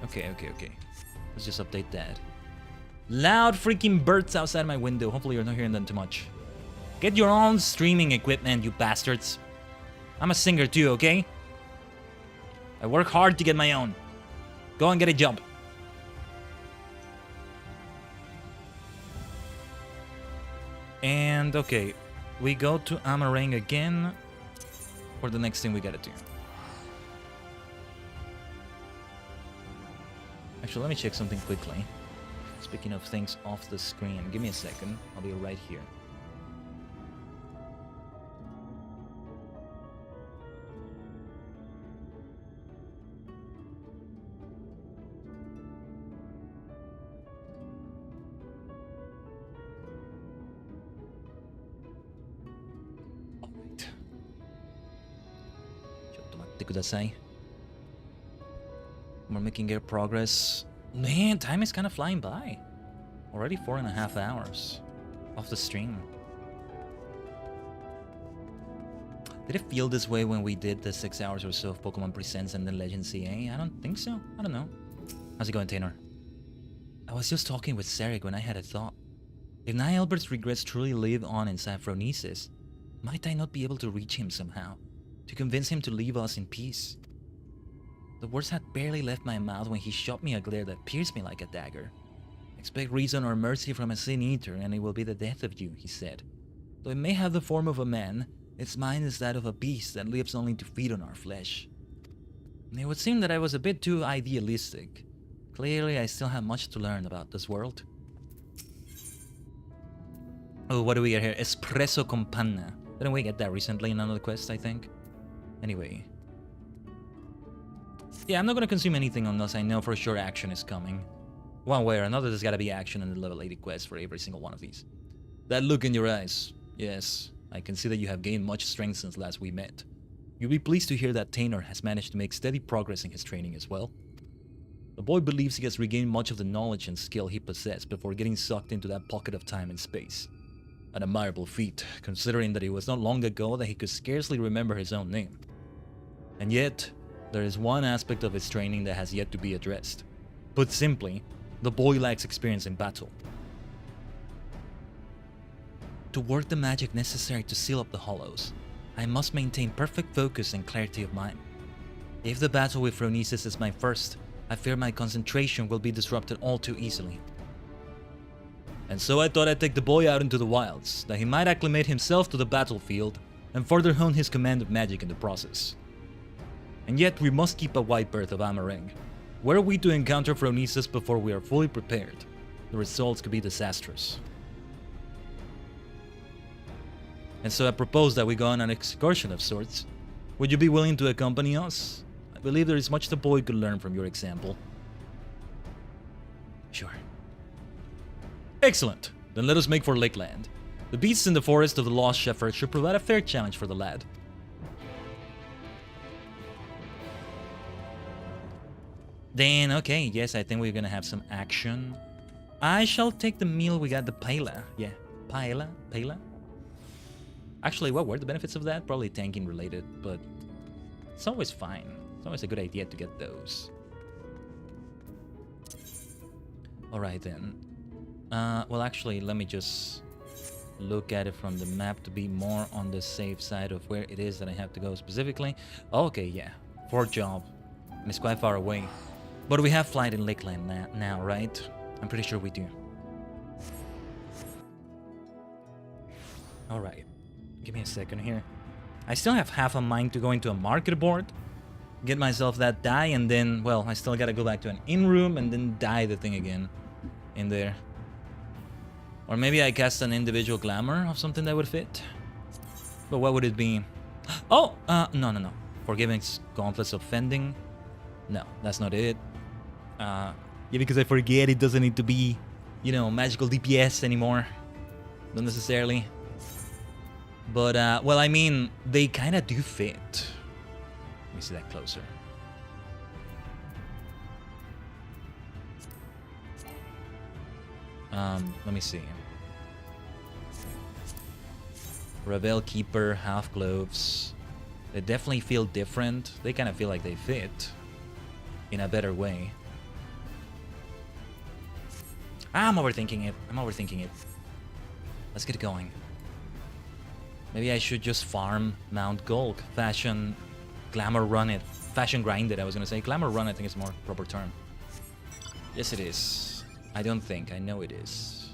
Okay. Let's just update that. Loud freaking birds outside my window. Hopefully you're not hearing them too much. Get your own streaming equipment, you bastards. I'm a singer too, okay? I work hard to get my own. Go and get a job. And okay, we go to Amarang again for the next thing we gotta do. Actually, let me check something quickly. Speaking of things off the screen, give me a second. I'll be right here. Alright. ちょっと待ってください. We're making good progress. Man, time is kind of flying by. Already 4.5 hours off the stream. Did it feel this way when we did the 6 hours or so of Pokemon Presents and the Legend CA? I don't think so. I don't know. How's it going, Tanner? I was just talking with Sarek when I had a thought. If Nialbert's regrets truly live on inside Phronesis, might I not be able to reach him somehow? To convince him to leave us in peace? The words had barely left my mouth when he shot me a glare that pierced me like a dagger. Expect reason or mercy from a sin eater, and it will be the death of you, he said. Though it may have the form of a man, its mind is that of a beast that lives only to feed on our flesh. It would seem that I was a bit too idealistic. Clearly, I still have much to learn about this world. Oh, what do we get here? Espresso con panna. Didn't we get that recently in another quest, I think? Anyway. Yeah, I'm not gonna consume anything unless I know for sure action is coming. One way or another, there's gotta be action in the level 80 quest for every single one of these. That look in your eyes. Yes, I can see that you have gained much strength since last we met. You'll be pleased to hear that Tainer has managed to make steady progress in his training as well. The boy believes he has regained much of the knowledge and skill he possessed before getting sucked into that pocket of time and space. An admirable feat, considering that it was not long ago that he could scarcely remember his own name. And yet, there is one aspect of his training that has yet to be addressed. Put simply, the boy lacks experience in battle. To work the magic necessary to seal up the hollows, I must maintain perfect focus and clarity of mind. If the battle with Phronesis is my first, I fear my concentration will be disrupted all too easily. And so I thought I'd take the boy out into the wilds, that he might acclimate himself to the battlefield and further hone his command of magic in the process. And yet we must keep a wide berth of Amarang. Were we to encounter Phronesis before we are fully prepared, the results could be disastrous. And so I propose that we go on an excursion of sorts. Would you be willing to accompany us? believe there is much the boy could learn from your example. Sure. Excellent. Then let us make for Lakeland. The beasts in the forest of the Lost Shepherd should provide a fair challenge for the lad. Then, okay, yes, I think we're gonna have some action. I shall take the meal. We got the paella. Yeah, paella. Actually, what were the benefits of that? Probably tanking related, but it's always fine. It's always a good idea to get those. Alright then. Well, actually, let me just look at it from the map to be more on the safe side of where it is that I have to go specifically. Okay, yeah. 4th job. And it's quite far away. But we have flight in Lakeland now, right? I'm pretty sure we do. Alright. Give me a second here. I still have half a mind to go into a market board, get myself that die, and then, well, I still gotta go back to an in-room and then die the thing again in there. Or maybe I cast an individual glamour of something that would fit. But what would it be? Oh! No. Forgiving gauntlets offending. No, that's not it. Yeah, because I forget it doesn't need to be, you know, magical DPS anymore. Not necessarily. But, well, I mean, they kind of do fit. Let me see that closer. Let me see. Revel Keeper, Half Gloves. They definitely feel different. They kind of feel like they fit in a better way. I'm overthinking it. Let's get going. Maybe I should just farm Mount Golg. Fashion glamour run it. Fashion grind it, I was gonna say. Glamour run, I think is a more proper term. Yes, it is. I don't think. I know it is.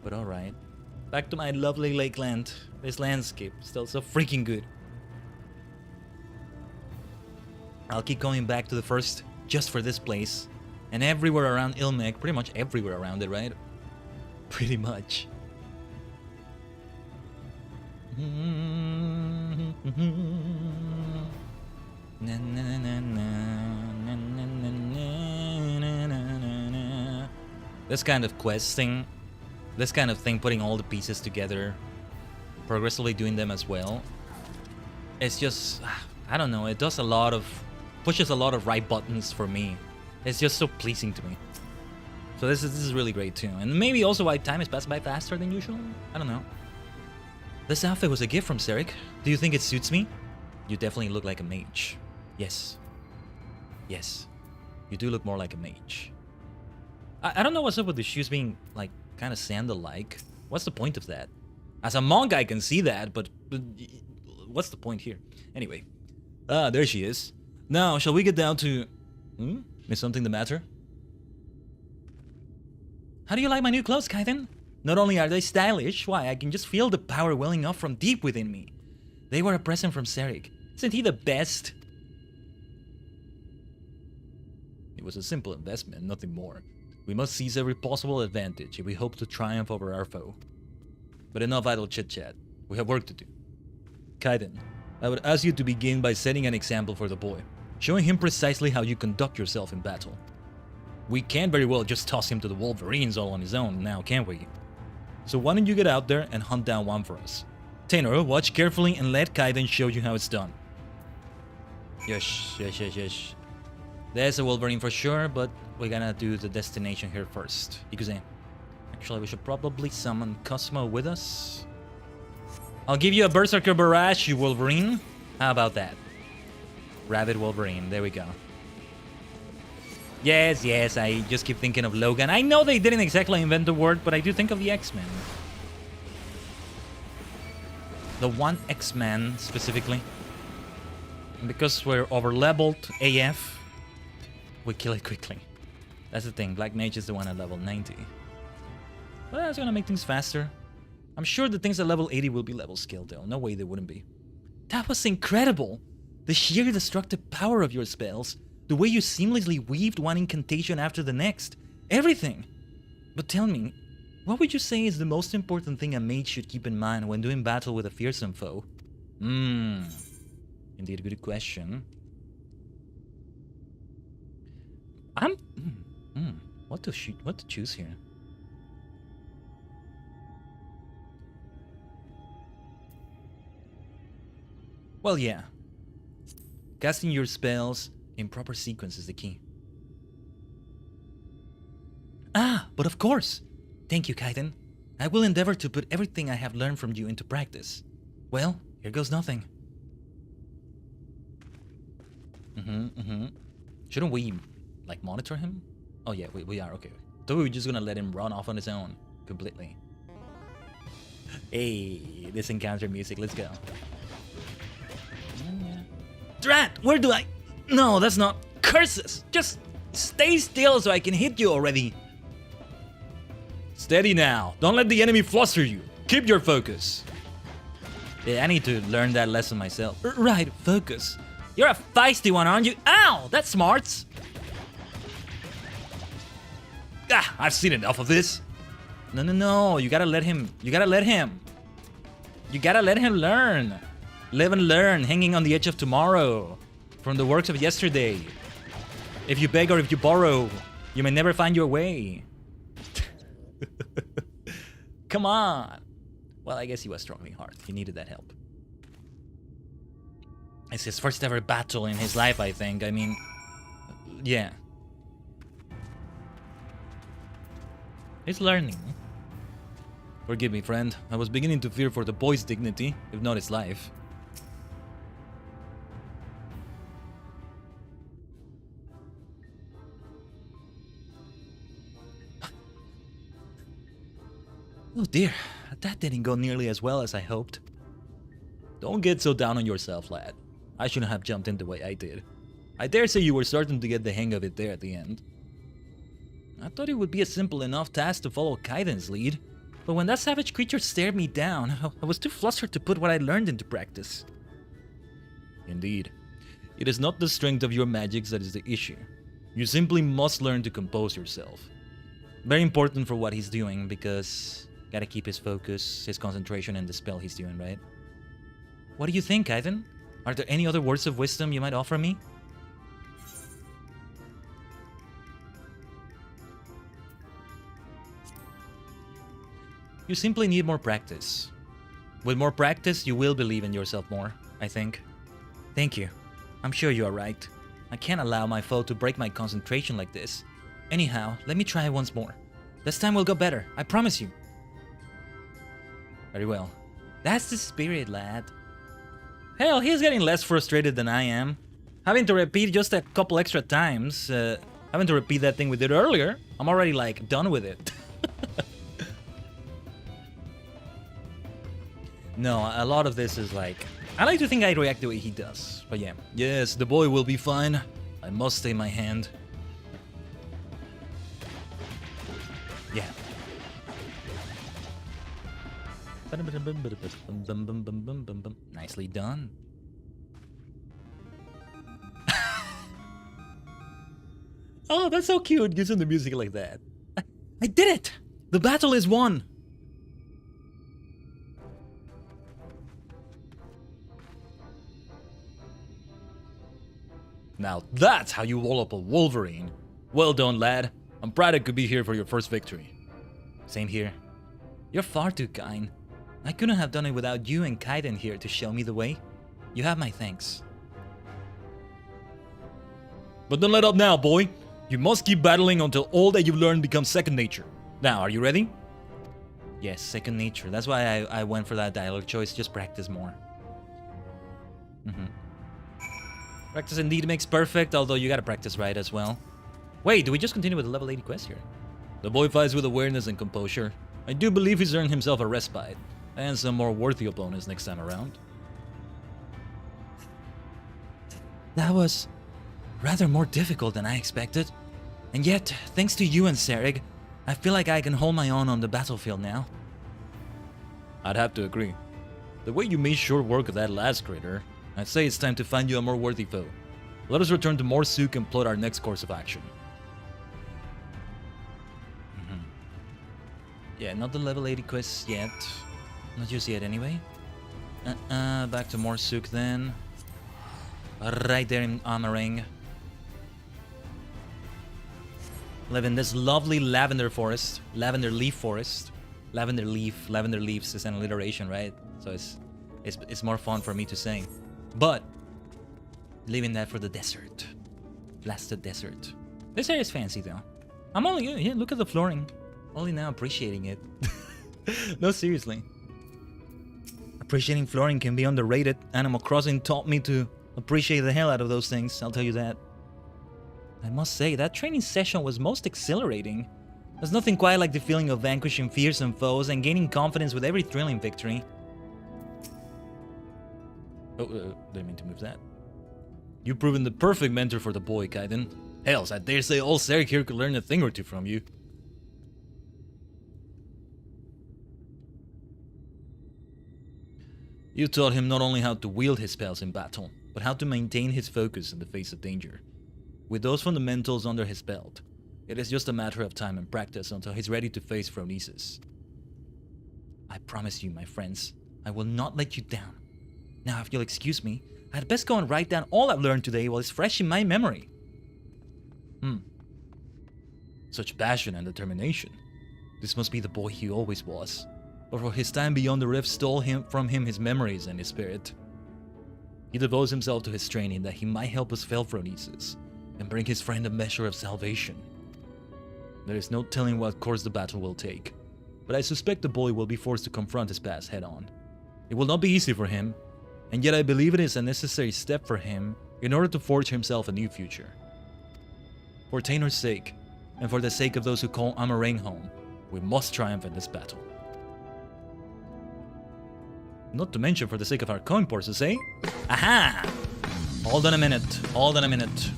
But alright. Back to my lovely Lakeland. This landscape is still so freaking good. I'll keep going back to the first just for this place. And everywhere around Ilmek, pretty much everywhere around it, right? Pretty much. This kind of questing, this kind of thing, putting all the pieces together, progressively doing them as well. It's just, I don't know, it does a lot of, pushes a lot of right buttons for me. It's just so pleasing to me. So this is really great too. And maybe also why time is passing by faster than usual? I don't know. This outfit was a gift from Serik. Do you think it suits me? You definitely look like a mage. Yes. Yes. You do look more like a mage. I don't know what's up with the shoes being, like, kind of sandal-like. What's the point of that? As a monk, I can see that, but what's the point here? Anyway. There she is. Now, shall we get down to... Is something the matter? How do you like my new clothes, Khaiden? Not only are they stylish, why, I can just feel the power welling up from deep within me. They were a present from Serik. Isn't he the best? It was a simple investment, nothing more. We must seize every possible advantage if we hope to triumph over our foe. But enough idle chit-chat. We have work to do. Khaiden, I would ask you to begin by setting an example for the boy, showing him precisely how you conduct yourself in battle. We can't very well just toss him to the Wolverines all on his own now, can we? So why don't you get out there and hunt down one for us? Tenor, watch carefully and let Khaiden show you how it's done. Yes. There's a Wolverine for sure, but we're gonna do the destination here first. Ikuze. Actually, we should probably summon Cosmo with us. I'll give you a Berserker Barrage, you Wolverine. How about that? Rabbit Wolverine, there we go. Yes, I just keep thinking of Logan. I know they didn't exactly invent the word, but I do think of the X-Men. The one X-Man, specifically. And because we're over-leveled AF, we kill it quickly. That's the thing, Black Mage is the one at level 90. But that's gonna make things faster. I'm sure the things at level 80 will be level scaled though. No way they wouldn't be. That was incredible! The sheer destructive power of your spells. The way you seamlessly weaved one incantation after the next. Everything! But tell me, What would you say is the most important thing a mage should keep in mind when doing battle with a fearsome foe? Indeed a good question. What to choose here? Well, yeah. Casting your spells in proper sequence is the key. But of course! Thank you, Khaiden. I will endeavor to put everything I have learned from you into practice. Well, here goes nothing. Shouldn't we, like, monitor him? Oh yeah, we are, okay. Thought we were just gonna let him run off on his own, completely. Hey, this encounter music, let's go. Drat, where do I... No, that's not... Curses! Just stay still so I can hit you already. Steady now. Don't let the enemy fluster you. Keep your focus. Yeah, I need to learn that lesson myself. Right, focus. You're a feisty one, aren't you? Ow! That's smarts. I've seen enough of this. No. You gotta let him. You gotta let him learn. Live and learn, hanging on the edge of tomorrow. From the works of yesterday. If you beg or if you borrow, you may never find your way. Come on. Well, I guess he was struggling hard. He needed that help. It's his first ever battle in his life, I think. I mean, yeah. He's learning. Forgive me, friend. I was beginning to fear for the boy's dignity, if not his life. Oh dear, that didn't go nearly as well as I hoped. Don't get so down on yourself, lad. I shouldn't have jumped in the way I did. I dare say you were starting to get the hang of it there at the end. I thought it would be a simple enough task to follow Khaiden's lead, but when that savage creature stared me down, I was too flustered to put what I learned into practice. Indeed. It is not the strength of your magics that is the issue. You simply must learn to compose yourself. Very important for what he's doing, because gotta keep his focus, his concentration, and the spell he's doing, right? What do you think, Khaiden? Are there any other words of wisdom you might offer me? You simply need more practice. With more practice, you will believe in yourself more, I think. Thank you. I'm sure you are right. I can't allow my foe to break my concentration like this. Anyhow, let me try once more. This time will go better, I promise you. Very well. That's the spirit, lad. Hell, he's getting less frustrated than I am. Having to repeat just a couple extra times, having to repeat that thing we did earlier, I'm already, like, done with it. No, a lot of this is like... I like to think I react the way he does. But yeah. Yes, the boy will be fine. I must stay my hand. Yeah. Nicely done. Oh, that's so cute. Using the music like that. I did it! The battle is won! Now that's how you wall up a Wolverine. Well done, lad. I'm proud I could be here for your first victory. Same here. You're far too kind. I couldn't have done it without you and Khaiden here to show me the way. You have my thanks. But don't let up now, boy. You must keep battling until all that you've learned becomes second nature. Now, are you ready? Yes, second nature. That's why I went for that dialogue choice. Just practice more. Practice indeed makes perfect, although you gotta practice right as well. Wait, do we just continue with the level 80 quest here? The boy fights with awareness and composure. I do believe he's earned himself a respite, and some more worthy opponents next time around. That was rather more difficult than I expected. And yet, thanks to you and Serig, I feel like I can hold my own on the battlefield now. I'd have to agree. The way you made short work of that last critter, I'd say it's time to find you a more worthy foe. Let us return to Morsuk and plot our next course of action. Yeah, not the level 80 quests yet. Not just yet anyway. Back to more Sook then. Right there in Amarang. Live in this lovely lavender forest. Lavender leaf forest. Lavender leaves is an alliteration, right? So it's more fun for me to say. But leaving that for the desert. Blasted desert. This area is fancy though. I'm only, yeah, look at the flooring. Only now appreciating it. No, seriously. Appreciating flooring can be underrated. Animal Crossing taught me to appreciate the hell out of those things, I'll tell you that. I must say, that training session was most exhilarating. There's nothing quite like the feeling of vanquishing fearsome foes and gaining confidence with every thrilling victory. Oh, didn't mean to move that. You've proven the perfect mentor for the boy, Khaiden. Hells, I dare say all Zerg here could learn a thing or two from you. You taught him not only how to wield his spells in battle, but how to maintain his focus in the face of danger. With those fundamentals under his belt, it is just a matter of time and practice until he's ready to face Phronesis. I promise you, my friends, I will not let you down. Now, if you'll excuse me, I'd best go and write down all I've learned today while it's fresh in my memory. Such passion and determination. This must be the boy he always was. But for his time beyond the rift stole from him his memories and his spirit. He devotes himself to his training that he might help us fell Phronesis and bring his friend a measure of salvation. There is no telling what course the battle will take, but I suspect the boy will be forced to confront his past head-on. It will not be easy for him, and yet I believe it is a necessary step for him in order to forge himself a new future. For Tainor's sake, and for the sake of those who call Amarang home, we must triumph in this battle. Not to mention for the sake of our coin purses, eh? Aha! Hold on a minute, hold on a minute.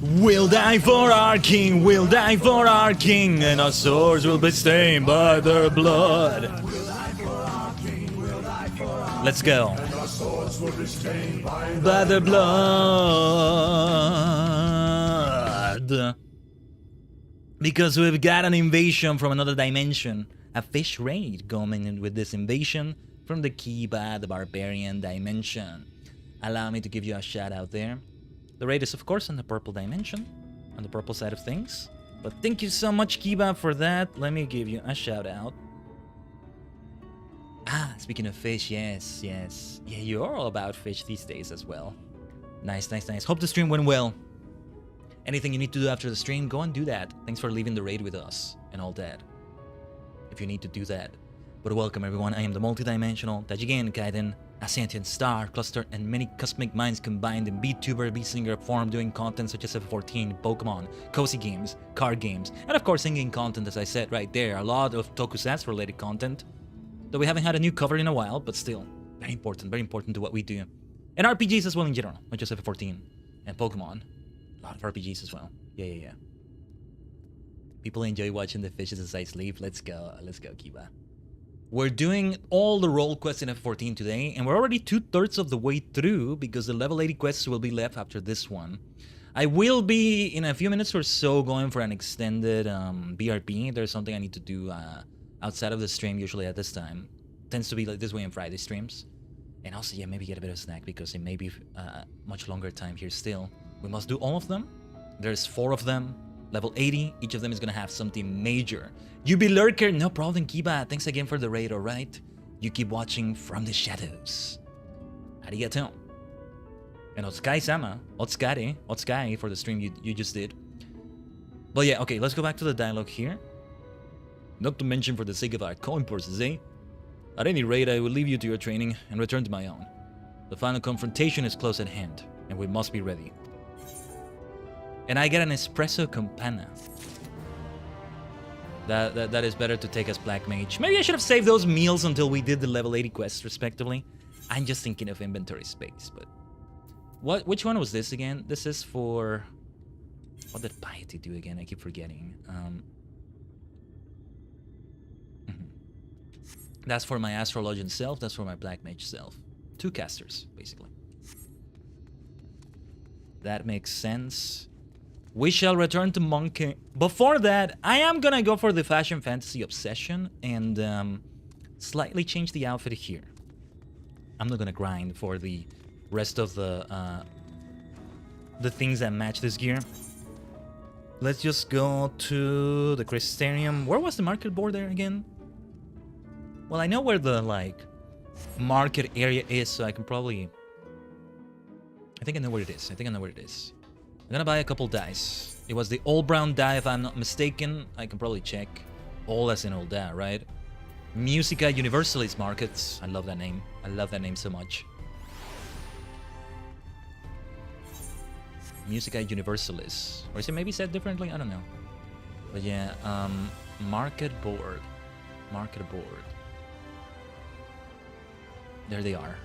We'll die for our king, we'll die for our king, and our swords will be stained by their blood. Let's go. By their blood. Because we've got an invasion from another dimension. A fish raid coming in with this invasion from the Kiba, the barbarian dimension. Allow me to give you a shout out there. The raid is of course on the purple dimension, on the purple side of things. But thank you so much, Kiba, for that. Let me give you a shout out. Ah, speaking of fish, yes. Yeah, you're all about fish these days as well. Nice. Hope the stream went well. Anything you need to do after the stream, go and do that. Thanks for leaving the raid with us and all that. If you need to do that. But welcome everyone, I am the multidimensional Tajigen Khaiden, a sentient star, cluster, and many cosmic minds combined in VTuber, V-Singer form, doing content such as FF14, Pokemon, cozy games, card games, and of course singing content, as I said right there. A lot of Tokusatsu related content. Though we haven't had a new cover in a while, but still, very important to what we do. And RPGs as well in general, not just FF14 and Pokemon. A lot of RPGs as well. Yeah. People enjoy watching the fishes as I sleep. Let's go, Kiba. We're doing all the role quests in F14 today, and we're already 2/3 of the way through because the level 80 quests will be left after this one. I will be, in a few minutes or so, going for an extended BRP. There's something I need to do outside of the stream, usually at this time. Tends to be like this way on Friday streams. And also, yeah, maybe get a bit of a snack because it may be much longer time here still. We must do all of them. There's 4 of them. Level 80, each of them is gonna have something major. You be lurker, no problem, Kiba. Thanks again for the raid, alright? You keep watching from the shadows. Arigato. And Otsukai-sama, Otsukai for the stream you just did. But yeah, okay, let's go back to the dialogue here. Not to mention for the sake of our coin purses, eh? At any rate, I will leave you to your training and return to my own. The final confrontation is close at hand, and we must be ready. And I get an espresso campana. That is better to take as Black Mage. Maybe I should have saved those meals until we did the level 80 quests, respectively. I'm just thinking of inventory space, but... Which one was this again? This is for... What did Piety do again? I keep forgetting. That's for my Astrologian self, that's for my Black Mage self. 2 casters, basically. That makes sense. we shall return to Monkey. Before that, I am gonna go for the Fashion Fantasy Obsession and slightly change the outfit here. I'm not gonna grind for the rest of the things that match this gear. Let's just go to the Crystarium. Where was the market board there again? Well, I know where the, like, market area is, so I can probably... I think I know where it is. I'm gonna buy a couple dice. It was the all brown die, if I'm not mistaken. I can probably check. All as in all that, right? Musica Universalis Markets. I love that name. I love that name so much. Musica Universalis. Or is it maybe said differently? I don't know. But yeah, market board. Market board. There they are.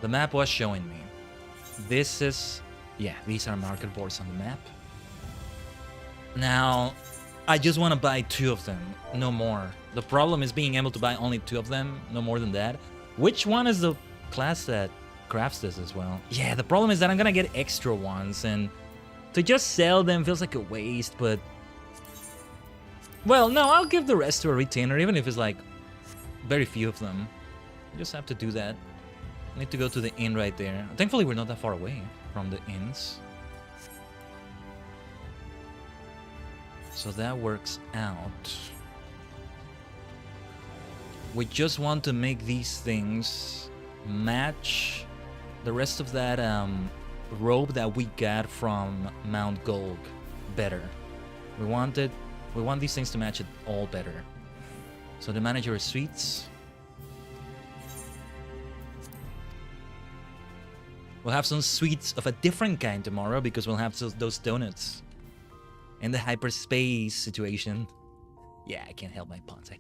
The map was showing me. This is... yeah, these are market boards on the map. Now, I just want to buy 2 of them, no more. The problem is being able to buy only 2 of them, no more than that. Which one is the class that crafts this as well? Yeah, the problem is that I'm gonna get extra ones, and to just sell them feels like a waste, but... well, no, I'll give the rest to a retainer, even if it's like very few of them. I just have to do that. I need to go to the inn right there. Thankfully, we're not that far away from the inns. So that works out. We just want to make these things match the rest of that robe that we got from Mount Golg better. We want these things to match it all better. So the manager of suites. We'll have some sweets of a different kind tomorrow because we'll have those donuts. And the hyperspace situation. Yeah, I can't help my puns.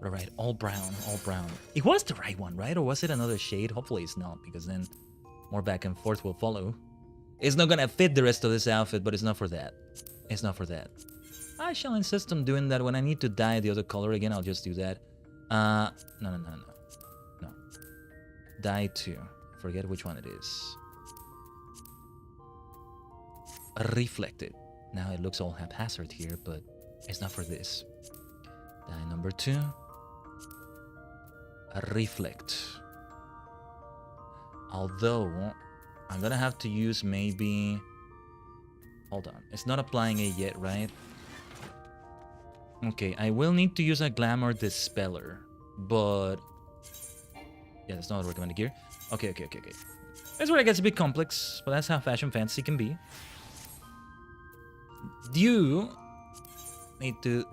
But alright, all brown, all brown. It was the right one, right? Or was it another shade? Hopefully it's not, because then more back and forth will follow. It's not gonna fit the rest of this outfit, but it's not for that. It's not for that. I shall insist on doing that. When I need to dye the other color again, I'll just do that. No. Dye 2. Forget which one it is. Reflected. Now it looks all haphazard here, but it's not for this. Die number 2. Reflect. Although, I'm gonna have to use maybe... hold on. It's not applying it yet, right? Okay, I will need to use a Glamour Dispeller, but... yeah, that's not recommended gear. Okay. That's where it gets a bit complex, but that's how Fashion Fantasy can be. You need to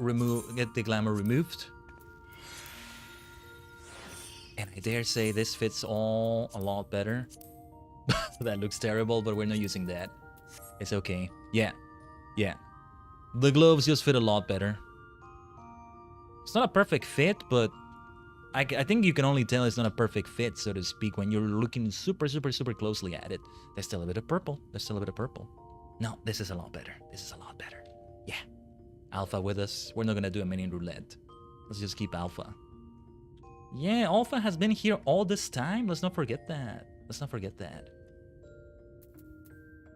get the glamour removed. And I dare say this fits all a lot better. That looks terrible, but we're not using that. It's okay. Yeah. The gloves just fit a lot better. It's not a perfect fit, but I think you can only tell it's not a perfect fit, so to speak, when you're looking super closely at it. There's still a bit of purple. No, this is a lot better. Yeah. Alpha with us. We're not gonna do a mini roulette. Let's just keep Alpha. Yeah, Alpha has been here all this time. Let's not forget that.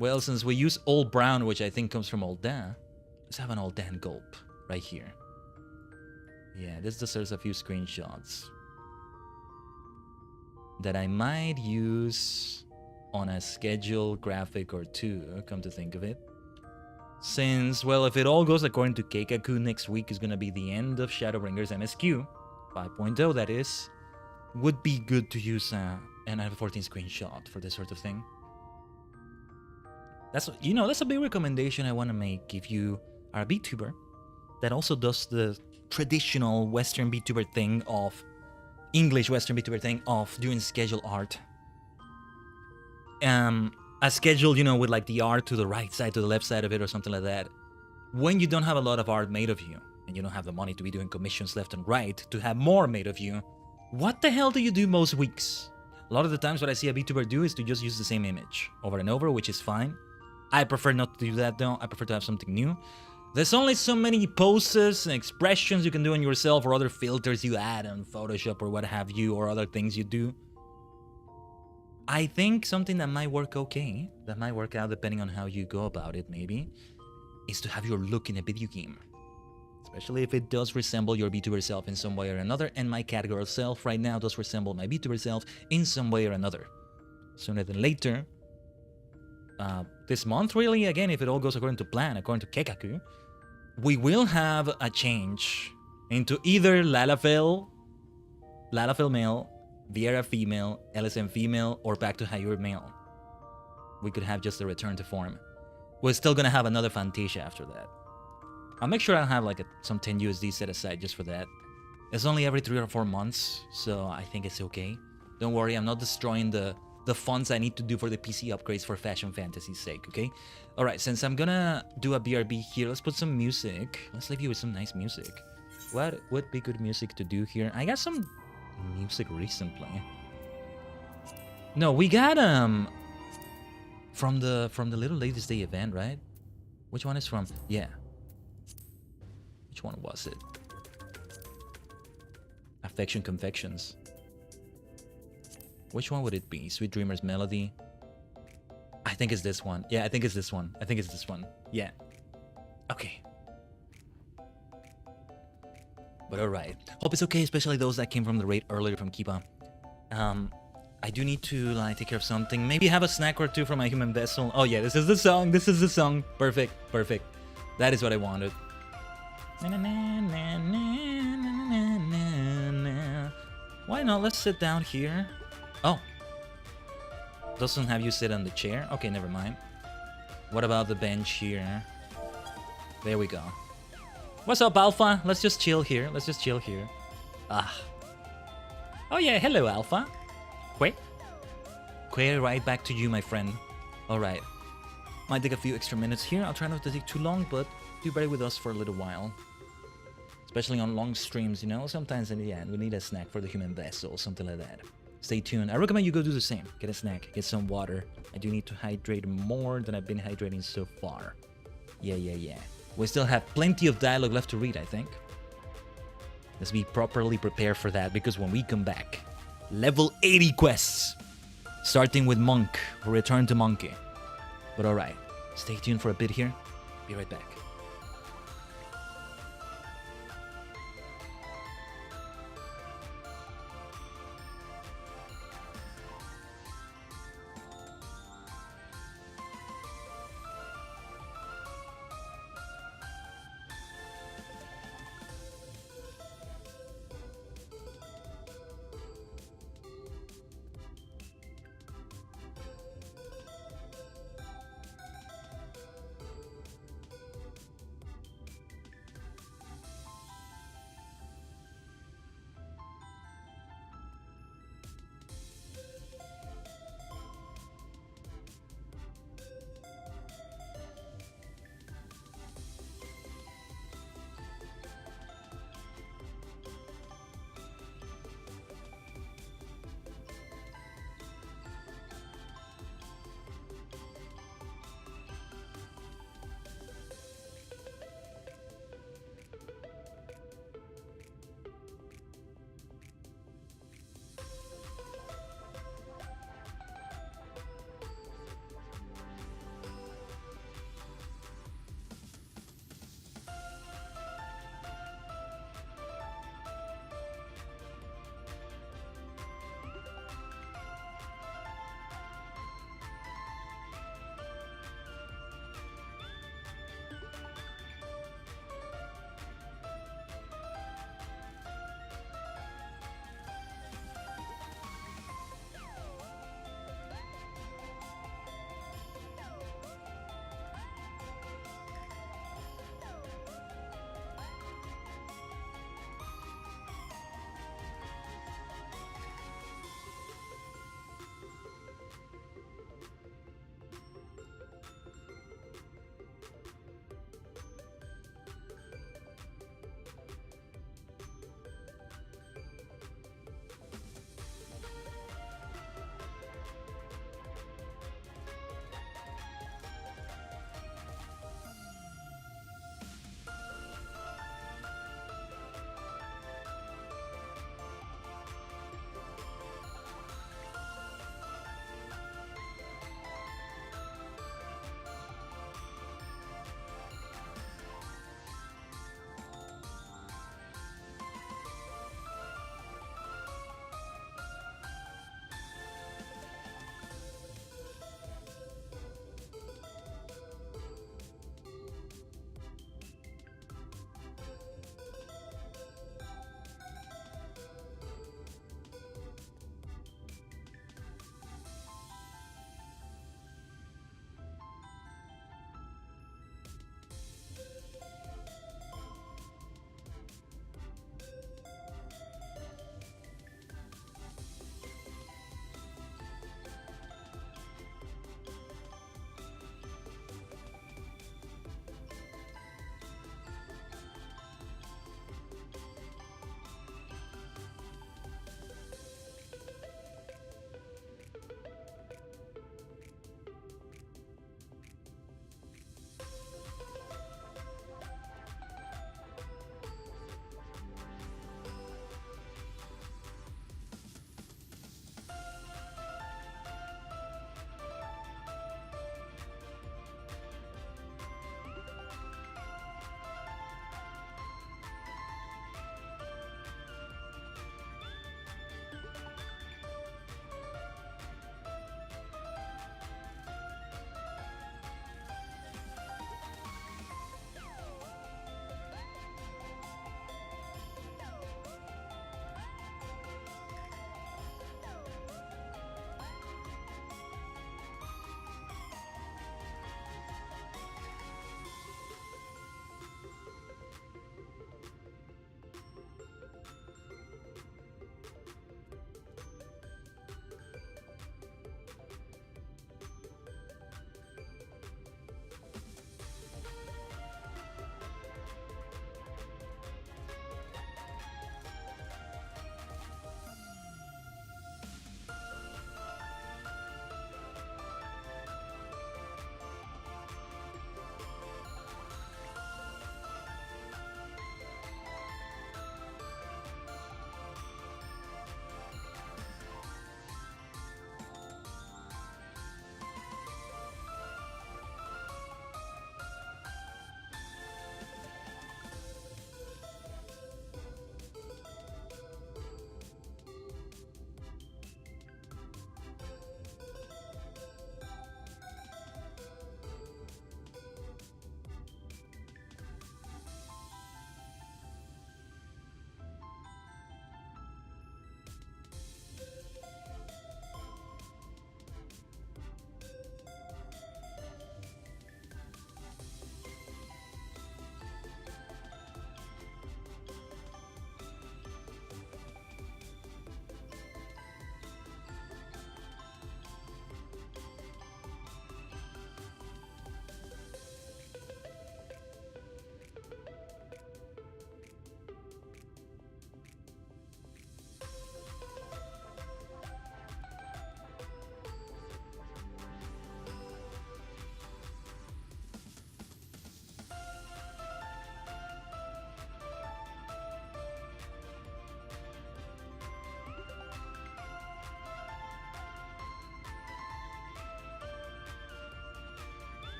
Well, since we use Old Brown, which I think comes from Oldan, let's have an Oldan gulp right here. Yeah, this deserves a few screenshots that I might use on a scheduled graphic or 2, come to think of it. Since, well, if it all goes according to Keikaku, next week is going to be the end of Shadowbringers MSQ 5.0, that is. Would be good to use an F14 screenshot for this sort of thing. That's a big recommendation I want to make if you are a VTuber that also does the traditional Western VTuber thing of English Western VTuber thing of doing schedule art. A schedule, with like the art to the right side, to the left side of it, or something like that. When you don't have a lot of art made of you, and you don't have the money to be doing commissions left and right to have more made of you, what the hell do you do most weeks? A lot of the times what I see a VTuber do is to just use the same image over and over, which is fine. I prefer not to do that though. I prefer to have something new. There's only so many poses and expressions you can do on yourself, or other filters you add on Photoshop or what have you, or other things you do. I think something that might work okay, that might work out depending on how you go about it maybe, is to have your look in a video game. Especially if it does resemble your VTuber self in some way or another, and my catgirl self right now does resemble my VTuber self in some way or another. Sooner than later, this month really, again, if it all goes according to plan, according to Kekaku, we will have a change into either Lalafell male, Viera female, LSM female, or back to Hayur male. We could have just a return to form. We're still gonna have another Fantasia after that. I'll make sure I'll have like some 10 USD set aside just for that. It's only every 3 or 4 months, so I think it's okay. Don't worry, I'm not destroying the funds I need to do for the PC upgrades for Fashion Fantasy's sake, okay? Alright, since I'm gonna do a BRB here, let's put some music. Let's leave you with some nice music. What would be good music to do here? I got some music recently. No, we got from the Little Ladies Day event, right? Which one is from? Yeah. Which one was it? Affection Confections. Which one would it be? Sweet Dreamer's Melody? I think it's this one. Yeah, I think it's this one. I think it's this one. Yeah. Okay. But alright. Hope it's okay, especially those that came from the raid earlier from Kiba. I do need to like take care of something. Maybe have a snack or two from my human vessel. Oh yeah, this is the song. This is the song. Perfect. Perfect. That is what I wanted. Why not? Let's sit down here. Oh. Doesn't have you sit on the chair? Okay, never mind. What about the bench here? There we go. What's up, Alpha? Let's just chill here. Let's just chill here. Ah. Oh yeah, hello, Alpha. Quay, right back to you, my friend. Alright. Might take a few extra minutes here. I'll try not to take too long, but do bear with us for a little while. Especially on long streams, you know? Sometimes in the end, we need a snack for the human vessel, something like that. Stay tuned. I recommend you go do the same. Get a snack, get some water. I do need to hydrate more than I've been hydrating so far. Yeah. We still have plenty of dialogue left to read, I think. Let's be properly prepared for that, because when we come back, level 80 quests. Starting with Monk, return to Monkey. But alright, stay tuned for a bit here. Be right back.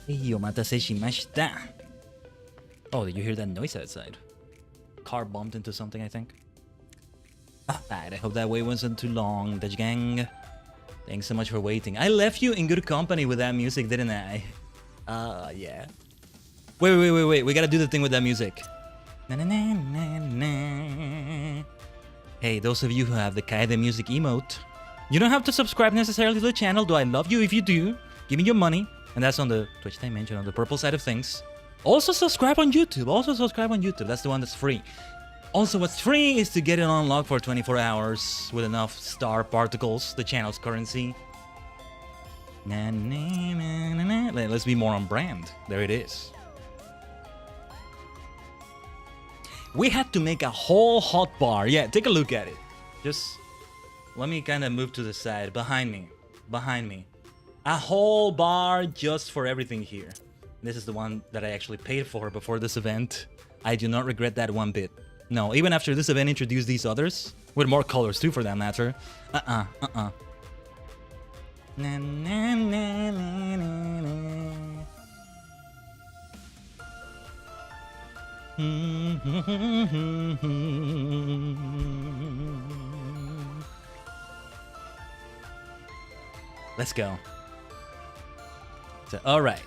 Yomatase shimashita. Oh, did you hear that noise outside? Car bumped into something, I think. Alright, I hope that wait wasn't too long, Tajigen. Thanks so much for waiting. I left you in good company with that music, didn't I? Yeah. Wait. We gotta do the thing with that music. Na, na, na, na, na. Hey, those of you who have the Khaiden music emote, you don't have to subscribe necessarily to the channel, though I love you if you do. Give me your money. And that's on the Twitch dimension, on the purple side of things. Also subscribe on YouTube. That's the one that's free. Also, what's free is to get it unlocked for 24 hours with enough star particles, the channel's currency. Na, na, na, na, na. Let's be more on brand. There it is. We had to make a whole hotbar. Yeah, take a look at it. Just let me kind of move to the side. Behind me. A whole bar just for everything here. This is the one that I actually paid for before this event. I do not regret that one bit. No, even after this event introduced these others, with more colors too for that matter. Na, na, na, na, na. Let's go. So, all right.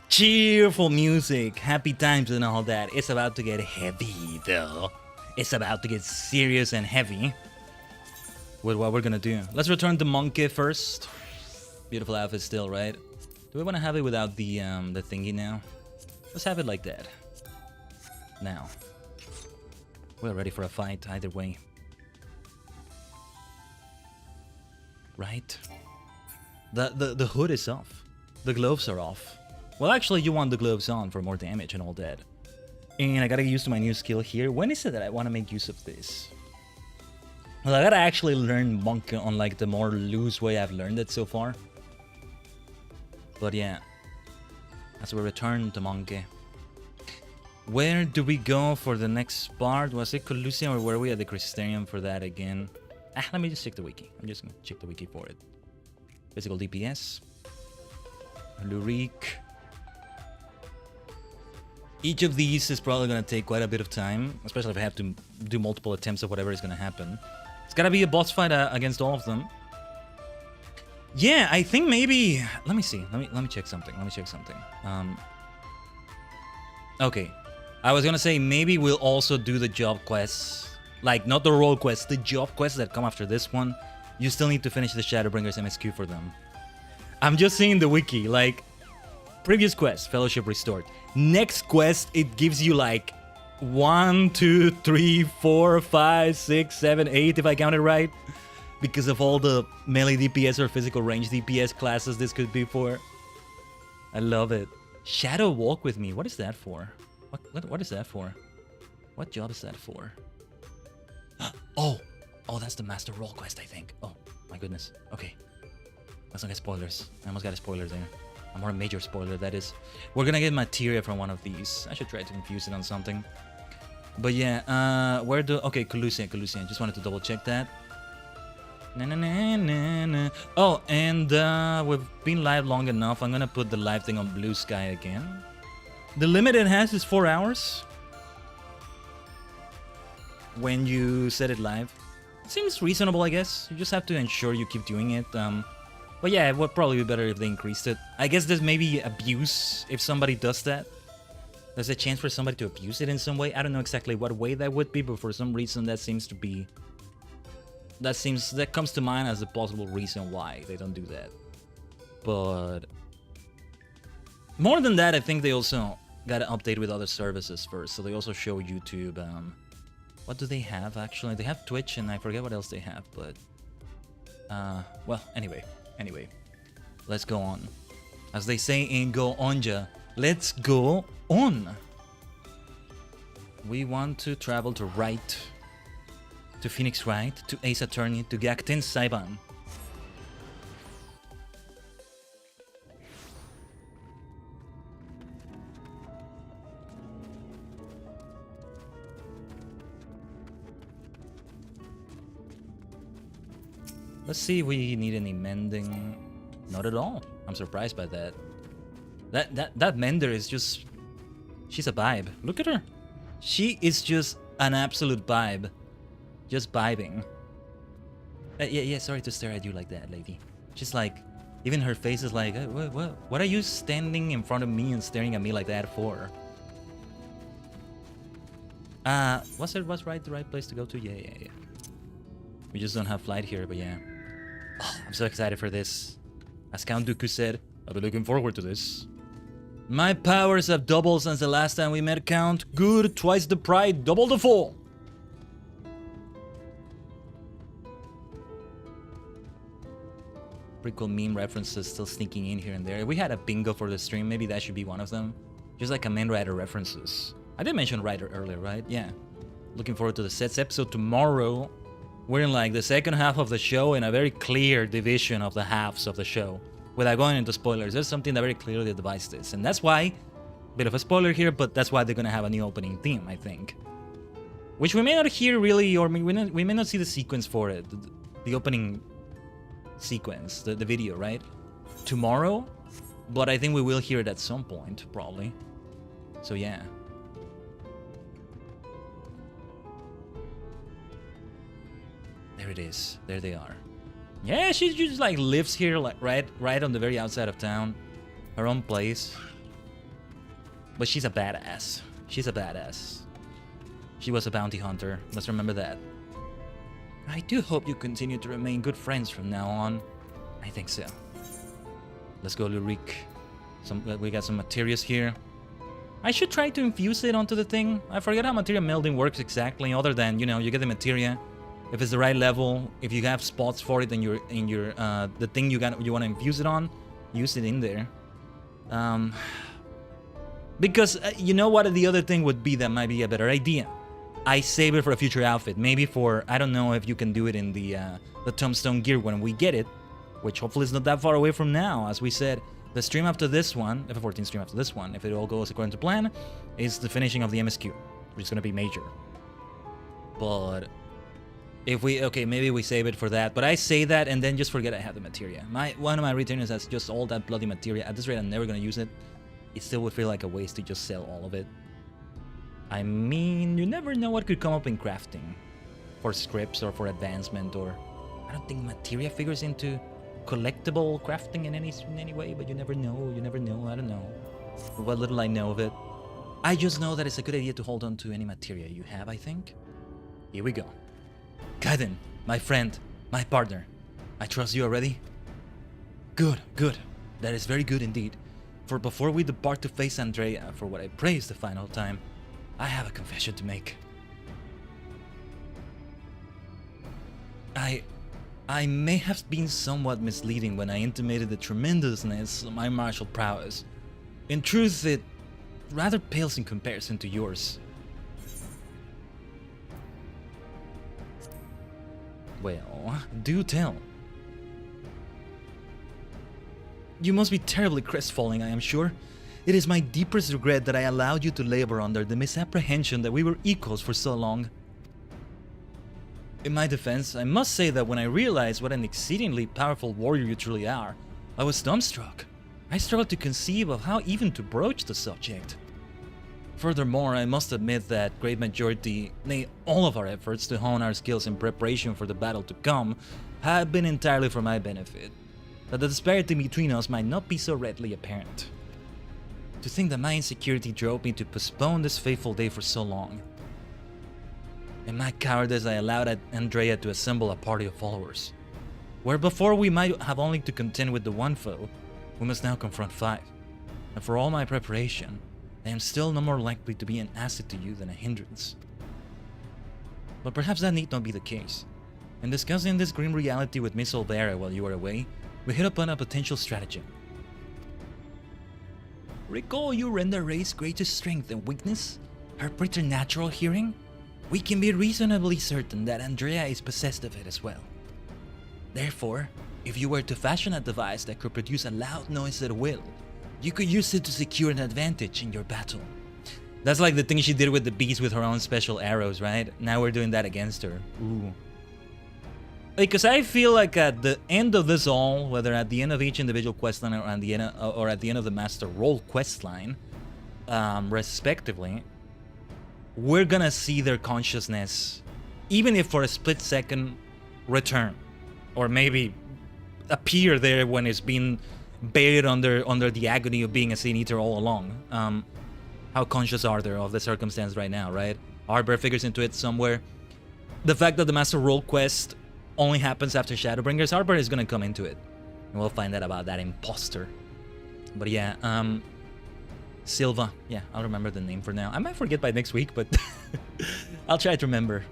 Cheerful music, happy times and all that. It's about to get heavy though. It's about to get serious and heavy with what we're gonna do. Let's return to Monkey first. Beautiful outfit still, right? Do we want to have it without the thingy now? Let's have it like that. Now. We're ready for a fight either way. Right? The hood is off. The gloves are off. Well, actually, you want the gloves on for more damage and all that. And I gotta get used to my new skill here. When is it that I want to make use of this? Well, I gotta actually learn Monk on like the more loose way I've learned it so far. But yeah. As we return to Monkey. Where do we go for the next part? Was it Colusium or were we at the Crystarium for that again? Let me just check the wiki. I'm just gonna check the wiki for it. Physical DPS. Lurik. Each of these is probably gonna take quite a bit of time, especially if I have to do multiple attempts of whatever is gonna happen. It's gotta be a boss fight against all of them. Yeah, I think maybe. Let me see. Let me check something. Okay, I was gonna say maybe we'll also do the job quests, like not the role quests, the job quests that come after this one. You still need to finish the Shadowbringers MSQ for them. I'm just seeing the wiki, like previous quest, Fellowship Restored. Next quest, it gives you like 1, 2, 3, 4, 5, 6, 7, 8 if I counted right. Because of all the melee DPS or physical range DPS classes this could be for. I love it. Shadow Walk with me. What is that for? What is that for? What job is that for? Oh, that's the Master Roll quest, I think. Oh, my goodness. Okay. Let's not get spoilers. I almost got a spoiler there. A more major spoiler, that is. We're gonna get materia from one of these. I should try to infuse it on something. But yeah, where do... Okay, Colusium. Just wanted to double check that. Oh, and we've been live long enough. I'm gonna put the live thing on Blue Sky again. The limit it has is 4 hours. When you set it live. Seems reasonable, I guess. You just have to ensure you keep doing it. But yeah, it would probably be better if they increased it. I guess there's maybe abuse if somebody does that. There's a chance for somebody to abuse it in some way. I don't know exactly what way that would be, but for some reason that seems to be... That comes to mind as a possible reason why they don't do that. But... more than that, I think they also got to update with other services first. So they also show YouTube... what do they have, actually? They have Twitch, and I forget what else they have, but... well, anyway. Let's go on. As they say in Go Onja, let's go on! We want to travel to Right, to Phoenix Wright, to Ace Attorney, to Gakten Saiban. Let's see if we need any mending. Not at all. I'm surprised by that. That Mender is just... She's a vibe. Look at her. She is just an absolute vibe. Just vibing. Yeah, sorry to stare at you like that, lady. She's like... Even her face is like, what are you standing in front of me and staring at me like that for? Was the right place to go to? Yeah. We just don't have flight here, but yeah. Oh, I'm so excited for this. As Count Dooku said, I'll be looking forward to this. My powers have doubled since the last time we met, Count. Good, twice the pride, double the fall. Pretty cool meme references still sneaking in here and there. We had a bingo for the stream, maybe that should be one of them. Just like Kamen Rider references. I did mention Rider earlier, right? Yeah. Looking forward to the sets episode tomorrow. We're in like the second half of the show in a very clear division of the halves of the show. Without going into spoilers, there's something that very clearly divides this. And that's why, bit of a spoiler here, but that's why they're gonna have a new opening theme, I think. Which we may not hear really, or we may not see the sequence for it. The opening sequence, the video, right? Tomorrow, but I think we will hear it at some point, probably. So yeah. There it is. There they are. Yeah, she just like lives here, like right on the very outside of town, her own place. But she's a badass. She's a badass. She was a bounty hunter. Let's remember that. I do hope you continue to remain good friends from now on. I think so. Let's go, Lurik. We got some materials here. I should try to infuse it onto the thing. I forget how materia melding works exactly, other than, you know, you get the materia. If it's the right level, if you have spots for it in your the thing you want to infuse it on, use it in there. Because you know what the other thing would be that might be a better idea. I save it for a future outfit. Maybe for, I don't know if you can do it in the tombstone gear when we get it, which hopefully is not that far away from now. As we said, the stream after this one, FF14 stream after this one, if it all goes according to plan, is the finishing of the MSQ, which is going to be major. But if we, okay, maybe we save it for that. But I say that and then just forget I have the materia. One of my retainers has just all that bloody materia. At this rate, I'm never going to use it. It still would feel like a waste to just sell all of it. I mean, you never know what could come up in crafting. For scripts or for advancement, or... I don't think materia figures into collectible crafting in any way, but you never know, I don't know. What little I know of it. I just know that it's a good idea to hold on to any materia you have, I think. Here we go. Khaiden, my friend, my partner. I trust you already? Good. That is very good indeed. For before we depart to face Andrea for what I pray is the final time, I have a confession to make. I may have been somewhat misleading when I intimated the tremendousness of my martial prowess. In truth, it rather pales in comparison to yours. Well, do tell. You must be terribly crestfallen, I am sure. It is my deepest regret that I allowed you to labor under the misapprehension that we were equals for so long. In my defense, I must say that when I realized what an exceedingly powerful warrior you truly are, I was dumbstruck. I struggled to conceive of how even to broach the subject. Furthermore, I must admit that great majority, nay all of our efforts to hone our skills in preparation for the battle to come have been entirely for my benefit, that the disparity between us might not be so readily apparent. To think that my insecurity drove me to postpone this fateful day for so long. In my cowardice, I allowed Andrea to assemble a party of followers, where before we might have only to contend with the one foe, we must now confront 5. And for all my preparation, I am still no more likely to be an asset to you than a hindrance. But perhaps that need not be the case. In discussing this grim reality with Miss Olvera while you were away, we hit upon a potential stratagem. Recall you render Ray's greatest strength and weakness, her preternatural hearing? We can be reasonably certain that Andrea is possessed of it as well. Therefore, if you were to fashion a device that could produce a loud noise at will, you could use it to secure an advantage in your battle. That's like the thing she did with the beast with her own special arrows, right? Now we're doing that against her. Ooh. Because I feel like at the end of this all, whether at the end of each individual questline or at the end of the Master Role questline, respectively, we're gonna see their consciousness, even if for a split second, return, or maybe appear there when it's been buried under the agony of being a Sin Eater all along. How conscious are they of the circumstance right now, right? Arbor figures into it somewhere. The fact that the Master Role quest only happens after Shadowbringers, Arbor is gonna come into it. And we'll find out about that imposter. But yeah, Silva. Yeah, I'll remember the name for now. I might forget by next week, but I'll try to remember.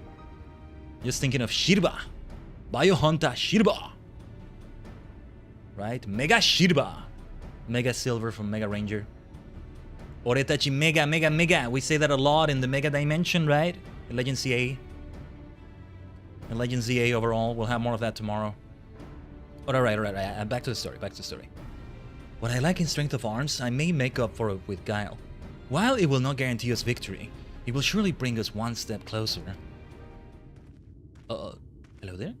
Just thinking of Shirba. Biohunter Shirba. Right? Mega Shirba. Mega Silver from Mega Ranger. Oretachi Mega, Mega, Mega. We say that a lot in the Mega Dimension, right? In Legend CA. And Legend ZA overall. We'll have more of that tomorrow. Alright. Back to the story. What I lack in strength of arms, I may make up for it with guile. While it will not guarantee us victory, it will surely bring us one step closer. Hello there?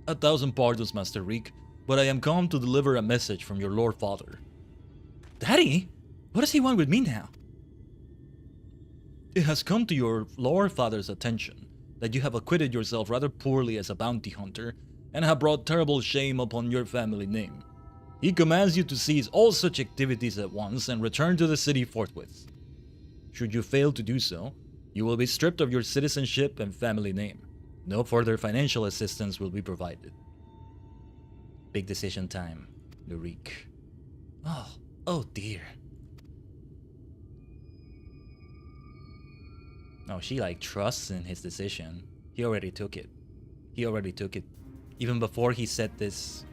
1,000 pardons, Master Reek, but I am come to deliver a message from your Lord Father. Daddy? What does he want with me now? It has come to your Lord Father's attention that you have acquitted yourself rather poorly as a bounty hunter and have brought terrible shame upon your family name. He commands you to cease all such activities at once and return to the city forthwith. Should you fail to do so, you will be stripped of your citizenship and family name. No further financial assistance will be provided. Big decision time, Lurik. Oh dear. No, she like trusts in his decision. He already took it. Even before he said this.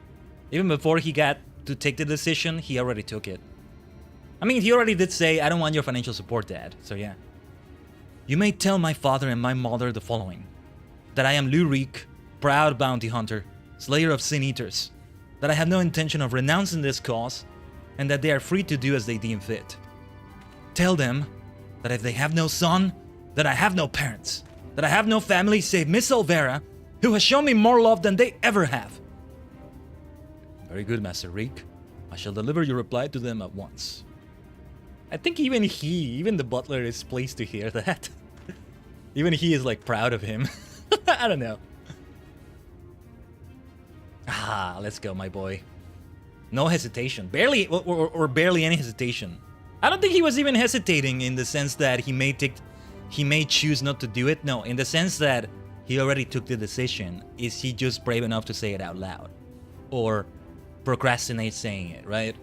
Even before he got to take the decision, he already took it. I mean, he already did say, I don't want your financial support, Dad. So yeah. You may tell my father and my mother the following. That I am Lurik, proud bounty hunter, slayer of Sin Eaters. That I have no intention of renouncing this cause, and that they are free to do as they deem fit. Tell them that if they have no son, that I have no parents, that I have no family save Miss Olvera, who has shown me more love than they ever have. Very good, Master Reek. I shall deliver your reply to them at once. I think even the butler is pleased to hear that. Even he is like proud of him. I don't know. Let's go, my boy. No hesitation. Barely, or barely any hesitation. I don't think he was even hesitating in the sense that he may choose not to do it. No, in the sense that he already took the decision. Is he just brave enough to say it out loud? Or procrastinate saying it, right?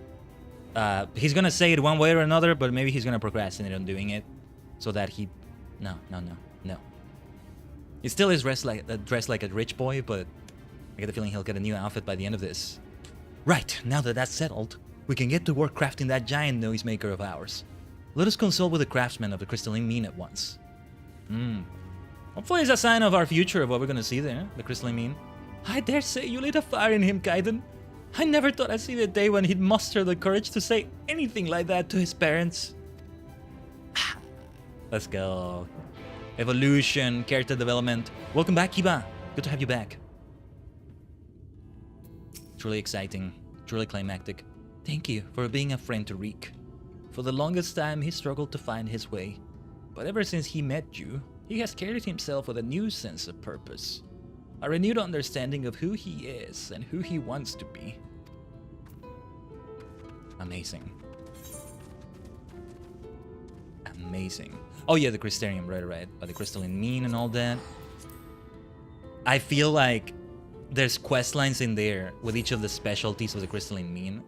He's gonna say it one way or another, but maybe he's gonna procrastinate on doing it. So that he... No. He still is dressed like a rich boy, but I get the feeling he'll get a new outfit by the end of this. Right, now that that's settled, we can get to work crafting that giant noisemaker of ours. Let us consult with the craftsman of the crystalline mean at once. Hopefully it's a sign of our future of what we're gonna see there, the crystalline mean. I dare say you lit a fire in him, Khaiden. I never thought I'd see the day when he'd muster the courage to say anything like that to his parents. Let's go. Evolution, character development. Welcome back, Kiba. Good to have you back. Truly exciting, truly climactic. Thank you for being a friend to Reek. For the longest time, he struggled to find his way. But ever since he met you, he has carried himself with a new sense of purpose. A renewed understanding of who he is and who he wants to be. Amazing. Amazing. Oh yeah, the Crystarium, right. The crystalline mean and all that. I feel like there's quest lines in there with each of the specialties of the crystalline mean.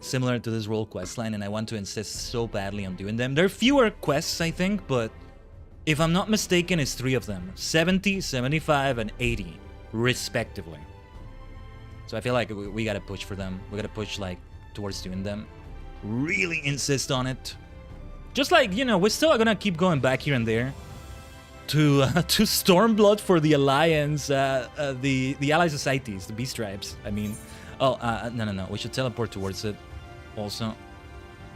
Similar to this role quest line, and I want to insist so badly on doing them. There are fewer quests, I think, but if I'm not mistaken, it's 3 of them. 70, 75, and 80, respectively. So I feel like we gotta push for them. We gotta push, like, towards doing them. Really insist on it. Just like, you know, we're still gonna keep going back here and there to Stormblood for the Alliance, the Ally Societies, the Beast Tribes. I mean, no. We should teleport towards it. Also,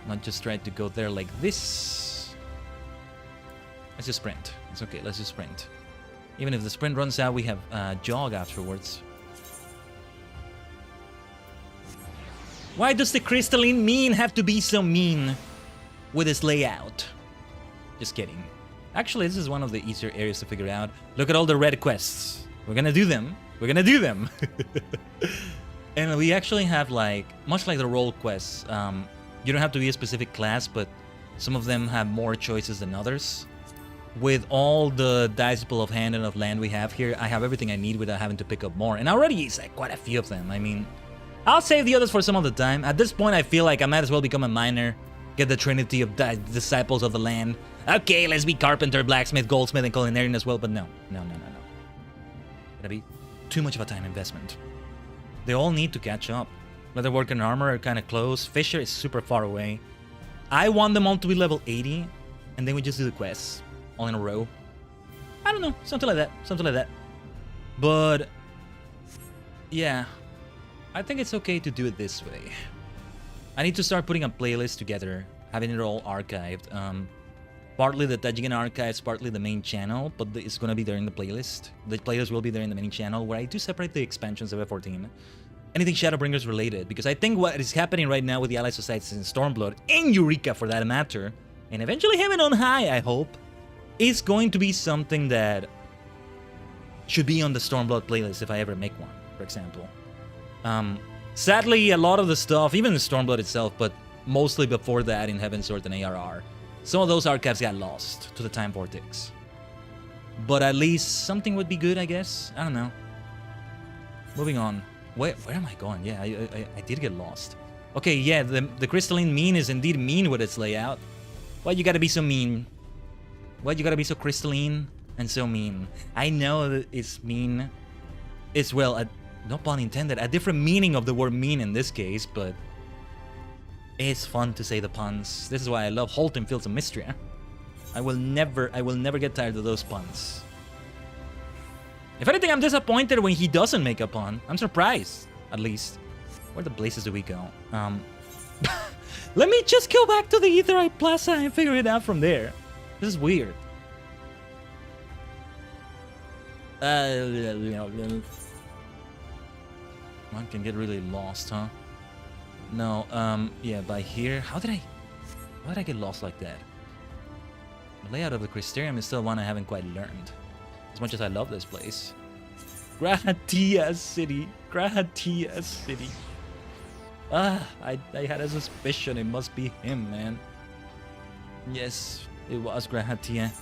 not just try to go there like this. Let's just sprint. It's okay. Let's just sprint. Even if the sprint runs out, we have jog afterwards. Why does the crystalline mean have to be so mean with its layout? Just kidding. Actually, this is one of the easier areas to figure out. Look at all the red quests. We're gonna do them. We're gonna do them. And we actually have, like, much like the role quests, you don't have to be a specific class, but some of them have more choices than others. With all the dice pool of hand and of land we have here, I have everything I need without having to pick up more. And already it's like quite a few of them. I mean, I'll save the others for some other time. At this point, I feel like I might as well become a miner. Get the trinity of disciples of the land. Okay, let's be carpenter, blacksmith, goldsmith, and culinarian as well. But no. It'll be too much of a time investment. They all need to catch up. Leatherwork and armor are kind of close. Fisher is super far away. I want them all to be level 80. And then we just do the quests all in a row. I don't know. Something like that. Something like that. But yeah. I think it's okay to do it this way. I need to start putting a playlist together, having it all archived. Partly the Tajigen archives, partly the main channel, but it's gonna be there in the playlist. The playlist will be there in the main channel, where I do separate the expansions of FF14. Anything Shadowbringers related, because I think what is happening right now with the Allied Societies in Stormblood, and Eureka for that matter, and eventually Heaven on High, I hope, is going to be something that should be on the Stormblood playlist if I ever make one, for example. Sadly, a lot of the stuff, even in Stormblood itself, but mostly before that in Heavensward and ARR, some of those archives got lost to the Time Vortex. But at least something would be good, I guess. I don't know. Moving on. Where am I going? Yeah, I did get lost. Okay, yeah, the crystalline mean is indeed mean with its layout. Why you gotta be so mean? Why you gotta be so crystalline and so mean? I know that it's mean. It's, well, no pun intended, a different meaning of the word mean in this case, but it's fun to say the puns. This is why I love Holton Fields of Mystria. I will never get tired of those puns. If anything, I'm disappointed when he doesn't make a pun. I'm surprised, at least. Where the blazes do we go? Let me just go back to the Aetherite Plaza and figure it out from there. This is weird. One can get really lost, huh? No, yeah, by here. Why did I get lost like that? The layout of the Crystarium is still one I haven't quite learned. As much as I love this place. Grahatia City. Grahatia City. I had a suspicion it must be him, man. Yes, it was Grahatia.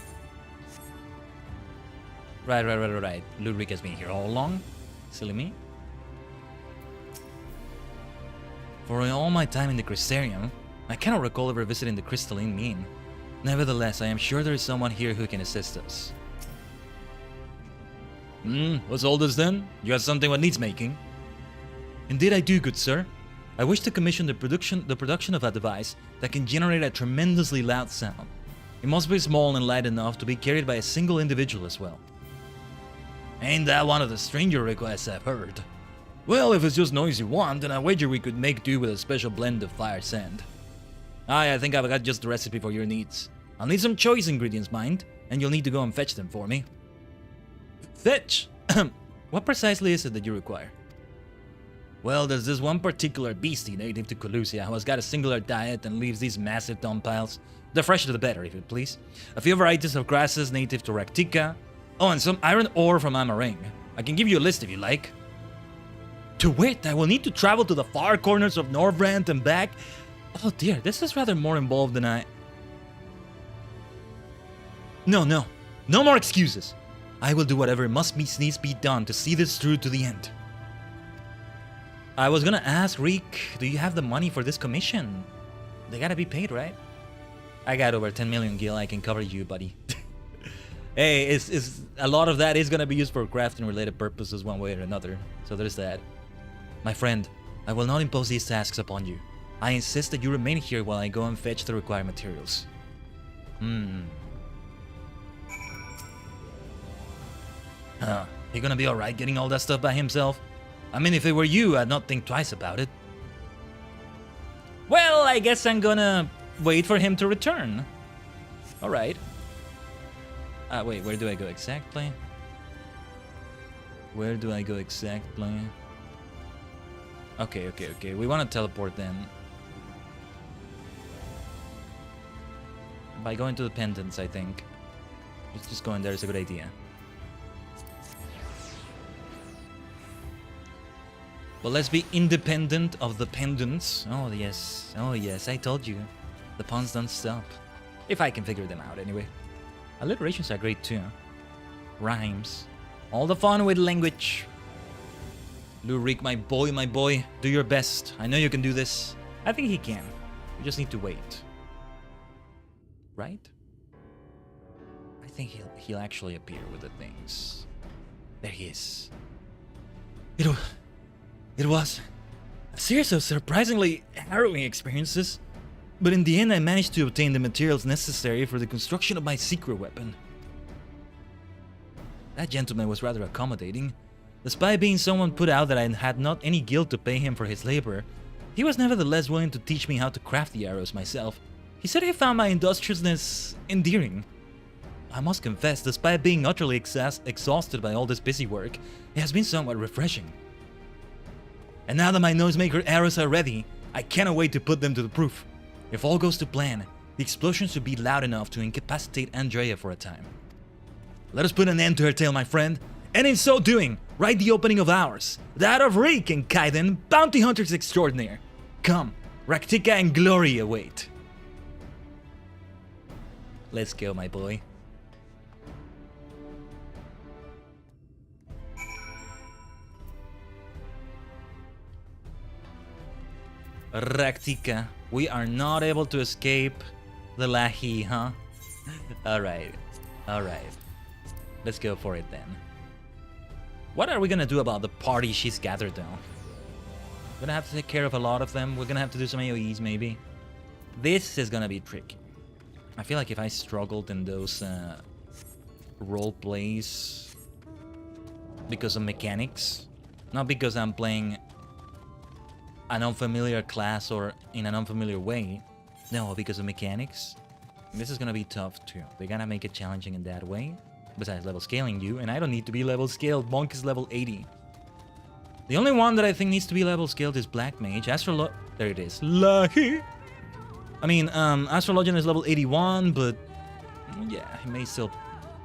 Right. Ludwig has been here all along. Silly me. For all my time in the Crystarium, I cannot recall ever visiting the Crystalline Mean. Nevertheless, I am sure there is someone here who can assist us. What's all this then? You have something what needs making? Indeed I do, good sir. I wish to commission the production of a device that can generate a tremendously loud sound. It must be small and light enough to be carried by a single individual as well. Ain't that one of the stranger requests I've heard? Well, if it's just noise you want, then I wager we could make do with a special blend of fire sand. Aye, I think I've got just the recipe for your needs. I'll need some choice ingredients, mind, and you'll need to go and fetch them for me. Fetch? What precisely is it that you require? Well, there's this one particular beastie native to Colusia who has got a singular diet and leaves these massive dung piles. The fresher the better, if you please. A few varieties of grasses native to Raktika. Oh, and some iron ore from Amaring. I can give you a list if you like. To wit, I will need to travel to the far corners of Norvrand and back. Oh dear, this is rather more involved than I... No more excuses. I will do whatever must needs be done to see this through to the end. I was gonna ask, Reek, do you have the money for this commission? They gotta be paid, right? I got over 10 million gil, I can cover you, buddy. Hey, it's a lot of that is gonna be used for crafting related purposes one way or another, so there's that. My friend, I will not impose these tasks upon you. I insist that you remain here while I go and fetch the required materials. He gonna be alright getting all that stuff by himself? I mean, if it were you, I'd not think twice about it. Well, I guess I'm gonna wait for him to return. Alright. Wait, where do I go exactly? Where do I go exactly? Okay, okay, okay. We want to teleport then. By going to the pendants, I think. Let's just go in there is a good idea. But let's be independent of the pendants. Oh yes, I told you. The puns don't stop. If I can figure them out anyway. Alliterations are great too. Rhymes. All the fun with language. Lurik, my boy, do your best. I know you can do this. I think he can. We just need to wait. Right? I think he'll actually appear with the things. There he is. It was a series of surprisingly harrowing experiences, but in the end I managed to obtain the materials necessary for the construction of my secret weapon. That gentleman was rather accommodating. Despite being someone put out that I had not any guilt to pay him for his labor, he was nevertheless willing to teach me how to craft the arrows myself. He said he found my industriousness endearing. I must confess, despite being utterly exhausted by all this busy work, it has been somewhat refreshing. And now that my noisemaker arrows are ready, I cannot wait to put them to the proof. If all goes to plan, the explosion should be loud enough to incapacitate Andrea for a time. Let us put an end to her tale, my friend, and in so doing, write the opening of ours, that of Rick and Khaiden, bounty hunters extraordinaire. Come, Raktika and glory await. Let's go, my boy. Raktika, we are not able to escape the Lahi, huh? Alright. Let's go for it then. What are we gonna do about the party she's gathered though? We're gonna have to take care of a lot of them. We're gonna have to do some AoEs maybe. This is gonna be tricky. I feel like if I struggled in those role plays because of mechanics, not because I'm playing an unfamiliar class or in an unfamiliar way, no, because of mechanics, this is gonna be tough too. They're gonna make it challenging in that way, besides level scaling you, and I don't need to be level scaled. Monk is level 80. The only one that I think needs to be level scaled is Black Mage. There it is. Lahi. I mean, Astrologian is level 81, but yeah, he may still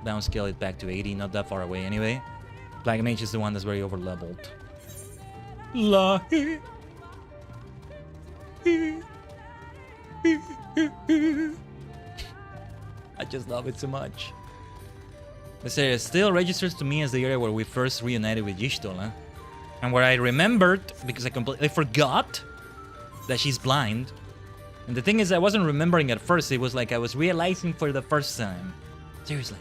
downscale it back to 80, not that far away anyway. Black Mage is the one that's very over-leveled. Lahi. I just love it so much. This area still registers to me as the area where we first reunited with Y'shtola, and where I remembered, because I completely forgot that she's blind. And the thing is, I wasn't remembering at first, it was like I was realizing for the first time. Seriously.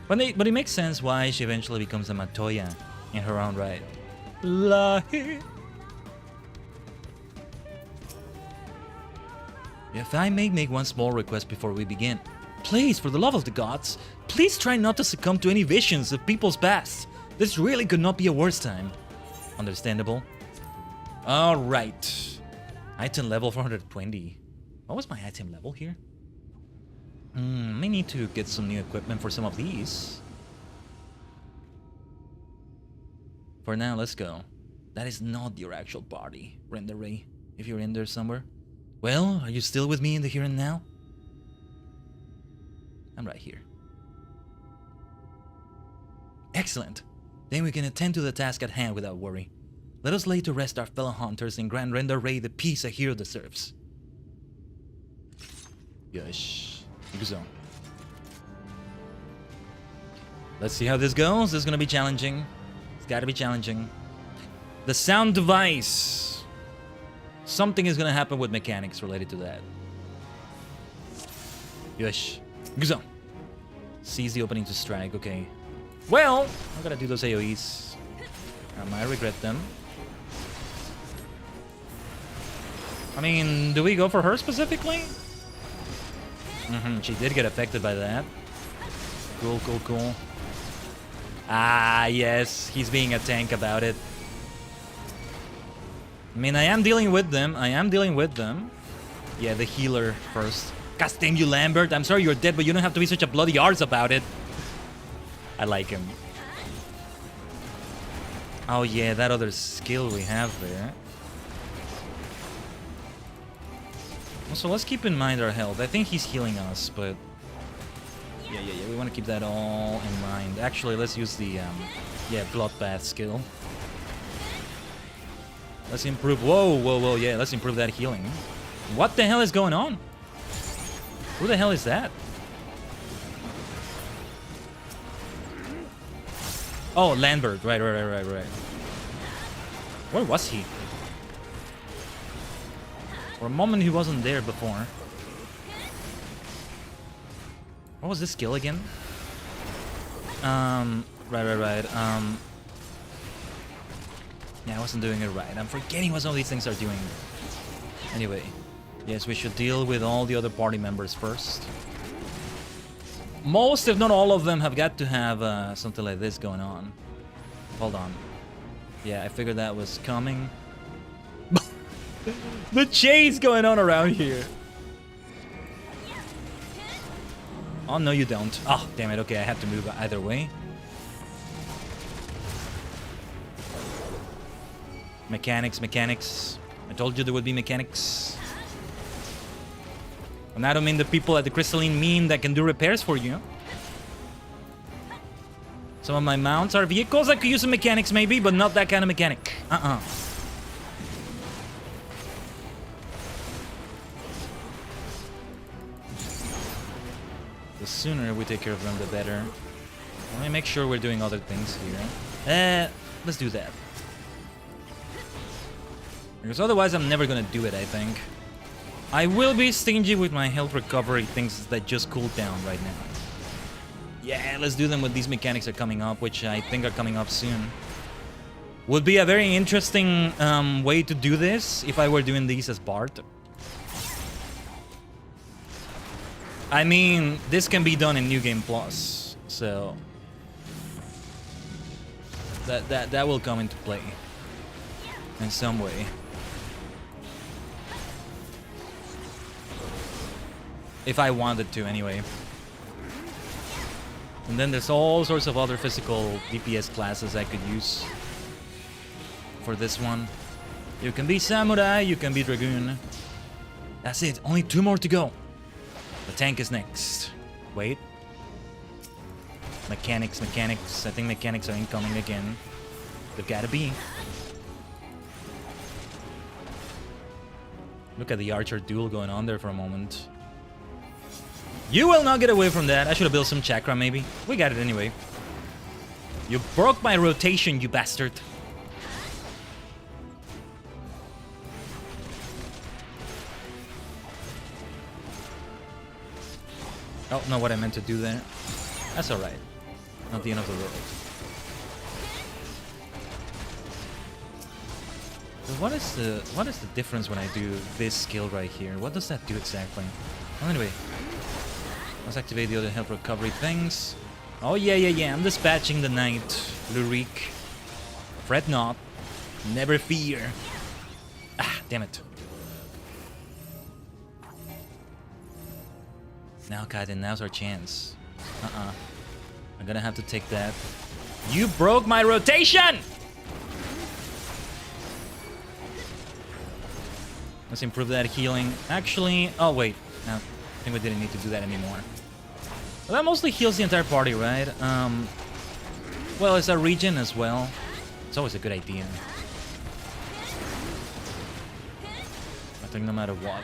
But it makes sense why she eventually becomes a Matoya in her own right. Lahi. If I may make one small request before we begin. Please, for the love of the gods, please try not to succumb to any visions of people's past. This really could not be a worse time. Understandable. Alright. Item level 420. What was my item level here? May need to get some new equipment for some of these. For now, let's go. That is not your actual body, Render Ray, if you're in there somewhere. Well, are you still with me in the here and now? I'm right here. Excellent. Then we can attend to the task at hand without worry. Let us lay to rest our fellow hunters and grant Render Ray the peace a hero deserves. Yosh. Let's see how this goes. This is gonna be challenging. It's gotta be challenging. The sound device. Something is gonna happen with mechanics related to that. Yosh. Guzo. Seize the opening to strike, okay. Well, I'm gonna do those AoEs. I might regret them. I mean, do we go for her specifically? She did get affected by that. Cool. Ah, yes, he's being a tank about it. I mean, I am dealing with them. Yeah, the healer first. God damn you, Lambert. I'm sorry you're dead, but you don't have to be such a bloody arse about it. I like him. Oh yeah, that other skill we have there. Also, let's keep in mind our health. I think he's healing us, but... Yeah, we want to keep that all in mind. Actually, let's use the, bloodbath skill. Let's improve... Whoa, yeah, let's improve that healing. What the hell is going on? Who the hell is that? Oh, Lambert. Right. Where was he? For a moment, he wasn't there before. What was this skill again? Right. Yeah, I wasn't doing it right. I'm forgetting what some of these things are doing. Anyway, yes, we should deal with all the other party members first. Most, if not all of them, have got to have something like this going on. Hold on. Yeah, I figured that was coming. The chase going on around here. Oh, no, you don't. Oh, damn it. Okay, I have to move either way. Mechanics. I told you there would be mechanics. And I don't mean the people at the crystalline mine that can do repairs for you. Some of my mounts are vehicles that could use some mechanics maybe, but not that kind of mechanic. The sooner we take care of them, the better. Let me make sure we're doing other things here. Let's do that. Because otherwise I'm never gonna do it, I think. I will be stingy with my health recovery things that just cool down right now. Yeah, let's do them when these mechanics are coming up, which I think are coming up soon. Would be a very interesting way to do this if I were doing these as Bart. I mean, this can be done in New Game Plus, so that will come into play in some way. If I wanted to, anyway. And then there's all sorts of other physical DPS classes I could use for this one. You can be Samurai, you can be Dragoon. That's it, only 2 more to go. The tank is next. Wait. Mechanics. I think mechanics are incoming again. They've gotta be. Look at the archer duel going on there for a moment. You will not get away from that. I should have built some chakra, maybe. We got it anyway. You broke my rotation, you bastard. Oh, not what I meant to do there. That's alright. Not the end of the world. So what is the difference when I do this skill right here? What does that do exactly? Well, anyway. Let's activate the other health recovery things. Oh, yeah. I'm dispatching the knight, Lurik. Fret not. Never fear. Ah, damn it. Now, Khaiden, now's our chance. I'm gonna have to take that. You broke my rotation! Let's improve that healing. Actually, oh wait. No, I think we didn't need to do that anymore. Well, that mostly heals the entire party, right? Well, it's a regen as well. It's always a good idea. I think no matter what.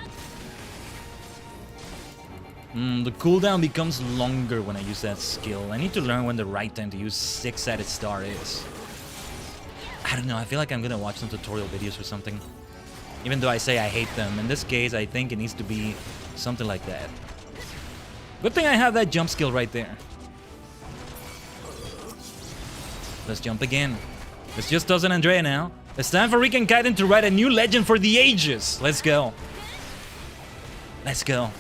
The cooldown becomes longer when I use that skill. I need to learn when the right time to use 6-sided star is. I don't know, I feel like I'm gonna watch some tutorial videos or something. Even though I say I hate them. In this case, I think it needs to be something like that. Good thing I have that jump skill right there. Let's jump again. It's just us and Andrea now. It's time for Rick and Khaiden to write a new legend for the ages. Let's go. Let's go.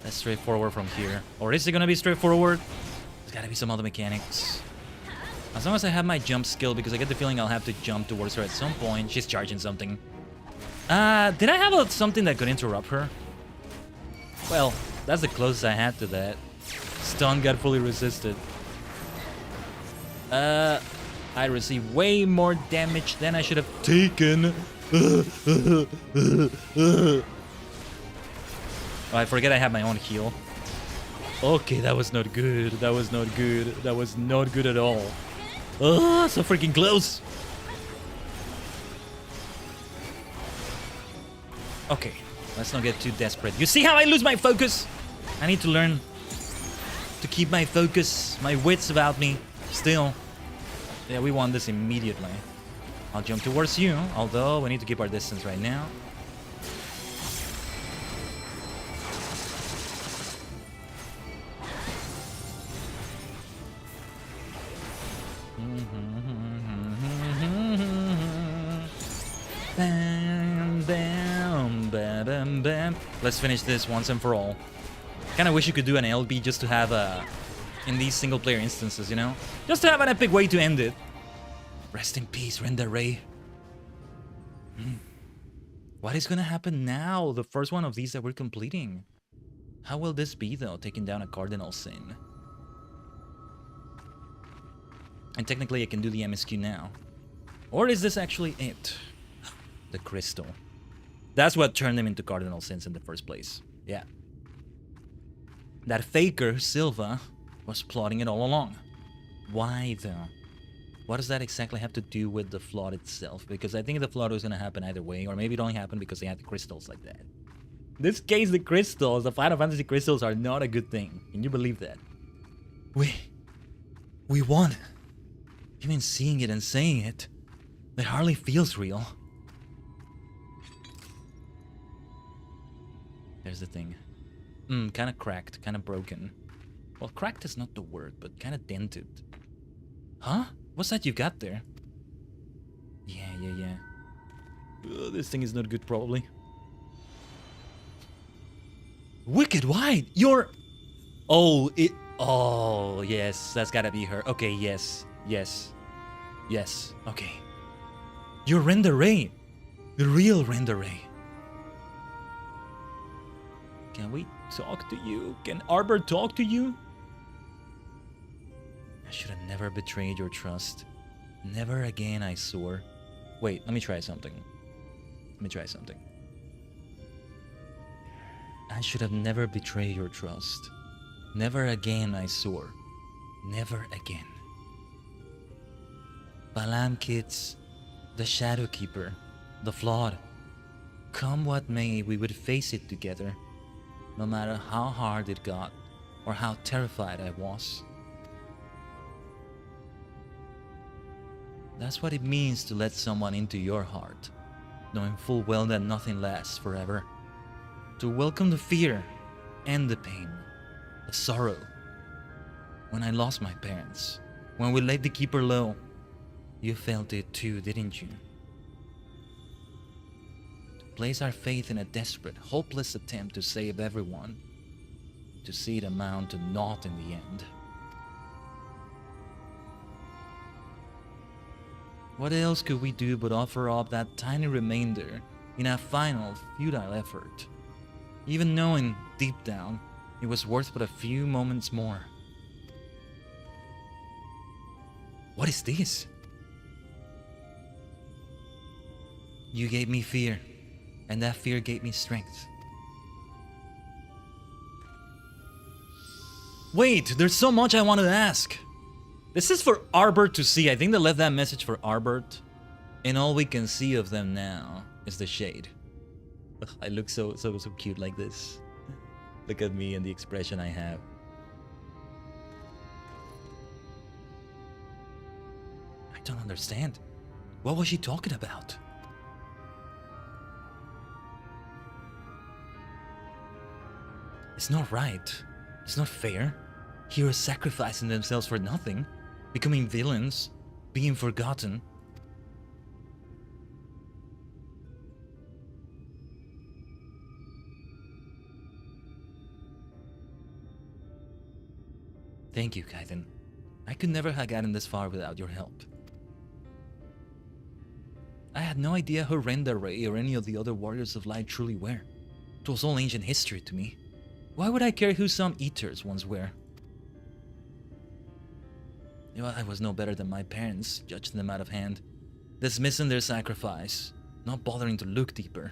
That's straightforward from here. Or is it gonna be straightforward? There's gotta be some other mechanics. As long as I have my jump skill, because I get the feeling I'll have to jump towards her at some point. She's charging something. Did I have something that could interrupt her? Well, that's the closest I had to that. Stun got fully resisted. I received way more damage than I should have taken. Oh, I forget I have my own heal. Okay, that was not good. That was not good. That was not good at all. Oh, so freaking close. Okay, let's not get too desperate. You see how I lose my focus? I need to learn to keep my focus, my wits about me. Still. Yeah, we want this immediately. I'll jump towards you, although we need to keep our distance right now. Bam, bam, bam, bam, bam. Let's finish this once and for all. Kinda wish you could do an LB just to have a... in these single player instances, you know? Just to have an epic way to end it. Rest in peace, Render Ray. What is gonna happen now? The first one of these that we're completing. How will this be, though, taking down a cardinal sin? And technically I can do the MSQ now. Or is this actually it? The crystal. That's what turned them into cardinal sins in the first place. Yeah. That faker, Silva, was plotting it all along. Why, though? What does that exactly have to do with the flood itself? Because I think the flood was going to happen either way, or maybe it only happened because they had the crystals like that. In this case, the crystals, the Final Fantasy crystals, are not a good thing. Can you believe that? We won. Even seeing it and saying it, it hardly feels real. There's the thing. Kind of cracked, kind of broken. Well, cracked is not the word, but kind of dented. Huh? What's that you got there? Yeah. This thing is not good, probably. Wicked White! You're... Oh, it... Oh, yes. That's gotta be her. Okay, yes. Okay. You're Render Ray. The real Render Ray. Can we talk to you? Can Arbor talk to you? I should have never betrayed your trust. Never again, I swore. Wait, let me try something. I should have never betrayed your trust. Never again, I swore. Never again. Balam kids, the Shadowkeeper, the flawed. Come what may, we would face it together. No matter how hard it got, or how terrified I was. That's what it means to let someone into your heart, knowing full well that nothing lasts forever. To welcome the fear and the pain, the sorrow. When I lost my parents, when we laid the Keeper low, you felt it too, didn't you? To place our faith in a desperate, hopeless attempt to save everyone, to see it amount to naught in the end. What else could we do but offer up that tiny remainder in a final, futile effort? Even knowing, deep down, it was worth but a few moments more. What is this? You gave me fear, and that fear gave me strength. Wait, there's so much I want to ask. This is for Arbert to see. I think they left that message for Arbert. And all we can see of them now is the shade. Ugh, I look so cute like this. Look at me and the expression I have. I don't understand. What was she talking about? It's not right. It's not fair. Heroes sacrificing themselves for nothing. Becoming villains. Being forgotten. Thank you, Khaiden. I could never have gotten this far without your help. I had no idea who Renda Ray or any of the other Warriors of Light truly were. It was all ancient history to me. Why would I care who some Eaters once were? Well, I was no better than my parents, judging them out of hand, dismissing their sacrifice, not bothering to look deeper.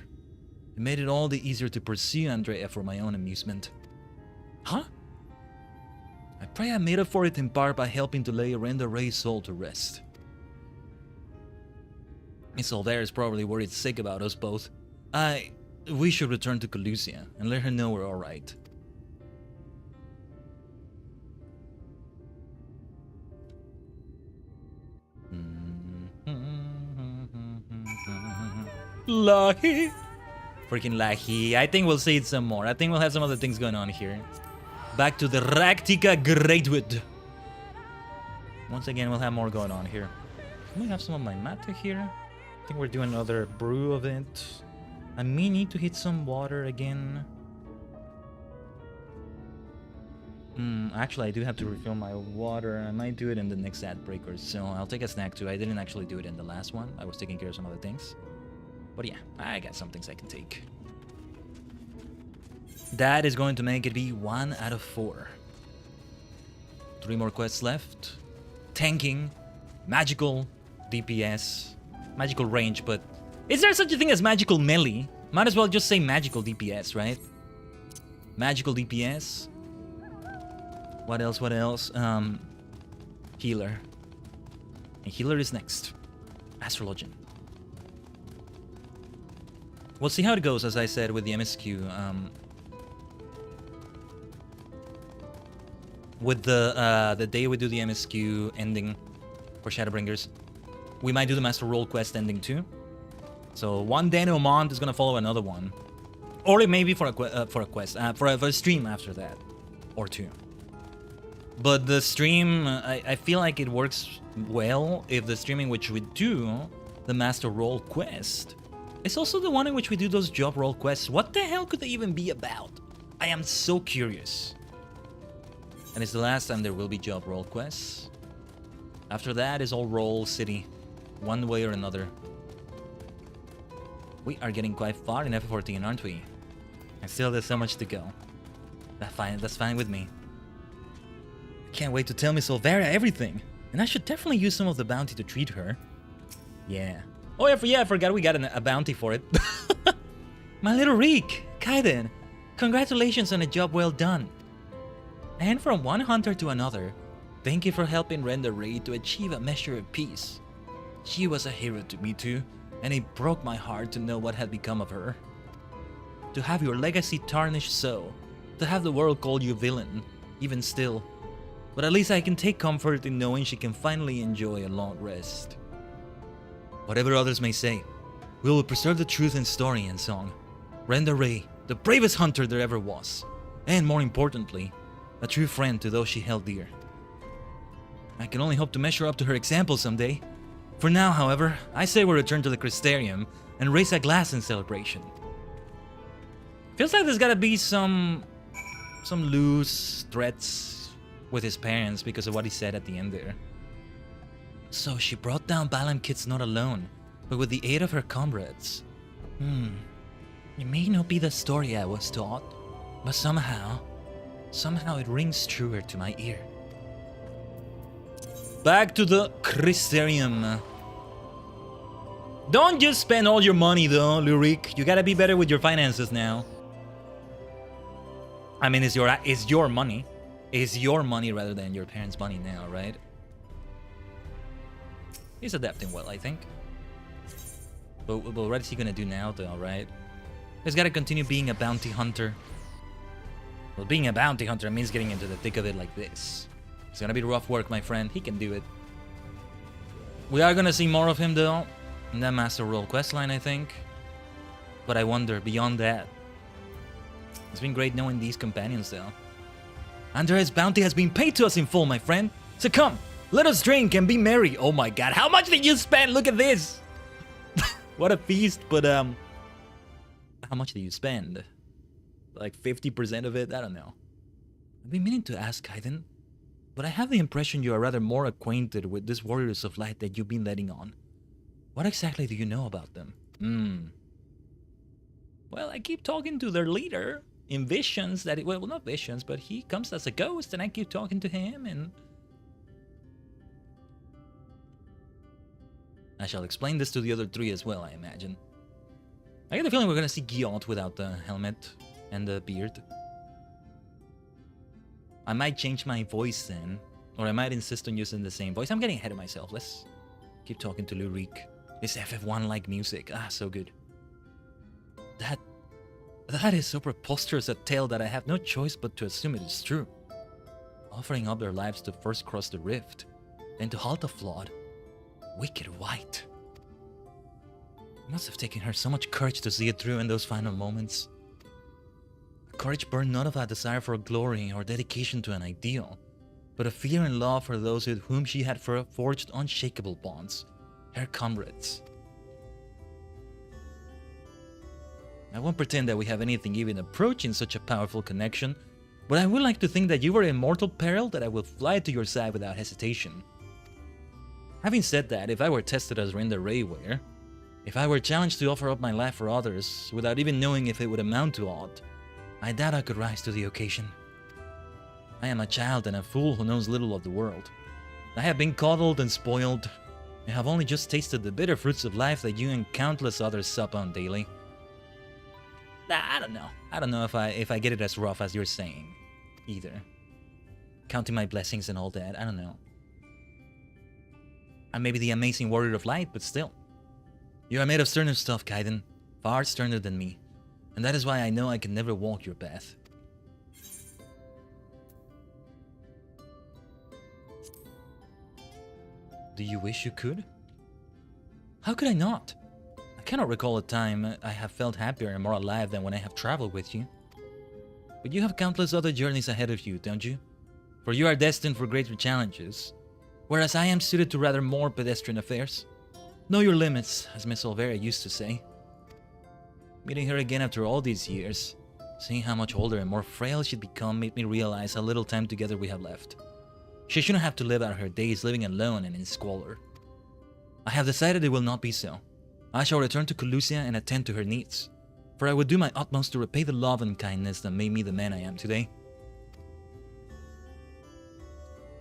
It made it all the easier to pursue Andrea for my own amusement. Huh? I pray I made up for it in part by helping to lay Renda Ray's soul to rest. Miss Olvera is probably worried sick about us both. We should return to Calusia and let her know we're alright. Lahi. Freaking Lahi. I think we'll see it some more. I think we'll have some other things going on here. Back to the Raktika Greatwood. Once again, we'll have more going on here. Can we have some of my matter here? I think we're doing another brew event. I may need to hit some water again. Actually, I do have to refill my water. I might do it in the next ad break or so. I'll take a snack too. I didn't actually do it in the last one. I was taking care of some other things. But yeah, I got some things I can take. That is going to make it be 1 out of 4. 3 more quests left. Tanking, magical, DPS, magical range, but is there such a thing as magical melee? Might as well just say magical DPS, right? Magical DPS. What else? What else? Healer. And healer is next. Astrologian. We'll see how it goes, as I said, with the MSQ. With the day we do the MSQ ending for Shadowbringers, we might do the Master Role quest ending too. So one denouement is gonna follow another one, or it may be for a quest, for a stream after that, or 2. But the stream, I feel like it works well if the stream in which we do the Master Role quest is also the one in which we do those job role quests. What the hell could they even be about? I am so curious. And it's the last time there will be job role quests. After that is all role city, one way or another. We are getting quite far in FF14, aren't we? And still there's so much to go. That's fine with me. I can't wait to tell Miss Olvera everything. And I should definitely use some of the bounty to treat her. Yeah. Oh yeah, I forgot we got a bounty for it. My little Reek, Khaiden, congratulations on a job well done. And from one hunter to another, thank you for helping Renda Ray to achieve a measure of peace. She was a hero to me too, and it broke my heart to know what had become of her. To have your legacy tarnished so, to have the world call you villain, even still. But at least I can take comfort in knowing she can finally enjoy a long rest. Whatever others may say, we will preserve the truth in story and song. Renda Ray, the bravest hunter there ever was, and more importantly, a true friend to those she held dear. I can only hope to measure up to her example someday. For now, however, I say we return to the Crystarium and raise a glass in celebration. Feels like there's gotta be some loose threats with his parents because of what he said at the end there. So she brought down Balam Kids not alone, but with the aid of her comrades. It may not be the story I was taught, but somehow it rings truer to my ear. Back to the Crystarium. Don't just spend all your money though, Lurik. You gotta be better with your finances now. I mean, it's your money. It's your money rather than your parents' money now, right? He's adapting well, I think. But what is he gonna do now though, right? He's gotta continue being a bounty hunter. Well, being a bounty hunter means getting into the thick of it like this. It's gonna be rough work, my friend. He can do it. We are gonna see more of him though, in that Master Role questline, I think. But I wonder, beyond that, it's been great knowing these companions though. Andrea's bounty has been paid to us in full, my friend. So come, let us drink and be merry. Oh my god, how much did you spend? Look at this! What a feast, but how much did you spend? Like 50% of it? I don't know. I've been meaning to ask Khaiden. But I have the impression you are rather more acquainted with these warriors of light that you've been letting on. What exactly do you know about them? Well, I keep talking to their leader in visions that... well, not visions, but he comes as a ghost and I keep talking to him and... I shall explain this to the other three as well, I imagine. I get the feeling we're gonna see Gyot without the helmet and the beard. I might change my voice then, or I might insist on using the same voice. I'm getting ahead of myself. Let's keep talking to Lurik. This FF1-like music. Ah, so good. That is so preposterous a tale that I have no choice but to assume it is true. Offering up their lives to first cross the rift, then to halt the flood. Wicked white. It must have taken her so much courage to see it through in those final moments. Courage burned not of a desire for glory or dedication to an ideal, but a fear and love for those with whom she had forged unshakable bonds, her comrades. I won't pretend that we have anything even approaching such a powerful connection, but I would like to think that you were in mortal peril that I will fly to your side without hesitation. Having said that, if I were tested as Rinder Rayware, if I were challenged to offer up my life for others without even knowing if it would amount to aught, I doubt I could rise to the occasion. I am a child and a fool who knows little of the world. I have been coddled and spoiled. I have only just tasted the bitter fruits of life that you and countless others sup on daily. I don't know. I don't know if I get it as rough as you're saying, either. Counting my blessings and all that, I don't know. I may be the amazing warrior of light, but still. You are made of sterner stuff, Khaiden. Far sterner than me. And that is why I know I can never walk your path. Do you wish you could? How could I not? I cannot recall a time I have felt happier and more alive than when I have traveled with you. But you have countless other journeys ahead of you, don't you? For you are destined for greater challenges, whereas I am suited to rather more pedestrian affairs. Know your limits, as Miss Olvera used to say. Meeting her again after all these years, seeing how much older and more frail she'd become made me realize how little time together we have left. She shouldn't have to live out her days living alone and in squalor. I have decided it will not be so. I shall return to Colusia and attend to her needs, for I would do my utmost to repay the love and kindness that made me the man I am today.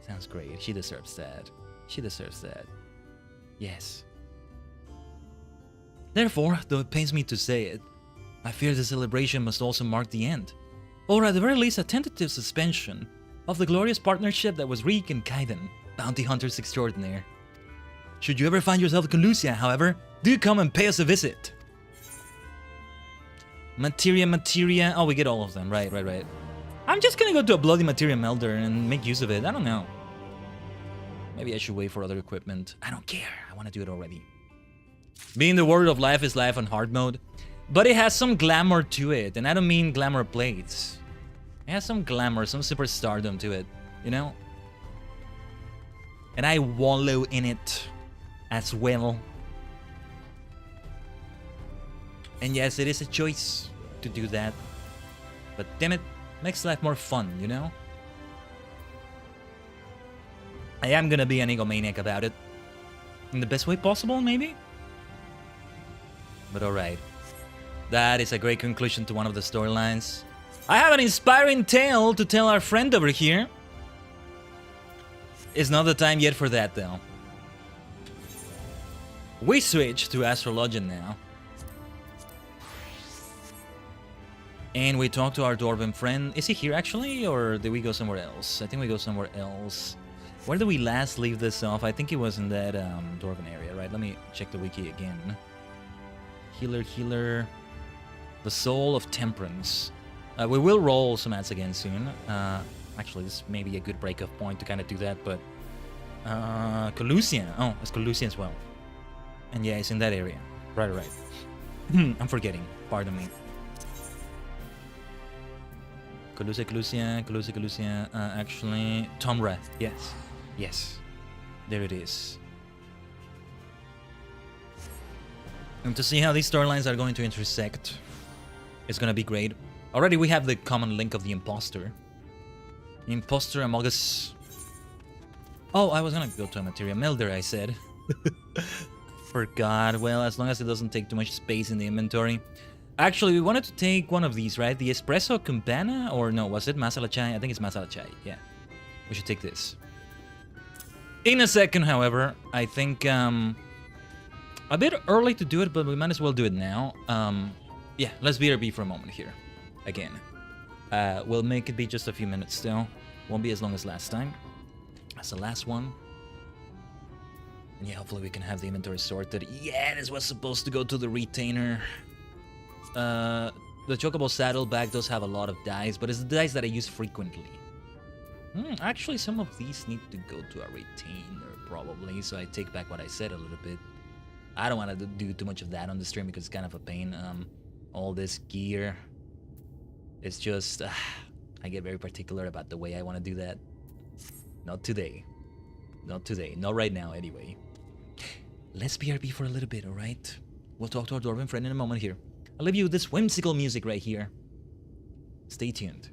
Sounds great. She deserves that. She deserves that. Yes. Therefore, though it pains me to say it, I fear the celebration must also mark the end, or at the very least a tentative suspension, of the glorious partnership that was Reek and Khaiden, bounty hunters extraordinaire. Should you ever find yourself in Colusia, however, do come and pay us a visit. Materia. Oh, we get all of them. Right. I'm just gonna go to a bloody Materia Melder and make use of it. I don't know. Maybe I should wait for other equipment. I don't care. I want to do it already. Being the warrior of life is life on hard mode, but it has some glamour to it, and I don't mean glamour blades. It has some glamour, some superstardom to it, you know? And I wallow in it as well. And yes, it is a choice to do that, but damn it, makes life more fun, you know? I am gonna be an egomaniac about it. In the best way possible, maybe? But alright. That is a great conclusion to one of the storylines. I have an inspiring tale to tell our friend over here. It's not the time yet for that, though. We switch to Astrologian now. And we talk to our Dwarven friend. Is he here, actually? Or did we go somewhere else? I think we go somewhere else. Where did we last leave this off? I think it was in that Dwarven area, right? Let me check the wiki again. Healer. The Soul of Temperance. We will roll some ads again soon. Actually, this may be a good break-off point to kind of do that, but... Colusia. Oh, it's Colusia as well. And yeah, it's in that area. Right. I'm forgetting. Pardon me. Colusia. Actually, Tomra. Yes. There it is. And to see how these storylines are going to intersect, it's gonna be great. Already we have the common link of the imposter. The imposter among us Oh, I was gonna go to a material melder, I said. Forgot. Well, as long as it doesn't take too much space in the inventory. Actually, we wanted to take one of these, right? The espresso campana? Or no, was it masala chai? I think it's masala chai, yeah. We should take this. In a second, however, I think, a bit early to do it, but we might as well do it now. Yeah, let's BRB for a moment here. Again. We'll make it be just a few minutes still. Won't be as long as last time. That's the last one. And yeah, hopefully we can have the inventory sorted. Yeah, this was supposed to go to the retainer. The Chocobo Saddlebag does have a lot of dice, but it's the dice that I use frequently. Actually, some of these need to go to a retainer, probably, so I take back what I said a little bit. I don't want to do too much of that on the stream because it's kind of a pain. All this gear. It's just, I get very particular about the way I want to do that. Not today. Not today. Not right now, anyway. Let's BRB for a little bit, alright? We'll talk to our Dwarven friend in a moment here. I'll leave you with this whimsical music right here. Stay tuned.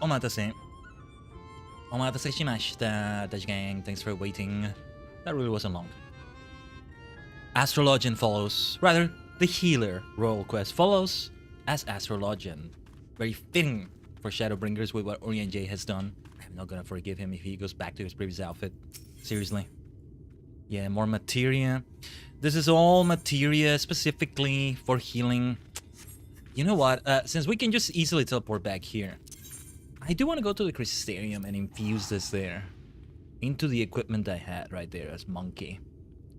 Oh Omatase. Omatase shimashita, Tajigen. Thanks for waiting. That really wasn't long. Astrologian follows. Rather, the healer role quest follows as Astrologian. Very fitting for Shadowbringers with what Orient J has done. I'm not gonna forgive him if he goes back to his previous outfit. Seriously. Yeah, more materia. This is all materia specifically for healing. You know what? Since we can just easily teleport back here, I do want to go to the Crystarium and infuse this there into the equipment I had right there as monkey.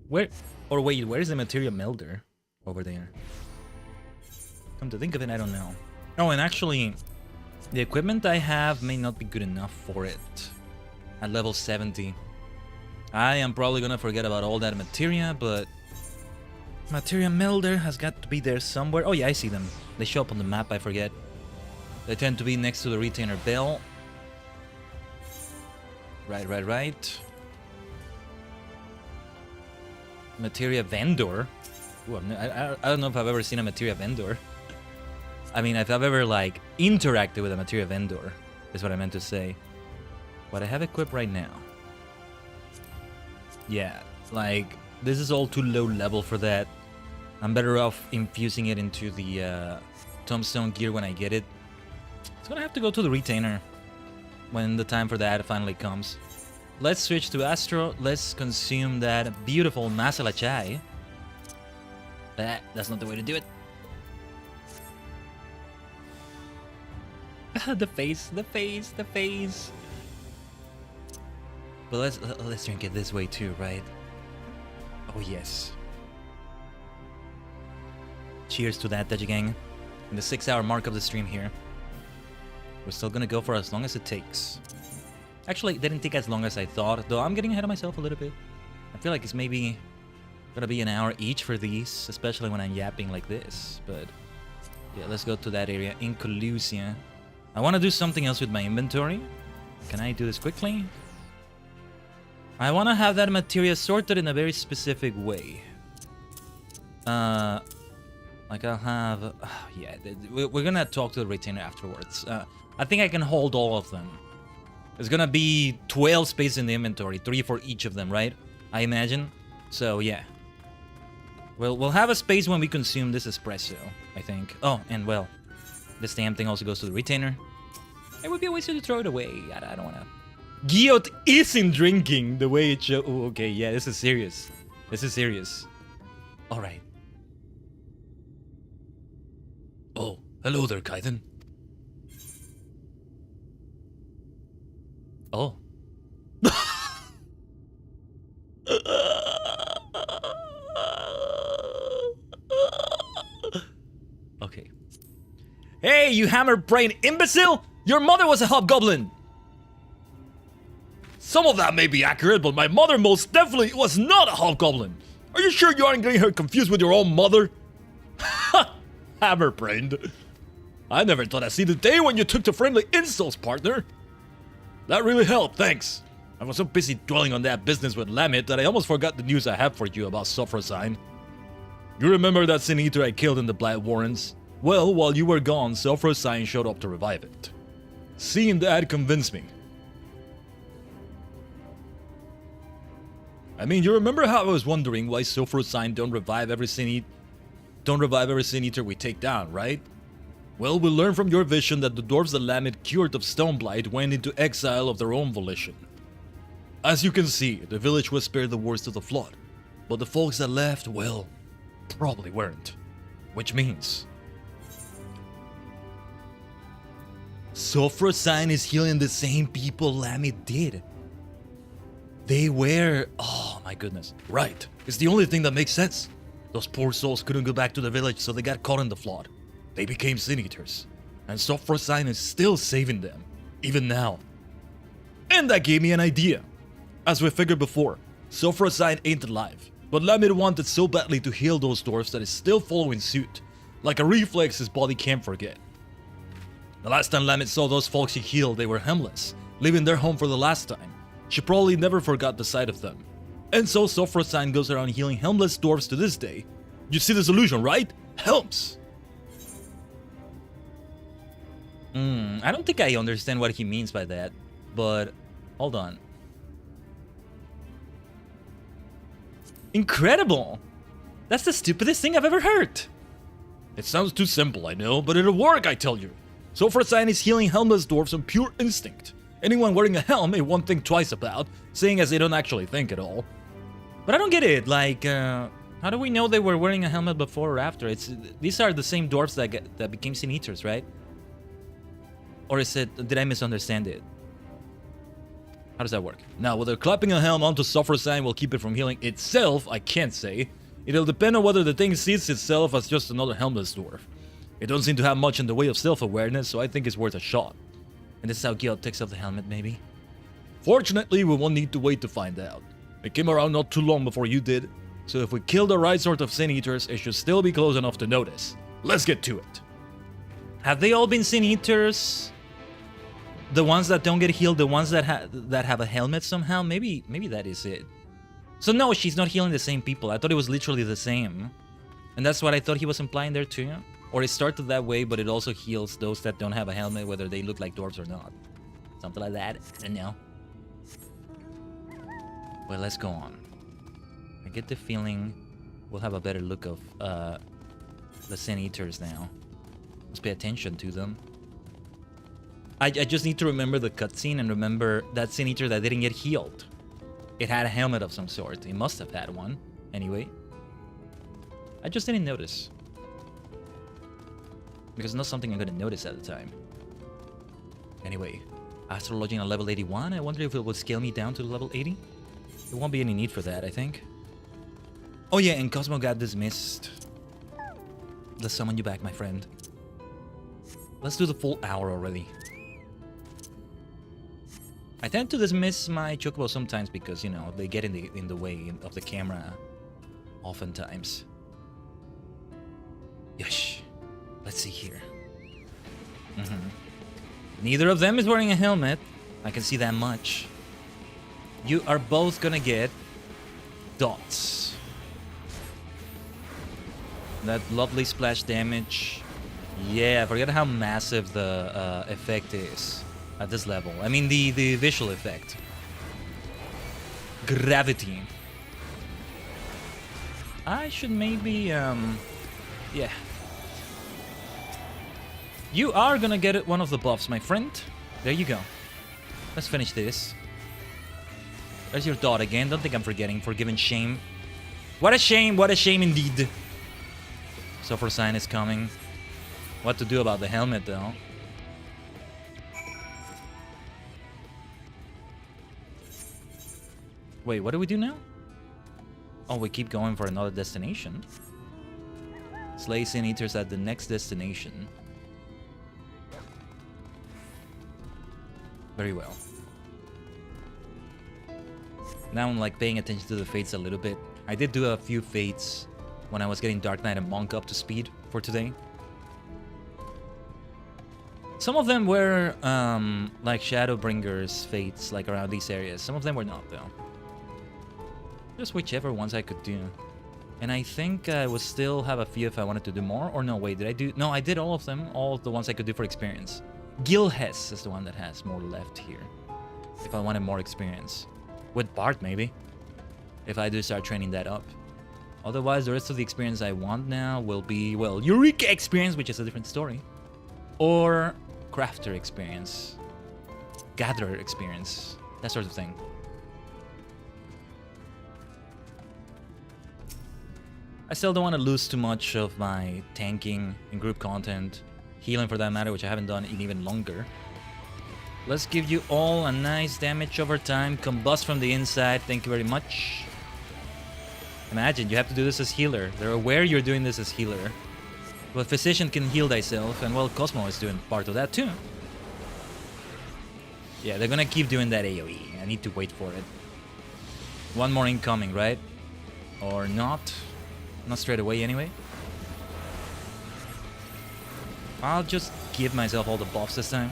Where? Or wait, where is the materia melder? Over there. Come to think of it, I don't know. Oh, and actually, the equipment I have may not be good enough for it. At level 70. I am probably gonna forget about all that materia, but materia melder has got to be there somewhere. Oh yeah, I see them. They show up on the map, I forget. They tend to be next to the retainer bell. Right. Materia vendor. Ooh, I don't know if I've ever seen a materia vendor. I mean, if I've ever, like, interacted with a materia vendor, is what I meant to say. What I have equipped right now. Yeah, like, this is all too low level for that. I'm better off infusing it into the tombstone gear when I get it. It's gonna have to go to the retainer when the time for that finally comes. Let's switch to Astro. Let's consume that beautiful masala chai. That's not the way to do it. The face. But let's drink it this way too, right? Oh yes. Cheers to that, Tajigen. In the 6-hour mark of the stream here. We're still gonna go for as long as it takes. Actually, it didn't take as long as I thought, though I'm getting ahead of myself a little bit. I feel like it's maybe gonna be an hour each for these, especially when I'm yapping like this. But yeah, let's go to that area in Colusia. I want to do something else with my inventory. Can I do this quickly? I want to have that materia sorted in a very specific way. Like I'll have... yeah, we're gonna talk to the retainer afterwards. I think I can hold all of them. There's gonna be 12 spaces in the inventory, 3 for each of them, right? I imagine. So yeah. We'll have a space when we consume this espresso, I think. Oh, and well, this damn thing also goes to the retainer. It would be a waste to throw it away. I don't wanna... Giot isn't drinking the way it should. Oh, okay, yeah, this is serious. This is serious. Alright. Oh, hello there, Khaiden. Oh. Okay. Hey, you hammer-brained imbecile! Your mother was a hobgoblin! Some of that may be accurate, but my mother most definitely was not a hobgoblin. Are you sure you aren't getting her confused with your own mother? Ha! Hammer-brained. I never thought I'd see the day when you took to friendly insults, partner. That really helped, thanks. I was so busy dwelling on that business with Lamit that I almost forgot the news I have for you about Sophrosine. You remember that Sin Eater I killed in the Black Warrens? Well, while you were gone, Sophrosine showed up to revive it. Seeing that convinced me. I mean, you remember how I was wondering why Sophrosine don't revive every Sin Eater we take down, right? Well, we learned from your vision that the dwarves that Lamit cured of Stoneblight went into exile of their own volition. As you can see, the village was spared the worst of the flood, but the folks that left, well, probably weren't. Which means... Sophrosine is healing the same people Lamit did. They were... oh my goodness. Right. It's the only thing that makes sense. Those poor souls couldn't go back to the village, so they got caught in the flood. They became Sin Eaters. And Sophrosine is still saving them. Even now. And that gave me an idea. As we figured before, Sophrosine ain't alive. But Lamit wanted so badly to heal those dwarves that is still following suit. Like a reflex his body can't forget. The last time Lamit saw those folks he healed, they were homeless, leaving their home for the last time. She probably never forgot the sight of them. And so Sophrosine goes around healing homeless dwarves to this day. You see the solution, right? Helms! I don't think I understand what he means by that, but hold on. Incredible! That's the stupidest thing I've ever heard! It sounds too simple, I know, but it'll work, I tell you. Sofrasan is healing helmless dwarves on pure instinct. Anyone wearing a helm may won't think twice about, seeing as they don't actually think at all. But I don't get it, like, how do we know they were wearing a helmet before or after? These are the same dwarves that became Sin Eaters, right? Or is it, did I misunderstand it? How does that work? Now, whether clapping a helm onto Sofrasan will keep it from healing itself, I can't say. It'll depend on whether the thing sees itself as just another helmless dwarf. It don't seem to have much in the way of self-awareness, so I think it's worth a shot. And this is how Gil takes off the helmet, maybe? Fortunately, we won't need to wait to find out. It came around not too long before you did, so if we kill the right sort of Sin Eaters, it should still be close enough to notice. Let's get to it. Have they all been Sin Eaters? The ones that don't get healed, the ones that have a helmet somehow? Maybe that is it. So no, she's not healing the same people. I thought it was literally the same. And that's what I thought he was implying there too. Or it started that way, but it also heals those that don't have a helmet, whether they look like dwarves or not. Something like that. I don't know. Well, let's go on. I get the feeling we'll have a better look of the Sin Eaters now. Let's pay attention to them. I just need to remember the cutscene and remember that Sin Eater that didn't get healed. It had a helmet of some sort. It must have had one. Anyway. I just didn't notice. Because it's not something I'm going to notice at the time. Anyway. Astrology on level 81. I wonder if it will scale me down to level 80. There won't be any need for that, I think. Oh yeah, and Cosmo got dismissed. Let's summon you back, my friend. Let's do the full hour already. I tend to dismiss my Chocobo sometimes because, you know, they get in the way of the camera oftentimes. Yesh. Let's see here. Neither of them is wearing a helmet. I can see that much. You are both gonna get dots. That lovely splash damage. Yeah, I forget how massive the effect is at this level. I mean the visual effect. Gravity. I should maybe yeah. You are gonna get one of the buffs, my friend. There you go. Let's finish this. There's your dot again. Don't think I'm forgetting. Forgiven shame. What a shame indeed. Sofrasan is coming. What to do about the helmet, though? Wait, what do we do now? Oh, we keep going for another destination. Slay Sin Eaters at the next destination. Very well. Now I'm like paying attention to the fates a little bit. I did do a few fates when I was getting Dark Knight and Monk up to speed for today. Some of them were like Shadowbringers fates, like around these areas. Some of them were not, though. Just whichever ones I could do. And I think I would still have a few if I wanted to do more. Or no, wait, did I do? No, I did all of them. All of the ones I could do for experience. Gilhes is the one that has more left here. If I wanted more experience. With Bart, maybe. If I do start training that up. Otherwise, the rest of the experience I want now will be, well, Eureka experience, which is a different story. Or Crafter experience. Gatherer experience. That sort of thing. I still don't want to lose too much of my tanking and group content. Healing for that matter, which I haven't done in even longer. Let's give you all a nice damage over time. Combust from the inside. Thank you very much. Imagine, you have to do this as healer. They're aware you're doing this as healer. Well, Physician can heal thyself, and well, Cosmo is doing part of that too. Yeah, they're gonna keep doing that AoE. I need to wait for it. One more incoming, right? Or not? Not straight away anyway. I'll just give myself all the buffs this time.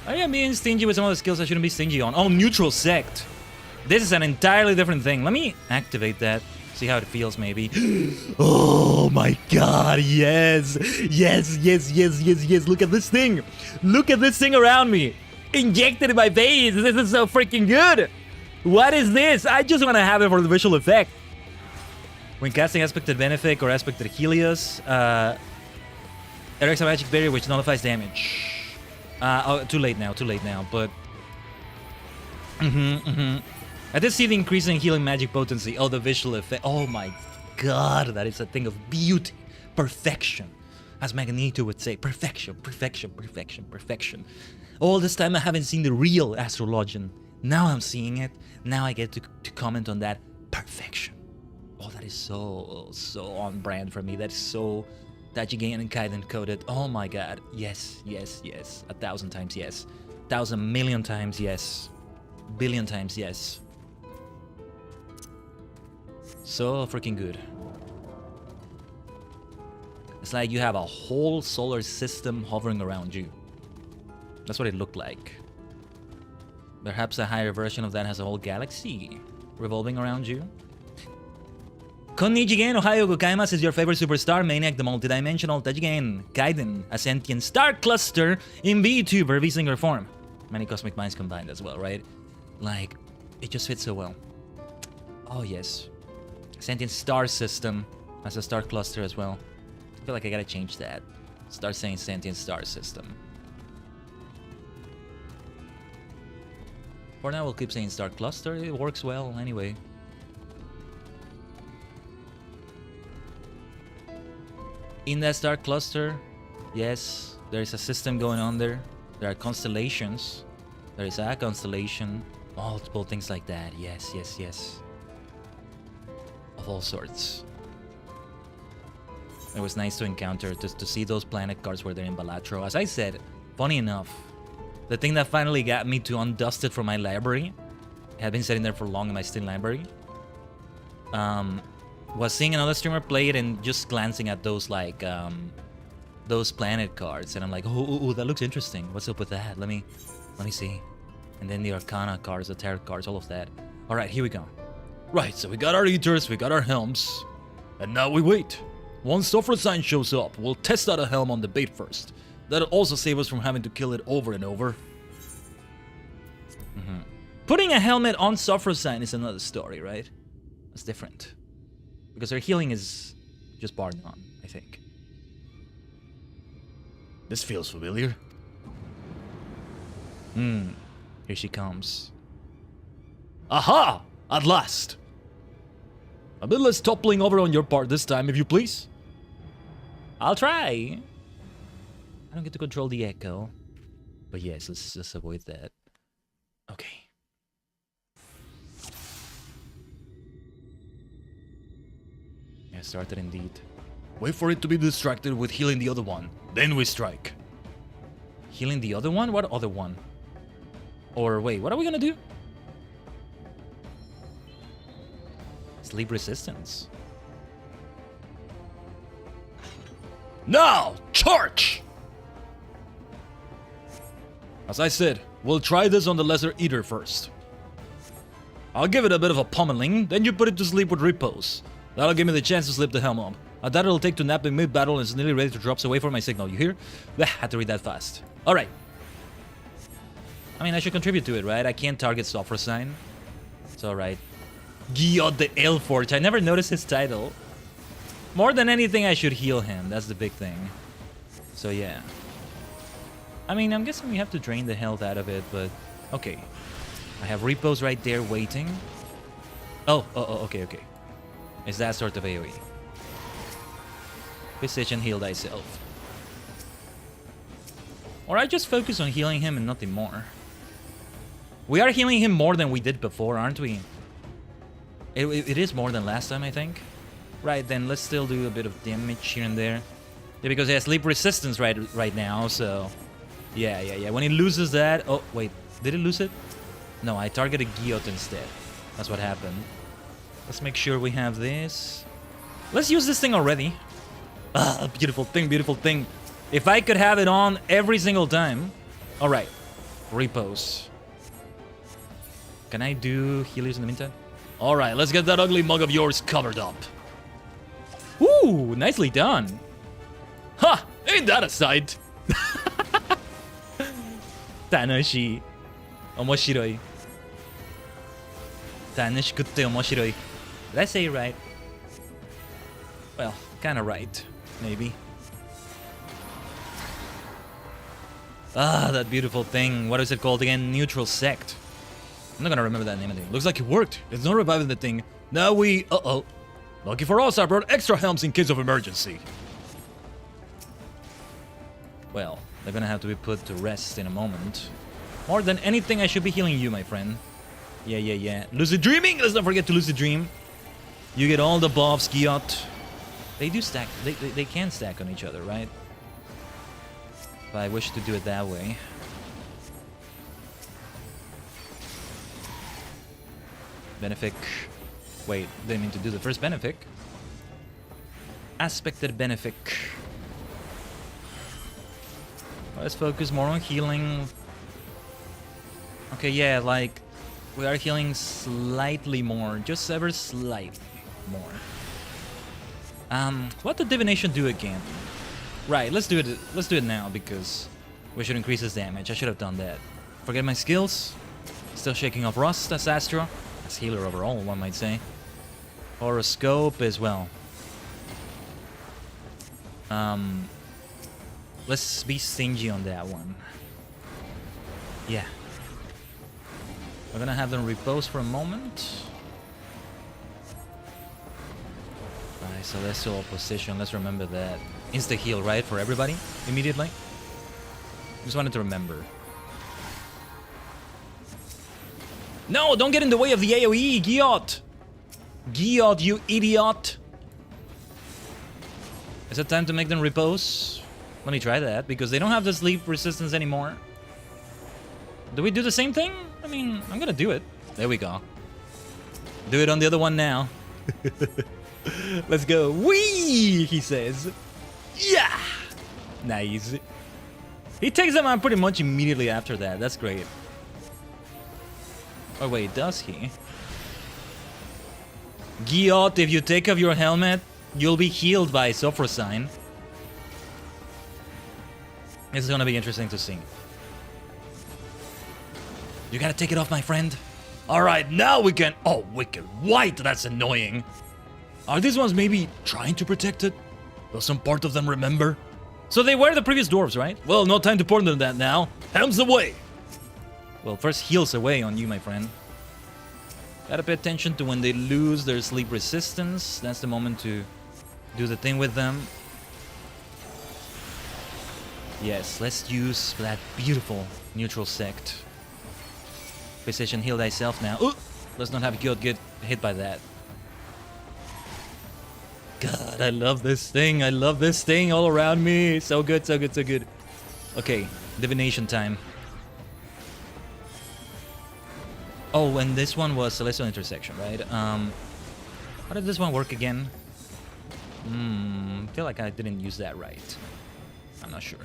I am being stingy with some of the skills I shouldn't be stingy on. Oh, neutral sect. This is an entirely different thing. Let me activate that See how it feels, maybe. Oh my god, yes! Yes, yes, yes, yes, yes. Look at this thing! Look at this thing around me! Injected in my face! This is so freaking good! What is this? I just want to have it for the visual effect. When casting Aspected Benefic or Aspected Helios, erects a magic barrier which nullifies damage. Oh, too late now, but... I did see the increase in healing magic potency. Oh, the visual effect. Oh my god, that is a thing of beauty. Perfection. As Magneto would say, perfection, perfection, perfection, perfection. All this time I haven't seen the real Astrologian. Now I'm seeing it. Now I get to comment on that. Perfection. Oh, that is so on brand for me. That is so Tajigen and Khaiden coded. Oh my god. Yes, yes, yes. 1,000 times yes. 1,000 million times yes. Billion times yes. So freaking good. It's like you have a whole solar system hovering around you. That's what it looked like. Perhaps a higher version of that has a whole galaxy revolving around you. Konnichigen, Ohio Gokaimasu is your favorite superstar, Maniac, the multidimensional Tajigen, Khaiden, a sentient star cluster in VTuber V-Singer form. Many cosmic minds combined as well, right? Like, it just fits so well. Oh yes. Sentient star system as a star cluster as well. I feel like I gotta change that. Start saying sentient star system. For now, we'll keep saying star cluster. It works well anyway. In that star cluster, yes, there is a system going on there. There are constellations. There is a constellation. Multiple things like that. Yes, yes, yes. Of all sorts. It was nice to encounter, to see those planet cards where they're in Balatro. As I said, funny enough, the thing that finally got me to undust it from my library, it had been sitting there for long in my Steam library, was seeing another streamer play it and just glancing at those, like, those planet cards. And I'm like, oh, that looks interesting. What's up with that? Let me see. And then the Arcana cards, the Tarot cards, all of that. Alright, here we go. Right, so we got our Eaters, we got our Helms. And now we wait. Once Software Sign shows up, we'll test out a Helm on the bait first. That'll also save us from having to kill it over and over. Putting a helmet on Software Sign is another story, right? That's different. Because her healing is just bar none, I think. This feels familiar. Here she comes. Aha! At last! A bit less toppling over on your part this time, if you please. I'll try. I don't get to control the echo. But yes, let's just avoid that. Okay. Yeah, started indeed. Wait for it to be distracted with healing the other one. Then we strike. Healing the other one? What other one? Or wait, what are we gonna do? Sleep resistance. Now, charge! As I said, we'll try this on the Lesser Eater first. I'll give it a bit of a pummeling, then you put it to sleep with repose. That'll give me the chance to slip the helm on. I doubt it'll take to nap in mid-battle and is nearly ready to drop away for my signal, you hear? Had to read that fast. Alright. I mean, I should contribute to it, right? I can't target Software Sign. It's alright. Giot the Elforge. I never noticed his title. More than anything, I should heal him. That's the big thing. So, yeah. I mean, I'm guessing we have to drain the health out of it, but... Okay. I have repos right there waiting. Oh, okay. It's that sort of AoE. Precision heal thyself. Or I just focus on healing him and nothing more. We are healing him more than we did before, aren't we? It is more than last time, I think. Right, then let's still do a bit of damage here and there. Yeah, because he has sleep resistance right now, so... Yeah. When he loses that... Oh, wait. Did he lose it? No, I targeted Giot instead. That's what happened. Let's make sure we have this. Let's use this thing already. Ah, beautiful thing. If I could have it on every single time. Alright. Repose. Can I do healers in the meantime? Alright, let's get that ugly mug of yours covered up. Ooh, nicely done. Ha! Ain't that a sight? Tanoshi. Omoshiroi. Tanishikutte omoshiroi. Did I say it right? Well, kinda right. Maybe. Ah, that beautiful thing. What is it called again? Neutral sect. I'm not gonna remember that name again. Looks like it worked. It's not reviving the thing. Now we... Uh-oh. Lucky for us, I brought extra helms in case of emergency. Well, they're gonna have to be put to rest in a moment. More than anything, I should be healing you, my friend. Yeah. Lucid dreaming! Let's not forget to lucid dream. You get all the buffs, Giot. They do stack. They can stack on each other, right? If I wish to do it that way. Benefic. Wait, didn't mean to do the first benefic. Aspected benefic. Let's focus more on healing. Okay, yeah, like we are healing slightly more, just ever slightly more. What did divination do again? Right, let's do it. Let's do it now because we should increase his damage. I should have done that. Forget my skills. Still shaking off rust as Astra, as healer overall, one might say. Horoscope as well. Let's be stingy on that one. Yeah. We're gonna have them repose for a moment. Alright, celestial position. Let's remember that. Insta heal, right? For everybody? Immediately? Just wanted to remember. No! Don't get in the way of the AoE! Giot! Giot, you idiot! Is it time to make them repose? Let me try that, because they don't have the sleep resistance anymore. Do we do the same thing? I mean, I'm gonna do it. There we go. Do it on the other one now. Let's go. Whee! He says. Yeah! Nice. He takes them out pretty much immediately after that. That's great. Oh wait, does he? Giot, if you take off your helmet, you'll be healed by Sophrosine. This is gonna be interesting to see. You gotta take it off, my friend. Alright, now we can... Oh, wicked white, that's annoying. Are these ones maybe trying to protect it? Will some part of them remember? So they were the previous dwarves, right? Well, no time to ponder that now. Helms away! Well, first heals away on you, my friend. Gotta pay attention to when they lose their sleep resistance. That's the moment to do the thing with them. Yes, let's use that beautiful neutral sect. Precision heal thyself now. Ooh! Let's not have Giot get hit by that. God, I love this thing. I love this thing all around me. So good, so good, so good. Okay, divination time. Oh, and this one was Celestial Intersection, right? How did this one work again? Feel like I didn't use that right. I'm not sure.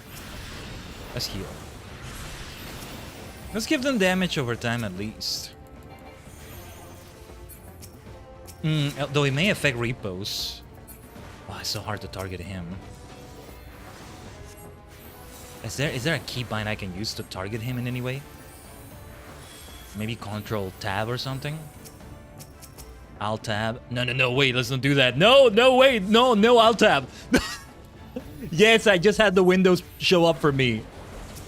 Let's heal. Let's give them damage over time at least. Though it may affect repos. Oh, it's so hard to target him. Is there a keybind I can use to target him in any way? Maybe Control Tab or something? Alt Tab? No, wait, let's not do that. No, wait, no, Alt Tab. Yes, I just had the windows show up for me.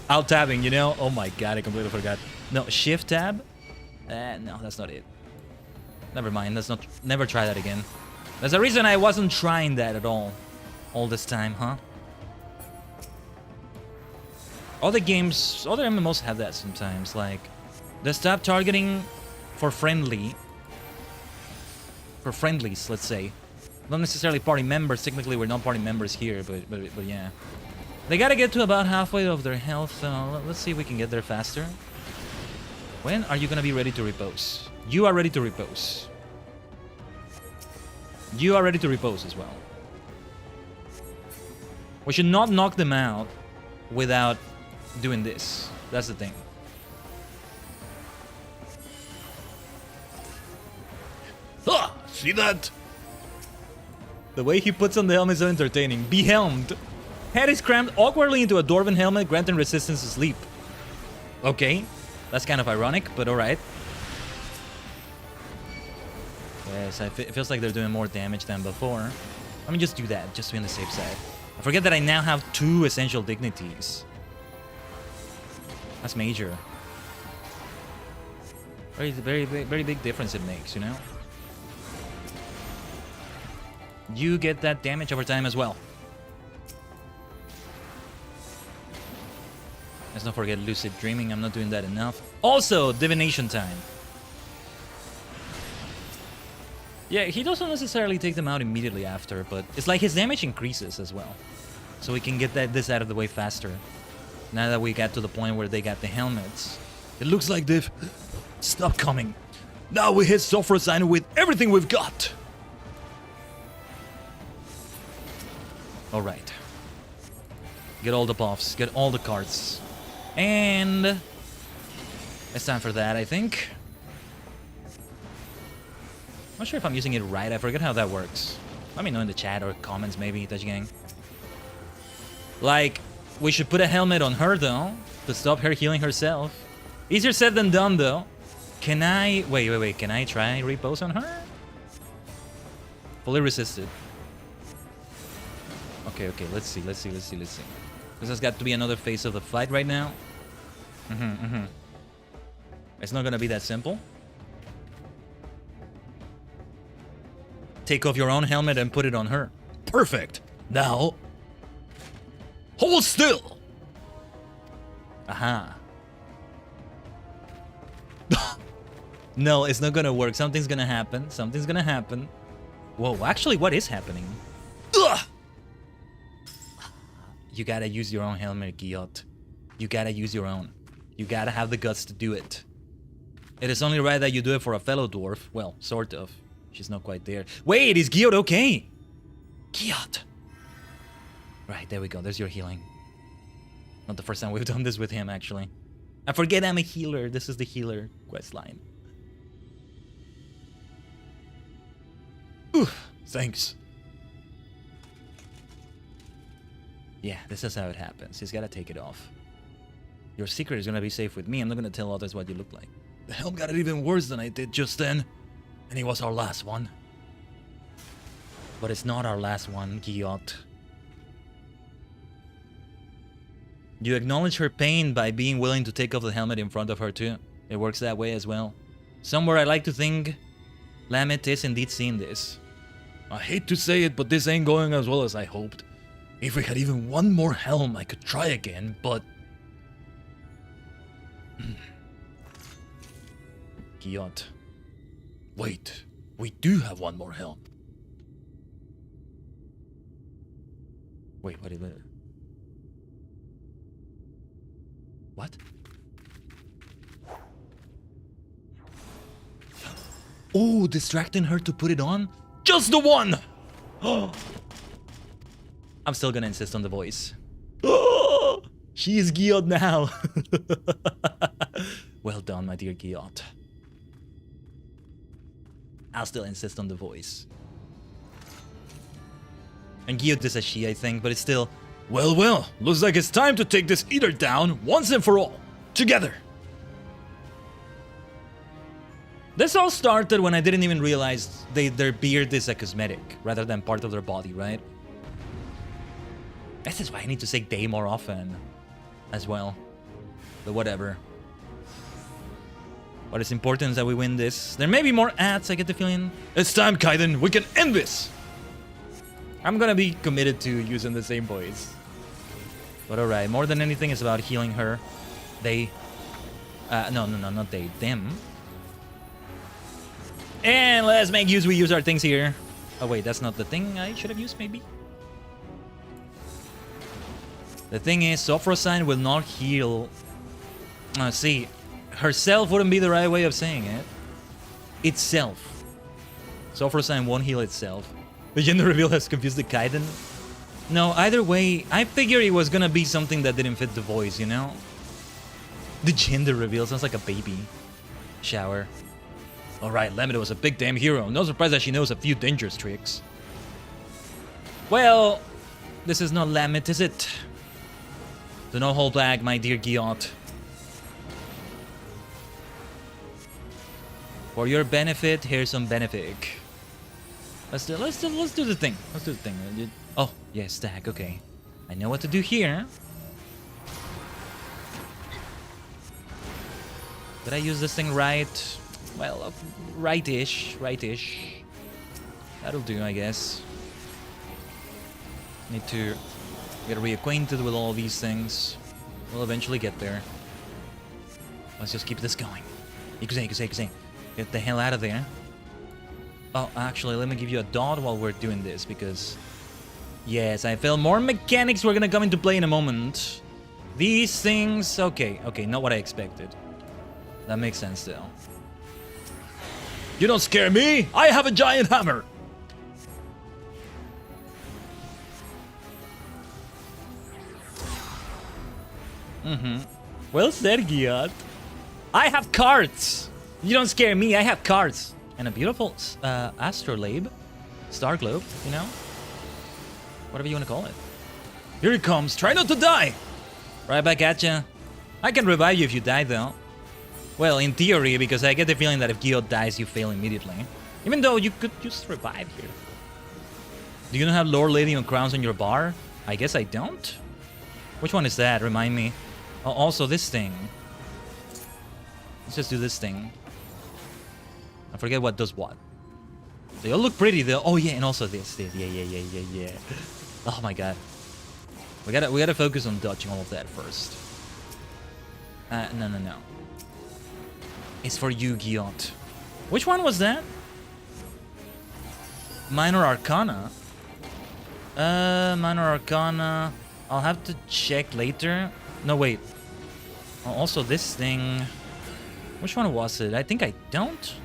Alt Tabbing, you know? Oh my god, I completely forgot. No, Shift Tab? No, that's not it. Never mind, let's not... Never try that again. There's a reason I wasn't trying that at all this time, huh? Other games, other MMOs have that sometimes, like... They stop targeting for friendlies, let's say. Not necessarily party members. Technically, we're not party members here, but yeah. They gotta get to about halfway of their health. Let's see if we can get there faster. When are you gonna be ready to repose? You are ready to repose. You are ready to repose as well. We should not knock them out without doing this. That's the thing. See that? The way he puts on the helmet is so entertaining. Behelmed. Head is crammed awkwardly into a dwarven helmet, granting resistance to sleep. Okay. That's kind of ironic, but alright. Yes, it feels like they're doing more damage than before. Let me just do that, just to be on the safe side. I forget that I now have 2 essential dignities. That's major. Very big difference it makes, you know? You get that damage over time as well. Let's not forget lucid dreaming. I'm not doing that enough. Also, divination time. Yeah, he doesn't necessarily take them out immediately after, but it's like his damage increases as well. So we can get this out of the way faster. Now that we got to the point where they got the helmets. It looks like they've stopped coming. Now we hit Sofrosign with everything we've got. Alright. Get all the buffs, get all the cards. And it's time for that, I think. Not sure if I'm using it right. I forget how that works. Let me know in the chat or comments, maybe, Tajigen. Like, we should put a helmet on her, though, to stop her healing herself. Easier said than done, though. Can I... Wait. Can I try repose on her? Fully resisted. Okay. Let's see. This has got to be another phase of the fight right now. It's not gonna be that simple. Take off your own helmet and put it on her. Perfect. Now, hold still. Aha. No, it's not gonna work. Something's gonna happen. Whoa, actually, what is happening? Ugh! You gotta use your own helmet, Giot. You gotta use your own. You gotta have the guts to do it. It is only right that you do it for a fellow dwarf. Well, sort of. She's not quite there. Wait, is Giot okay? Giot! Right, there we go. There's your healing. Not the first time we've done this with him, actually. I forget I'm a healer. This is the healer questline. Oof, thanks. Yeah, this is how it happens. He's gotta take it off. Your secret is gonna be safe with me. I'm not gonna tell others what you look like. The helm got it even worse than I did just then. And he was our last one. But it's not our last one, Giot. You acknowledge her pain by being willing to take off the helmet in front of her too. It works that way as well. Somewhere I like to think Lamet is indeed seeing this. I hate to say it, but this ain't going as well as I hoped. If we had even one more helm, I could try again, but... Giot. Wait, we do have one more helm. Wait, what is it? What? Oh, distracting her to put it on? Just the one! I'm still gonna insist on the voice. She is Giot now. Well done, my dear Giot. I'll still insist on the voice. And Giot is a she, I think, but it's still... Well, looks like it's time to take this eater down once and for all. Together. This all started when I didn't even realize their beard is a cosmetic rather than part of their body, right? This is why I need to say they more often as well. But whatever. What is important is that we win this. There may be more ads, I get the feeling. It's time, Khaiden. We can end this. I'm gonna be committed to using the same voice. But alright, more than anything, it's about healing her. They... no, not they. Them. And let's make use. We use our things here. Oh wait, that's not the thing I should have used, maybe? The thing is, Sofrosign will not heal... see, herself wouldn't be the right way of saying it. Itself. Sofrosign won't heal itself. The gender reveal has confused the Khaiden. No, either way, I figured it was gonna be something that didn't fit the voice, you know? The gender reveal sounds like a baby shower. Alright, Lemon was a big damn hero. No surprise that she knows a few dangerous tricks. Well, this is not Lamet, is it? Do not hold back, my dear Giot. For your benefit, here's some benefit. Let's do the thing. Let's do the thing. Oh, yeah, stack, okay. I know what to do here. Did I use this thing right? Well, right-ish. That'll do, I guess. Need to get reacquainted with all these things. We'll eventually get there. Let's just keep this going. Ikuze. Get the hell out of there. Oh, actually, let me give you a dot while we're doing this, because... Yes, I feel more mechanics we're gonna come into play in a moment. These things... Okay, not what I expected. That makes sense, though. You don't scare me! I have a giant hammer! Well said, Giat. I have cards! You don't scare me, I have cards! And a beautiful astrolabe. Star globe, you know? Whatever you want to call it. Here he comes, try not to die! Right back at ya. I can revive you if you die, though. Well, in theory, because I get the feeling that if Giot dies, you fail immediately. Even though you could just revive here. Do you not have Lord Lady on crowns on your bar? I guess I don't. Which one is that? Remind me. Oh, also this thing. Let's just do this thing. I forget what does what. They all look pretty though. Oh yeah, and also this. Yeah. Oh my god. We gotta focus on dodging all of that first. No. It's for you, Giot. Which one was that? Minor Arcana. Minor Arcana. I'll have to check later. No, wait. Also, this thing. Which one was it? I think I don't.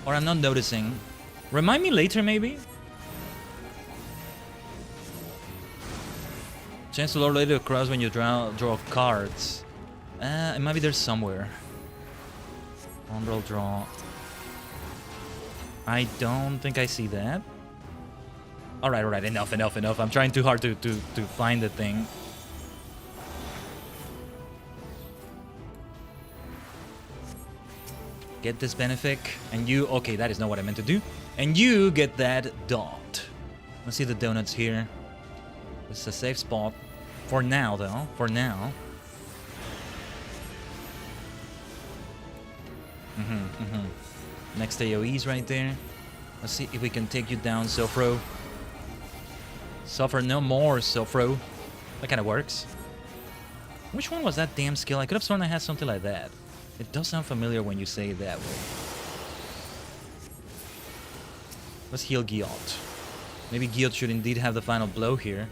Or I'm not noticing. Remind me later, maybe? Chance to lower later across when you draw cards. It might be there somewhere. Umbral draw. I don't think I see that. Alright, enough. I'm trying too hard to find the thing. Get this benefic, and you... Okay, that is not what I meant to do. And you get that dot. Let's see the donuts here. This is a safe spot. For now, though. For now. Next AoE's right there. Let's see if we can take you down, Sofro. Suffer no more, Sofro. That kind of works. Which one was that damn skill? I could have sworn I had something like that. It does sound familiar when you say it that way. Let's heal Giot. Maybe Giot should indeed have the final blow here.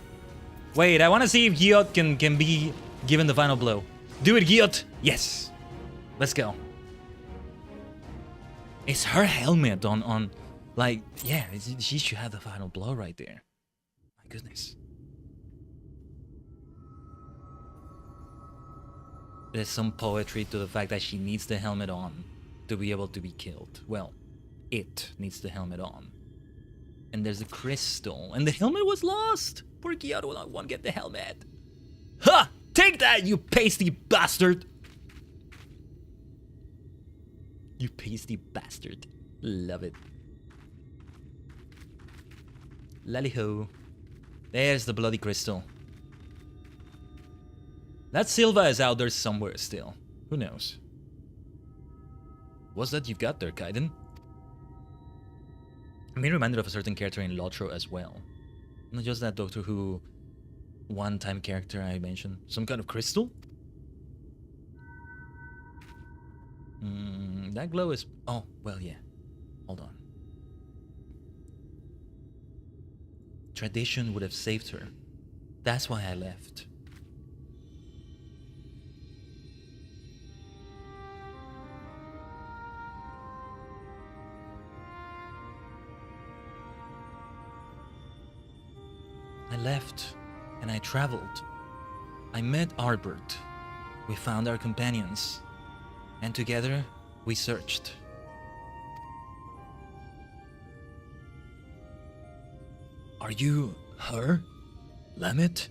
Wait, I want to see if Giot can be given the final blow. Do it, Giot! Yes! Let's go. It's her helmet on like, yeah, she should have the final blow right there. My goodness. There's some poetry to the fact that she needs the helmet on to be able to be killed. Well, it needs the helmet on. And there's a crystal, and the helmet was lost! Poor Giot won't get the helmet. Ha! Take that, you pasty bastard! You pasty bastard. Love it. Lally-ho. There's the bloody crystal. That Silva is out there somewhere still. Who knows? What's that you've got there, Khaiden? I'm being reminded of a certain character in Lotro as well. Not just that Doctor Who one-time character I mentioned. Some kind of crystal? That glow is... Oh, well, yeah. Hold on. Tradition would have saved her. That's why I left. I left, and I traveled. I met Arbert. We found our companions, and together we searched. Are you her? Lamet?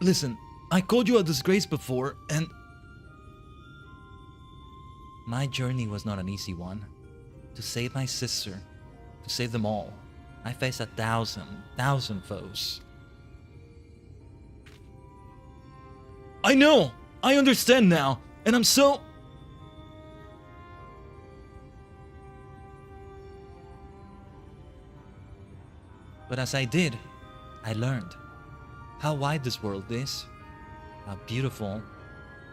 Listen, I called you a disgrace before, and... My journey was not an easy one. To save my sister, to save them all, I faced 1,000 foes. I know! I understand now, and I'm so... But as I did, I learned how wide this world is, how beautiful,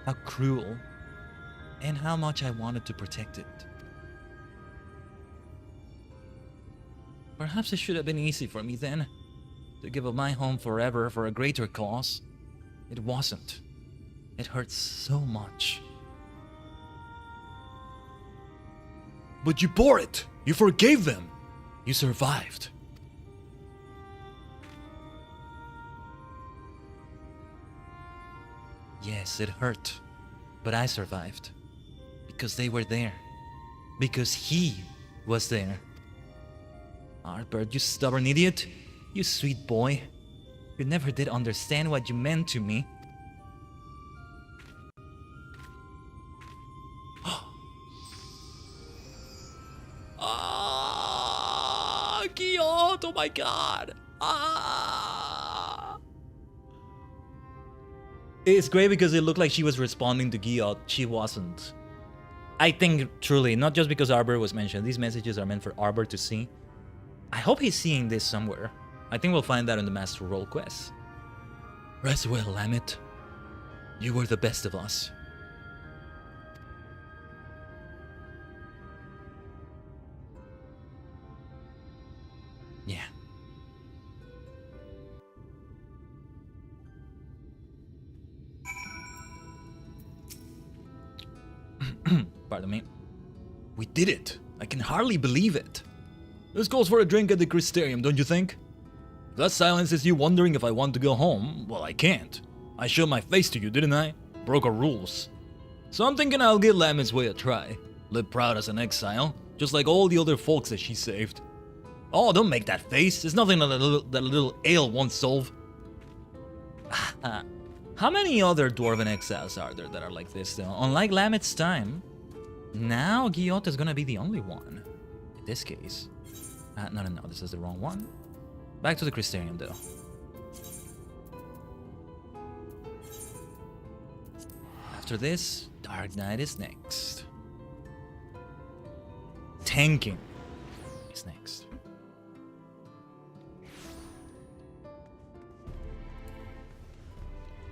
how cruel, and how much I wanted to protect it. Perhaps it should have been easy for me then, to give up my home forever for a greater cause. It wasn't. It hurts so much. But you bore it! You forgave them! You survived. Yes, it hurt. But I survived. Because they were there. Because he was there. Arbert, you stubborn idiot. You sweet boy. You never did understand what you meant to me. Giot, oh my god! It's great because it looked like she was responding to Giot. She wasn't. I think, truly, not just because Arbor was mentioned. These messages are meant for Arbor to see. I hope he's seeing this somewhere. I think we'll find that in the Master Role quest. Rest well, Lamet. You were the best of us. Yeah. Pardon me. We did it. I can hardly believe it. This calls for a drink at the Crystarium, don't you think? If that silence is you wondering if I want to go home, well, I can't. I showed my face to you, didn't I? Broke our rules. So I'm thinking I'll give Lamet's way a try. Live proud as an exile, just like all the other folks that she saved. Oh, don't make that face. It's nothing that a little ale won't solve. How many other Dwarven exiles are there that are like this, though? Unlike Lamet's time, now Giot is gonna be the only one. In this case. No, this is the wrong one. Back to the Crystarium, though. After this, Dark Knight is next. Tanking is next.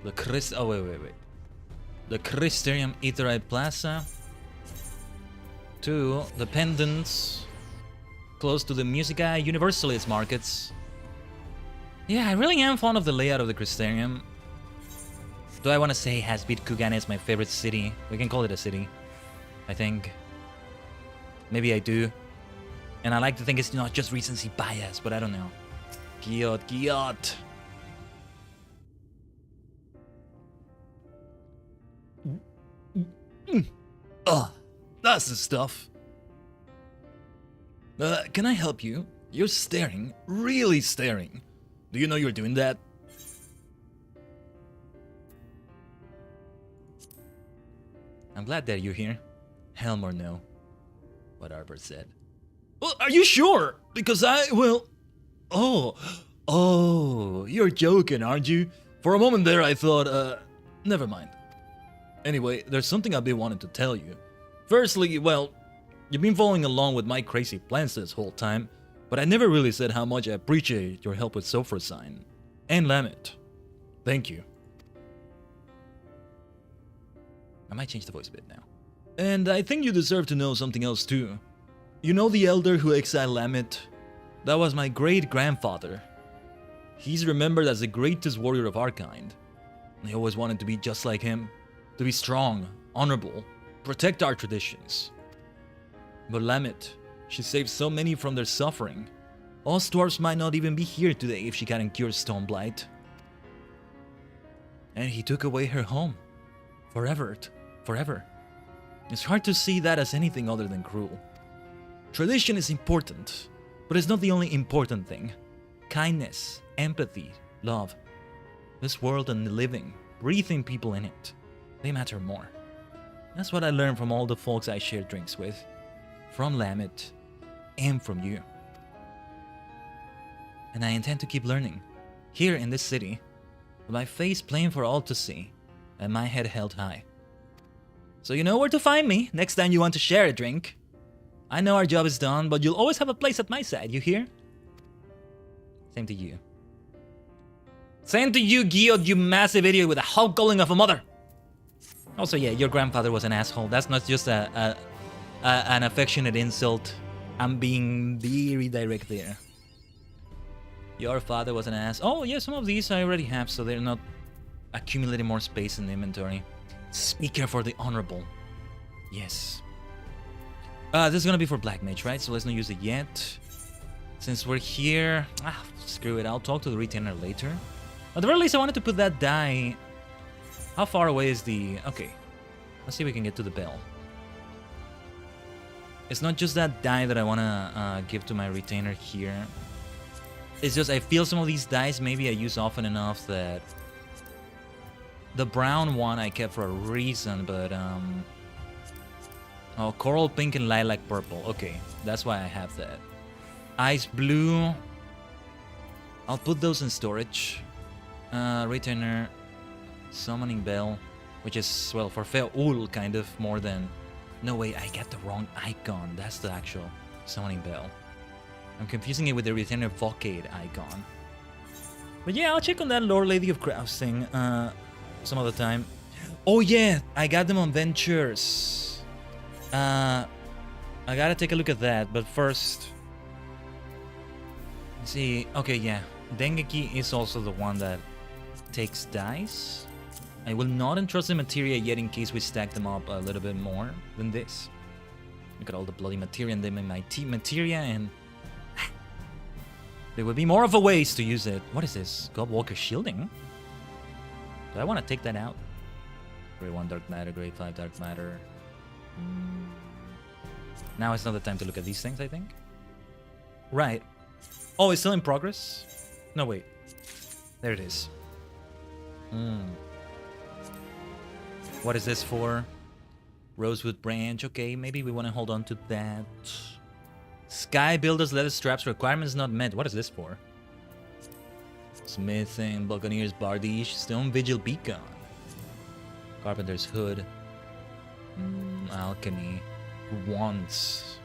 The The Crystarium Aetheryte Plaza. To the pendants close to the Musica Universalis markets. Yeah, I really am fond of the layout of the Crystarium. Do I want to say Hasbit Kugan is my favorite city? We can call it a city, I think. Maybe I do. And I like to think it's not just recency bias, but I don't know. Giot. That's the stuff. Can I help you? You're staring, really staring. Do you know you're doing that? I'm glad that you're here. Helm or no. What Arbor said. Well, are you sure? Because I will... Oh, you're joking, aren't you? For a moment there I thought, never mind. Anyway, there's something I've been wanting to tell you. Firstly, well, you've been following along with my crazy plans this whole time, but I never really said how much I appreciate your help with Sophra Sign. And Lamet. Thank you. I might change the voice a bit now. And I think you deserve to know something else too. You know the elder who exiled Lamet? That was my great-grandfather. He's remembered as the greatest warrior of our kind. I always wanted to be just like him. To be strong, honorable, protect our traditions. But Lamet, she saved so many from their suffering. Us dwarves might not even be here today if she hadn't cured Stoneblight. And he took away her home. Forever. It's hard to see that as anything other than cruel. Tradition is important, but it's not the only important thing. kindness, empathy, love. This world and the living, breathing people in it, they matter more. That's what I learned from all the folks I shared drinks with, from Lamet, and from you. And I intend to keep learning, here in this city, with my face plain for all to see, and my head held high. So you know where to find me next time you want to share a drink. I know our job is done, but you'll always have a place at my side, you hear? Same to you. Same to you, Giot, you massive idiot with a Hulk calling of a mother! Also, yeah, your grandfather was an asshole. That's not just an affectionate insult. I'm being very direct there. Your father was an ass. Oh, yeah, some of these I already have, so they're not accumulating more space in the inventory. Speaker for the honorable. Yes. This is gonna be for Black Mage, right? So let's not use it yet. Since we're here... screw it, I'll talk to the retainer later. At the very least, I wanted to put that die... How far away is the... Okay. Let's see if we can get to the bell. It's not just that die that I wanna give to my retainer here. It's just I feel some of these dice maybe I use often enough that... The brown one I kept for a reason, but oh, coral pink and lilac purple. Okay, that's why I have that. Ice blue. I'll put those in storage. Retainer. Summoning bell. Which is, well, for Fe'ul kind of more than... No, wait, I got the wrong icon. That's the actual summoning bell. I'm confusing it with the retainer Vocade icon. But yeah, I'll check on that Lord Lady of Crafts thing. Some other time. Oh yeah, I got them on Ventures. I gotta take a look at that, but first... Let's see, okay, yeah. Dengeki is also the one that takes dice. I will not entrust the materia yet in case we stack them up a little bit more than this. Look at all the bloody materia and them in my materia, and... there would be more of a ways to use it. What is this? Godwalker shielding? Do I want to take that out? Grade 1 Dark Matter, Grade 5 Dark Matter. Now it's not the time to look at these things, I think. Right. Oh, it's still in progress? No, wait. There it is. What is this for? Rosewood Branch. Okay, maybe we want to hold on to that. Sky Builder's Leather Straps. Requirements not met. What is this for? Smithing, Buccaneers Bardiche, Stone Vigil Beacon, Carpenter's Hood, Alchemy, Wands.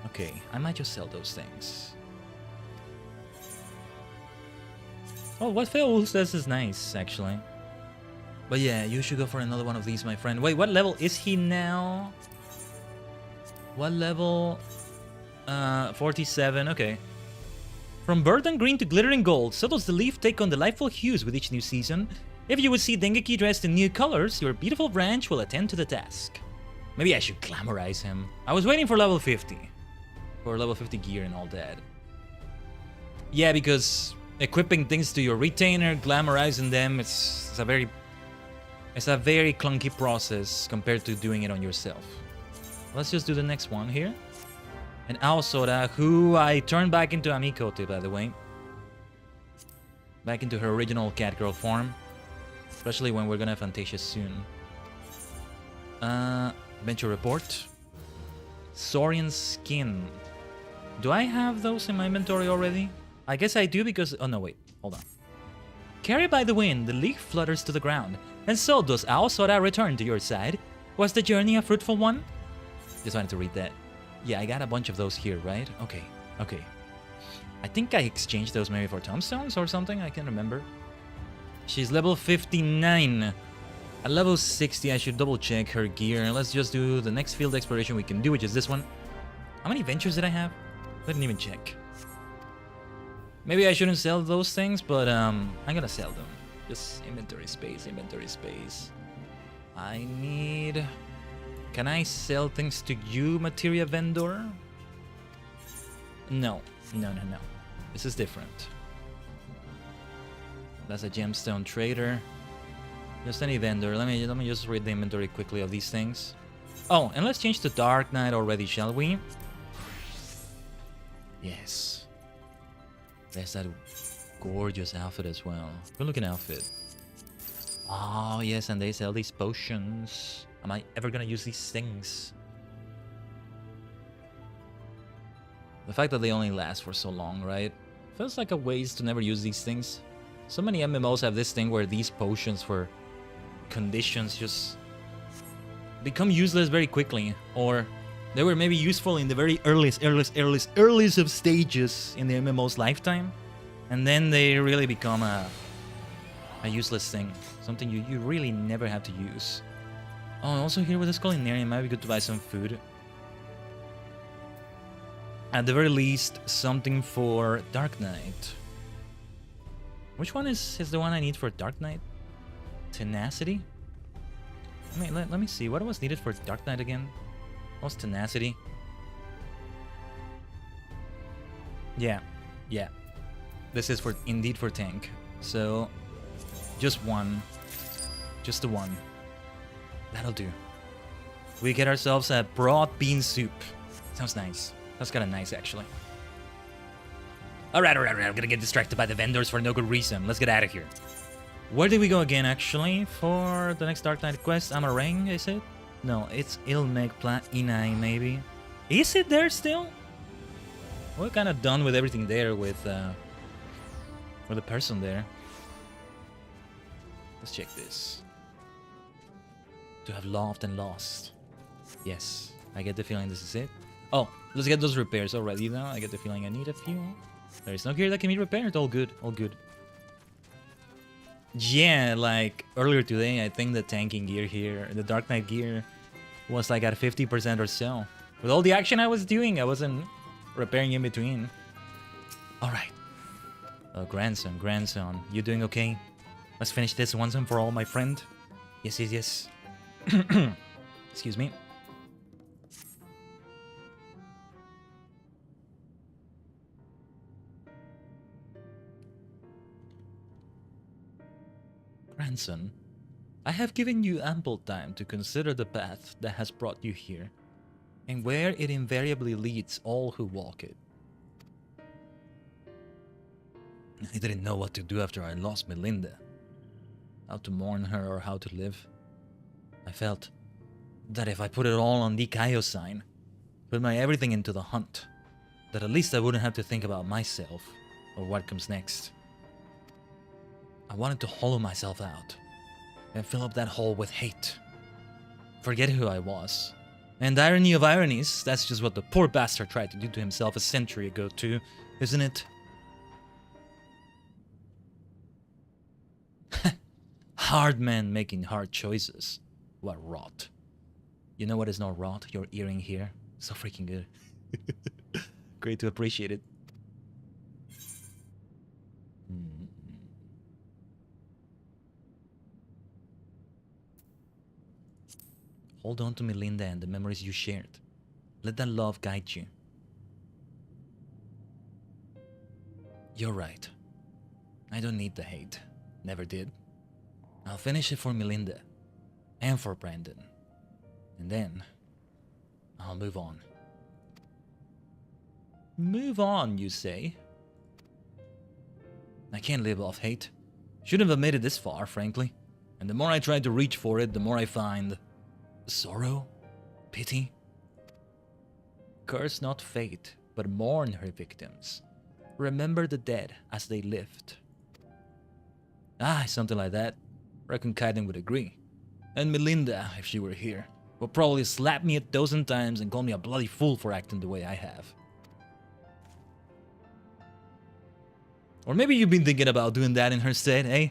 Okay, I might just sell those things. Oh, what Phil says is nice, actually. But yeah, you should go for another one of these, my friend. Wait, what level is he now? What level? 47, okay. From burnt green to glittering gold, so does the leaf take on delightful hues with each new season. If you would see Dengeki dressed in new colors, your beautiful branch will attend to the task. Maybe I should glamorize him. I was waiting for level 50. For level 50 gear and all that. Yeah, because equipping things to your retainer, glamorizing them, it's a very clunky process compared to doing it on yourself. Let's just do the next one here. And Aosora, who I turned back into Amikote, by the way. Back into her original catgirl form. Especially when we're gonna have Fantasia soon. Venture Report. Saurian Skin. Do I have those in my inventory already? I guess I do because... Oh no, wait. Hold on. Carried by the wind, the leaf flutters to the ground. And so does Aosora return to your side. Was the journey a fruitful one? Just wanted to read that. Yeah, I got a bunch of those here, right? Okay, okay. I think I exchanged those maybe for tombstones or something, I can't remember. She's level 59. At level 60, I should double check her gear. Let's just do the next field exploration we can do, which is this one. How many ventures did I have? I didn't even check. Maybe I shouldn't sell those things, but I'm gonna sell them. Just inventory space, inventory space. I need... Can I sell things to you, materia vendor? No. No. This is different. That's a gemstone trader. Just any vendor. Let me just read the inventory quickly of these things. Oh, and let's change to Dark Knight already, shall we? Yes. There's that gorgeous outfit as well. Good looking outfit. Oh, yes, and they sell these potions. Am I ever gonna use these things? The fact that they only last for so long, right? Feels like a waste to never use these things. So many MMOs have this thing where these potions for conditions just become useless very quickly. Or they were maybe useful in the very earliest of stages in the MMO's lifetime. And then they really become a useless thing. Something you really never have to use. Oh, also here with this culinarian, might be good to buy some food. At the very least, something for Dark Knight. Which one is the one I need for Dark Knight? Tenacity? I mean, let me see. What was needed for Dark Knight again? What was Tenacity? Yeah. This is for indeed for tank. So, just one. Just the one. That'll do. We get ourselves a broad bean soup. Sounds nice. That's kind of nice, actually. Alright. I'm gonna get distracted by the vendors for no good reason. Let's get out of here. Where did we go again, actually, for the next Dark Knight quest? Amarang, is it? No, it's Ilmeg Pla Inai, maybe. Is it there still? We're kind of done with everything there with the person there. Let's check this. To have loved and lost. Yes, I get the feeling this is it. Oh, let's get those repairs already now. I get the feeling I need a few. There is no gear that can be repaired. All good, all good. Yeah, like earlier today, I think the tanking gear here, the Dark Knight gear, was like at 50% or so. With all the action I was doing, I wasn't repairing in between. Alright. Oh, grandson, you doing okay? Let's finish this once and for all, my friend. Yes. Excuse me. Grandson, I have given you ample time to consider the path that has brought you here, and where it invariably leads all who walk it. I didn't know what to do after I lost Melinda. How to mourn her or how to live. I felt that if I put it all on the Kaio sign, put my everything into the hunt, that at least I wouldn't have to think about myself or what comes next. I wanted to hollow myself out and fill up that hole with hate. Forget who I was. And irony of ironies, that's just what the poor bastard tried to do to himself a century ago too, isn't it? Hard men making hard choices. What rot. You know what is not rot? Your earring here. So freaking good. Great to appreciate it. Hold on to Melinda and the memories you shared. Let that love guide you. You're right. I don't need the hate. Never did. I'll finish it for Melinda. And for Brandon. And then I'll move on. Move on, you say? I can't live off hate. Shouldn't have made it this far, frankly. And the more I try to reach for it, the more I find sorrow, pity. Curse not fate, but mourn her victims. Remember the dead as they lived. Something like that. Reckon Khaiden would agree. And Melinda, if she were here, would probably slap me 1,000 times and call me a bloody fool for acting the way I have. Or maybe you've been thinking about doing that in her stead, eh?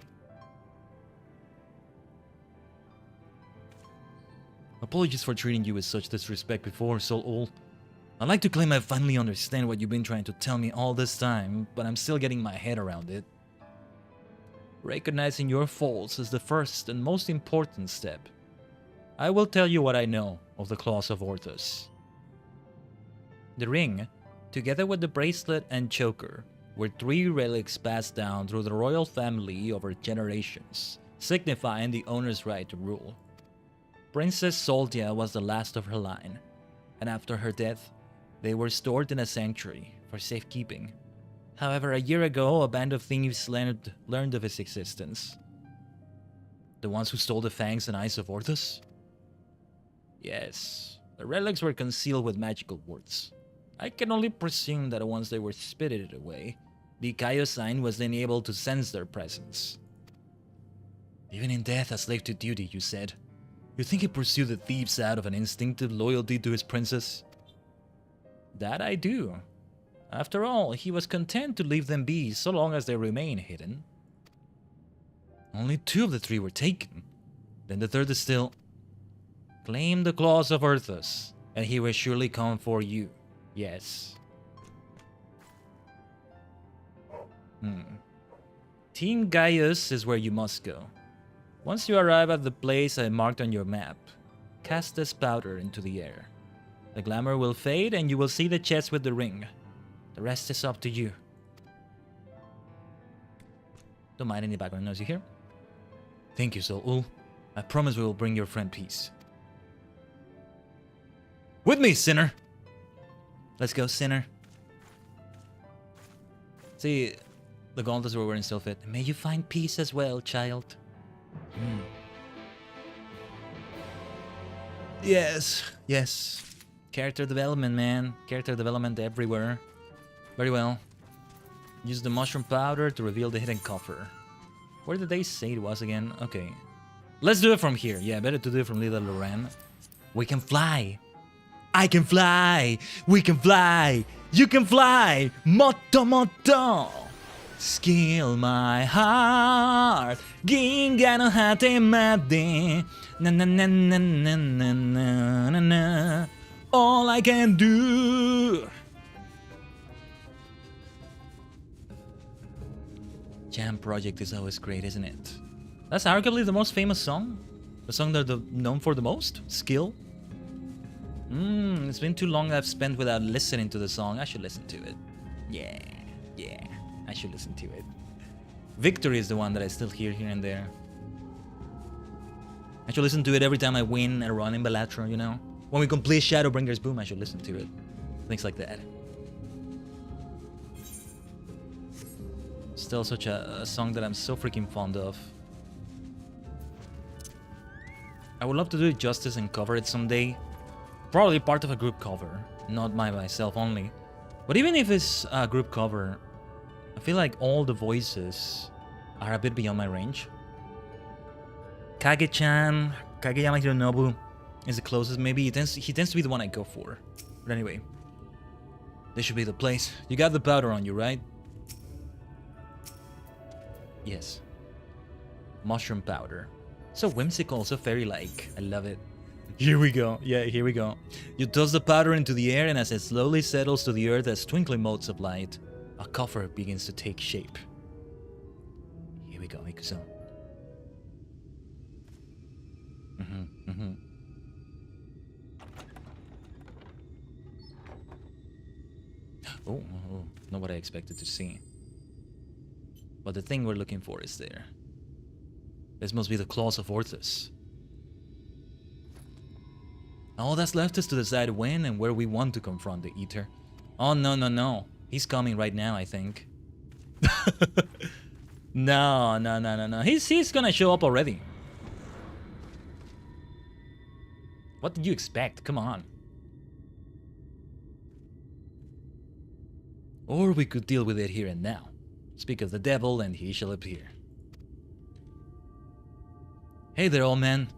Apologies for treating you with such disrespect before, Soul. I'd like to claim I finally understand what you've been trying to tell me all this time, but I'm still getting my head around it. Recognizing your faults is the first and most important step. I will tell you what I know of the Claws of Orthus. The ring, together with the bracelet and choker, were 3 relics passed down through the royal family over generations, signifying the owner's right to rule. Princess Soldia was the last of her line, and after her death, they were stored in a sanctuary for safekeeping. However, a year ago, a band of thieves learned of its existence. The ones who stole the fangs and eyes of Orthus? Yes, the relics were concealed with magical words. I can only presume that once they were spirited away, the Kaiosine was then able to sense their presence. Even in death, a slave to duty, you said. You think he pursued the thieves out of an instinctive loyalty to his princess? That I do. After all, he was content to leave them be so long as they remain hidden. Only 2 of the 3 were taken. Then the 3rd is still... Claim the claws of Orthus, and he will surely come for you. Yes. Team Gaius is where you must go. Once you arrive at the place I marked on your map, cast this powder into the air. The glamour will fade and you will see the chest with the ring. The rest is up to you. Don't mind any background noise you hear. Thank you, Soul. I promise we will bring your friend peace. With me, sinner! Let's go, sinner. See, the gauntlets were wearing still fit. May you find peace as well, child. Yes, yes. Character development, man. Character development everywhere. Very well. Use the mushroom powder to reveal the hidden coffer. Where did they say it was again? Okay. Let's do it from here. Yeah, better to do it from Little Loren. We can fly. I can fly. We can fly. You can fly. Moto moto. Skill my heart. Ginga no hate made. Na na na na na na na na na. All I can do. Jam Project is always great, isn't it? That's arguably the most famous song. The song they're known for the most. Skill. It's been too long I've spent without listening to the song. I should listen to it. Yeah. I should listen to it. Victory is the one that I still hear here and there. I should listen to it every time I win a run in Balatro, you know? When we complete Shadowbringers, boom, I should listen to it. Things like that. Still such a song that I'm so freaking fond of. I would love to do it justice and cover it someday. Probably part of a group cover, not by myself only. But even if it's a group cover, I feel like all the voices are a bit beyond my range. Kage-chan, Kageyama Hironobu is the closest. Maybe he tends to be the one I go for. But anyway, this should be the place. You got the powder on you, right? Yes. Mushroom powder. So whimsical, so fairy-like. I love it. Here we go. Yeah, here we go. You toss the powder into the air, and as it slowly settles to the earth as twinkling motes of light, a coffer begins to take shape. Here we go, Ikuso. Oh, not what I expected to see. But the thing we're looking for is there. This must be the claws of Orthus. All that's left is to decide when and where we want to confront the Eater. Oh, no. He's coming right now, I think. No. He's gonna show up already. What did you expect? Come on. Or we could deal with it here and now. Speak of the devil and he shall appear. Hey there, old man.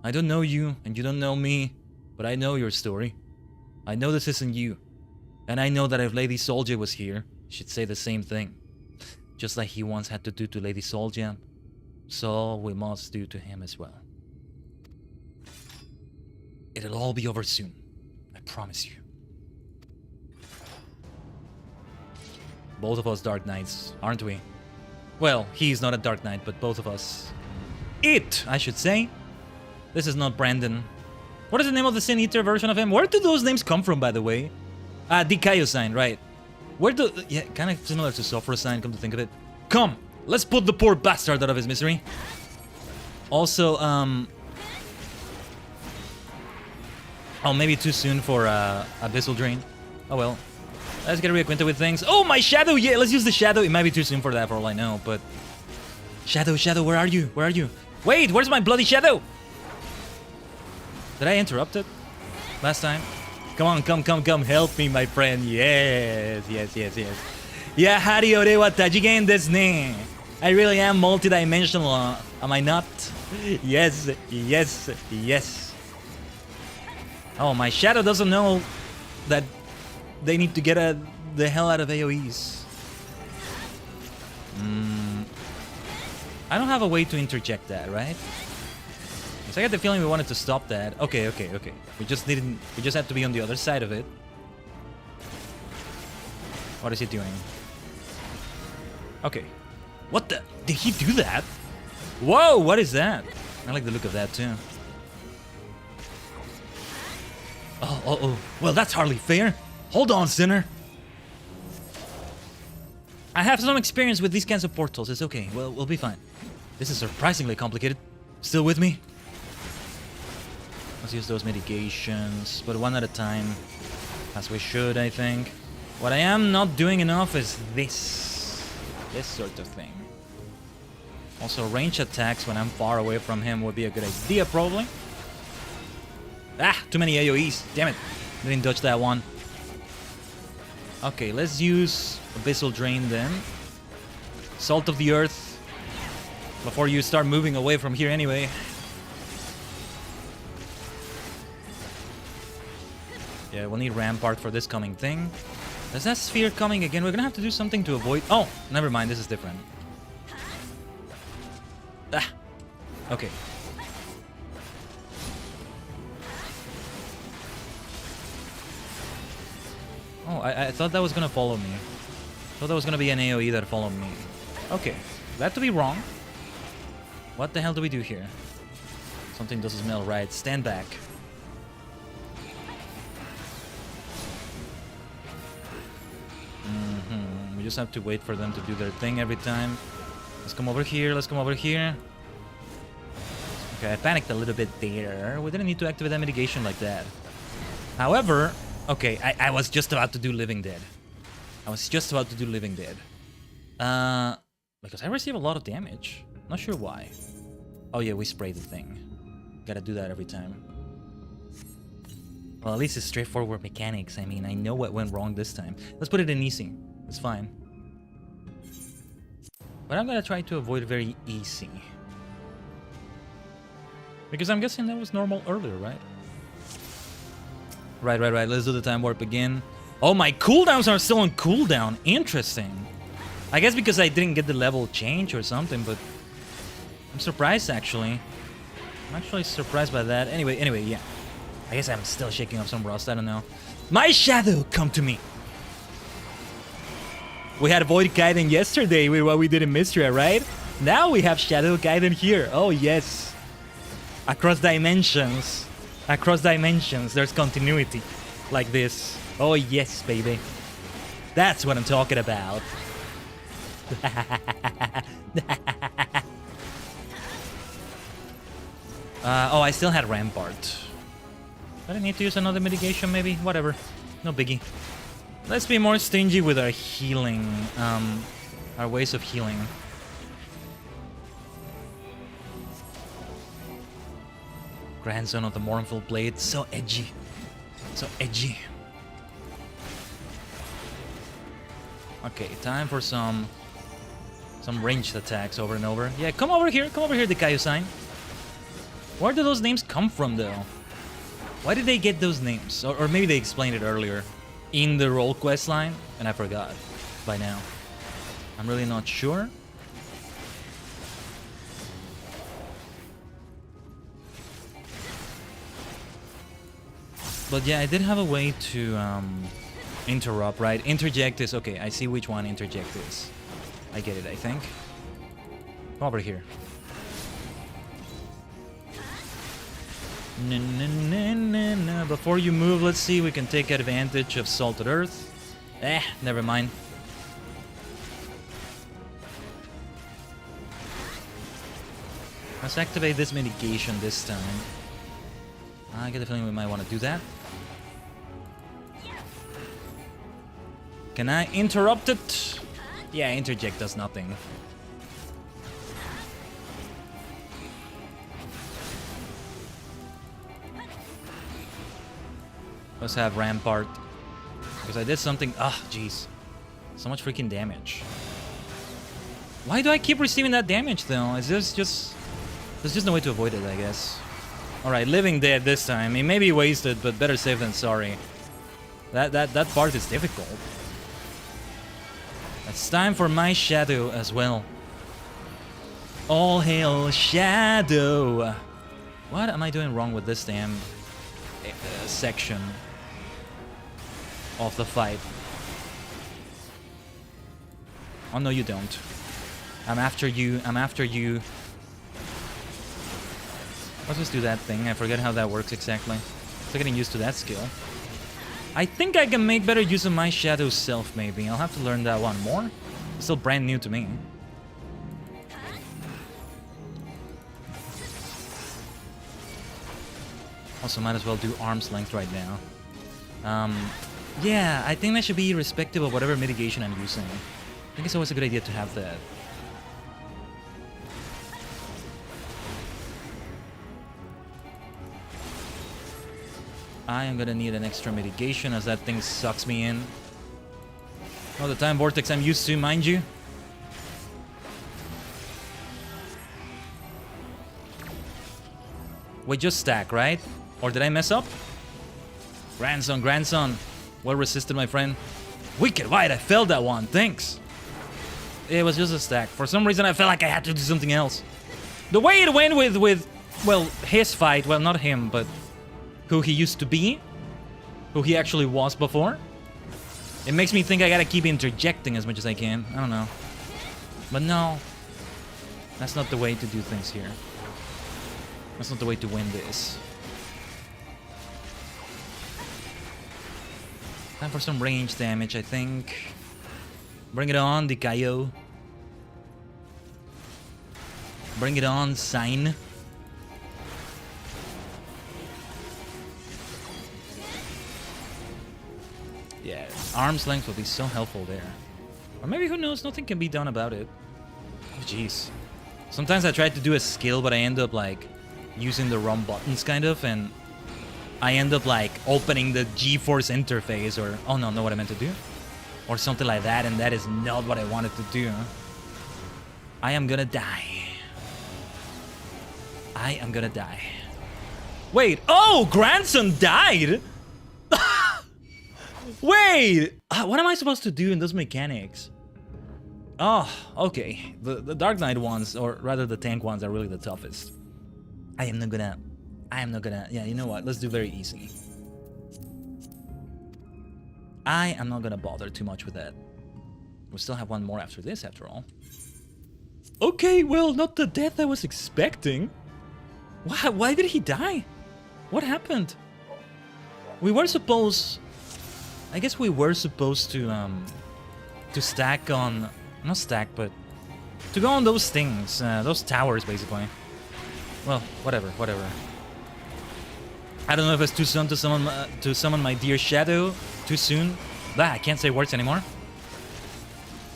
I don't know you and you don't know me, but I know your story. I know this isn't you. And I know that if Lady Soldier was here, she'd say the same thing. Just like he once had to do to Lady Soldier, so we must do to him as well. It'll all be over soon. I promise you. Both of us Dark Knights, aren't we? Well, he's not a Dark Knight, but both of us... It, I should say. This is not Brandon. What is the name of the Sin Eater version of him? Where do those names come from, by the way? The Kaiosine, right. Where do... Yeah, kind of similar to Sophrosyne, come to think of it. Come, let's put the poor bastard out of his misery. Also, oh, maybe too soon for Abyssal Drain. Oh well. Let's get reacquainted with things. Oh, my shadow! Yeah, let's use the shadow. It might be too soon for that for all I know, but... Shadow, where are you? Where are you? Wait, where's my bloody shadow? Did I interrupt it last time? Come on, come, help me, my friend. Yes. Yeah, Hari ore wa Tajigen desu ne. I really am multidimensional, am I not? Yes. Oh, my shadow doesn't know that they need to get the hell out of AoEs. I don't have a way to interject that, right? So I get the feeling we wanted to stop that. Okay. We just had to be on the other side of it. What is he doing? Okay. What the? Did he do that? Whoa, what is that? I like the look of that too. Oh. Well, that's hardly fair. Hold on, sinner. I have some experience with these kinds of portals. It's okay. We'll be fine. This is surprisingly complicated. Still with me? Let's use those mitigations, but one at a time. As we should, I think. What I am not doing enough is this sort of thing. Also, range attacks when I'm far away from him would be a good idea, probably. Ah, too many AoEs. Damn it. Didn't dodge that one. Okay, let's use Abyssal Drain then. Salt of the Earth. Before you start moving away from here anyway. Yeah, we'll need Rampart for this coming thing. Is that sphere coming again? We're gonna have to do something to avoid... Oh, never mind, this is different. Ah, okay. Oh, I thought that was gonna follow me. I thought that was gonna be an AoE that followed me. Okay, that to be wrong. What the hell do we do here? Something doesn't smell right. Stand back. We just have to wait for them to do their thing every time. Let's come over here. Okay, I panicked a little bit there. We didn't need to activate that mitigation like that. However, okay, I was just about to do Living Dead. Because I receive a lot of damage. Not sure why. Oh yeah, we sprayed the thing. Gotta do that every time. Well, at least it's straightforward mechanics. I mean, I know what went wrong this time. Let's put it in easy. It's fine. But I'm gonna try to avoid very easy. Because I'm guessing that was normal earlier, right? Right. Let's do the time warp again. Oh, my cooldowns are still on cooldown. Interesting. I guess because I didn't get the level change or something, but... I'm surprised, actually. I'm actually surprised by that. Anyway, yeah. I guess I'm still shaking off some rust. I don't know. My shadow, come to me. We had Void Khaiden yesterday with what we did in Mystria, right? Now we have Shadow Khaiden here. Oh, yes. Across dimensions, there's continuity like this. Oh, yes, baby. That's what I'm talking about. Oh, I still had Rampart. Did I need to use another mitigation, maybe? Whatever. No biggie. Let's be more stingy with our healing, our ways of healing. Grandson of the Mournful Blade, so edgy. Okay, time for some ranged attacks over and over. Yeah, come over here, Dikayu-san. Where do those names come from, though? Why did they get those names? Or maybe they explained it earlier in the role quest line, and I forgot by now. I'm really not sure. But yeah, I did have a way to interrupt, right? Interject is... Okay, I see which one interject is. I get it, I think. Come over here. Before you move, let's see. We can take advantage of Salted Earth. Never mind. Let's activate this mitigation this time. I get the feeling we might want to do that. Can I interrupt it? Yeah, interject does nothing. Let's have Rampart. Because I did something... Ah, jeez. So much freaking damage. Why do I keep receiving that damage, though? Is this just... There's just no way to avoid it, I guess. Alright, living dead this time. It may be wasted, but better safe than sorry. That part is difficult. It's time for my Shadow as well. All hail Shadow! What am I doing wrong with this damn section of the fight? Oh no, you don't. I'm after you, I'm after you. Let's just do that thing. I forget how that works exactly. Still getting used to that skill. I think I can make better use of my Shadow Self, maybe. I'll have to learn that one more. It's still brand new to me. Also, might as well do arm's length right now. Yeah, I think that should be irrespective of whatever mitigation I'm using. I think it's always a good idea to have that. I am gonna need an extra mitigation as that thing sucks me in. Oh, the time vortex I'm used to, mind you. Wait, just stack, right? Or did I mess up? Grandson, grandson. Well resisted, my friend. Wicked White, I failed that one, thanks. It was just a stack. For some reason I felt like I had to do something else. The way it went with well, his fight, well, not him, but who he used to be, who he actually was before. It makes me think I gotta keep interjecting as much as I can. I don't know. But no, that's not the way to do things here. That's not the way to win this. Time for some range damage, I think. Bring it on, Dikayo. Bring it on, Sign. Yeah, arm's length will be so helpful there. Or maybe, who knows, nothing can be done about it. Oh, jeez. Sometimes I try to do a skill, but I end up, like, using the wrong buttons, kind of, and I end up, like, opening the GeForce interface, or... Oh, no, not what I meant to do. Or something like that, and that is not what I wanted to do. I am gonna die. I am gonna die. Wait, oh, grandson died? Wait! What am I supposed to do in those mechanics? Oh, okay. The Dark Knight ones, or rather the tank ones, are really the toughest. I am not gonna... Yeah, you know what? Let's do very easy. I am not gonna bother too much with that. We still have one more after this, after all. Okay, well, not the death I was expecting. Why did he die? What happened? We were supposed... I guess we were supposed to stack on... Not stack, but... To go on those things. Those towers, basically. Well, whatever. I don't know if it's too soon to summon my dear Shadow. Too soon. Bah, I can't say words anymore.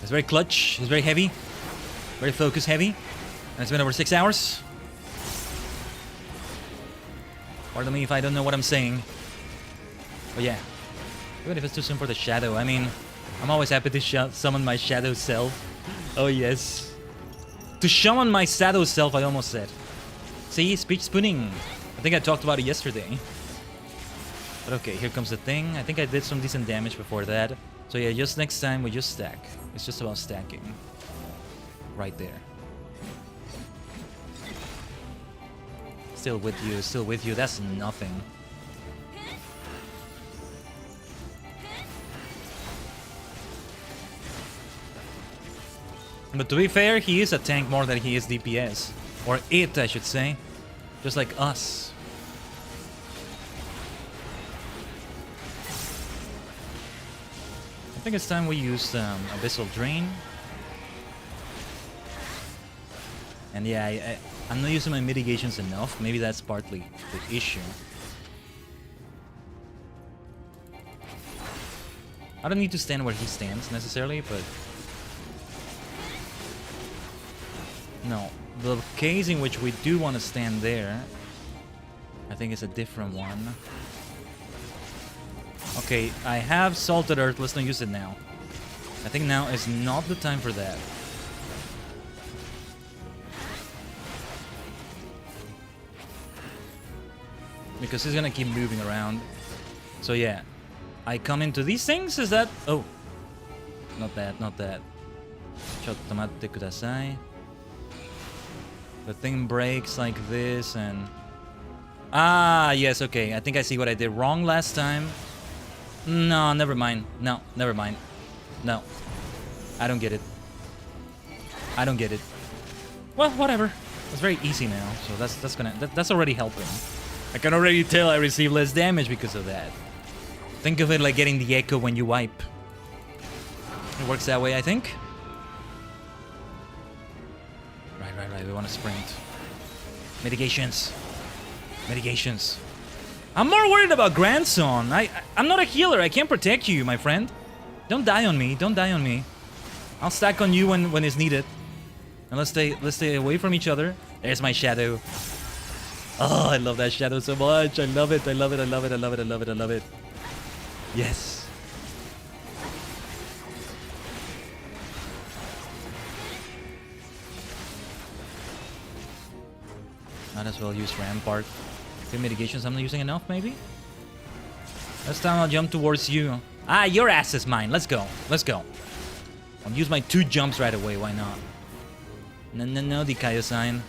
It's very clutch. It's very heavy. Very focus heavy. And it's been over 6 hours. Pardon me if I don't know what I'm saying. But yeah. Even if it's too soon for the Shadow. I mean, I'm always happy to summon my Shadow Self. Oh yes. To summon my Shadow Self, I almost said. See, speech spooning. I think I talked about it yesterday. But okay, here comes the thing. I think I did some decent damage before that. So yeah, just next time we just stack. It's just about stacking. Right there. Still with you. That's nothing. But to be fair, he is a tank more than he is DPS. Or it, I should say. Just like us. I think it's time we use Abyssal Drain. And yeah, I'm not using my mitigations enough. Maybe that's partly the issue. I don't need to stand where he stands necessarily, but... No, the case in which we do want to stand there, I think is a different one. Okay, I have Salted Earth, let's not use it now. I think now is not the time for that. Because he's gonna keep moving around. So yeah, I come into these things, is that... Oh, not that, not that. Chotto matte kudasai. The thing breaks like this and... Ah, yes, okay. I think I see what I did wrong last time. No, never mind. No, never mind. No. I don't get it. I don't get it. Well, whatever. It's very easy now, so that's already helping. I can already tell I receive less damage because of that. Think of it like getting the echo when you wipe. It works that way, I think. Right, we want to sprint. Mitigations. Mitigations. I'm more worried about Grandson. I'm not a healer. I can't protect you, my friend. Don't die on me. Don't die on me. I'll stack on you when it's needed. And let's stay away from each other. There's my shadow. Oh, I love that shadow so much. I love it. I love it. I love it. I love it. I love it. I love it. Yes. Might as well use Rampart. Few mitigations I'm not using enough, maybe? This time I'll jump towards you. Ah, your ass is mine. Let's go. Let's go. I'll use my 2 jumps right away. Why not? No, Dikayo-san.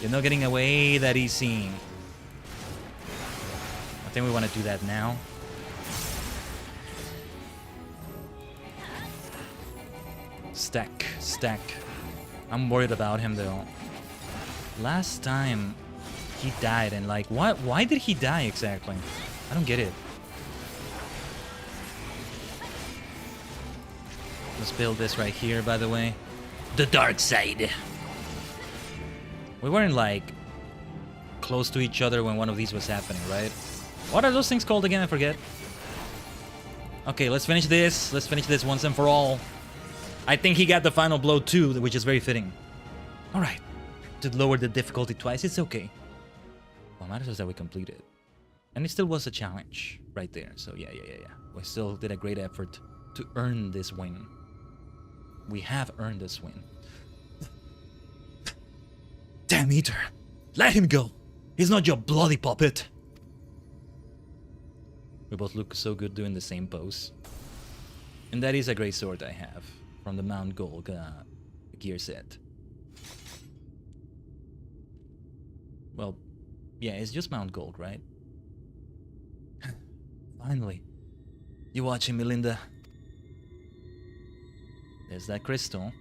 You're not getting away that easy. I think we want to do that now. Stack. I'm worried about him, though. Last time, he died, and like, what? Why did he die exactly? I don't get it. Let's build this right here, by the way. The dark side. We weren't, like, close to each other when one of these was happening, right? What are those things called again? I forget. Okay, let's finish this. Let's finish this once and for all. I think he got the final blow too, which is very fitting. Alright. To lower the difficulty twice, it's okay. What matters is that we completed. And it still was a challenge right there. So yeah. We still did a great effort to earn this win. We have earned this win. Damn Eater! Let him go! He's not your bloody puppet! We both look so good doing the same pose. And that is a great sword I have from the Mount Gold gear set. Well, yeah, it's just Mount Gold, right? Finally. You watching me, Linda? There's that crystal.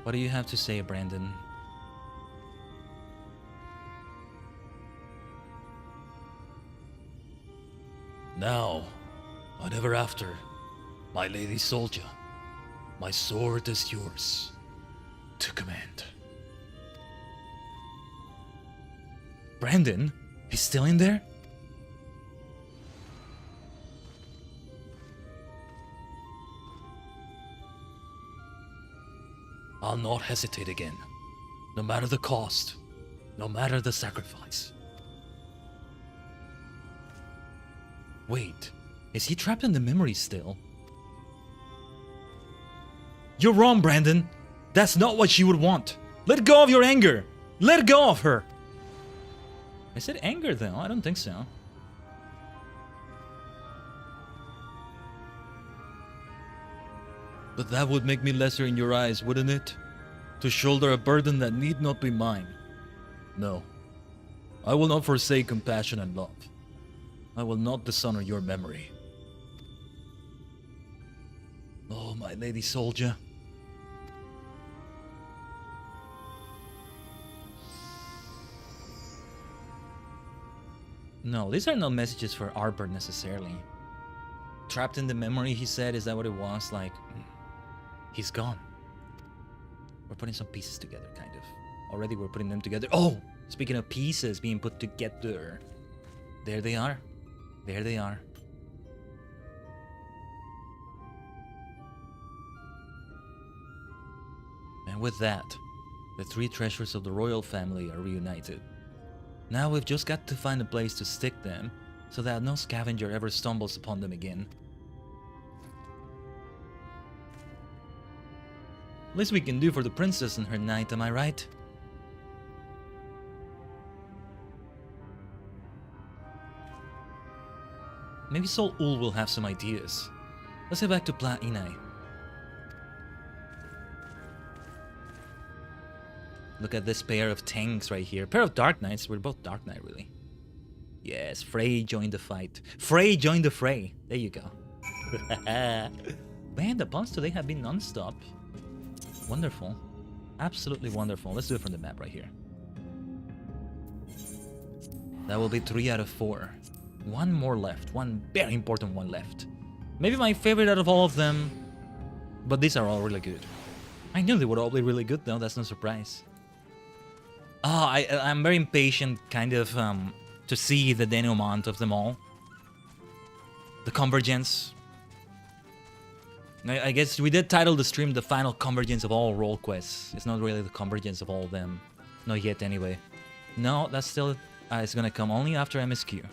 What do you have to say, Brandon? Now, and ever after, my lady soldier, my sword is yours to command. Brandon? He's still in there? I'll not hesitate again, no matter the cost, no matter the sacrifice. Wait, is he trapped in the memory still? You're wrong, Brandon. That's not what she would want. Let go of your anger. Let go of her. I said anger, though. I don't think so. But that would make me lesser in your eyes, wouldn't it? To shoulder a burden that need not be mine. No. I will not forsake compassion and love. I will not dishonor your memory. Oh, my lady soldier. No, these are not messages for Arbor necessarily. Trapped in the memory, he said. Is that what it was? Like, he's gone. We're putting some pieces together, kind of. Already we're putting them together. Oh! Speaking of pieces being put together. There they are. There they are. And with that, the 3 treasures of the royal family are reunited. Now we've just got to find a place to stick them, so that no scavenger ever stumbles upon them again. Least we can do for the princess and her knight, am I right? Maybe Sol Ul will have some ideas. Let's head back to Pla Inai. Look at this pair of tanks right here. Pair of Dark Knights. We're both Dark Knight, really. Yes, Frey joined the fight. Frey joined the fray. There you go. Man, the puns today have been non-stop. Wonderful. Absolutely wonderful. Let's do it from the map right here. That will be 3 out of 4. One more left. One very important one left. Maybe my favorite out of all of them. But these are all really good. I knew they would all be really good though. That's no surprise. I'm very impatient kind of to see the denouement of them all. The convergence. I guess we did title the stream the final convergence of all role quests. It's not really the convergence of all of them. Not yet anyway. No, that's still... it's gonna come only after MSQ.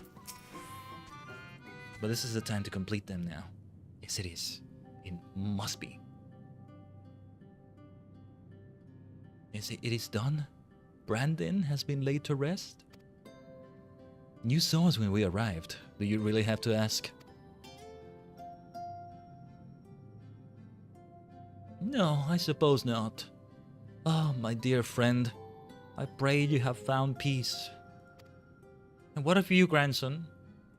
But this is the time to complete them now. Yes, it is. It must be. It is done? Brandon has been laid to rest? You saw us when we arrived. Do you really have to ask? No, I suppose not. Oh, my dear friend. I pray you have found peace. And what of you, grandson?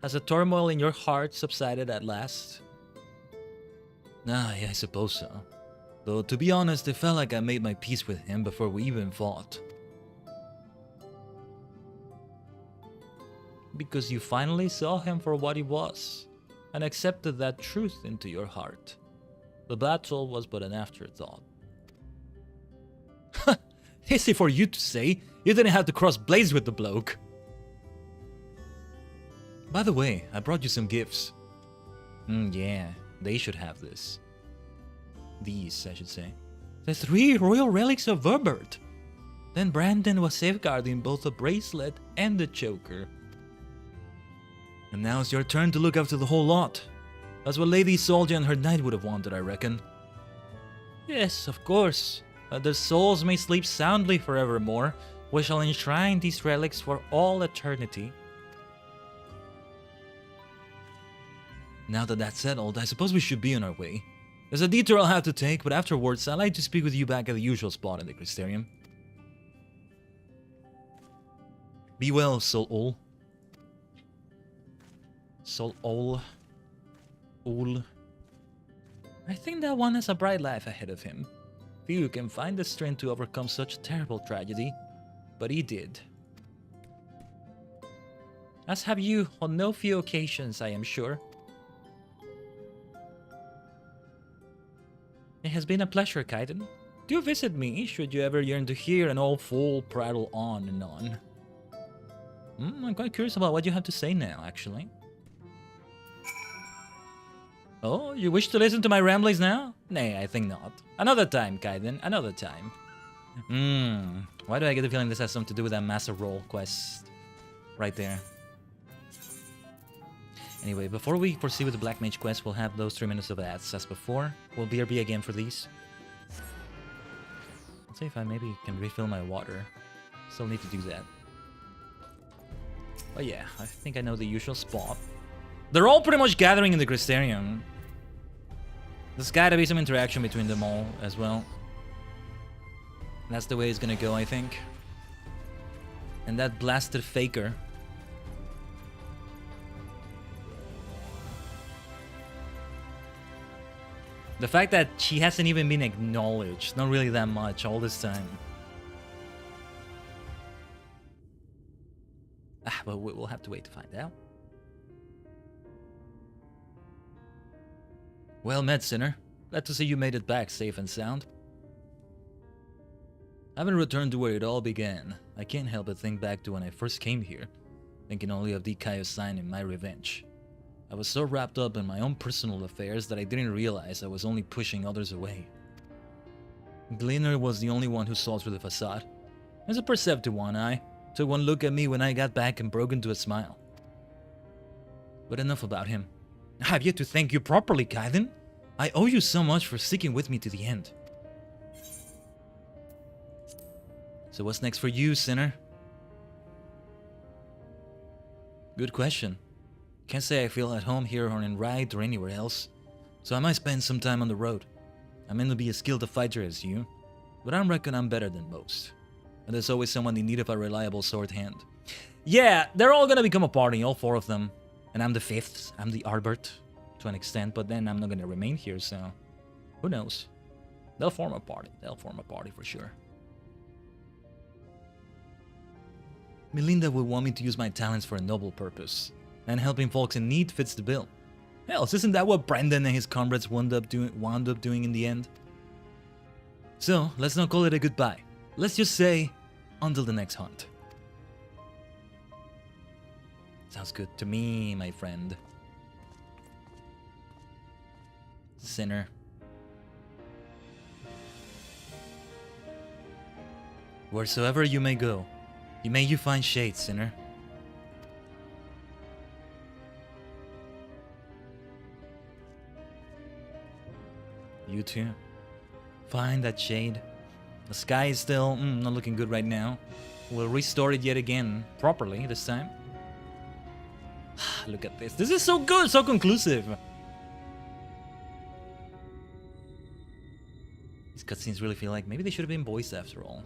Has the turmoil in your heart subsided at last? I suppose so. Though, to be honest, it felt like I made my peace with him before we even fought. Because you finally saw him for what he was, and accepted that truth into your heart. The battle was but an afterthought. Easy for you to say. You didn't have to cross blades with the bloke. By the way, I brought you some gifts. Yeah, they should have this. These, I should say. The 3 royal relics of Verbert. Then Brandon was safeguarding both the bracelet and the choker. And now it's your turn to look after the whole lot. That's what Lady Solja and her knight would have wanted, I reckon. Yes, of course. Their souls may sleep soundly forevermore. We shall enshrine these relics for all eternity. Now that that's settled, I suppose we should be on our way. There's a detour I'll have to take, but afterwards I'd like to speak with you back at the usual spot in the Crystarium. Be well, Sol Ul. Sol Ul. Ul. I think that one has a bright life ahead of him. Few can find the strength to overcome such terrible tragedy, but he did. As have you on no few occasions, I am sure. It has been a pleasure, Khaiden. Do visit me should you ever yearn to hear an old fool prattle on and on. I'm quite curious about what you have to say now, actually. Oh, you wish to listen to my ramblings now? Nay, I think not. Another time, Khaiden, another time. Why do I get the feeling this has something to do with that massive role quest? Right there. Anyway, before we proceed with the Black Mage quest, we'll have those 3 minutes of ads as before. We'll BRB again for these. Let's see if I maybe can refill my water. Still need to do that. But yeah, I think I know the usual spot. They're all pretty much gathering in the Crystarium. There's gotta be some interaction between them all as well. That's the way it's gonna go, I think. And that blasted faker. The fact that she hasn't even been acknowledged, not really that much all this time. But we'll have to wait to find out. Well met, Sinner. Glad to see you made it back safe and sound. Having returned to where it all began, I can't help but think back to when I first came here, thinking only of the chaos sign and my revenge. I was so wrapped up in my own personal affairs that I didn't realize I was only pushing others away. Gleaner was the only one who saw through the facade. He was a perceptive one, took one look at me when I got back and broke into a smile. But enough about him. I have yet to thank you properly, Khaiden. I owe you so much for sticking with me to the end. So what's next for you, Sinner? Good question. Can't say I feel at home here or in Ride or anywhere else, so I might spend some time on the road. I may not be as skilled a fighter as you, but I reckon I'm better than most. And there's always someone in need of a reliable sword hand. Yeah, they're all gonna become a party, all 4 of them. And I'm the 5th, I'm the Arbert, to an extent, but then I'm not gonna remain here, so who knows? They'll form a party for sure. Melinda would want me to use my talents for a noble purpose, and helping folks in need fits the bill. Hell, isn't that what Brandon and his comrades wound up doing in the end? So, let's not call it a goodbye. Let's just say, until the next hunt. Sounds good to me, my friend. Sinner. Wheresoever you may go, may you find shade, Sinner. You too. Find that shade. The sky is still not looking good right now. We'll restore it yet again, properly this time. Look at this. This is so good, so conclusive. These cutscenes really feel like maybe they should have been voiced after all.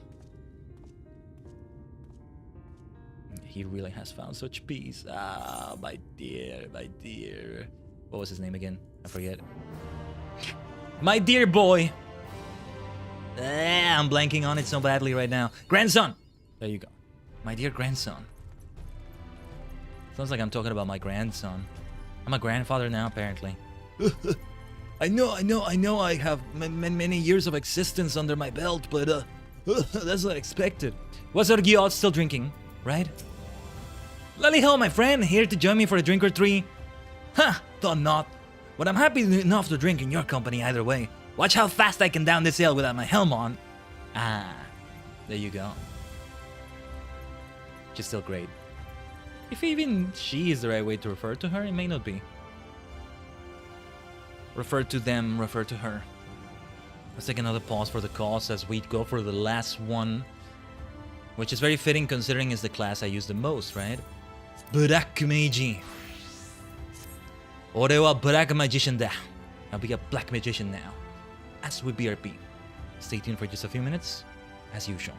He really has found such peace. Ah, my dear, my dear. What was his name again? I forget. My dear boy. I'm blanking on it so badly right now. Grandson. There you go. My dear grandson. Sounds like I'm talking about my grandson. I'm a grandfather now, apparently. I know. I have many years of existence under my belt, but that's not expected. What's our odds still drinking, right? Lally ho, my friend, here to join me for a drink or 3. Ha, thought not. But I'm happy enough to drink in your company either way. Watch how fast I can down this ale without my helm on. Ah, there you go. She's still great. If even she is the right way to refer to her, it may not be. Refer to them, refer to her. Let's take another pause for the cause as we go for the last one. Which is very fitting considering it's the class I use the most, right? Black Magi. Ore wa Black Magician da. I'll be a Black Magician now. As with BRP. Stay tuned for just a few minutes, as usual.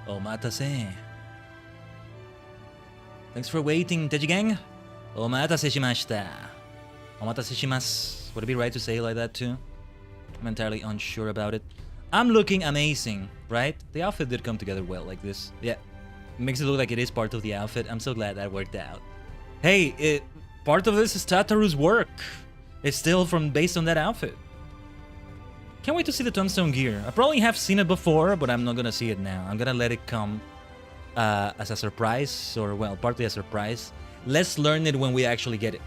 Omatase. Thanks for waiting, Tajigen. Omatase shimashita. Omatase shimasu. Would it be right to say it like that too? I'm entirely unsure about it. I'm looking amazing, right? The outfit did come together well like this. Yeah. It makes it look like it is part of the outfit. I'm so glad that worked out. Hey, part of this is Tataru's work. It's still based on that outfit. Can't wait to see the tombstone gear. I probably have seen it before, but I'm not gonna see it now. I'm gonna let it come as a surprise, or well, partly a surprise. Let's learn it when we actually get it.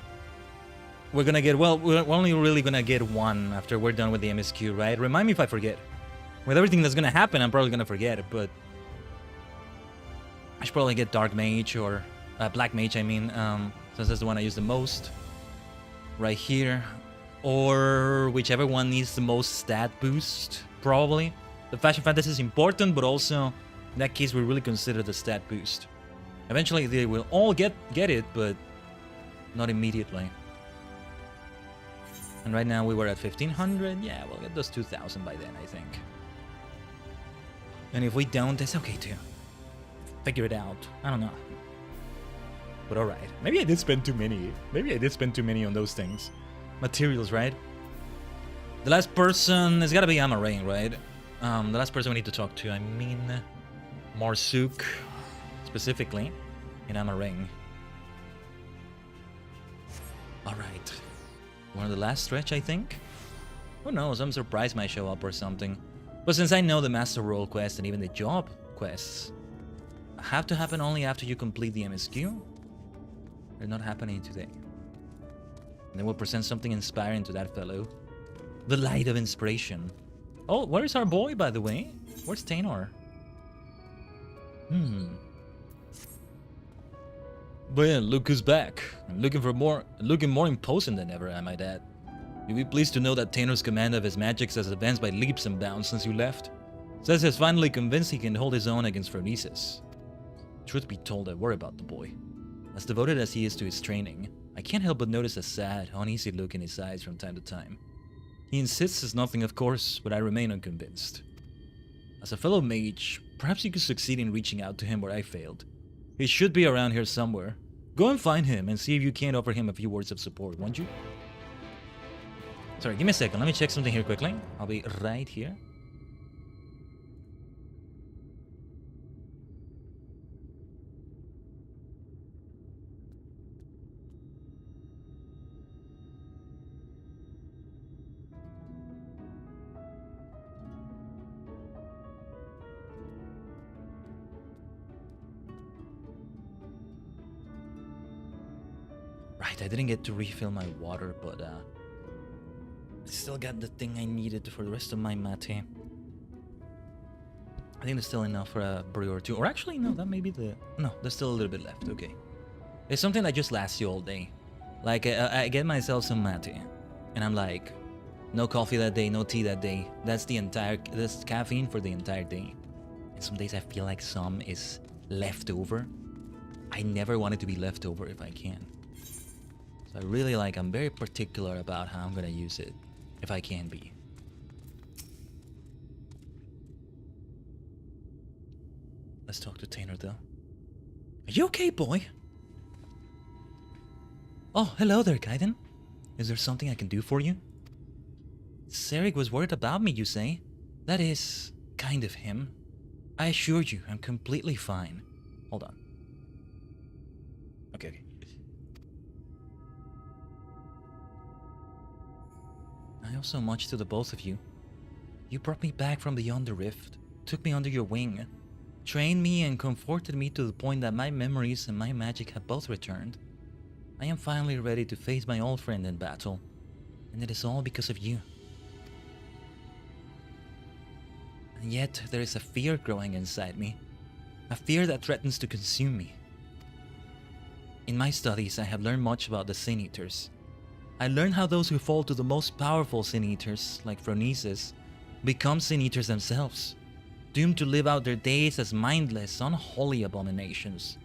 We're gonna get, well, we're only really gonna get one after we're done with the MSQ, right? Remind me if I forget. With everything that's gonna happen, I'm probably gonna forget it, but I should probably get Dark Mage or Black Mage, I mean, since that's the one I use the most. Right here. Or whichever one needs the most stat boost, probably. The Fashion Fantasy is important, but also, in that case, we really consider the stat boost. Eventually, they will all get it, but not immediately. And right now, we were at 1500. Yeah, we'll get those 2000 by then, I think. And if we don't, it's okay too. Figure it out. I don't know. But alright. Maybe I did spend too many. Maybe I did spend too many on those things. Materials, right? The last person has got to be Amarain, right? The last person we need to talk to, I mean Marsuk, specifically, in Amarain. Alright. We're on the last stretch, I think? Who knows, some surprise might show up or something. But since I know the Master Role quest and even the job quests have to happen only after you complete the MSQ, they're not happening today. And then we'll present something inspiring to that fellow. The light of inspiration. Oh, where's our boy, by the way? Where's Tainor? But yeah, look who's back. I'm looking more imposing than ever, I might add. You'll be pleased to know that Tainor's command of his magics has advanced by leaps and bounds since you left. Says he's finally convinced he can hold his own against Phronesis. Truth be told, I worry about the boy. As devoted as he is to his training, I can't help but notice a sad, uneasy look in his eyes from time to time. He insists it's nothing, of course, but I remain unconvinced. As a fellow mage, perhaps you could succeed in reaching out to him where I failed. He should be around here somewhere. Go and find him and see if you can't offer him a few words of support, won't you? Sorry, give me a second. Let me check something here quickly. I'll be right here. Right, I didn't get to refill my water, but I still got the thing I needed for the rest of my mate. I think there's still enough for a brew or two. Or actually, no, that may be the... No, there's still a little bit left, okay. It's something that just lasts you all day. Like, I get myself some mate, and I'm like, no coffee that day, no tea that day. That's caffeine for the entire day. And some days I feel like some is left over. I never want it to be left over if I can. So I really I'm very particular about how I'm gonna use it, if I can be. Let's talk to Tainor though. Are you okay, boy? Oh, hello there, Khaiden. Is there something I can do for you? Serik was worried about me, you say? That is kind of him. I assure you, I'm completely fine. Hold on. Okay. I owe so much to the both of you. You brought me back from beyond the rift, took me under your wing, trained me and comforted me to the point that my memories and my magic have both returned. I am finally ready to face my old friend in battle, and it is all because of you. And yet, there is a fear growing inside me, a fear that threatens to consume me. In my studies, I have learned much about the Sin Eaters. I learned how those who fall to the most powerful Sin Eaters, like Phronesis, become Sin Eaters themselves, doomed to live out their days as mindless, unholy abominations.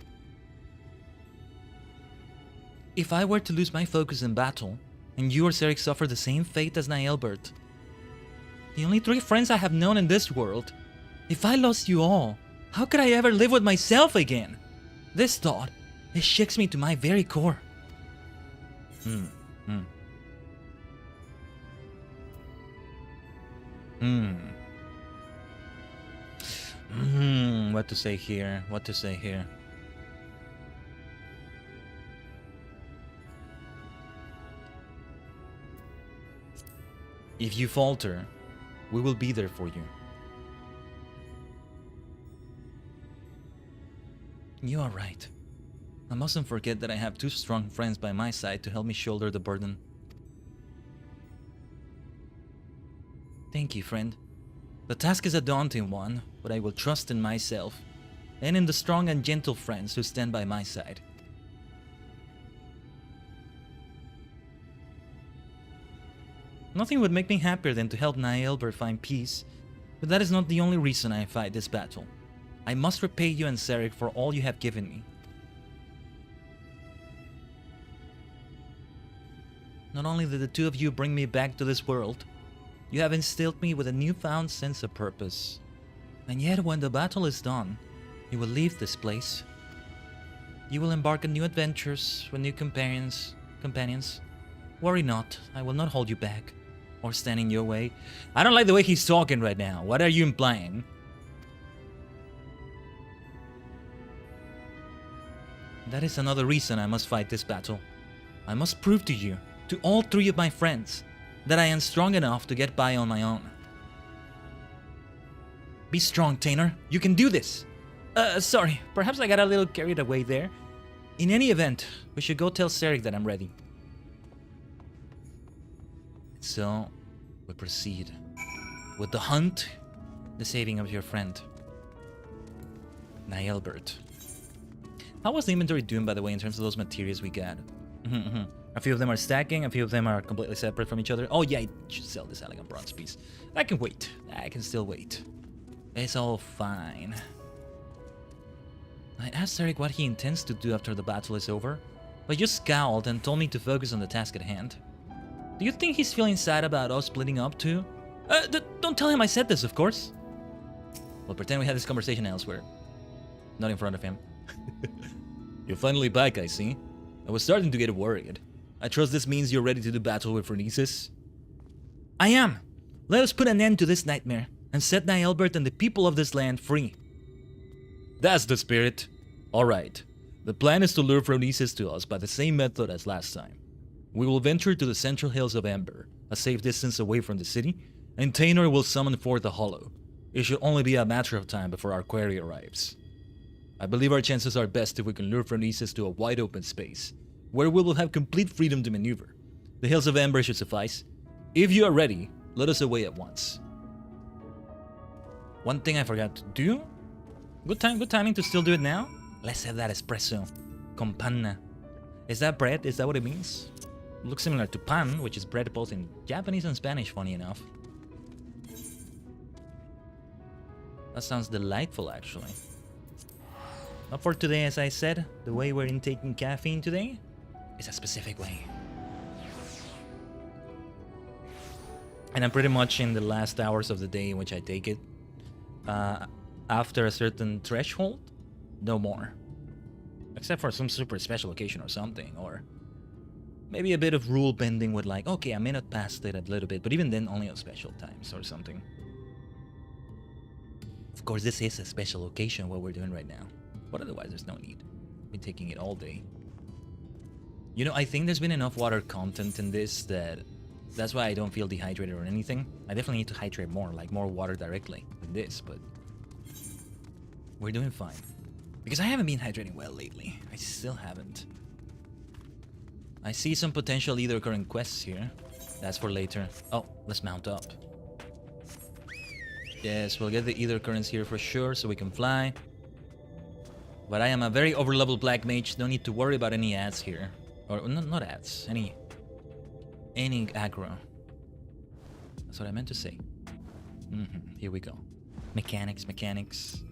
If I were to lose my focus in battle, and you or Serik suffer the same fate as Nielbert, the only 3 friends I have known in this world, if I lost you all, How could I ever live with myself again? This thought, it shakes me to my very core. What to say here? What to say here? If you falter, we will be there for you. You are right. I mustn't forget that I have 2 strong friends by my side to help me shoulder the burden. Thank you, friend. The task is a daunting one, but I will trust in myself and in the strong and gentle friends who stand by my side. Nothing would make me happier than to help Nielber find peace, but that is not the only reason I fight this battle. I must repay you and Sarek for all you have given me. Not only did the 2 of you bring me back to this world, you have instilled me with a newfound sense of purpose. And yet when the battle is done, you will leave this place. You will embark on new adventures with new companions. Worry not, I will not hold you back or stand in your way. I don't like the way he's talking right now. What are you implying? That is another reason I must fight this battle. I must prove to you, to all 3 of my friends, that I am strong enough to get by on my own. Be strong, Tainer. You can do this. Sorry, perhaps I got a little carried away there. In any event, we should go tell Sarek that I'm ready. So, we proceed with the hunt, the saving of your friend, Nielbert. How was the inventory doing, by the way, in terms of those materials we got? A few of them are stacking, a few of them are completely separate from each other. Oh yeah, I should sell this elegant bronze piece. I can wait. I can still wait. It's all fine. I asked Sarek what he intends to do after the battle is over, but just scowled and told me to focus on the task at hand. Do you think he's feeling sad about us splitting up too? Don't tell him I said this, of course. We'll pretend we had this conversation elsewhere. Not in front of him. You're finally back, I see. I was starting to get worried. I trust this means you're ready to do battle with Phronesis. I am. Let us put an end to this nightmare and set Nielbert and the people of this land free. That's the spirit. Alright. The plan is to lure Phronesis to us by the same method as last time. We will venture to the central hills of Ember, a safe distance away from the city, and Tainer will summon forth the Hollow. It should only be a matter of time before our quarry arrives. I believe our chances are best if we can lure Phronesis to a wide open space, where we will have complete freedom to maneuver. The hills of Ember should suffice. If you are ready, let us away at once. One thing I forgot to do? Good timing to still do it now? Let's have that espresso. Con panna. Is that bread? Is that what it means? It looks similar to pan, which is bread both in Japanese and Spanish, funny enough. That sounds delightful, actually. Not for today, as I said. The way we're intaking caffeine today is a specific way. And I'm pretty much in the last hours of the day in which I take it. After a certain threshold, no more. Except for some super special occasion or something, or maybe a bit of rule bending with like, okay, I may not pass it a little bit, but even then only on special times or something. Of course, this is a special occasion, what we're doing right now. But otherwise, there's no need. I've been taking it all day. You know, I think there's been enough water content in this that's why I don't feel dehydrated or anything. I definitely need to hydrate more, like more water directly than this, but we're doing fine. Because I haven't been hydrating well lately. I still haven't. I see some potential either current quests here. That's for later. Oh, let's mount up. Yes, we'll get the either currents here for sure, so we can fly. But I am a very overleveled black mage. No need to worry about any ads here. Or not ads. Any aggro. That's what I meant to say. Here we go. Mechanics.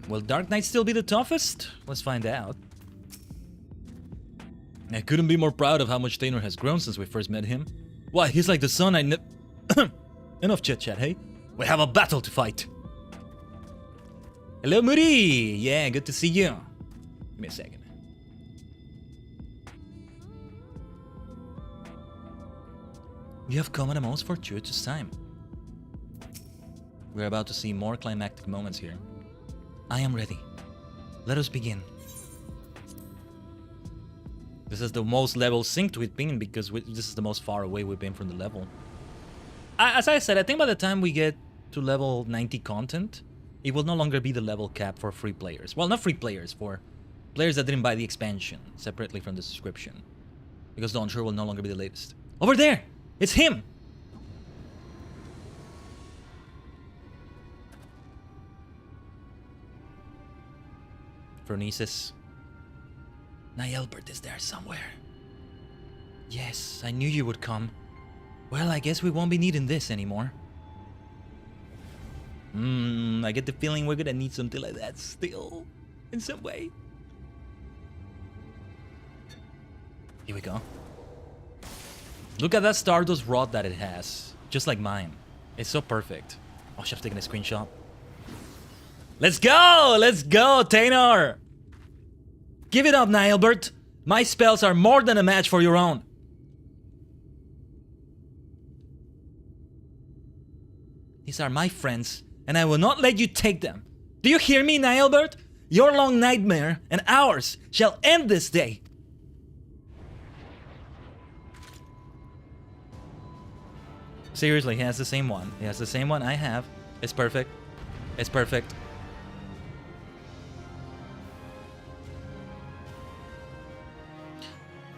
Will Dark Knight still be the toughest? Let's find out. I couldn't be more proud of how much Tainer has grown since we first met him. Why, he's like the son I Enough chit-chat, hey? We have a battle to fight. Hello, Moody! Yeah, good to see you. Give me a second. You have come at a most fortuitous time. We're about to see more climactic moments here. I am ready. Let us begin. This is the most level synced we've been because this is the most far away we've been from the level. As I said, I think by the time we get to level 90 content, it will no longer be the level cap for free players. Well, not free players, for players that didn't buy the expansion separately from the subscription. Because the Unsure will no longer be the latest. Over there! It's him! Phronesis. Nielbert is there somewhere. Yes, I knew you would come. Well, I guess we won't be needing this anymore. I get the feeling we're gonna need something like that still. In some way. Here we go. Look at that Stardust rod that it has. Just like mine. It's so perfect. Oh, should have taken a screenshot. Let's go! Let's go, Tainor! Give it up, Nielbert! My spells are more than a match for your own. These are my friends, and I will not let you take them. Do you hear me, Nielbert? Your long nightmare and ours shall end this day. Seriously, he has the same one. He has the same one I have. It's perfect. It's perfect.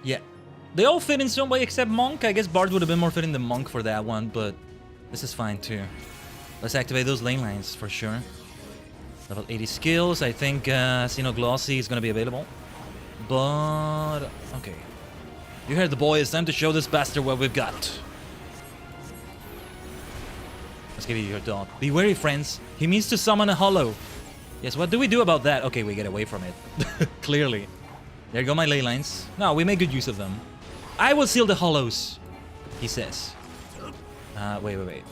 Yeah. They all fit in some way except Monk. I guess Bard would have been more fitting than Monk for that one, but this is fine too. Let's activate those lane lines for sure. Level 80 skills. I think Xenoglossy is going to be available. But... okay. You heard the boy. It's time to show this bastard what we've got. Let's give you your dog. Be wary, friends. He means to summon a hollow. Yes, what do we do about that? Okay, we get away from it. Clearly. There go my ley lines. No, we make good use of them. I will seal the hollows, he says. Wait.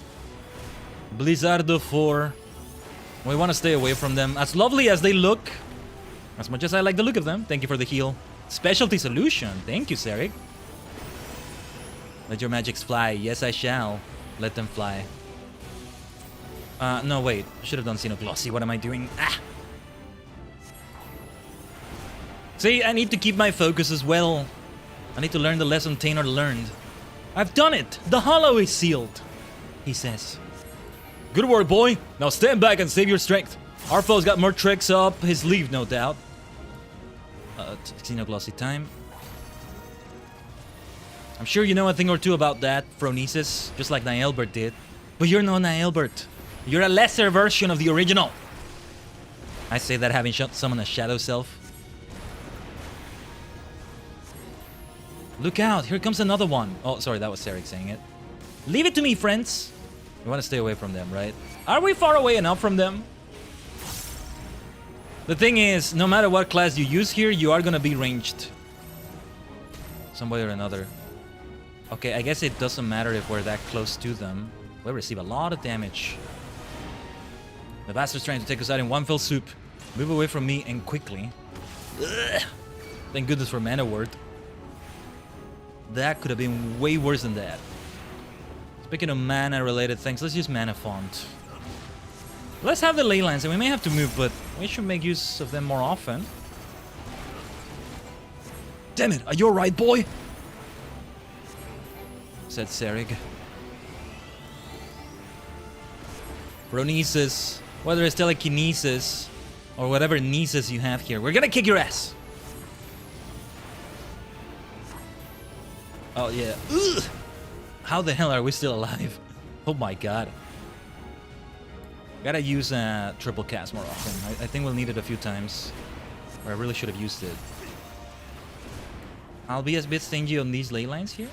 Blizzardo 4. We want to stay away from them. As lovely as they look, as much as I like the look of them. Thank you for the heal. Specialty solution. Thank you, Serik. Let your magics fly. Yes, I shall. Let them fly. No, wait. Should have done Xenoglossy. What am I doing? Ah! See, I need to keep my focus as well. I need to learn the lesson Tainor learned. I've done it! The hollow is sealed, he says. Good work, boy. Now stand back and save your strength. Our foe's got more tricks up his sleeve, no doubt. Xenoglossy time. I'm sure you know a thing or two about that, Phronesis, just like Nielbert did. But you're no Nielbert. You're a lesser version of the original. I say that having summoned a shadow self. Look out, here comes another one. Oh, sorry, that was Serik saying it. Leave it to me, friends. We want to stay away from them, right? Are we far away enough from them? The thing is, no matter what class you use here, you are going to be ranged. Some way or another. Okay, I guess it doesn't matter if we're that close to them. We'll receive a lot of damage. The bastard's trying to take us out in one fell swoop. Move away from me and quickly. Ugh. Thank goodness for Mana Word. That could have been way worse than that. Speaking of mana-related things, let's use Mana Font. Let's have the ley lines, and we may have to move, but we should make use of them more often. Damn it, are you alright, boy? Said Serik. Phronesis, whether it's telekinesis or whatever nieces you have here, we're gonna kick your ass. Oh yeah. Ugh. How the hell are we still alive? Oh my god. Gotta use triple cast more often. I think we'll need it a few times. Or I really should have used it. I'll be a bit stingy on these ley lines here.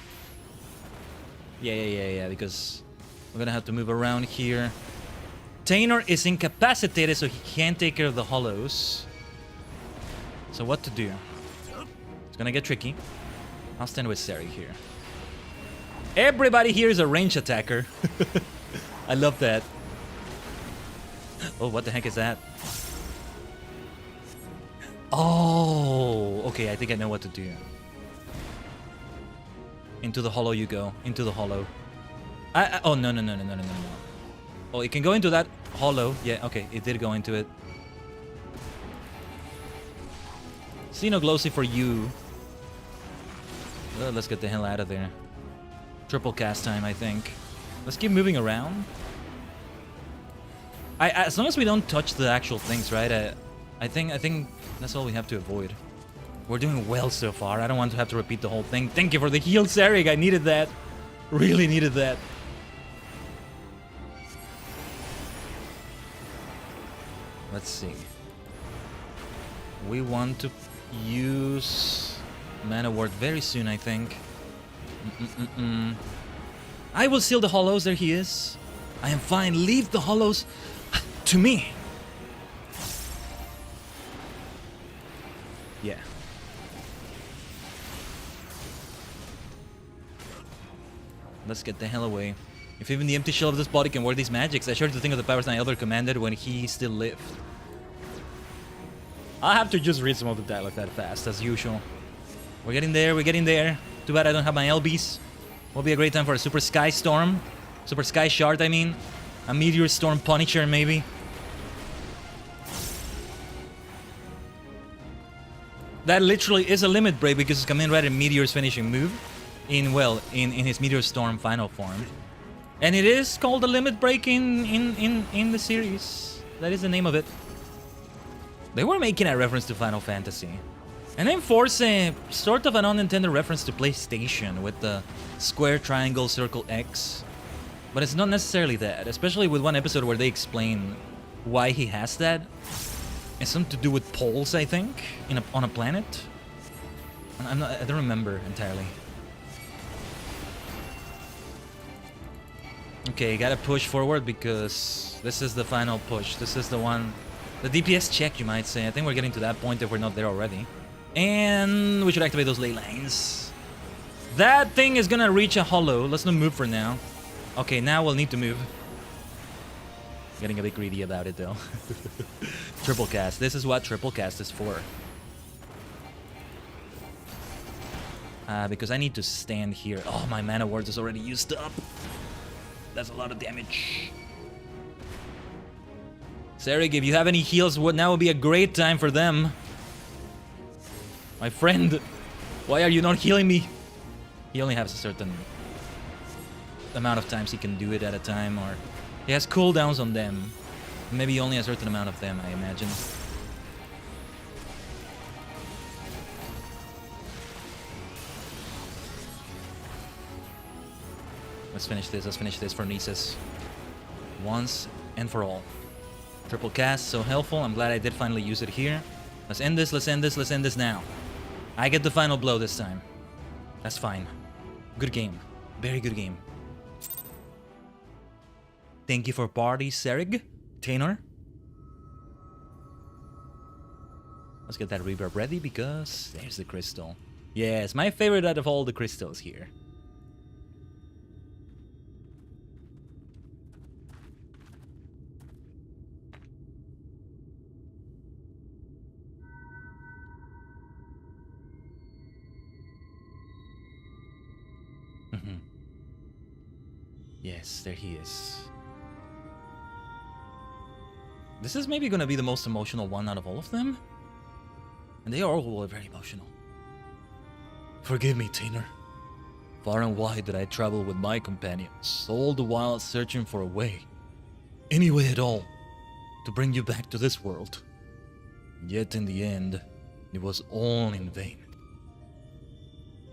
Yeah, because we're gonna have to move around here. Tainor is incapacitated, so he can't take care of the hollows. So what to do? It's gonna get tricky. I'll stand with Serik here. Everybody here is a range attacker. I love that. Oh, what the heck is that? Oh, okay, I think I know what to do. Into the hollow you go. Into the hollow. Oh, no. Oh, it can go into that hollow. Yeah, okay, it did go into it. Xenoglosy for you. Let's get the hell out of there. Triple cast time, I think. Let's keep moving around. As long as we don't touch the actual things, right? I think that's all we have to avoid. We're doing well so far. I don't want to have to repeat the whole thing. Thank you for the heal, Sarig. I needed that. Really needed that. Let's see. We want to use Mana Ward very soon, I think. I will seal the hollows. There he is. I am fine. Leave the hollows to me. Yeah. Let's get the hell away. If even the empty shell of this body can work these magics, I shudder to think of the powers my elder commanded when he still lived. I'll have to just read some of the dialogue that fast, as usual. We're getting there, we're getting there. Too bad I don't have my LBs. Will be a great time for a Super Sky Storm. Super Sky Shard, I mean. A Meteor Storm Punisher, maybe. That literally is a limit break because it's coming right at Meteor's finishing move. In his Meteor Storm final form. And it is called a limit break in the series. That is the name of it. They were making a reference to Final Fantasy. And then force a sort of an unintended reference to PlayStation with the square, triangle, circle, X. But it's not necessarily that, especially with one episode where they explain why he has that. It's something to do with poles, I think, on a planet. I don't remember entirely. Okay, gotta push forward because this is the final push. This is the one, the DPS check, you might say. I think we're getting to that point if we're not there already. And we should activate those ley lines. That thing is gonna reach a hollow. Let's not move for now. Okay, now we'll need to move. Getting a bit greedy about it though. Triple cast. This is what triple cast is for. Because I need to stand here. Oh, my mana ward is already used up. That's a lot of damage. Sarig, if you have any heals, now would be a great time for them. My friend, why are you not healing me? He only has a certain amount of times he can do it at a time, or he has cooldowns on them. Maybe only a certain amount of them, I imagine. Let's finish this for Nisus. Once and for all. Triple cast, so helpful. I'm glad I did finally use it here. Let's end this, let's end this now. I get the final blow this time. That's fine. Good game. Very good game. Thank you for party, Sarig. Tainor. Let's get that reverb ready because there's the crystal. Yes, my favorite out of all the crystals here. Yes, there he is. This is maybe gonna be the most emotional one out of all of them. And they are all very emotional. Forgive me, Tainor. Far and wide did I travel with my companions, all the while searching for a way, any way at all, to bring you back to this world. Yet in the end, it was all in vain.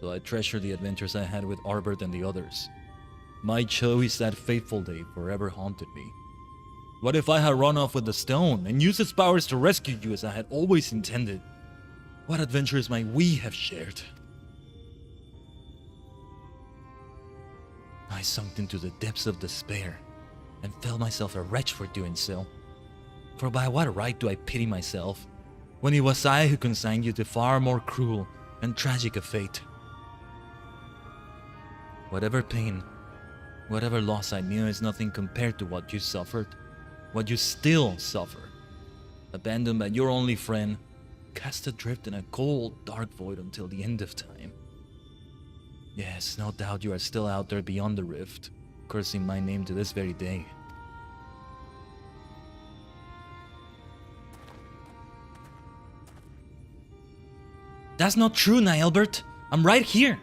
So I treasure the adventures I had with Arbert and the others. My choice that fateful day forever haunted me. What if I had run off with the stone and used its powers to rescue you as I had always intended? What adventures might we have shared? I sunk into the depths of despair and felt myself a wretch for doing so. For by what right do I pity myself when it was I who consigned you to far more cruel and tragic a fate? Whatever pain, whatever loss I knew is nothing compared to what you suffered, what you still suffer. Abandoned by your only friend, cast adrift in a cold, dark void until the end of time. Yes, no doubt you are still out there beyond the rift, cursing my name to this very day. That's not true, Nielbert. I'm right here.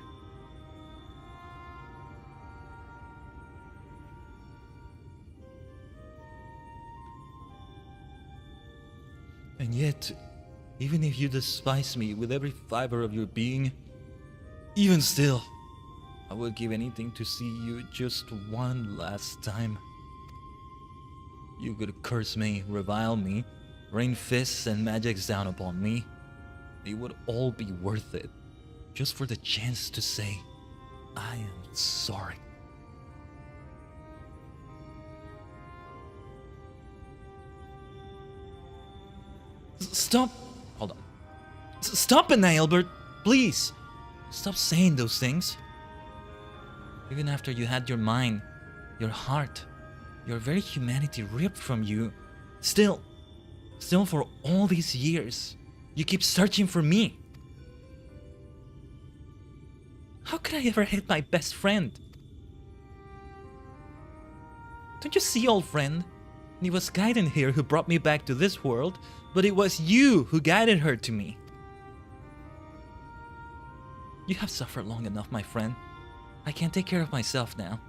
And yet, even if you despise me with every fiber of your being, even still, I would give anything to see you just one last time. You could curse me, revile me, rain fists and magics down upon me. It would all be worth it, just for the chance to say, I am sorry. Stop. Hold on. Stop it, Nielbert. Please. Stop saying those things. Even after you had your mind, your heart, your very humanity ripped from you, still for all these years, you keep searching for me. How could I ever hate my best friend? Don't you see, old friend? It was Khaiden here who brought me back to this world, but it was you who guided her to me. You have suffered long enough, my friend. I can take care of myself now.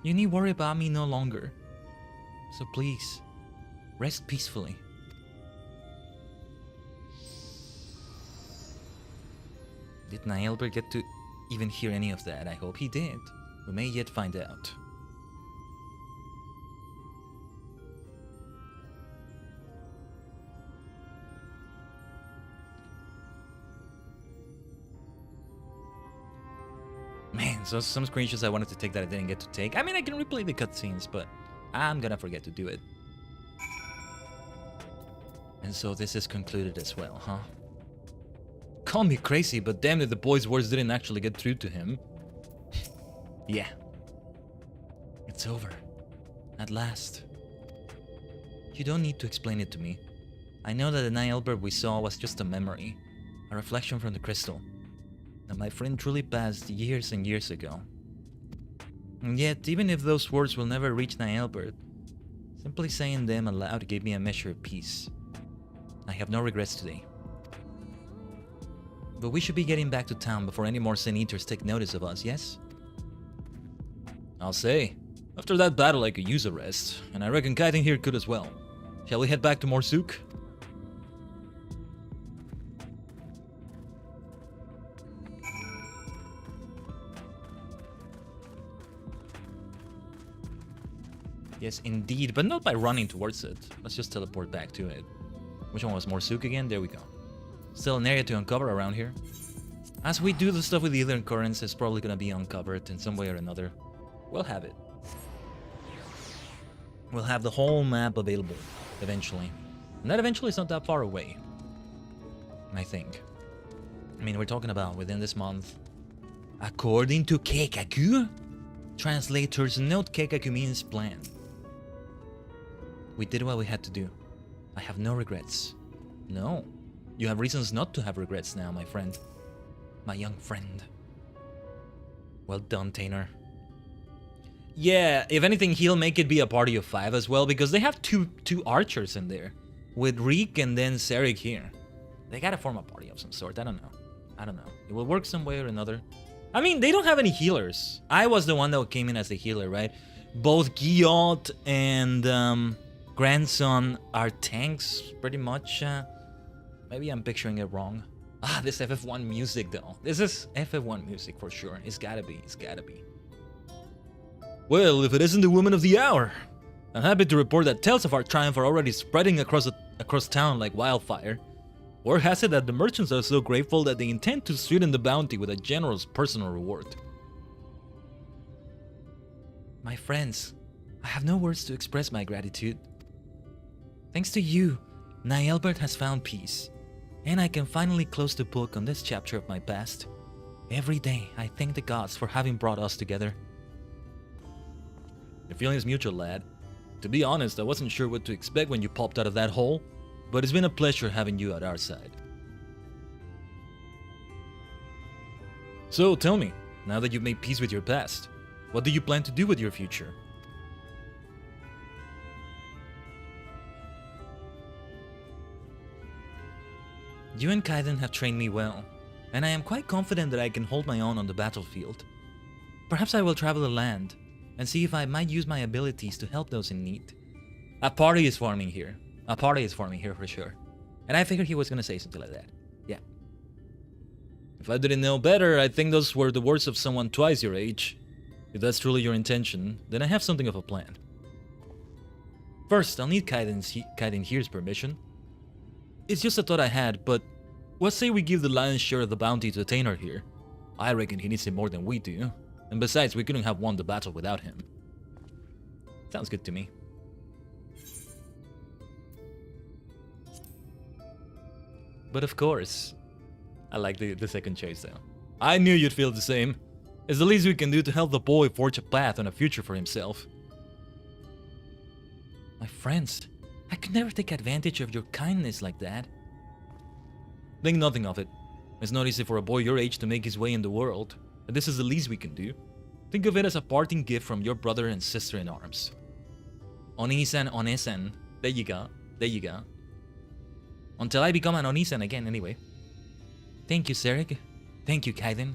You need worry about me no longer. So please, rest peacefully. Did Nielbert get to even hear any of that? I hope he did. We may yet find out. Man, so some screenshots I wanted to take that I didn't get to take. I mean, I can replay the cutscenes, but I'm gonna forget to do it. And so this is concluded as well, huh? Call me crazy, but damn if the boy's words didn't actually get through to him. Yeah. It's over. At last. You don't need to explain it to me. I know that the Nielbert we saw was just a memory, a reflection from the crystal. That my friend truly passed years and years ago. And yet, even if those words will never reach Nielbert, simply saying them aloud gave me a measure of peace. I have no regrets today. But we should be getting back to town before any more Sin Eaters take notice of us, yes? I'll say. After that battle I could use a rest, and I reckon Khaiden here could as well. Shall we head back to Morsuk? Yes, indeed, but not by running towards it. Let's just teleport back to it. Which one was Morsuk again? There we go. Still an area to uncover around here. As we do the stuff with the other currents, it's probably gonna be uncovered in some way or another. We'll have it. We'll have the whole map available, eventually. And that eventually is not that far away. I think. I mean, we're talking about within this month. According to Keikaku? Translators note Keikaku means plan. We did what we had to do. I have no regrets. No. You have reasons not to have regrets now, my friend. My young friend. Well done, Tainer. Yeah, if anything, he'll make it be a party of 5 as well, because they have two archers in there. With Reek and then Serik here. They gotta form a party of some sort, I don't know. It will work some way or another. I mean, they don't have any healers. I was the one that came in as the healer, right? Both Giot and Grandson are tanks, pretty much. Maybe I'm picturing it wrong. Ah, this FF1 music though. This is FF1 music for sure. It's gotta be. Well, if it isn't the woman of the hour. I'm happy to report that tales of our triumph are already spreading across town like wildfire. Word has it that the merchants are so grateful that they intend to sweeten the bounty with a generous personal reward. My friends, I have no words to express my gratitude. Thanks to you, Nielbert has found peace, and I can finally close the book on this chapter of my past. Every day, I thank the gods for having brought us together. The feeling is mutual, lad. To be honest, I wasn't sure what to expect when you popped out of that hole, but it's been a pleasure having you at our side. So tell me, now that you've made peace with your past, what do you plan to do with your future? You and Khaiden have trained me well, and I am quite confident that I can hold my own on the battlefield. Perhaps I will travel the land and see if I might use my abilities to help those in need. A party is forming here. A party is forming here for sure. And I figured he was gonna say something like that. Yeah. If I didn't know better, I think those were the words of someone twice your age. If that's truly your intention, then I have something of a plan. First, I'll need Khaiden here's permission. It's just a thought I had, but what say we give the lion's share of the bounty to attain her here? I reckon he needs it more than we do. And besides, we couldn't have won the battle without him. Sounds good to me. But of course, I like the second choice though. I knew you'd feel the same. It's the least we can do to help the boy forge a path and a future for himself. My friends, I could never take advantage of your kindness like that. Think nothing of it. It's not easy for a boy your age to make his way in the world, and this is the least we can do. Think of it as a parting gift from your brother and sister in arms. Oni-san, One-san. There you go. There you go. Until I become an Oni-san again, anyway. Thank you, Serik. Thank you, Khaiden.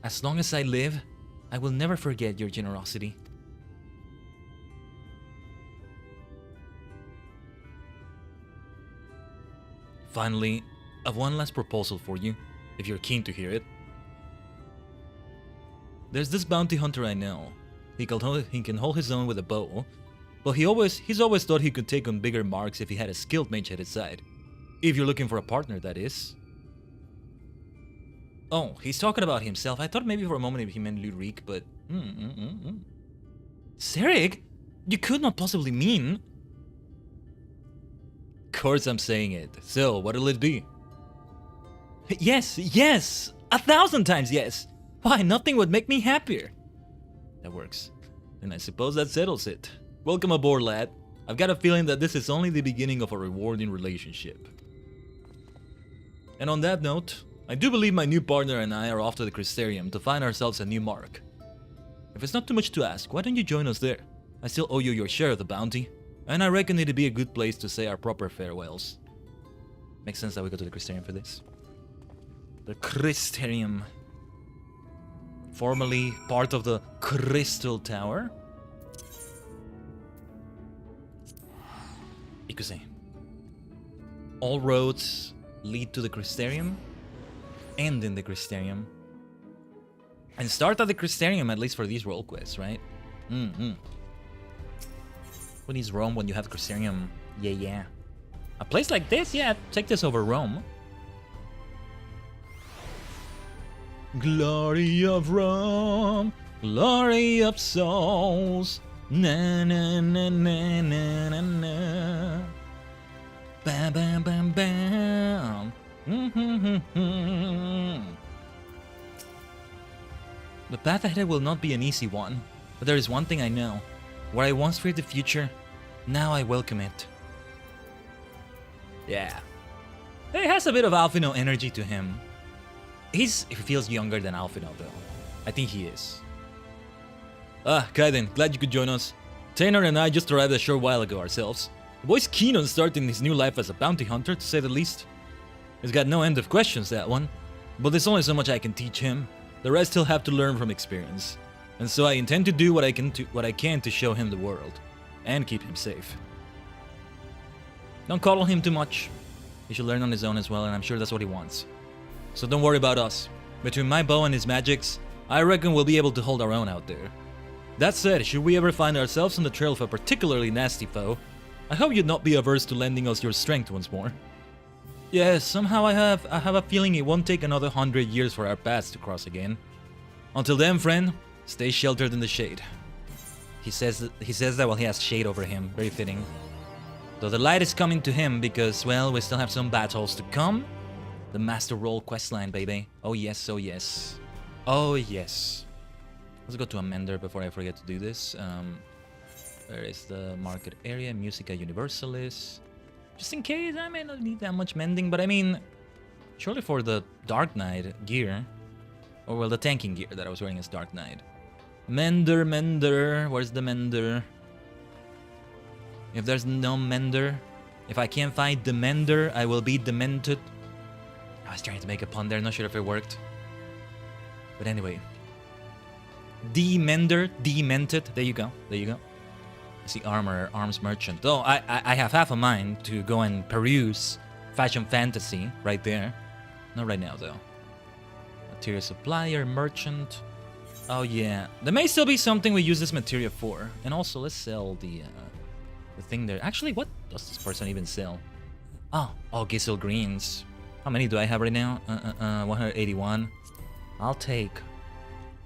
As long as I live, I will never forget your generosity. Finally, I've one last proposal for you, if you're keen to hear it. There's this bounty hunter I know. He can hold his own with a bow, but he's always thought he could take on bigger marks if he had a skilled mage at his side. If you're looking for a partner, that is. Oh, he's talking about himself. I thought maybe for a moment he meant Lurik, but... Serik? You could not possibly mean... Of course I'm saying it. So, what'll it be? Yes, yes! 1,000 times yes! Why, nothing would make me happier. That works. Then I suppose that settles it. Welcome aboard, lad. I've got a feeling that this is only the beginning of a rewarding relationship. And on that note, I do believe my new partner and I are off to the Crystarium to find ourselves a new mark. If it's not too much to ask, why don't you join us there? I still owe you your share of the bounty, and I reckon it'd be a good place to say our proper farewells. Makes sense that we go to the Crystarium for this. The Crystarium. Formerly part of the Crystal Tower. Ikuse. All roads lead to the Crystarium, end in the Crystarium, and start at the Crystarium, at least for these role quests, right? Who needs Rome when you have Crystarium? Yeah. A place like this? Yeah, take this over Rome. Glory of Rome, glory of souls. Na na na na na na na. Bam bam bam bam. The path ahead will not be an easy one, but there is one thing I know. Where I once feared the future, now I welcome it. Yeah. He has a bit of Alphino energy to him. He feels younger than Alphino though. I think he is. Khaiden, glad you could join us. Tanner and I just arrived a short while ago ourselves. The boy's keen on starting his new life as a bounty hunter, to say the least. He's got no end of questions, that one. But there's only so much I can teach him. The rest he'll have to learn from experience. And so I intend to do what I can to show him the world. And keep him safe. Don't coddle him too much. He should learn on his own as well, and I'm sure that's what he wants. So don't worry about us. Between my bow and his magics, I reckon we'll be able to hold our own out there. That said, should we ever find ourselves on the trail of a particularly nasty foe, I hope you'd not be averse to lending us your strength once more. Yes, somehow I have a feeling it won't take another 100 years for our paths to cross again. Until then, friend, stay sheltered in the shade. He says that while he has shade over him, very fitting. Though the light is coming to him because, well, we still have some battles to come. The Master Role questline, baby. Oh yes, oh yes. Oh yes. Let's go to Amender before I forget to do this. Where is the market area? Musica Universalis. Just in case, I may not need that much mending, but I mean, surely for the Dark Knight gear, Or well, the tanking gear that I was wearing as Dark Knight. Mender. Where's the mender? If there's no mender, if I can't find the mender, I will be demented. I was trying to make a pun there, not sure if it worked. But anyway. Demender, demented. There you go. There you go. I see arms merchant. Though I have half a mind to go and peruse Fashion Fantasy right there. Not right now though. Material supplier, merchant. Oh yeah. There may still be something we use this material for. And also let's sell the thing there. Actually, what does this person even sell? Oh, Gizzle greens. How many do I have right now? 181. I'll take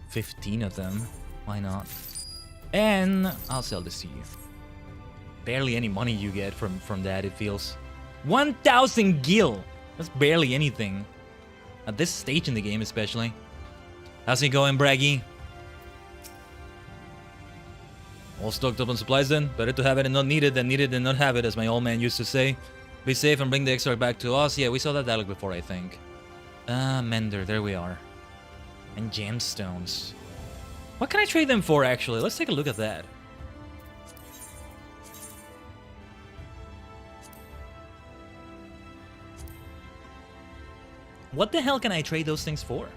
15 of them. Why not? And I'll sell this to you. Barely any money you get from that, it feels. 1,000 gil! That's barely anything. At this stage in the game, especially. How's it going, Braggy? All stocked up on supplies then? Better to have it and not need it than need it and not have it, as my old man used to say. Be safe and bring the extra back to us. Yeah, we saw that dialogue before, I think. Mender, there we are. And gemstones. What can I trade them for, actually? Let's take a look at that. What the hell can I trade those things for?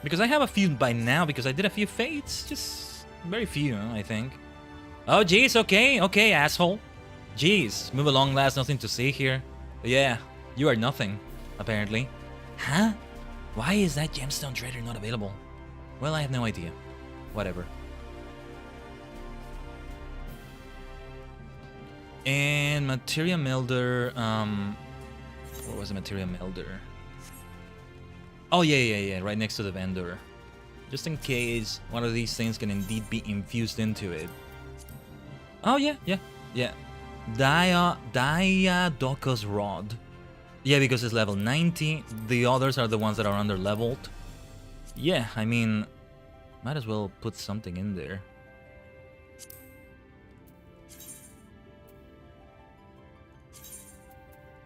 Because I have a few by now, because I did a few fates. Just very few, I think. Oh, jeez, okay, okay, asshole. Jeez, move along, lads, nothing to see here. Yeah, you are nothing, apparently. Huh? Why is that gemstone trader not available? Well, I have no idea. Whatever. And materia melder, what was the materia melder? Oh, yeah, right next to the vendor. Just in case one of these things can indeed be infused into it. Oh, yeah. Diadoca's rod. Yeah, because it's level 90. The others are the ones that are under-leveled. Yeah, I mean, might as well put something in there.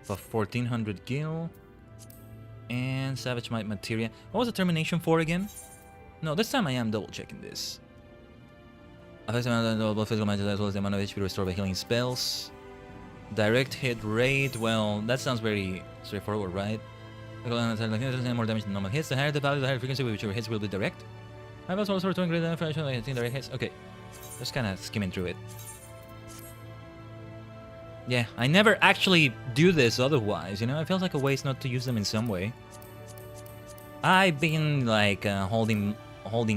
For 1400 gil. And Savage Might Materia. What was the termination for again? No, this time I am double-checking this. Affects the amount of physical magic as well as the amount of HP restored by healing spells. Direct hit rate, well, that sounds very straightforward, right? More damage than normal hits. The higher the value, the higher frequency with which your hits will be direct. I've also returning greater damage than I think direct hits. Okay, just kind of skimming through it. Yeah, I never actually do this otherwise, you know? It feels like a waste not to use them in some way. I've been, like, holding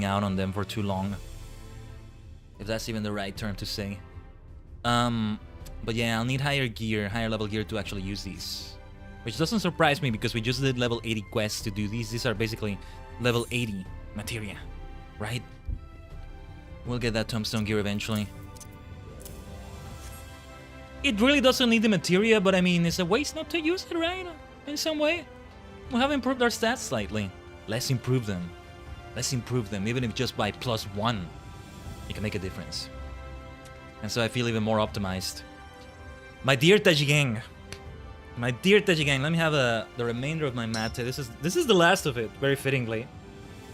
out on them for too long. If that's even the right term to say. But yeah, I'll need higher level gear to actually use these. Which doesn't surprise me because we just did level 80 quests to do these. These are basically level 80 materia, right? We'll get that tombstone gear eventually. It really doesn't need the materia, but I mean, it's a waste not to use it, right? In some way. We have improved our stats slightly. Let's improve them. Let's improve them, even if just by +1. It can make a difference. And so I feel even more optimized. My dear Tajigen. My dear Tajigen, let me have the remainder of my mate. This is the last of it, very fittingly.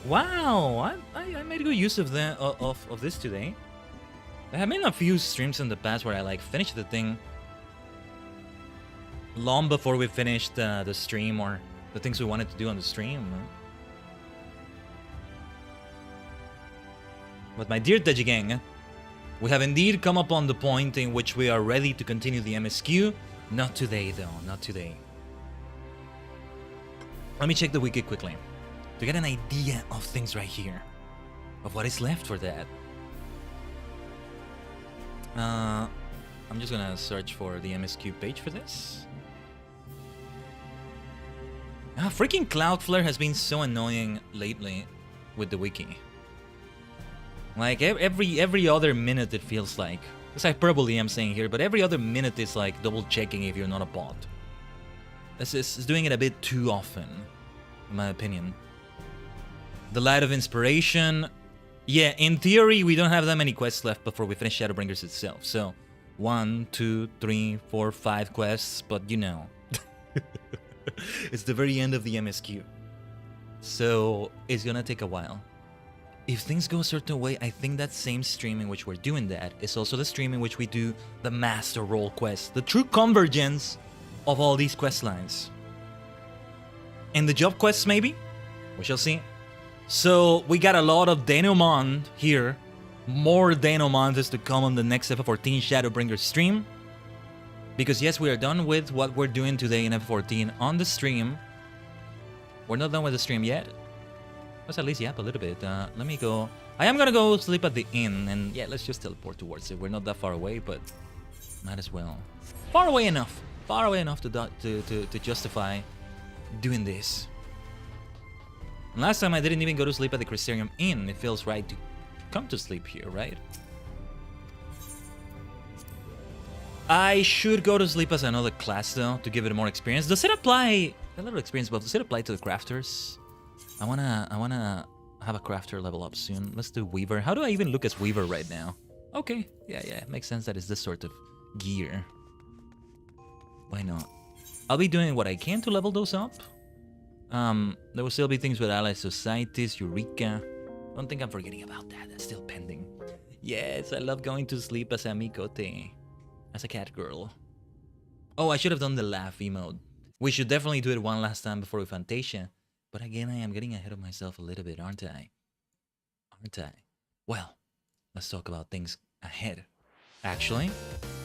Wow, I made good use of this today. I have made a few streams in the past where I like finished the thing long before we finished the stream or the things we wanted to do on the stream. But my dear Tajigen, we have indeed come upon the point in which we are ready to continue the MSQ. Not today, though. Not today. Let me check the wiki quickly to get an idea of things right here, of what is left for that. I'm just gonna search for the MSQ page for this. Freaking Cloudflare has been so annoying lately with the wiki. Like every other minute it feels like. It's hyperbole I'm saying here, but every other minute is like double checking if you're not a bot. It's doing it a bit too often, in my opinion. The Light of Inspiration. Yeah, in theory, we don't have that many quests left before we finish Shadowbringers itself. So, 1, 2, 3, 4, 5 quests, but you know. It's the very end of the MSQ. So it's gonna take a while. If things go a certain way, I think that same stream in which we're doing that is also the stream in which we do the master role quest, the true convergence of all these quest lines. And the job quests, maybe? We shall see. So we got a lot of denouement here. More denouement is to come on the next FF14 Shadowbringers stream. Because yes, we are done with what we're doing today in FF14 on the stream. We're not done with the stream yet. Let's at least yap a little bit. Let me go. I am gonna go sleep at the inn, and yeah, let's just teleport towards it. We're not that far away, but might as well. Far away enough. Far away enough to justify doing this. And last time I didn't even go to sleep at the Crystarium Inn. It feels right to come to sleep here, right? I should go to sleep as another class though, to give it more experience. Does it apply? A little experience, but does it apply to the crafters? I wanna have a crafter level up soon. Let's do Weaver. How do I even look as Weaver right now? Okay, yeah, makes sense that it's this sort of gear. Why not? I'll be doing what I can to level those up. There will still be things with Allied Societies, Eureka. Don't think I'm forgetting about that. That's still pending. Yes, I love going to sleep as a Mikote. As a cat girl. Oh, I should have done the laugh emote. We should definitely do it one last time before we Fantasia. But again, I am getting ahead of myself a little bit, aren't I? Well, let's talk about things ahead. Actually,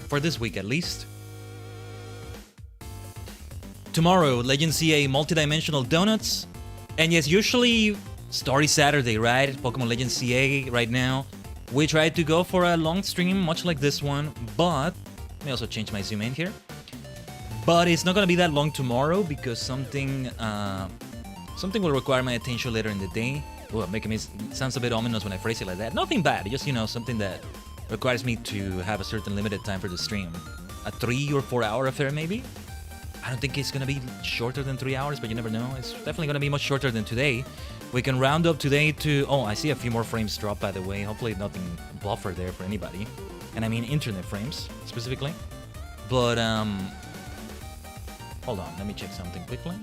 for this week at least. Tomorrow, Legend CA multidimensional donuts. And yes, usually Story Saturday, right? Pokemon Legend CA right now. We tried to go for a long stream, much like this one, but let me also change my zoom in here. But it's not gonna be that long tomorrow because something will require my attention later in the day. Oh, making me sounds a bit ominous when I phrase it like that. Nothing bad, just something that requires me to have a certain limited time for the stream. A 3 or 4 hour affair, maybe. I don't think it's gonna be shorter than 3 hours, but you never know. It's definitely gonna be much shorter than today. We can round up today to... Oh, I see a few more frames drop, by the way. Hopefully nothing buffer there for anybody. And I mean internet frames, specifically. But, hold on, let me check something quickly.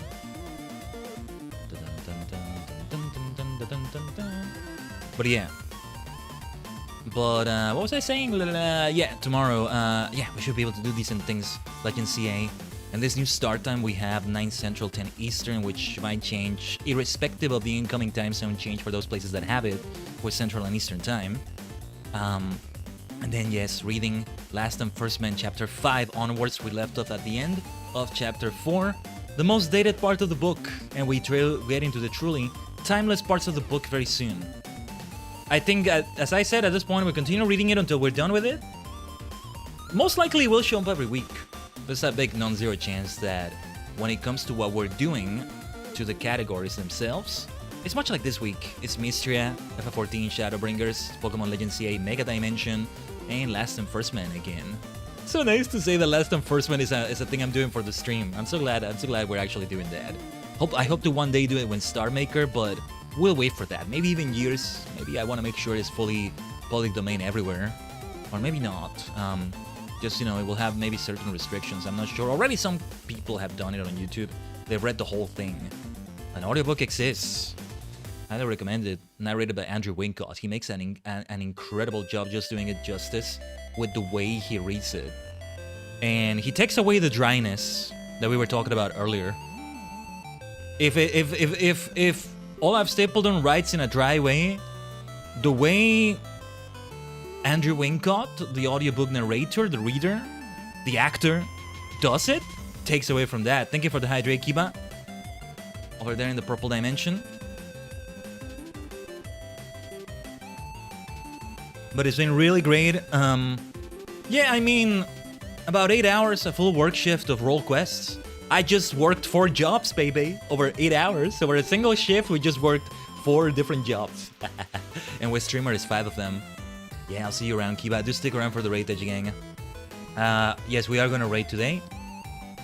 But yeah. But, what was I saying? Yeah, tomorrow, yeah, we should be able to do decent things like in CA. And this new start time we have 9 Central, 10 Eastern, which might change irrespective of the incoming time zone change for those places that have it with Central and Eastern time. And then yes, reading Last and First Man Chapter 5 onwards. We left off at the end of Chapter 4, the most dated part of the book, and we get into the truly timeless parts of the book very soon. I think, as I said, at this point, we continue reading it until we're done with it. Most likely, it will show up every week. There's a big non-zero chance that when it comes to what we're doing to the categories themselves, it's much like this week. It's Mystria, FF14 Shadowbringers, Pokemon Legend CA Mega Dimension, and Last and First Man again. So nice to say that Last and First Man is a thing I'm doing for the stream. I'm so glad we're actually doing that. I hope to one day do it when Star Maker, but we'll wait for that. Maybe even years. Maybe I want to make sure it's fully public domain everywhere. Or maybe not. Just, it will have maybe certain restrictions. I'm not sure. Already some people have done it on YouTube. They've read the whole thing. An audiobook exists. Highly recommend it. Narrated by Andrew Wincott. He makes an incredible job just doing it justice with the way he reads it. And he takes away the dryness that we were talking about earlier. If Olaf Stapleton writes in a dry way, the way Andrew Wincott, the audiobook narrator, the reader, the actor, does it, takes away from that. Thank you for the hydrate, Kiba. Over there in the purple dimension. But it's been really great. Yeah, I mean, about 8 hours, a full work shift of role quests. I just worked 4 jobs, baby, over 8 hours. Over a single shift, we just worked 4 different jobs. And with streamer is 5 of them. Yeah, I'll see you around, Kiba. Do stick around for the raid, Tajigen. Yes, we are gonna raid today.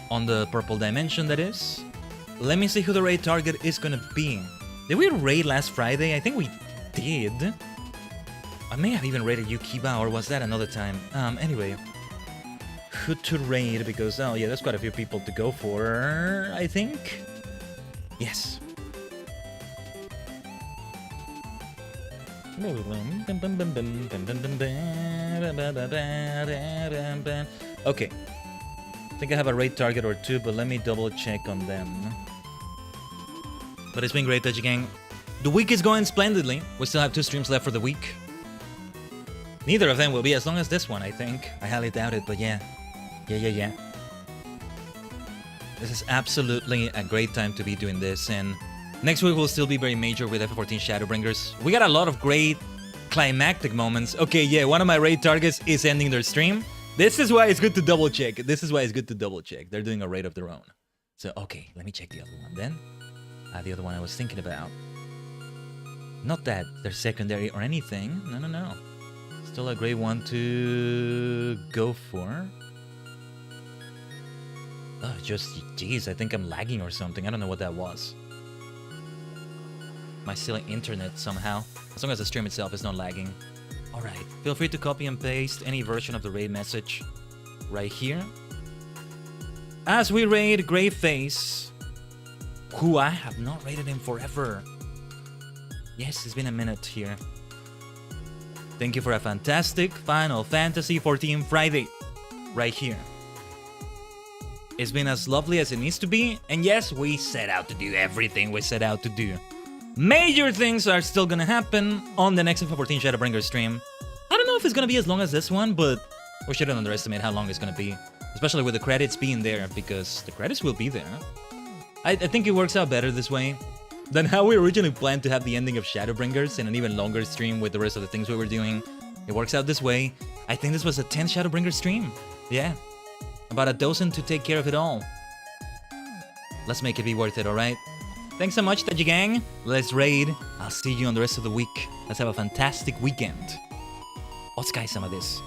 On the purple dimension, that is. Let me see who the raid target is gonna be. Did we raid last Friday? I think we did. I may have even raided you, Kiba, or was that another time? Anyway. who to raid because, oh yeah, there's quite a few people to go for, I think. Yes. Okay. I think I have a raid target or two, but let me double check on them. But it's been great, Tajigen. The week is going splendidly. We still have 2 streams left for the week. Neither of them will be as long as this one, I think. I highly doubt it, but yeah. Yeah. This is absolutely a great time to be doing this, and next week will still be very major with FF14 Shadowbringers. We got a lot of great climactic moments. Okay, yeah, one of my raid targets is ending their stream. This is why it's good to double check. They're doing a raid of their own. So, okay, let me check the other one then. The other one I was thinking about. Not that they're secondary or anything. No. Still a great one to go for. Oh, just, geez, I think I'm lagging or something. I don't know what that was. My silly internet somehow. As long as the stream itself is not lagging. Alright, feel free to copy and paste any version of the raid message right here. As we raid Greyface, who I have not raided in forever. Yes, it's been a minute here. Thank you for a fantastic Final Fantasy XIV Friday right here. It's been as lovely as it needs to be, and yes, we set out to do everything we set out to do. Major things are still gonna happen on the next FF14 Shadowbringers stream. I don't know if it's gonna be as long as this one, but we shouldn't underestimate how long it's gonna be. Especially with the credits being there, because the credits will be there. I think it works out better this way than how we originally planned to have the ending of Shadowbringers in an even longer stream with the rest of the things we were doing. It works out this way. I think this was a 10th Shadowbringers stream. Yeah. About a dozen to take care of it all. Let's make it be worth it, alright? Thanks so much, Tajigen. Let's raid. I'll see you on the rest of the week. Let's have a fantastic weekend. Let's guys some of this.